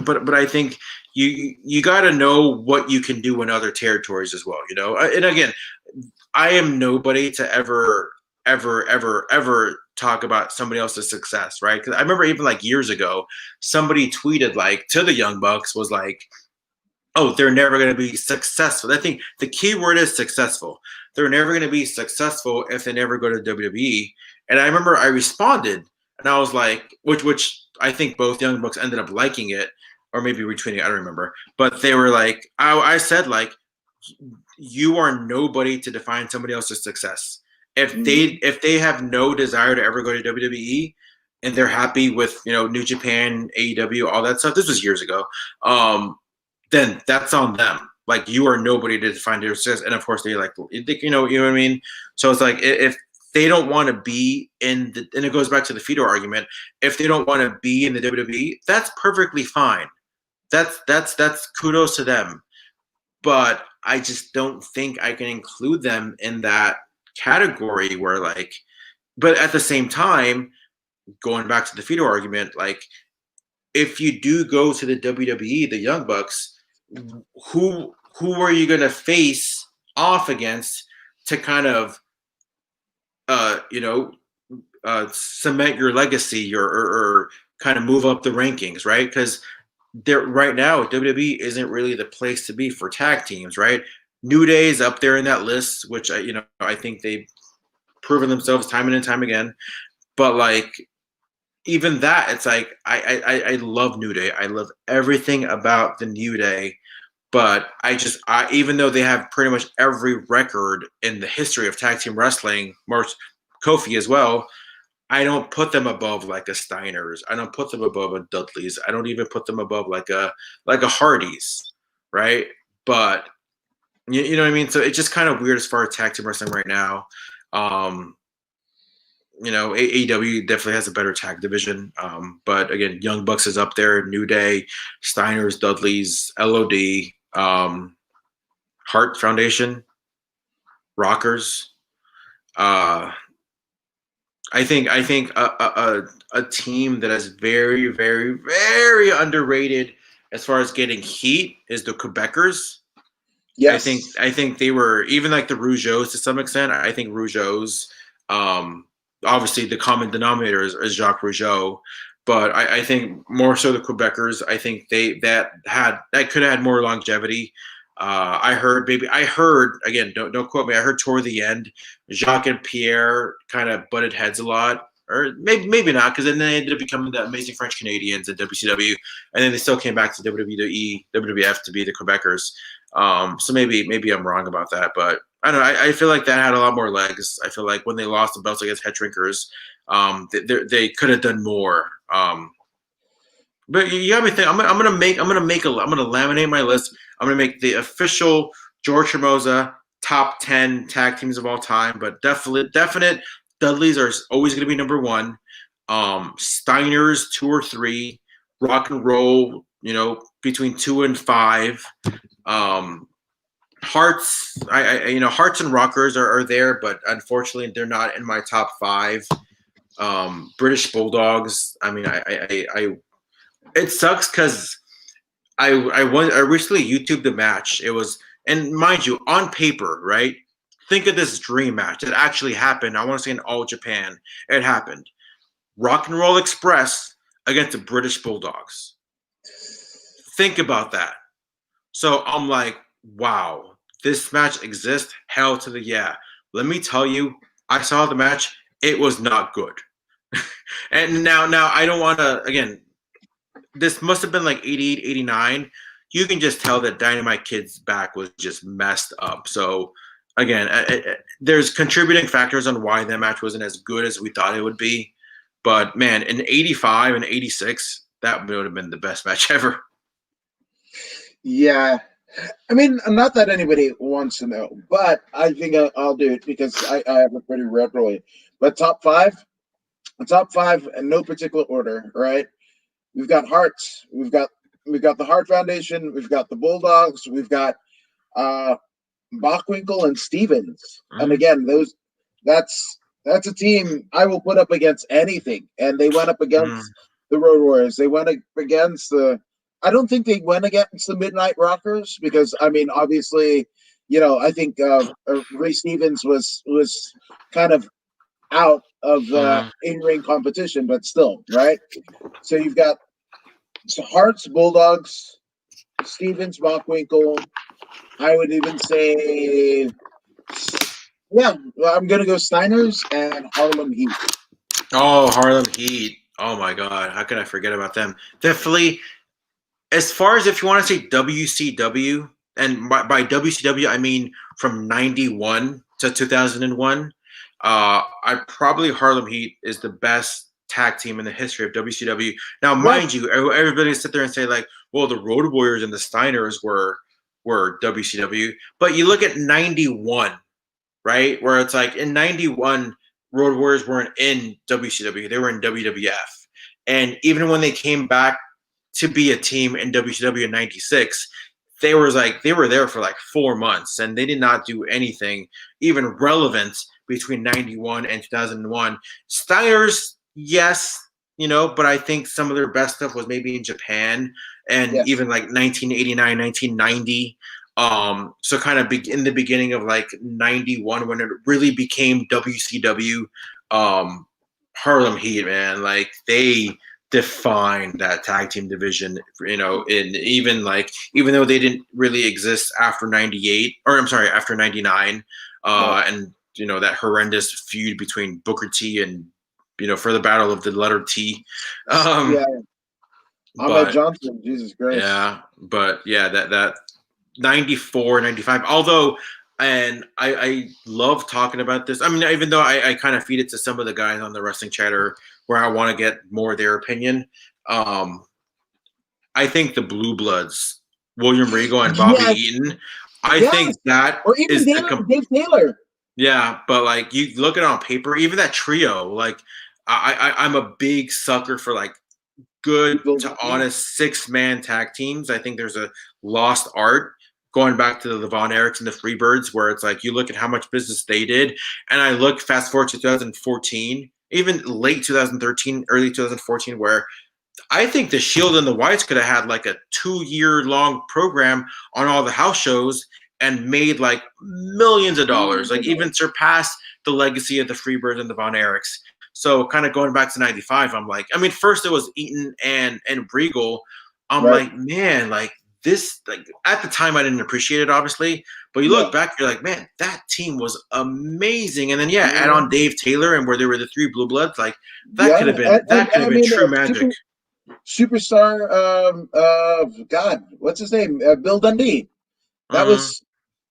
but I think you got to know what you can do in other territories as well. And again, I am nobody to ever talk about somebody else's success, right? Because I remember even like years ago, somebody tweeted like to the Young Bucks was like, "Oh, they're never going to be successful." I think the key word is successful. They're never going to be successful if they never go to WWE. And I remember I responded, and I was like, which I think both Young Bucks ended up liking it, or maybe retweeting it. I don't remember, but they were like, I said like, you are nobody to define somebody else's success. If they have no desire to ever go to WWE and they're happy with New Japan, AEW, all that stuff. This was years ago. Then that's on them. Like you are nobody to define their success, and of course they like you know what I mean. So it's like if they don't want to be and it goes back to the Fedor argument. If they don't want to be in the WWE, that's perfectly fine. that's kudos to them. But I just don't think I can include them in that category where like. But at the same time, going back to the Fedor argument, like if you do go to the WWE, the Young Bucks, who are you going to face off against to kind of you know cement your legacy or kind of move up the rankings, right? Because there right now WWE isn't really the place to be for tag teams, right? New Day is up there in that list, which I think they've proven themselves time and time again. But like even that, it's like I love New Day. I love everything about the New Day. But even though they have pretty much every record in the history of tag team wrestling, Mark Kofi as well, I don't put them above like a Steiners. I don't put them above a Dudleys. I don't even put them above like a Hardys, right? But you know what I mean. So it's just kind of weird as far as tag team wrestling right now. AEW definitely has a better tag division. But again, Young Bucks is up there, New Day, Steiners, Dudleys, LOD, Hart Foundation, Rockers. I think a team that is very, very, very underrated as far as getting heat is the Quebecers. Yes. I think they were even like the Rougeaus to some extent. I think Rougeaus, obviously the common denominator is Jacques Rougeau, but I think more so the Quebecers. I think that could have had more longevity. I heard again, don't quote me. I heard toward the end, Jacques and Pierre kind of butted heads a lot, or maybe not, because then they ended up becoming the Amazing French Canadians at WCW, and then they still came back to WWE, WWF to be the Quebecers. So maybe I'm wrong about that, but I don't know. I feel like that had a lot more legs. I feel like when they lost the belts against Head Shrinkers, they could have done more. But you got me thinking. I'm gonna laminate my list. I'm gonna make the official George Hermoza top 10 tag teams of all time. But definite Dudleys are always gonna be number one. Steiners 2 or 3. Rock and Roll, between 2 and 5. Hearts, Hearts and Rockers are there, but unfortunately they're not in my top 5. British Bulldogs. I mean, I it sucks because I recently YouTubed the match. It was, and mind you, on paper, right? Think of this dream match. It actually happened. I want to say in All Japan. It happened. Rock and Roll Express against the British Bulldogs. Think about that. So I'm like, wow, this match exists. Hell to the yeah. Let me tell you, I saw the match. It was not good. And now I don't want to, again, this must have been like 88, 89. You can just tell that Dynamite Kid's back was just messed up. So again, there's contributing factors on why that match wasn't as good as we thought it would be. But man, in 85 and 86, that would have been the best match ever. Yeah. I mean, not that anybody wants to know, but I think I'll do it because I have a pretty regularly. But top five in no particular order, right? We've got Hearts, we've got the Hart Foundation, we've got the Bulldogs, we've got Bockwinkel and Stevens. Mm-hmm. And again, that's a team I will put up against anything. And they went up against the Road Warriors. They went up against I don't think they went against the Midnight Rockers because, I mean, obviously, I think Ray Stevens was kind of out of in-ring competition, but still, right? So you've got Hearts, Bulldogs, Stevens, Bockwinkel. I would even say, I'm going to go Steiners and Harlem Heat. Oh, Harlem Heat. Oh, my God. How could I forget about them? Definitely. As far as if you want to say WCW, and by WCW, I mean from 91 to 2001, probably Harlem Heat is the best tag team in the history of WCW. Now, mind you, everybody sit there and say like, well, the Road Warriors and the Steiners were WCW. But you look at 91, right? Where it's like in 91, Road Warriors weren't in WCW. They were in WWF. And even when they came back to be a team in WCW in '96. They were there for like 4 months, and they did not do anything even relevant between '91 and 2001. Steiner's, yes, but I think some of their best stuff was maybe in Japan and even like 1989, 1990. So kind of in the beginning of like '91 when it really became WCW, Harlem Heat, man, like they defined that tag team division, and even though they didn't really exist after '98, or I'm sorry, after '99, and that horrendous feud between Booker T and for the battle of the letter T. Ahmed Johnson, Jesus Christ. Yeah, but yeah, that 94, 95, although, and I love talking about this. I mean, even though I kind of feed it to some of the guys on the Wrestling Chatter where I want to get more of their opinion. I think the Blue Bloods, William Regal and Bobby Eaton, I think that or even Dave Taylor. Yeah, but like you look at it on paper, even that trio, like I'm a big sucker for like good to honest 6-man tag teams. I think there's a lost art going back to the Von Erichs and the Freebirds, where it's like you look at how much business they did, and I look fast forward to 2014, even late 2013, early 2014, where I think the Shield and the Whites could have had like a 2-year-long program on all the house shows and made like millions of dollars, like even surpassed the legacy of the Freebirds and the Von Erichs. So kind of going back to 95, I'm like, I mean, first it was Eaton and Regal. I'm like, man, like this, like at the time I didn't appreciate it, obviously, but you look back, you're like, man, that team was amazing. And then add on Dave Taylor and where there were the 3 Blue Bloods, like that could have been true magic. Superstar, God, what's his name? Bill Dundee. That was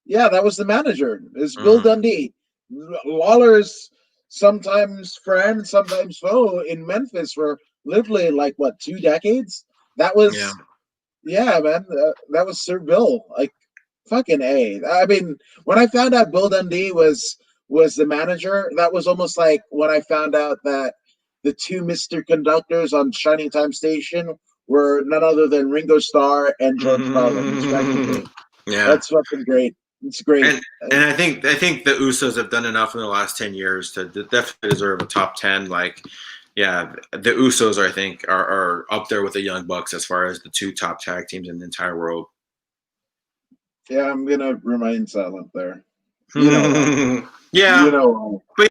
the manager. Is Bill Dundee. Lawler's sometimes friend, sometimes foe in Memphis for literally like what 2 decades. That was man. That was Sir Bill. Like fucking A. I mean, when I found out Bill Dundee was the manager, that was almost like when I found out that the 2 Mr. Conductors on Shining Time Station were none other than Ringo Starr and George Carlin, respectively. Yeah, that's fucking great. It's great. And I think the Usos have done enough in the last 10 years to definitely deserve a top 10. Like, yeah, the Usos I think are up there with the Young Bucks as far as the 2 top tag teams in the entire world. Yeah, I'm gonna remain silent there. But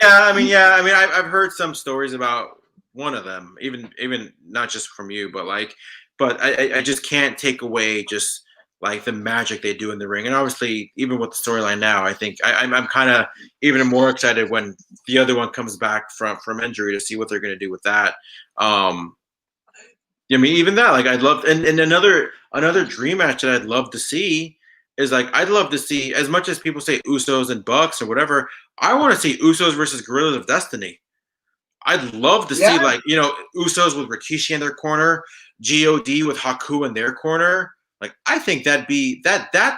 I've heard some stories about one of them, even not just from you, but I just can't take away just like the magic they do in the ring. And obviously, even with the storyline now, I think I'm kind of even more excited when the other one comes back from injury to see what they're going to do with that. I mean, even that, like I'd love, and another dream match that I'd love to see is like, I'd love to see, as much as people say Usos and Bucks or whatever, I want to see Usos versus Guerrillas of Destiny. I'd love to see like, Usos with Rikishi in their corner, God with Haku in their corner. Like, I think that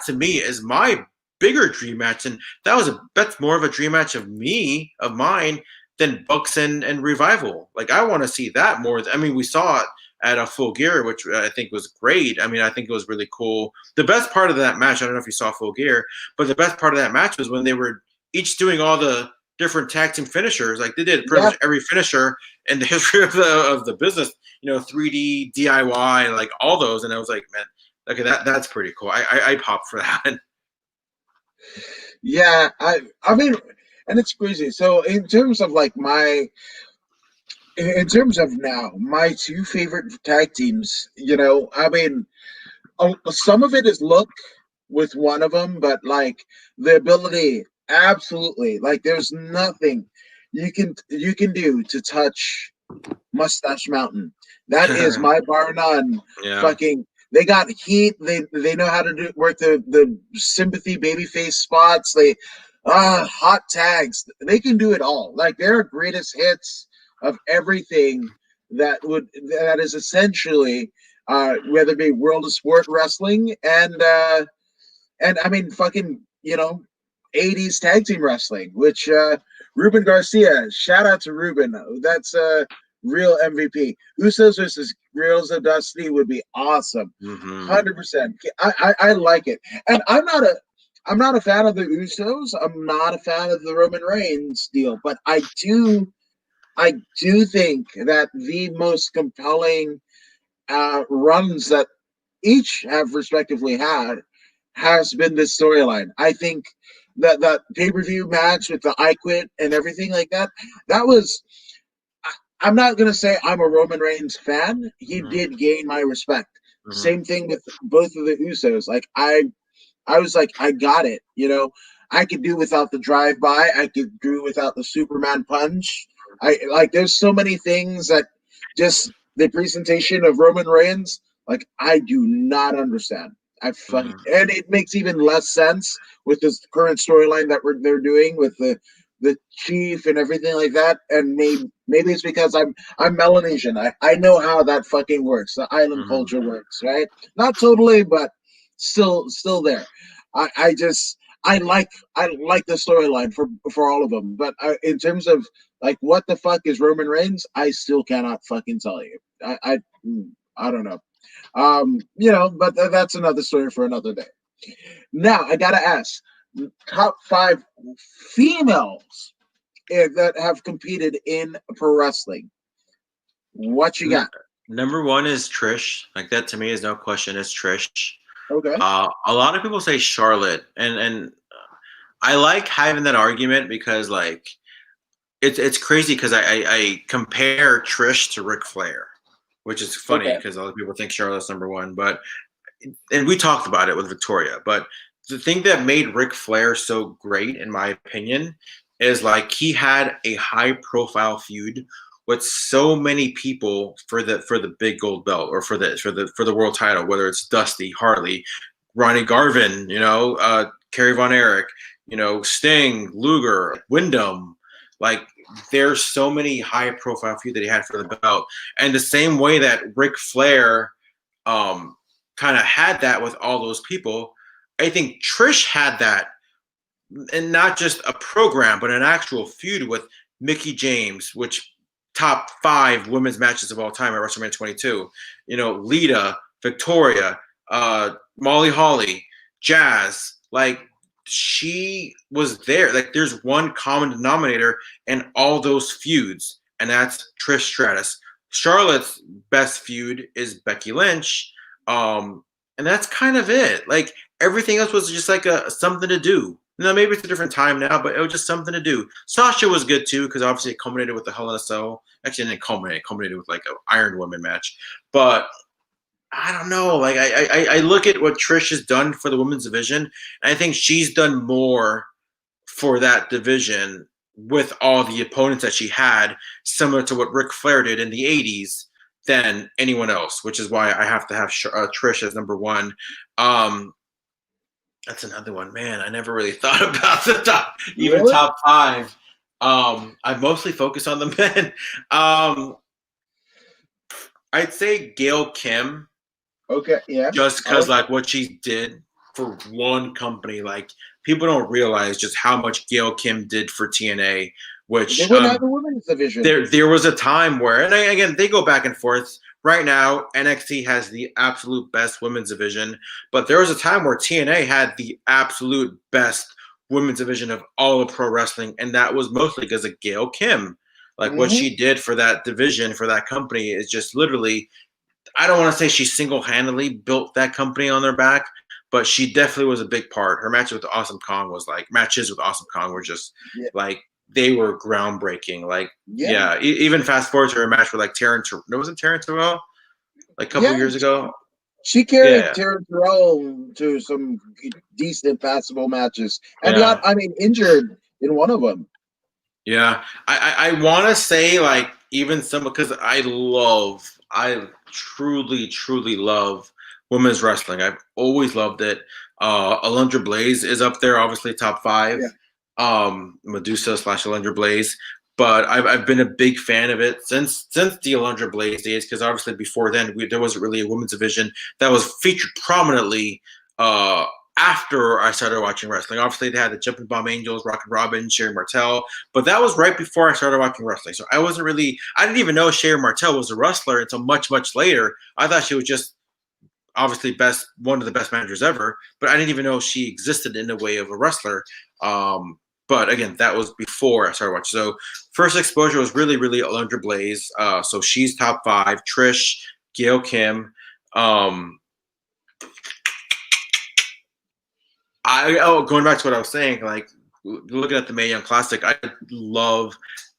to me is my bigger dream match. And that's more of a dream match of mine than Bucks and Revival. Like, I want to see that more. I mean, we saw it at a Full Gear, which I think was great. I mean, I think it was really cool. The best part of that match, I don't know if you saw Full Gear, but the best part of that match was when they were each doing all the different tag team finishers. Like, they did pretty much every finisher in the history of the business, 3D, DIY, like all those. And I was like, man, okay, that's pretty cool. I popped for that. Yeah, I mean, and it's crazy. So in terms of like in terms of now, my 2 favorite tag teams, I mean, some of it is look with one of them, but like the ability, absolutely. Like there's nothing you can do to touch Mustache Mountain. That is my bar none. Yeah. Fucking, they got heat. They know how to work the sympathy babyface spots. They hot tags. They can do it all. Like they're greatest hits of everything that is essentially whether it be World of Sport Wrestling and I mean fucking 80s tag team wrestling, which Ruben Garcia, shout out to Ruben. That's real MVP. Usos versus Reels of Destiny would be awesome. Mm-hmm. 100%. I like it, and I'm not a fan of the Usos. I'm not a fan of the Roman Reigns deal, but I do think that the most compelling runs that each have respectively had has been this storyline. I think that pay-per-view match with the I Quit and everything like that, that was I'm not gonna say I'm a Roman Reigns fan. He Mm-hmm. did gain my respect. Mm-hmm. Same thing with both of the Usos. Like I was like, I got it. I could do without the drive by. I could do without the Superman punch. I like. There's so many things that just the presentation of Roman Reigns. Like I do not understand. And it makes even less sense with this current storyline that they're doing with the chief and everything like that. And maybe it's because I'm Melanesian. I know how that fucking works. The island Mm-hmm. culture works, right? Not totally, but still there. I like the storyline for all of them, but in terms of like what the fuck is Roman Reigns, I still cannot fucking tell you. I don't know. But that's another story for another day. Now I gotta ask, top 5 females that have competed in pro wrestling. What you got? Number one is Trish. Like that to me is no question. It's Trish. Okay. A lot of people say Charlotte, and I like having that argument because like it's crazy because I compare Trish to Ric Flair, which is funny Okay. because a lot of people think Charlotte's number one, and we talked about it with Victoria, but the thing that made Ric Flair so great, in my opinion, is like he had a high profile feud with so many people for the big gold belt or for the world title, whether it's Dusty, Harley, Ronnie Garvin, Kerry Von Erich, Sting, Luger, Wyndham. Like there's so many high profile feud that he had for the belt. And the same way that Ric Flair kind of had that with all those people, I think Trish had that, and not just a program, but an actual feud with Mickie James, which top 5 women's matches of all time at WrestleMania 22. Lita, Victoria, Molly Holly, Jazz, like she was there. Like there's one common denominator in all those feuds, and that's Trish Stratus. Charlotte's best feud is Becky Lynch, and that's kind of it. Like everything else was just like something to do. No, maybe it's a different time now, but it was just something to do. Sasha was good too because obviously it culminated with the Hell in a Cell. Actually, it didn't culminate. It culminated with like an Iron Woman match. But I don't know. Like I look at what Trish has done for the women's division, and I think she's done more for that division with all the opponents that she had, similar to what Ric Flair did in the '80s, than anyone else. Which is why I have to have Trish as number one. That's another one, man. I never really thought about the top 5. I mostly focus on the men. I'd say Gail Kim. Okay, yeah. Just because like what she did for one company, like people don't realize just how much Gail Kim did for TNA. Which they went out the women's division. There was a time where, and again, they go back and forth. Right now, NXT has the absolute best women's division, but there was a time where TNA had the absolute best women's division of all of pro wrestling, and that was mostly because of Gail Kim. Like what she did for that division, for that company, is just literally. I don't want to say she single-handedly built that company on their back, but she definitely was a big part. Her matches with Awesome Kong were just like. They were groundbreaking. Like, even fast forward to her match with like Taryn Terrell. No, wasn't Taryn Terrell like a couple years ago? She carried Taryn Terrell to some decent, passable matches, and got, injured in one of them. Yeah, I want to say like even some because I truly love women's wrestling. I've always loved it. Alundra Blaze is up there, obviously top 5. Yeah. Medusa / Alundra Blaze, but I've been a big fan of it since the Alundra Blaze days because obviously before then there wasn't really a women's division that was featured prominently after I started watching wrestling. Obviously, they had the Jumping Bomb Angels, Rocket Robin, Sherry Martel, but that was right before I started watching wrestling. So I didn't even know Sherry Martel was a wrestler until much, much later. I thought she was just obviously one of the best managers ever, but I didn't even know she existed in the way of a wrestler. But again, that was before I started watching. So first exposure was really, really Alundra Blaze. So she's top 5. Trish, Gail Kim. Going back to what I was saying, like looking at the Mae Young Classic, I love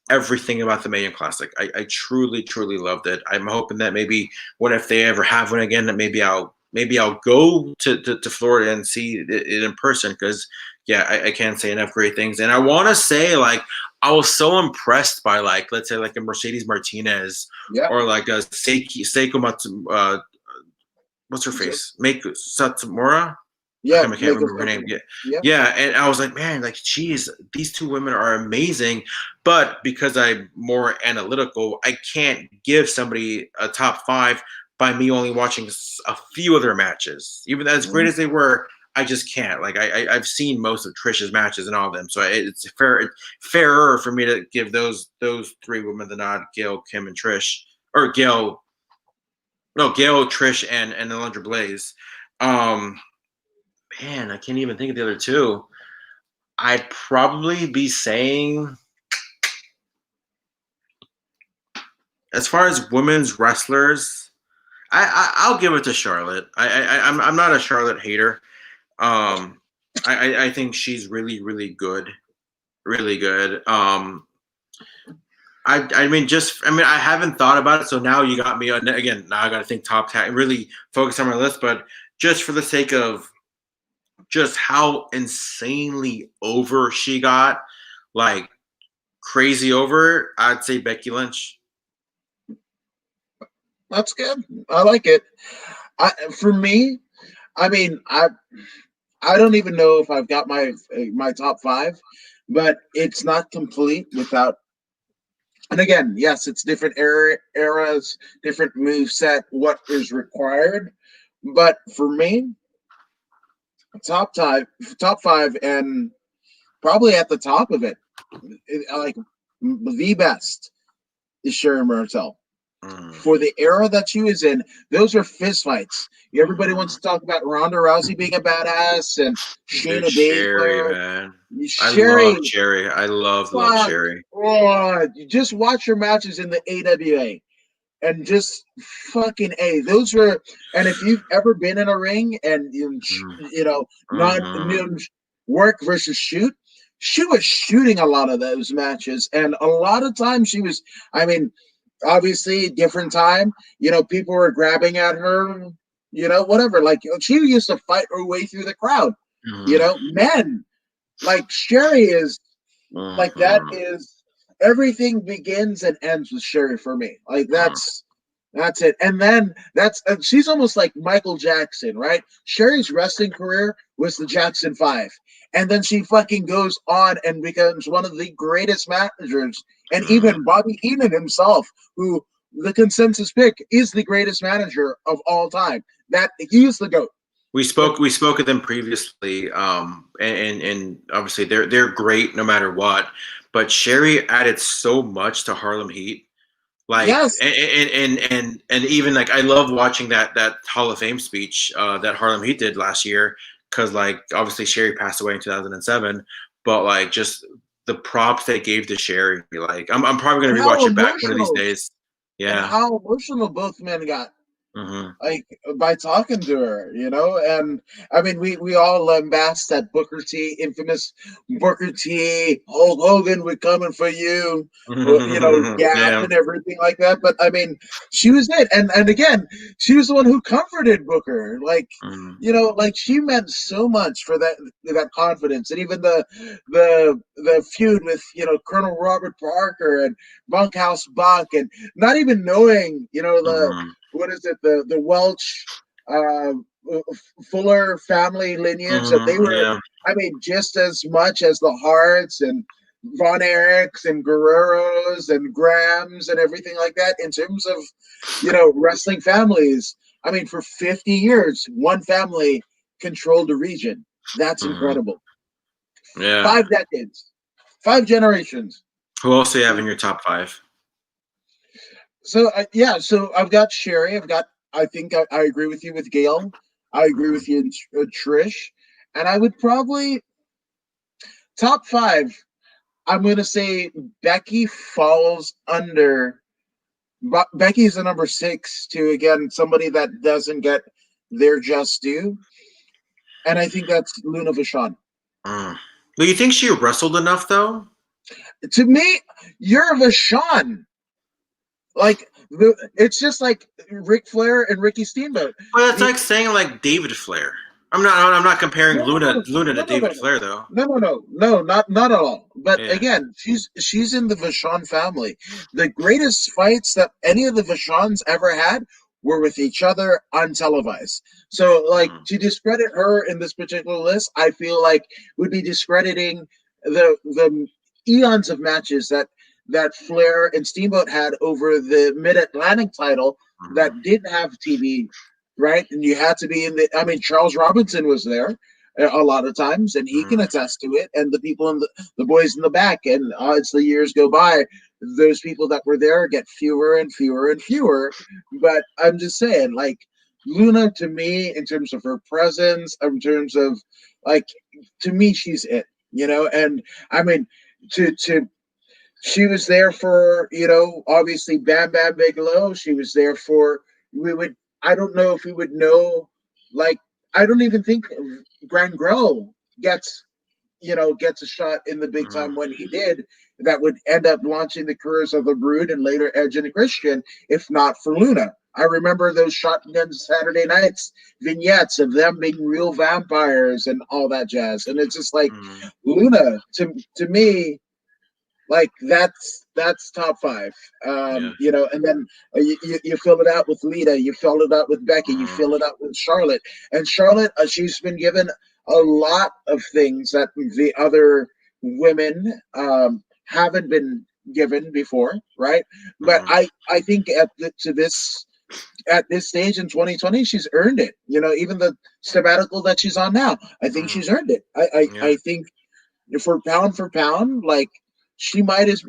everything about the Mae Young Classic. I truly, truly loved it. I'm hoping that maybe if they ever have one again, that maybe I'll go to Florida and see it in person, because yeah, I can't say enough great things. And I want to say, like, I was so impressed by, like, let's say like a Mercedes Martinez, or like a Seiko Matsu, what's her face? Meiko Satsumura. Yeah, I can't remember her name. Yeah, and I was like, man, like, geez, these two women are amazing. But because I'm more analytical, I can't give somebody a top 5 by me only watching a few of their matches. Even as great as they were, I just can't. Like, I've seen most of Trish's matches and all of them, so it's fairer for me to give those 3 women the nod: Gail, Kim, and Trish, or Gail, Trish, and Alundra Blaze. Man, I can't even think of the other 2. I'd probably be saying, as far as women's wrestlers, I'll give it to Charlotte. I'm not a Charlotte hater. I think she's really, really good, really good. I haven't thought about it, so now you got me again. Now I got to think top 10, really focus on my list, but just for the sake of just how insanely over she got, like crazy over, I'd say Becky Lynch. That's good. I like it. For me, I mean, I don't even know if I've got my top 5, but it's not complete without. And again, yes, it's different eras, different move set, what is required. But for me, top 5, and probably at the top of it, like the best is Sherry Martel. For the era that she was in, those are fist fights. Everybody wants to talk about Ronda Rousey being a badass and Shayna Baszler. Man. I love Sherry. Oh, you just watch her matches in the AWA and just fucking A. Those were, and if you've ever been in a ring and not work versus shoot, she was shooting a lot of those matches, and a lot of times she was. I mean, obviously, different time. People were grabbing at her. Whatever. Like, she used to fight her way through the crowd. Men like Sherry is like that is. Everything begins and ends with Sherry for me. Like, that's it. And then she's almost like Michael Jackson, right? Sherry's wrestling career was the Jackson 5. And then she fucking goes on and becomes one of the greatest managers. And even Bobby Heenan himself, who the consensus pick is the greatest manager of all time. That he is the GOAT. We spoke of them previously, and obviously they're great no matter what. But Sherry added so much to Harlem Heat, like, yes. and even, like, I love watching that Hall of Fame speech that Harlem Heat did last year, because, like, obviously Sherry passed away in 2007, but, like, just the props they gave to Sherry, like, I'm probably gonna rewatch it back one of these days. Yeah, and how emotional both men got. Like, by talking to her, and I mean, we all lambast that Booker T, infamous Booker T, Hulk Hogan, we're coming for you, gap and everything like that. But I mean, she was it, and again, she was the one who comforted Booker, like, like, she meant so much for that confidence, and even the feud with Colonel Robert Parker and Bunkhouse Buck, and not even knowing what is it? The Welch Fuller family lineage that they were. Yeah. I mean, just as much as the Harts and Von Erichs and Guerreros and Grahams and everything like that. In terms of wrestling families, I mean, for 50 years, one family controlled a region. That's incredible. Yeah. 5 decades, 5 generations. Who else do you have in your top five? So yeah, so I've got Sherry. I think I agree with you with Gail. I agree Mhm. with you, Trish, and I would probably top five. I'm gonna say Becky falls under. Becky's the number 6 to again somebody that doesn't get their just due, and I think that's Luna Vachon. Mm. Do you think she wrestled enough though? To me, you're Vachon. Like it's just like Ric Flair and Ricky Steamboat. But it's like saying like David Flair. I'm not comparing No, no, Luna no, Luna to no, no, no, David no, Flair though. no, not at all. But Yeah. again, she's in the Vachon family. The greatest fights that any of the Vachons ever had were with each other untelevised. So, like Mm. to discredit her in this particular list, I feel like would be discrediting the eons of matches that Flair and Steamboat had over the Mid Atlantic title Mhm. that didn't have TV, right? And you had to be in the. I mean, Charles Robinson was there a lot of times, and he can Mhm. attest to it. And the people in the boys in the back, and as the years go by, those people that were there get fewer and fewer and fewer. But I'm just saying, like Luna, to me, in terms of her presence, in terms of like, to me, she's it. And I mean, to she was there for obviously Bam Bam Bigelow. She was there for we would I don't know if we would know like I don't even think Gangrel gets a shot in the big Mhm. time when he did. That would end up launching the careers of the Brood and later Edge and Christian, if not for Luna. I remember those Shotgun Saturday nights vignettes of them being real vampires and all that jazz. And it's just like Mhm. Luna to me, like that's top five. Yeah. And then you fill it out with Lita, you fill it out with Becky, you Mhm. fill it out with Charlotte. And Charlotte, she's been given a lot of things that the other women haven't been given before, right? But Mhm. I think at this stage in 2020, she's earned it. Even the sabbatical that she's on now, I think Mhm. she's earned it. I Yeah. think for pound, like she might as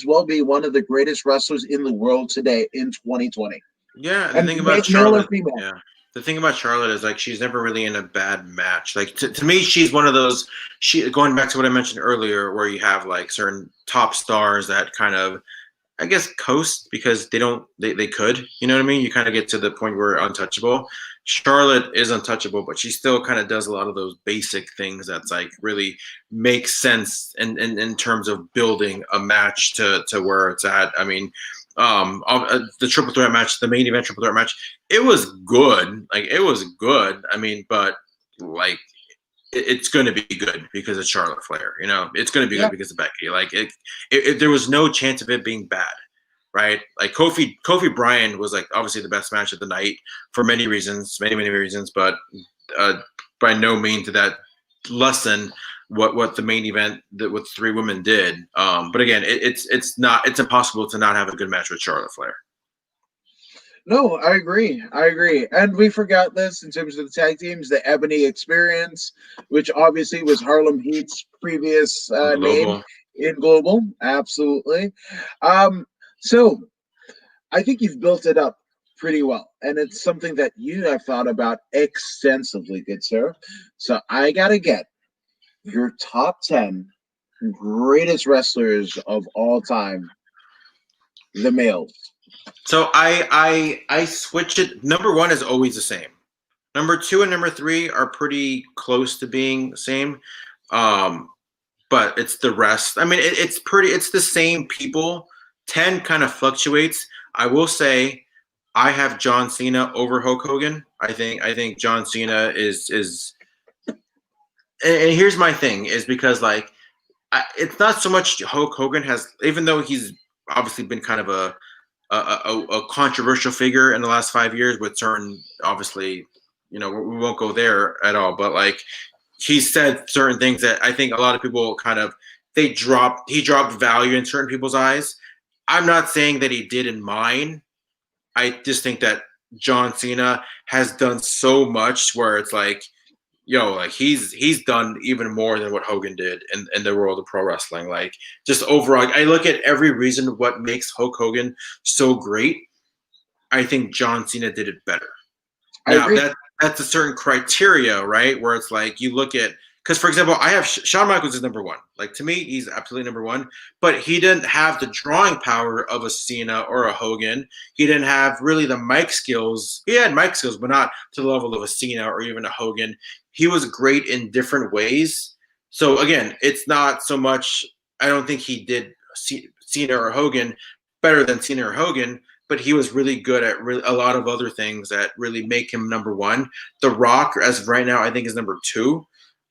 well be one of the greatest wrestlers in the world today in 2020, Yeah. The and thing about male or Charlotte, female. yeah. The thing about Charlotte is like she's never really in a bad match. Like to me, she's one of those. She going back to what I mentioned earlier, where you have like certain top stars that kind of I guess coast because they could, you know what I mean? You kind of get to the point where untouchable. Charlotte is untouchable, but she still kind of does a lot of those basic things that's like really makes sense in terms of building a match to where it's at. I mean, the triple threat match, the main event triple threat match, it was good. Like it was good. I mean, but like it's going to be good because it's Charlotte Flair. It's going to be good Yeah, because of Becky. Like there was no chance of it being bad, right? Like Kofi Bryan was like obviously the best match of the night for many reasons, many reasons, but uh, by no means did that lessen what the main event that with three women did. But again, it's impossible to not have a good match with Charlotte Flair. no, I agree, and we forgot this in terms of the tag teams, the Ebony Experience, which obviously was Harlem Heat's previous name Global. in Global. Absolutely. So I think you've built it up pretty well, and it's something that you have thought about extensively, good sir. So I gotta get your top 10 greatest wrestlers of all time, the males. So I switch it. Number one is always the same. Number two and number three are pretty close to being the same. Um, but it's the rest. I mean, it's the same people. 10 kind of fluctuates. I will say I have John Cena over Hulk Hogan. I think John Cena is and here's my thing is because like it's not so much Hulk Hogan has even though he's obviously been kind of a controversial figure in the last 5 years with certain obviously we won't go there at all but like he said certain things that I think a lot of people kind of he dropped value in certain people's eyes. I'm not saying that he did in mine. I just think that John Cena has done so much where it's like like he's done even more than what Hogan did in the world of pro wrestling. Like just overall, I look at every reason what makes Hulk Hogan so great. I think John Cena did it better. I Now agree. that's a certain criteria, right? Where it's like you look at because, for example, I have Shawn Michaels is number one. Like to me, he's absolutely number one. But he didn't have the drawing power of a Cena or a Hogan. He didn't have really the mic skills. He had mic skills, but not to the level of a Cena or even a Hogan. He was great in different ways. So again, it's not so much. I don't think he did Cena or Hogan better than Cena or Hogan, but he was really good at a lot of other things that really make him number one. The Rock, as of right now, I think is number two.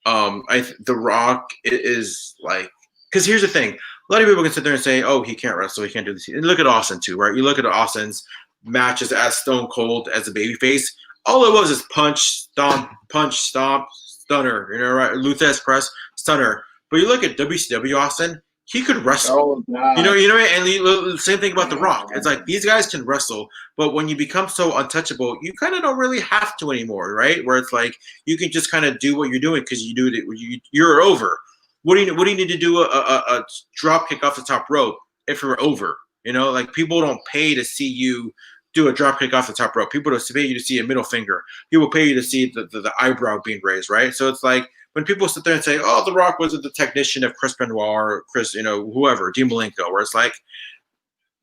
The Rock is like, because here's the thing: a lot of people can sit there and say, "Oh, he can't wrestle, he can't do this." And look at Austin too, right? You look at Austin's matches as Stone Cold as a babyface. All it was is punch, stomp, stunner. You know, right? Luthez press, stunner. But you look at WCW Austin, he could wrestle. Oh God. And the same thing about The Rock. It's like these guys can wrestle, but when you become so untouchable, you kind of don't really have to anymore, right? Where it's like you can just kind of do what you're doing because you do it. You're over. What do you need to do a drop kick off the top rope if you're over? You know, like people don't pay to see you do a drop kick off the top rope. People don't pay you to see a middle finger. People pay you to see the eyebrow being raised, right? So it's like when people sit there and say, "Oh, The Rock wasn't the technician of Chris Benoit or Chris, whoever, Dean Malenko," where it's like,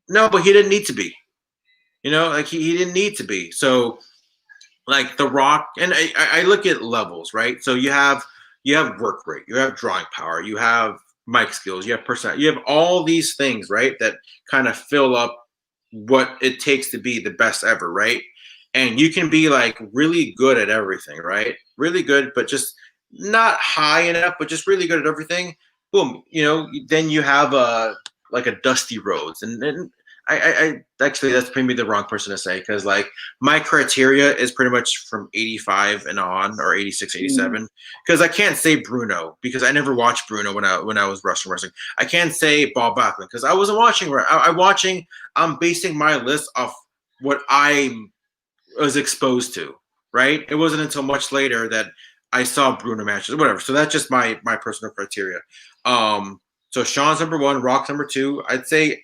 no, but he didn't need to be. Like he didn't need to be. So, like The Rock, and I look at levels, right? So you have work rate, you have drawing power, you have mic skills, you have personality, you have all these things, right? That kind of fill up what it takes to be the best ever, right? And you can be like really good at everything, right? Really good, but just not high enough, but just really good at everything. Boom, then you have like a Dusty Rhodes, and I actually that's maybe the wrong person to say because like my criteria is pretty much from 85 and on or 86, 87 because I can't say Bruno because I never watched Bruno when I was wrestling. I can't say Bob Backlund because I wasn't watching. I'm basing my list off what I was exposed to. Right. It wasn't until much later that I saw Bruno matches, whatever. So that's just my personal criteria. So Sean's number one, Rock's number two. I'd say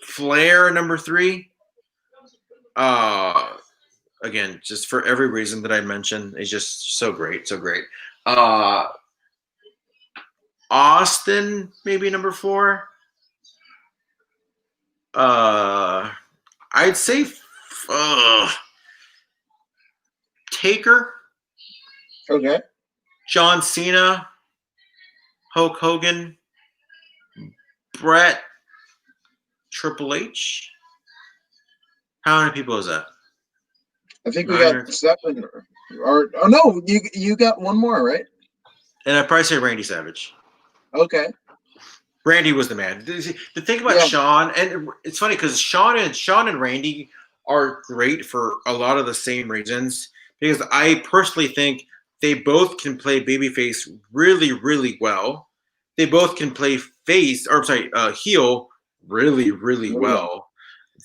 Flair number three. Again, just for every reason that I mentioned, is just so great, so great. Austin maybe number four. I'd say Taker. Okay. John Cena, Hulk Hogan, Brett, Triple H. How many people is that? I think we got 7. Or oh no, you got one more, right? And I'd probably say Randy Savage. Okay. Randy was the man. The thing about Shawn, and it's funny because Shawn and Randy are great for a lot of the same reasons. Because I personally think they both can play babyface really, really well. They both can play heel really, really well.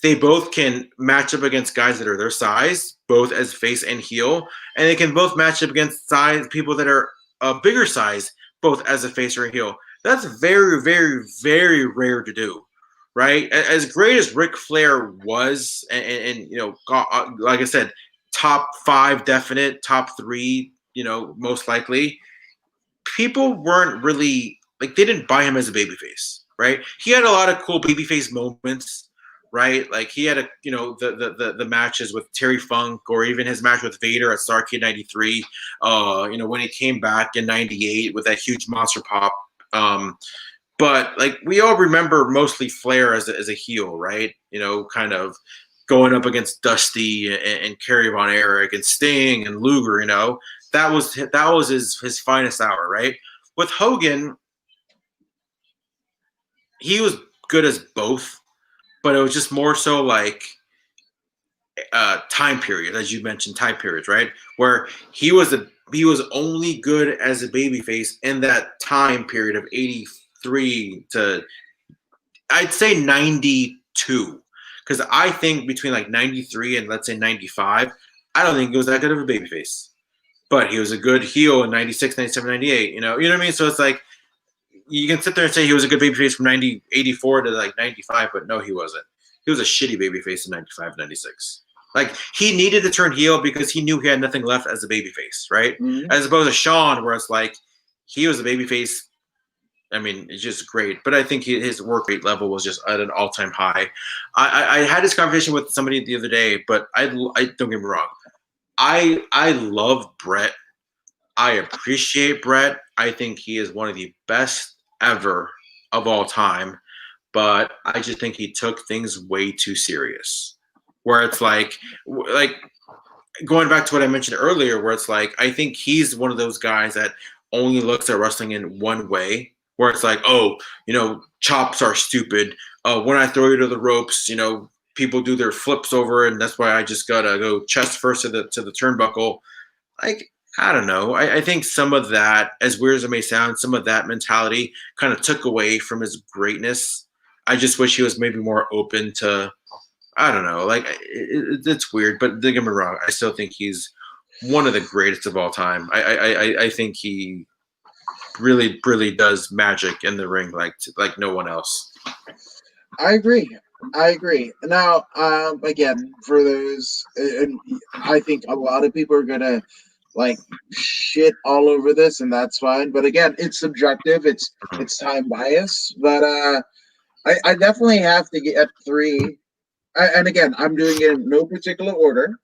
They both can match up against guys that are their size, both as face and heel, and they can both match up against people that are a bigger size, both as a face or a heel. That's very, very, very rare to do, right? As great as Ric Flair was, and like I said, top 5 definite, top 3, most likely. People weren't really like they didn't buy him as a babyface, right? He had a lot of cool babyface moments, right? Like he had the matches with Terry Funk or even his match with Vader at Starrcade '93. When he came back in '98 with that huge monster pop. But like we all remember mostly Flair as a heel, right? Kind of going up against Dusty and Kerry Von Erich and Sting and Luger. That was his finest hour, right? With Hogan, he was good as both, but it was just more so like time period, as you mentioned, time periods, right? Where he was only good as a babyface in that time period of 83 to I'd say 92. Because I think between like 93 and let's say 95, I don't think he was that good of a babyface. but he was a good heel in 96, 97, 98. You know what I mean? So it's like you can sit there and say he was a good babyface from 84 to like 95, but no, he wasn't. He was a shitty babyface in 95, 96. Like he needed to turn heel because he knew he had nothing left as a babyface, right? Mhm. As opposed to Shawn, where it's like he was a babyface. I mean, it's just great. But I think his work rate level was just at an all-time high. I had this conversation with somebody the other day, but I don't get me wrong. I love Brett. I appreciate Brett. I think he is one of the best ever of all time. But I just think he took things way too serious. Where it's like going back to what I mentioned earlier, where it's like I think he's one of those guys that only looks at wrestling in one way. Where it's like, oh, chops are stupid. When I throw you to the ropes, people do their flips over, and that's why I just gotta go chest first to the turnbuckle. Like, I don't know. I think some of that, as weird as it may sound, some of that mentality kind of took away from his greatness. I just wish he was maybe more open to, I don't know. Like, it's weird, but don't get me wrong. I still think he's one of the greatest of all time. I think he really, really does magic in the ring like no one else. I agree. Now, again, for those, and I think a lot of people are gonna like shit all over this, and that's fine. But again, it's subjective. It's time bias. But I definitely have to get 3. And again, I'm doing it in no particular order,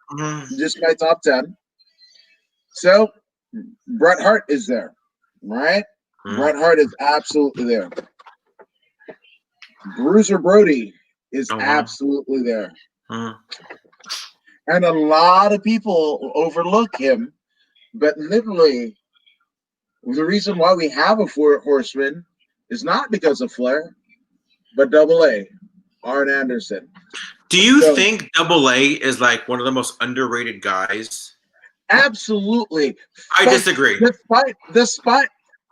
just my top 10. So Bret Hart is there, right? Bret Hart is absolutely there. Bruiser Brody is absolutely there. And a lot of people overlook him, but literally the reason why we have a 4 horseman is not because of Flair, but Double A, Arn Anderson. Do you think Double A is like one of the most underrated guys? Absolutely. I disagree. Despite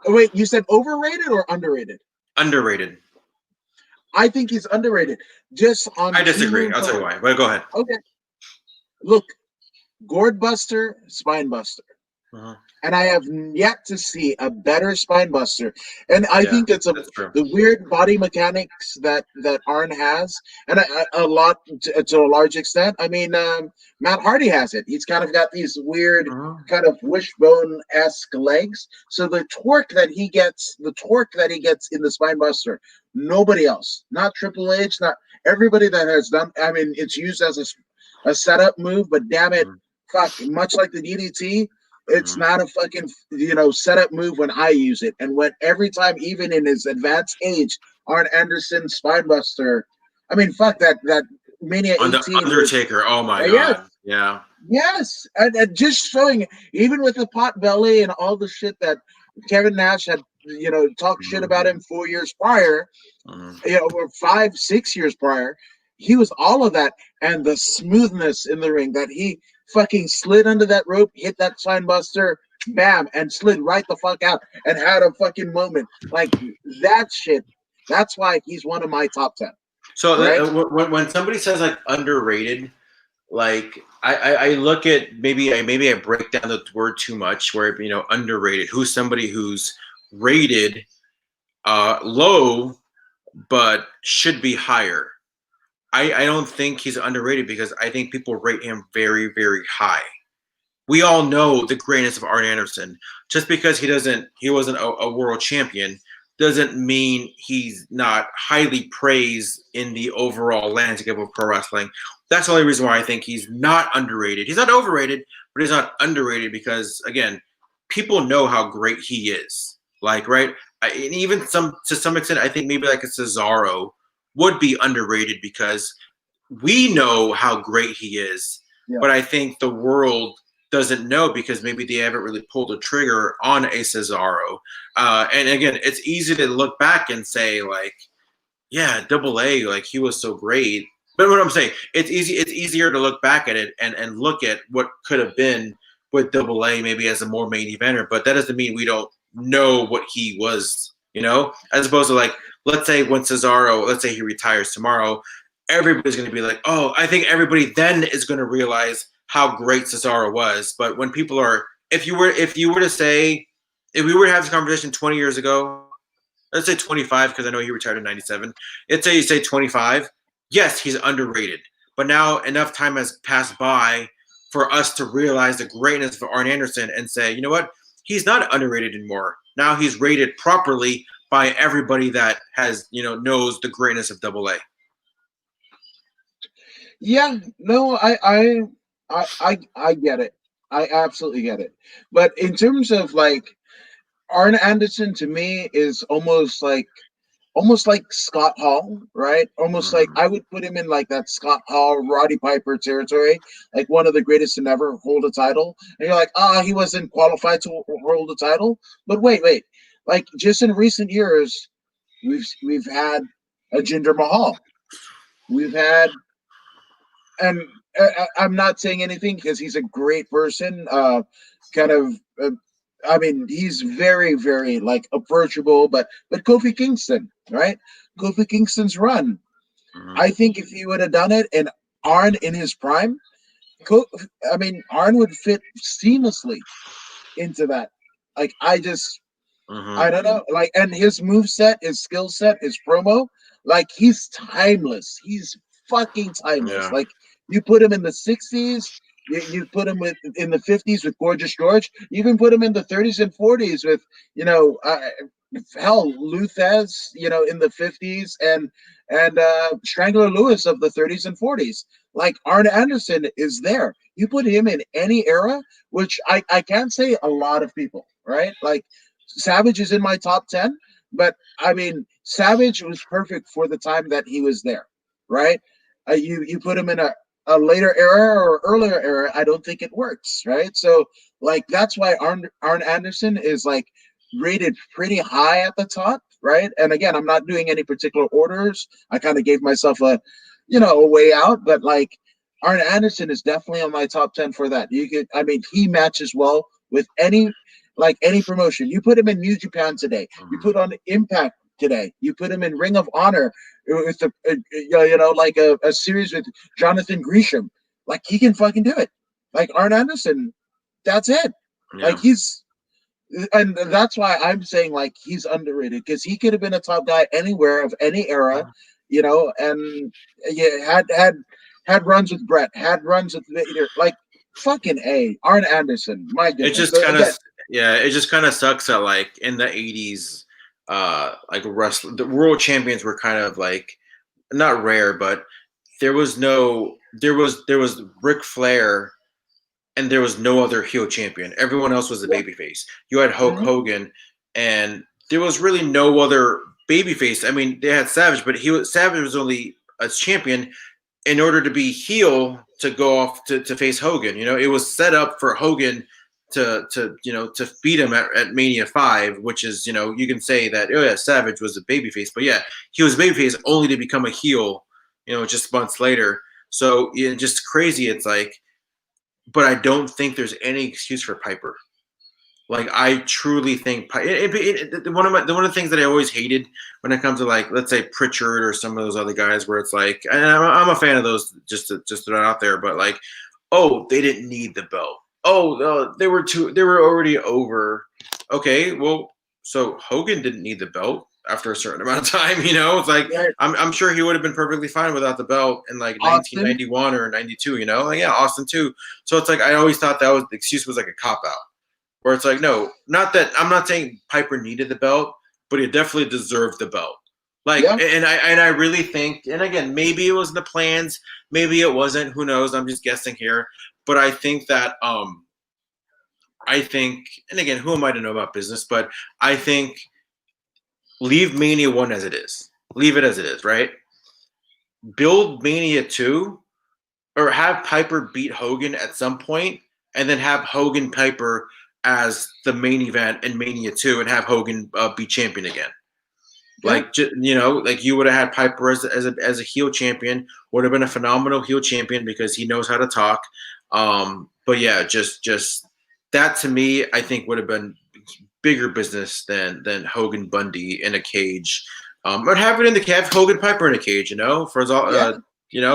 wait, you said overrated or underrated? Underrated. I think he's underrated. Just on. I disagree. I'll tell you why. But go ahead. Okay. Look, Gourd Buster, Spine Buster. And I have yet to see a better spine buster. And I think it's the weird body mechanics that Arn has, and a lot to a large extent. I mean, Matt Hardy has it. He's kind of got these weird kind of wishbone-esque legs. So the torque that he gets in the spine buster, nobody else, not Triple H, not everybody that has done. I mean, it's used as a setup move, but damn it, fuck, much like the DDT. It's not a fucking setup move when I use it, and when every time, even in his advanced age, Arn Anderson Spinebuster. I mean, fuck that Mania 18 Undertaker. Oh my god, yeah, yes, and just showing even with the pot belly and all the shit that Kevin Nash had, talked shit about him 4 years prior, or 5, 6 years prior. He was all of that, and the smoothness in the ring that he fucking slid under that rope, hit that spinebuster, bam, and slid right the fuck out and had a fucking moment. Like that shit. That's why he's one of my top 10. So right? When somebody says like underrated, like I look at maybe I break down the word too much. Where underrated, who's somebody who's rated low but should be higher. I don't think he's underrated because I think people rate him very, very high. We all know the greatness of Arn Anderson. Just because he wasn't a world champion doesn't mean he's not highly praised in the overall landscape of pro wrestling. That's the only reason why I think he's not underrated. He's not overrated, but he's not underrated because, again, people know how great he is. Like, right? And even to some extent, I think maybe like a Cesaro would be underrated because we know how great he is, but I think the world doesn't know because maybe they haven't really pulled a trigger on a Cesaro. And again, it's easy to look back and say like, yeah, Double A, like he was so great. But what I'm saying, it's easier to look back at it and look at what could have been with Double A maybe as a more main eventer, but that doesn't mean we don't know what he was, as opposed to like, let's say when Cesaro, let's say he retires tomorrow, everybody's going to be like, oh, I think everybody then is going to realize how great Cesaro was. But when people are if you were to say, if we were to have this conversation 20 years ago, let's say 25 because I know he retired in 97. Let's say you say 25. Yes, he's underrated. But now enough time has passed by for us to realize the greatness of Arn Anderson and say, you know what? He's not underrated anymore. Now he's rated properly by everybody that has, knows the greatness of Double A. Yeah, no, I get it. I absolutely get it. But in terms of like Arn Anderson, to me is almost like Scott Hall, right? Almost like I would put him in like that Scott Hall, Roddy Piper territory, like one of the greatest to never hold a title. And you're like, he wasn't qualified to hold a title. But wait, like just in recent years, we've had a Jinder Mahal, we've had, and I'm not saying anything because he's a great person, kind of. I mean, he's very, very like approachable, but Kofi Kingston, right? Kofi Kingston's run. I think if he would have done it and Arn in his prime, Arn would fit seamlessly into that. Like I don't know, like, and his move set, his skill set, his promo, like he's timeless. He's fucking timeless. Yeah. Like you put him in the '60s, you put him in the '50s with Gorgeous George. You even put him in the '30s and '40s with hell Luthez, in the '50s and Strangler Lewis of the '30s and '40s. Like Arn Anderson is there. You put him in any era, which I can't say a lot of people, right? Like Savage is in my top 10, but I mean, Savage was perfect for the time that he was there, right? You put him in a later era or earlier era, I don't think it works, right? So, like, that's why Arn Anderson is like rated pretty high at the top, right? And again, I'm not doing any particular orders. I kind of gave myself a way out, but like, Arn Anderson is definitely on my top 10 for that. He matches well with any promotion. You put him in New Japan today. You put on Impact today. You put him in Ring of Honor with a series with Jonathan Gresham. Like he can fucking do it. Like Arn Anderson, that's it. Yeah. Like and that's why I'm saying like he's underrated because he could have been a top guy anywhere of any era, and had runs with Brett, had runs with Vader, like fucking Arn Anderson. My goodness. It just kind of sucks that like in the 80s, like the world champions were kind of like not rare, but there was Ric Flair and there was no other heel champion. Everyone else was a babyface. You had Hulk Hogan and there was really no other babyface. I mean, they had Savage, but Savage was only a champion in order to be heel to go off to face Hogan. It was set up for Hogan to beat him at Mania 5, which is, you can say that, Savage was a babyface, but yeah, he was a babyface only to become a heel, just months later. So just crazy. It's like, but I don't think there's any excuse for Piper. Like I truly think one of the things that I always hated when it comes to like, let's say Pritchard or some of those other guys where it's like, and I'm a fan of those just to throw it out there, but like, oh, they didn't need the belt. Oh, they were already over. Okay, well, so Hogan didn't need the belt after a certain amount of time, It's like I'm sure he would have been perfectly fine without the belt in like Austin? 1991 or 92, Like yeah, Austin too. So it's like I always thought that was the excuse was like a cop out. Where it's like, no, not that I'm not saying Piper needed the belt, but he definitely deserved the belt. Like, and I really think, and again, maybe it was in the plans, maybe it wasn't. Who knows? I'm just guessing here. But I think that, and again, who am I to know about business? But I think leave Mania 1 as it is. Leave it as it is, right? Build Mania 2, or have Piper beat Hogan at some point, and then have Hogan Piper as the main event in Mania 2 and have Hogan be champion again. Like, like you would have had Piper as a heel champion, would have been a phenomenal heel champion because he knows how to talk. But yeah, just that to me, I think would have been bigger business than Hogan Bundy in a cage. But have it in the cage, Hogan Piper in a cage, for all,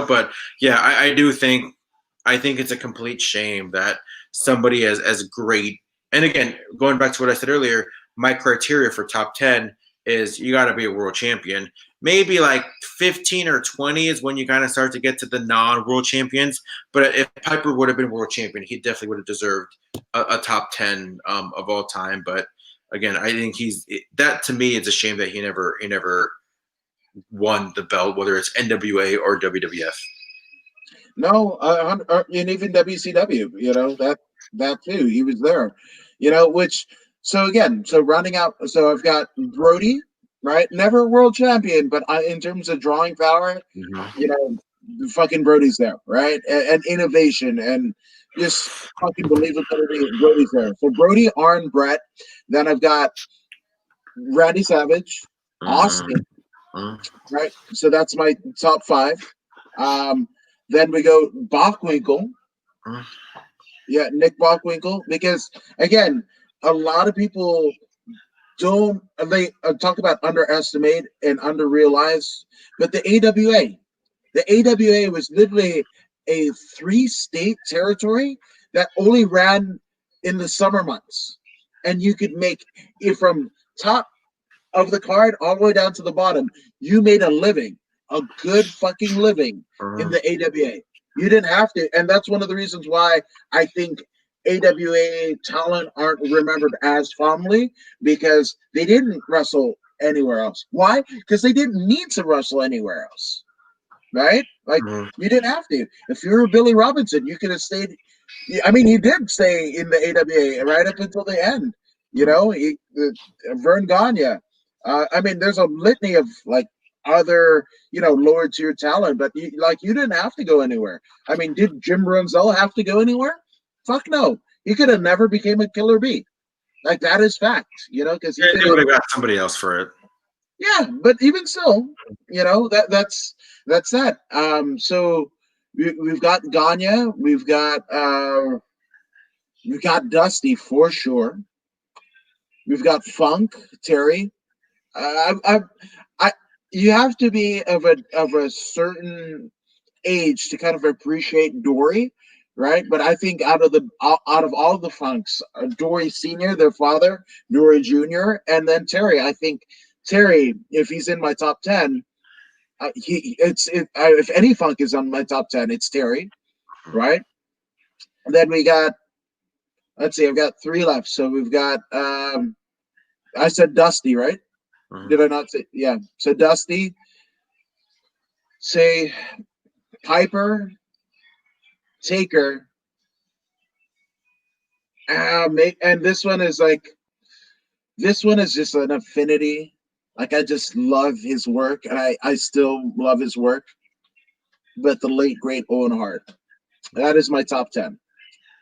but yeah, I do think, I think it's a complete shame that somebody as great And again, going back to what I said earlier, my criteria for top 10 is you got to be a world champion. Maybe like 15 or 20 is when you kind of start to get to the non-world champions. But if Piper would have been world champion, he definitely would have deserved a top 10 of all time. But again, I think that to me, it's a shame that he never won the belt, whether it's NWA or WWF. No, and even WCW, that too. He was there, which, so again, so rounding out, so I've got Brody, right? Never a world champion, but in terms of drawing power, fucking Brody's there, right? And innovation and just fucking believability. Brody's there. So Brody, Arn, Brett. Then I've got Randy Savage, Austin, right? So that's my top 5. Then we go Bockwinkel. Yeah, Nick Bockwinkel. Because, again, a lot of people they talk about underestimate and underrealize, but the AWA was literally a 3-state territory that only ran in the summer months. And you could make it from top of the card all the way down to the bottom. You made a living. A good fucking living in the AWA. You didn't have to, and that's one of the reasons why I think AWA talent aren't remembered as fondly, because they didn't wrestle anywhere else. Why? Because they didn't need to wrestle anywhere else, right? Like you didn't have to. If you were Billy Robinson, you could have stayed. I mean, he did stay in the AWA right up until the end. Vern Gagne. I mean, there's a litany of like other, lower tier talent, but you didn't have to go anywhere. I mean, did Jim Brunzell have to go anywhere? Fuck no. He could have never became a Killer Bee. Like, that is fact, because he would have got somebody else for it. Yeah, but even still, that's that. So we've got Gagne, we've got Dusty for sure. We've got Funk, Terry. You have to be of a certain age to kind of appreciate Dory, right? But I think out of all the Funks, Dory Senior, their father, Dory Junior, and then Terry. I think Terry, if he's in my top 10, if any Funk is on my top 10, it's Terry, right? And then we got, let's see, I've got 3 left. So we've got, I said Dusty, right? Did I not say? Yeah. So Dusty, say Piper, Taker, and this one is just an affinity. Like, I just love his work, and I still love his work. But the late great Owen Hart, that is my top 10.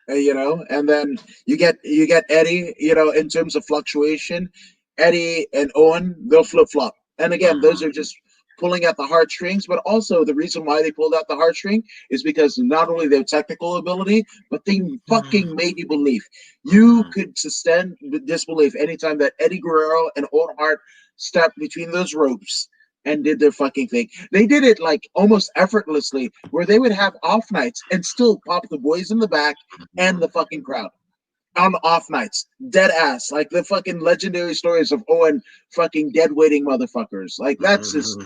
And then you get Eddie. In terms of fluctuation, Eddie and Owen, they'll flip flop. And again, those are just pulling at the heartstrings, but also the reason why they pulled out the heartstring is because not only their technical ability, but they fucking made you believe. You could suspend disbelief anytime that Eddie Guerrero and Owen Hart stepped between those ropes and did their fucking thing. They did it like almost effortlessly, where they would have off nights and still pop the boys in the back and the fucking crowd on the off nights, dead ass, like the fucking legendary stories of Owen fucking dead weighting motherfuckers. Like, that's just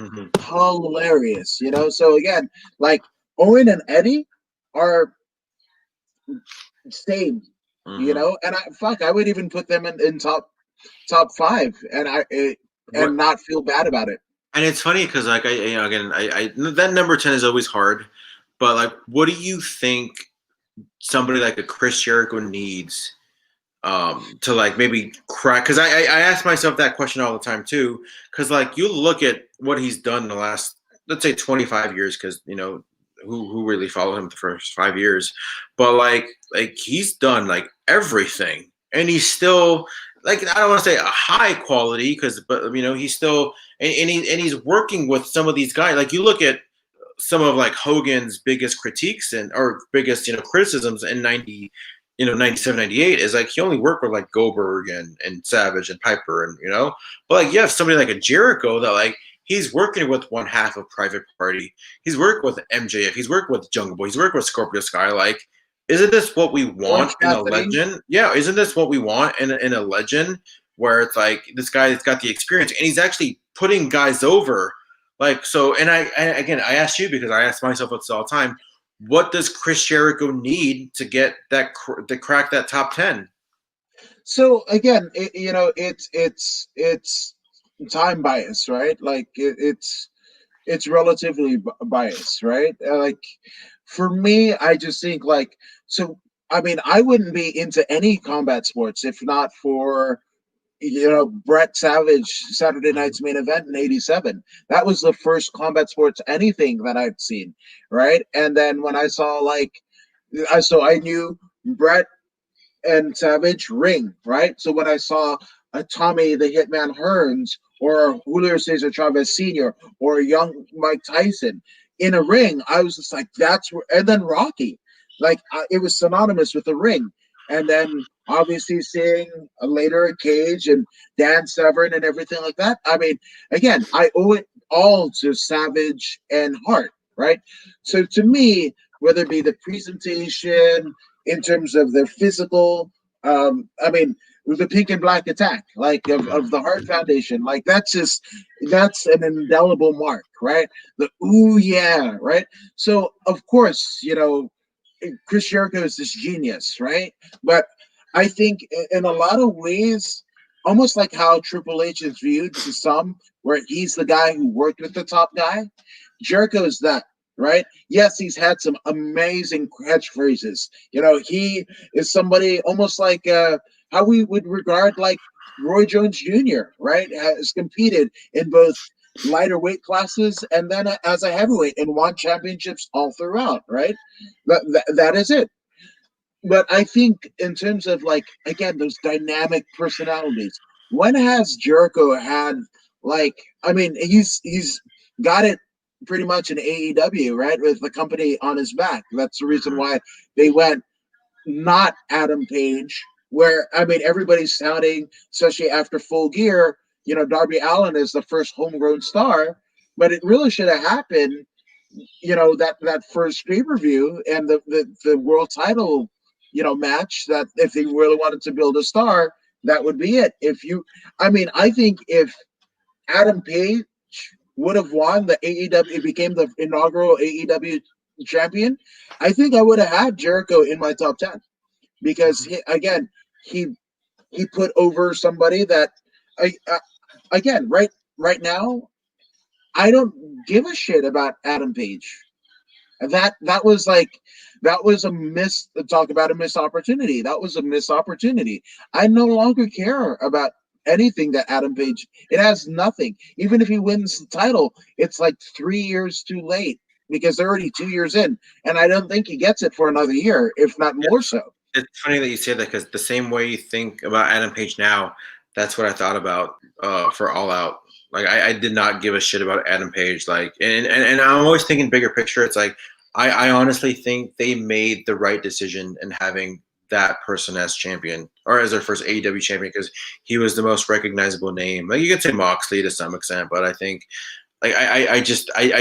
hilarious, So again, like, Owen and Eddie are same, and I would even put them in top 5, and not feel bad about it. And it's funny because, like, I that number 10 is always hard, but like, what do you think somebody like a Chris Jericho needs to like maybe crack? Because I ask myself that question all the time too. Because like, you look at what he's done in the last, let's say, 25 years. Because who really followed him the first 5 years, but like he's done like everything, and he's still, like, I don't want to say a high quality, but he's still, and he's working with some of these guys. Like, you look at some of like Hogan's biggest critiques or biggest criticisms in 97, 98 is like he only worked with like Goldberg and Savage and Piper, and but like you have somebody like a Jericho that like he's working with one half of Private Party, he's working with MJF, he's working with Jungle Boy, he's working with Scorpio Sky. Like, isn't this what we Orange want in a Cassidy. legend? Yeah, isn't this what we want in a legend where it's like this guy's got the experience and he's actually putting guys over. Like so, and I asked you because I ask myself this all the time. What does Chris Jericho need to get that to crack that top 10? So again, it's time bias, right? Like it's relatively biased, right? Like for me, I just think like so. I mean, I wouldn't be into any combat sports if not for Brett Savage Saturday Mhm. Night's Main Event in '87. That was the first combat sports anything that I'd seen, right? And then when I saw I knew Brett and Savage ring, right? So when I saw a Tommy the Hitman Hearns or Julio Cesar Chavez Sr. or a young Mike Tyson in a ring, I was just like, that's where, and then Rocky, like it was synonymous with the ring. And then obviously seeing later a Cage and Dan Severn and everything like that. I mean, again, I owe it all to Savage and Hart, right? So to me, whether it be the presentation, in terms of their physical. I mean, the pink and black attack, like of the Heart Foundation, like that's an indelible mark, right? The ooh yeah, right? So of course, Chris Jericho is this genius, right? But I think in a lot of ways, almost like how Triple H is viewed to some, where he's the guy who worked with the top guy, Jericho is that, right? Yes, he's had some amazing catchphrases. He is somebody almost like how we would regard like Roy Jones Jr., right? Has competed in both lighter weight classes and then as a heavyweight and won championships all throughout, right? That is it. But I think in terms of like again those dynamic personalities, when has Jericho had like I mean he's got it pretty much in AEW, right? With the company on his back. That's the reason Mhm. why they went not Adam Page, where I mean everybody's sounding, especially after Full Gear, Darby Allin is the first homegrown star, but it really should have happened, that first pay-per-view and the world title, match that if they really wanted to build a star, that would be it. I think if Adam Page would have won the AEW, it became the inaugural AEW champion, I think I would have had Jericho in my top 10 because he he put over somebody that I again right now I don't give a shit about Adam Page. That was a miss. Talk about a missed opportunity. That was a missed opportunity. I no longer care about anything that Adam Page. It has nothing. Even if he wins the title, it's like 3 years too late because they're already 2 years in, and I don't think he gets it for another year, if not more so. It's funny that you say that because the same way you think about Adam Page now, that's what I thought about for All Out. Like I did not give a shit about Adam Page. Like and I'm always thinking bigger picture. It's like I honestly think they made the right decision in having that person as champion or as their first AEW champion because he was the most recognizable name. Like you could say Moxley to some extent, but I think like I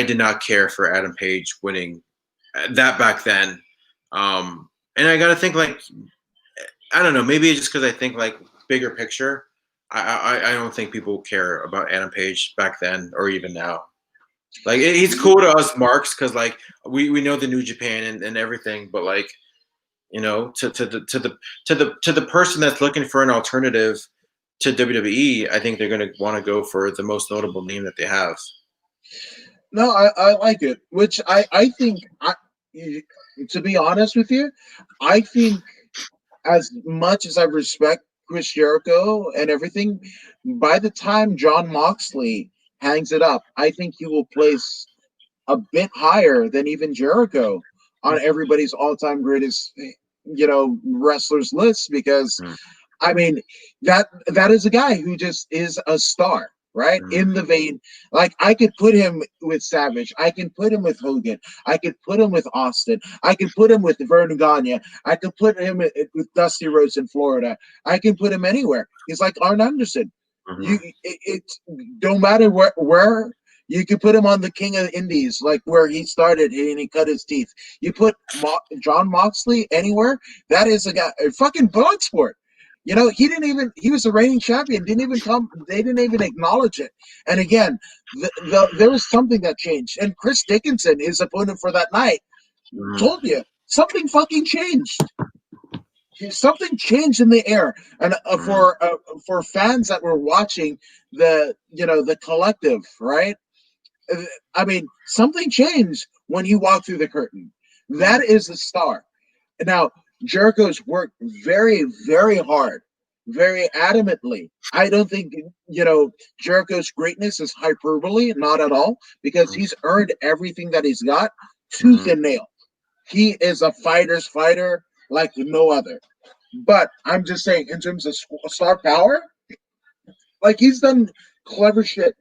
did not care for Adam Page winning that back then. And I got to think like I don't know. Maybe it's just because I think like bigger picture. I don't think people care about Adam Page back then or even now. Like he's cool to us marks because like we know the New Japan and everything, but like to the person that's looking for an alternative to WWE, I think they're gonna want to go for the most notable name that they have. No, I like it. Which I think to be honest with you, I think as much as I respect Chris Jericho and everything, by the time John Moxley hangs it up, I think he will place a bit higher than even Jericho on everybody's all-time greatest, wrestlers list because Mm-hmm. I mean, that is a guy who just is a star, right? In the vein, like I could put him with Savage, I can put him with Hogan, I could put him with Austin, I could put him with Vern Gagne, I could put him with Dusty Rhodes in Florida, I can put him anywhere. He's like Arn Anderson. Mm-hmm. It don't matter where You could put him on the King of the Indies, like where he started and he cut his teeth. You put John Moxley anywhere, that is a guy, a fucking blood sport. You know, he was the reigning champion, didn't even come, they didn't even acknowledge it. And again, there was something that changed. And Chris Dickinson, his opponent for that night, told you something fucking changed. Something changed in the air, and for fans that were watching the collective, right? I mean, something changed when he walked through the curtain. That is the star. Now, Jericho's worked very, very hard, very adamantly. I don't think Jericho's greatness is hyperbole, not at all, because he's earned everything that he's got tooth and nail. He is a fighter's fighter like no other. But I'm just saying, in terms of star power, like he's done clever shit.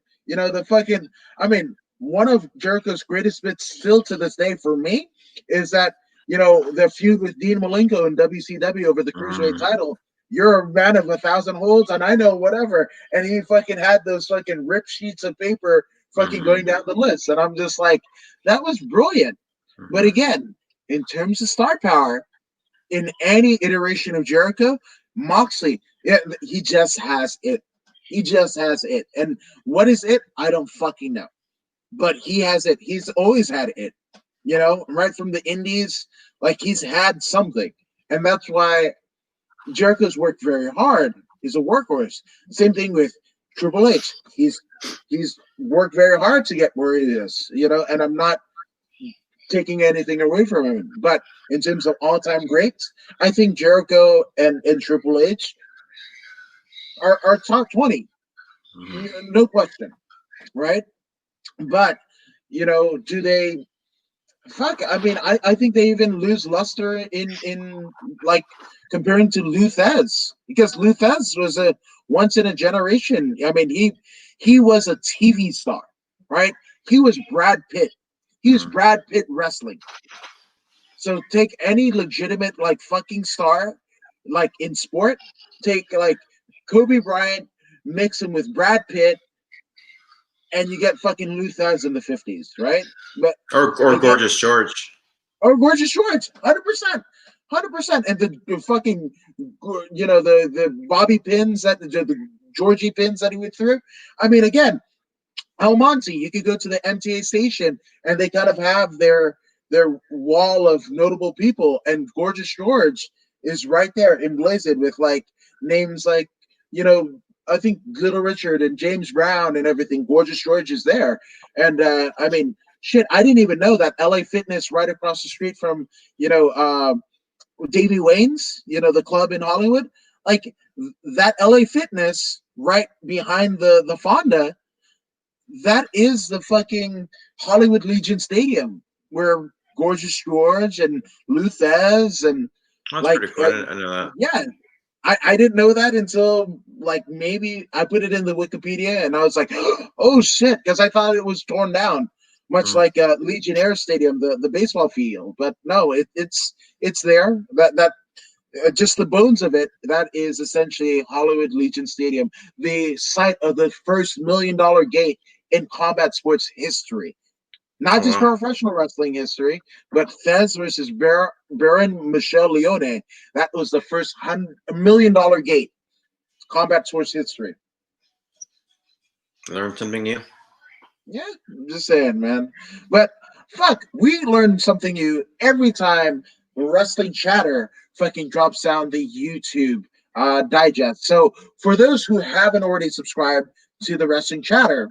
One of Jericho's greatest bits still to this day for me is that, the feud with Dean Malenko in WCW over the Cruiserweight title. You're a man of 1,000 holds, and I know whatever. And he fucking had those fucking ripped sheets of paper fucking going down the list. And I'm just like, that was brilliant. But again, in terms of star power, in any iteration of Jericho, Moxley, yeah, he just has it. He just has it. And what is it? I don't fucking know. But he has it. He's always had it. Right from the indies, like he's had something. And that's why Jericho's worked very hard. He's a workhorse. Same thing with Triple H. He's worked very hard to get where he is, and I'm not taking anything away from him. But in terms of all-time greats, I think Jericho and Triple H are top 20. No question, right? But, do they fuck? I mean, I think they even lose luster in like comparing to Luthez, because Luthez was a once in a generation. I mean, he was a TV star, right? He was Brad Pitt. He was Brad Pitt wrestling. So take any legitimate like fucking star, like in sport, take like Kobe Bryant, mix him with Brad Pitt, and you get fucking Luthez in the 50s, right? But or again, Gorgeous George. Or Gorgeous George, 100%. And the fucking, the bobby pins the Georgie pins that he went through. I mean, again, El Monte, you could go to the MTA station and they kind of have their wall of notable people, and Gorgeous George is right there emblazoned with like names like, I think Little Richard and James Brown and everything. Gorgeous George is there. And I mean, shit, I didn't even know that LA Fitness right across the street from, Davy Wayne's, the club in Hollywood, like that LA Fitness right behind the Fonda, that is the fucking Hollywood Legion Stadium where Gorgeous George and Luthez and That's like, pretty cool. I didn't know that. Yeah. I didn't know that until like maybe I put it in the Wikipedia and I was like, oh shit, because I thought it was torn down, much like Legionnaire Stadium, the baseball field. But no, it's there. That just the bones of it. That is essentially Hollywood Legion Stadium, the site of the first $1 million gate in combat sports history. Not just professional wrestling history, but Fez versus Baron Michel Leone. That was the first $1 million gate. Combat sports history. Learn something new. Yeah, I'm just saying, man. But fuck, we learn something new every time Wrestling Chatter fucking drops down the YouTube digest. So for those who haven't already subscribed to the Wrestling Chatter,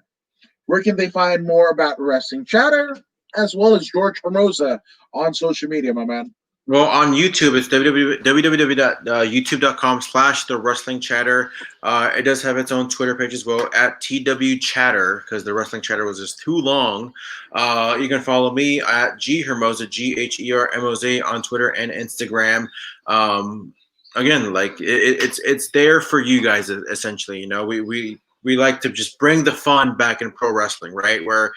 where can they find more about Wrestling Chatter as well as George Hermoza on social media, my man? Well, on YouTube, it's www.youtube.com/The Wrestling Chatter. It does have its own Twitter page as well, at TW Chatter, because the Wrestling Chatter was just too long. You can follow me at Hermoza, GHERMOZ, on Twitter and Instagram. Again, like it's there for you guys, essentially. We like to just bring the fun back in pro wrestling, right? Where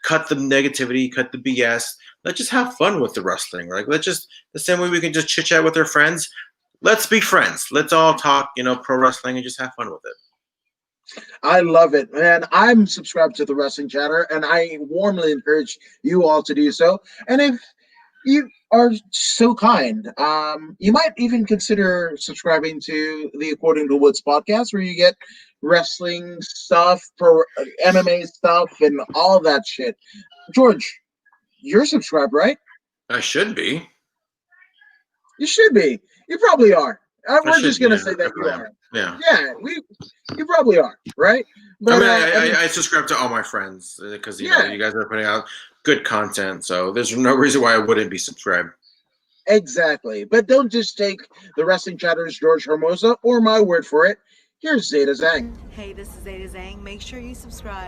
cut the negativity, cut the BS. Let's just have fun with the wrestling. Like, let's just, the same way we can just chit chat with our friends, let's be friends. Let's all talk, pro wrestling and just have fun with it. I love it, man. I'm subscribed to the Wrestling Chatter, and I warmly encourage you all to do so. And if you are so kind, you might even consider subscribing to the According to Woods podcast, where you get wrestling stuff, pro MMA stuff, and all that shit. George, you're subscribed, right? I should be. You should be. You probably are. I We're should just be. gonna Yeah, say I that you plan. are. Yeah. Yeah, you probably are, right? I But mean, I mean, I subscribe to all my friends because yeah, you guys are putting out good content, so there's no reason why I wouldn't be subscribed. exactly. But don't just take the Wrestling Chatter's George Hermoza or my word for it. Here's Zeta Zhang. Hey, this is Zeta Zhang. Make sure you subscribe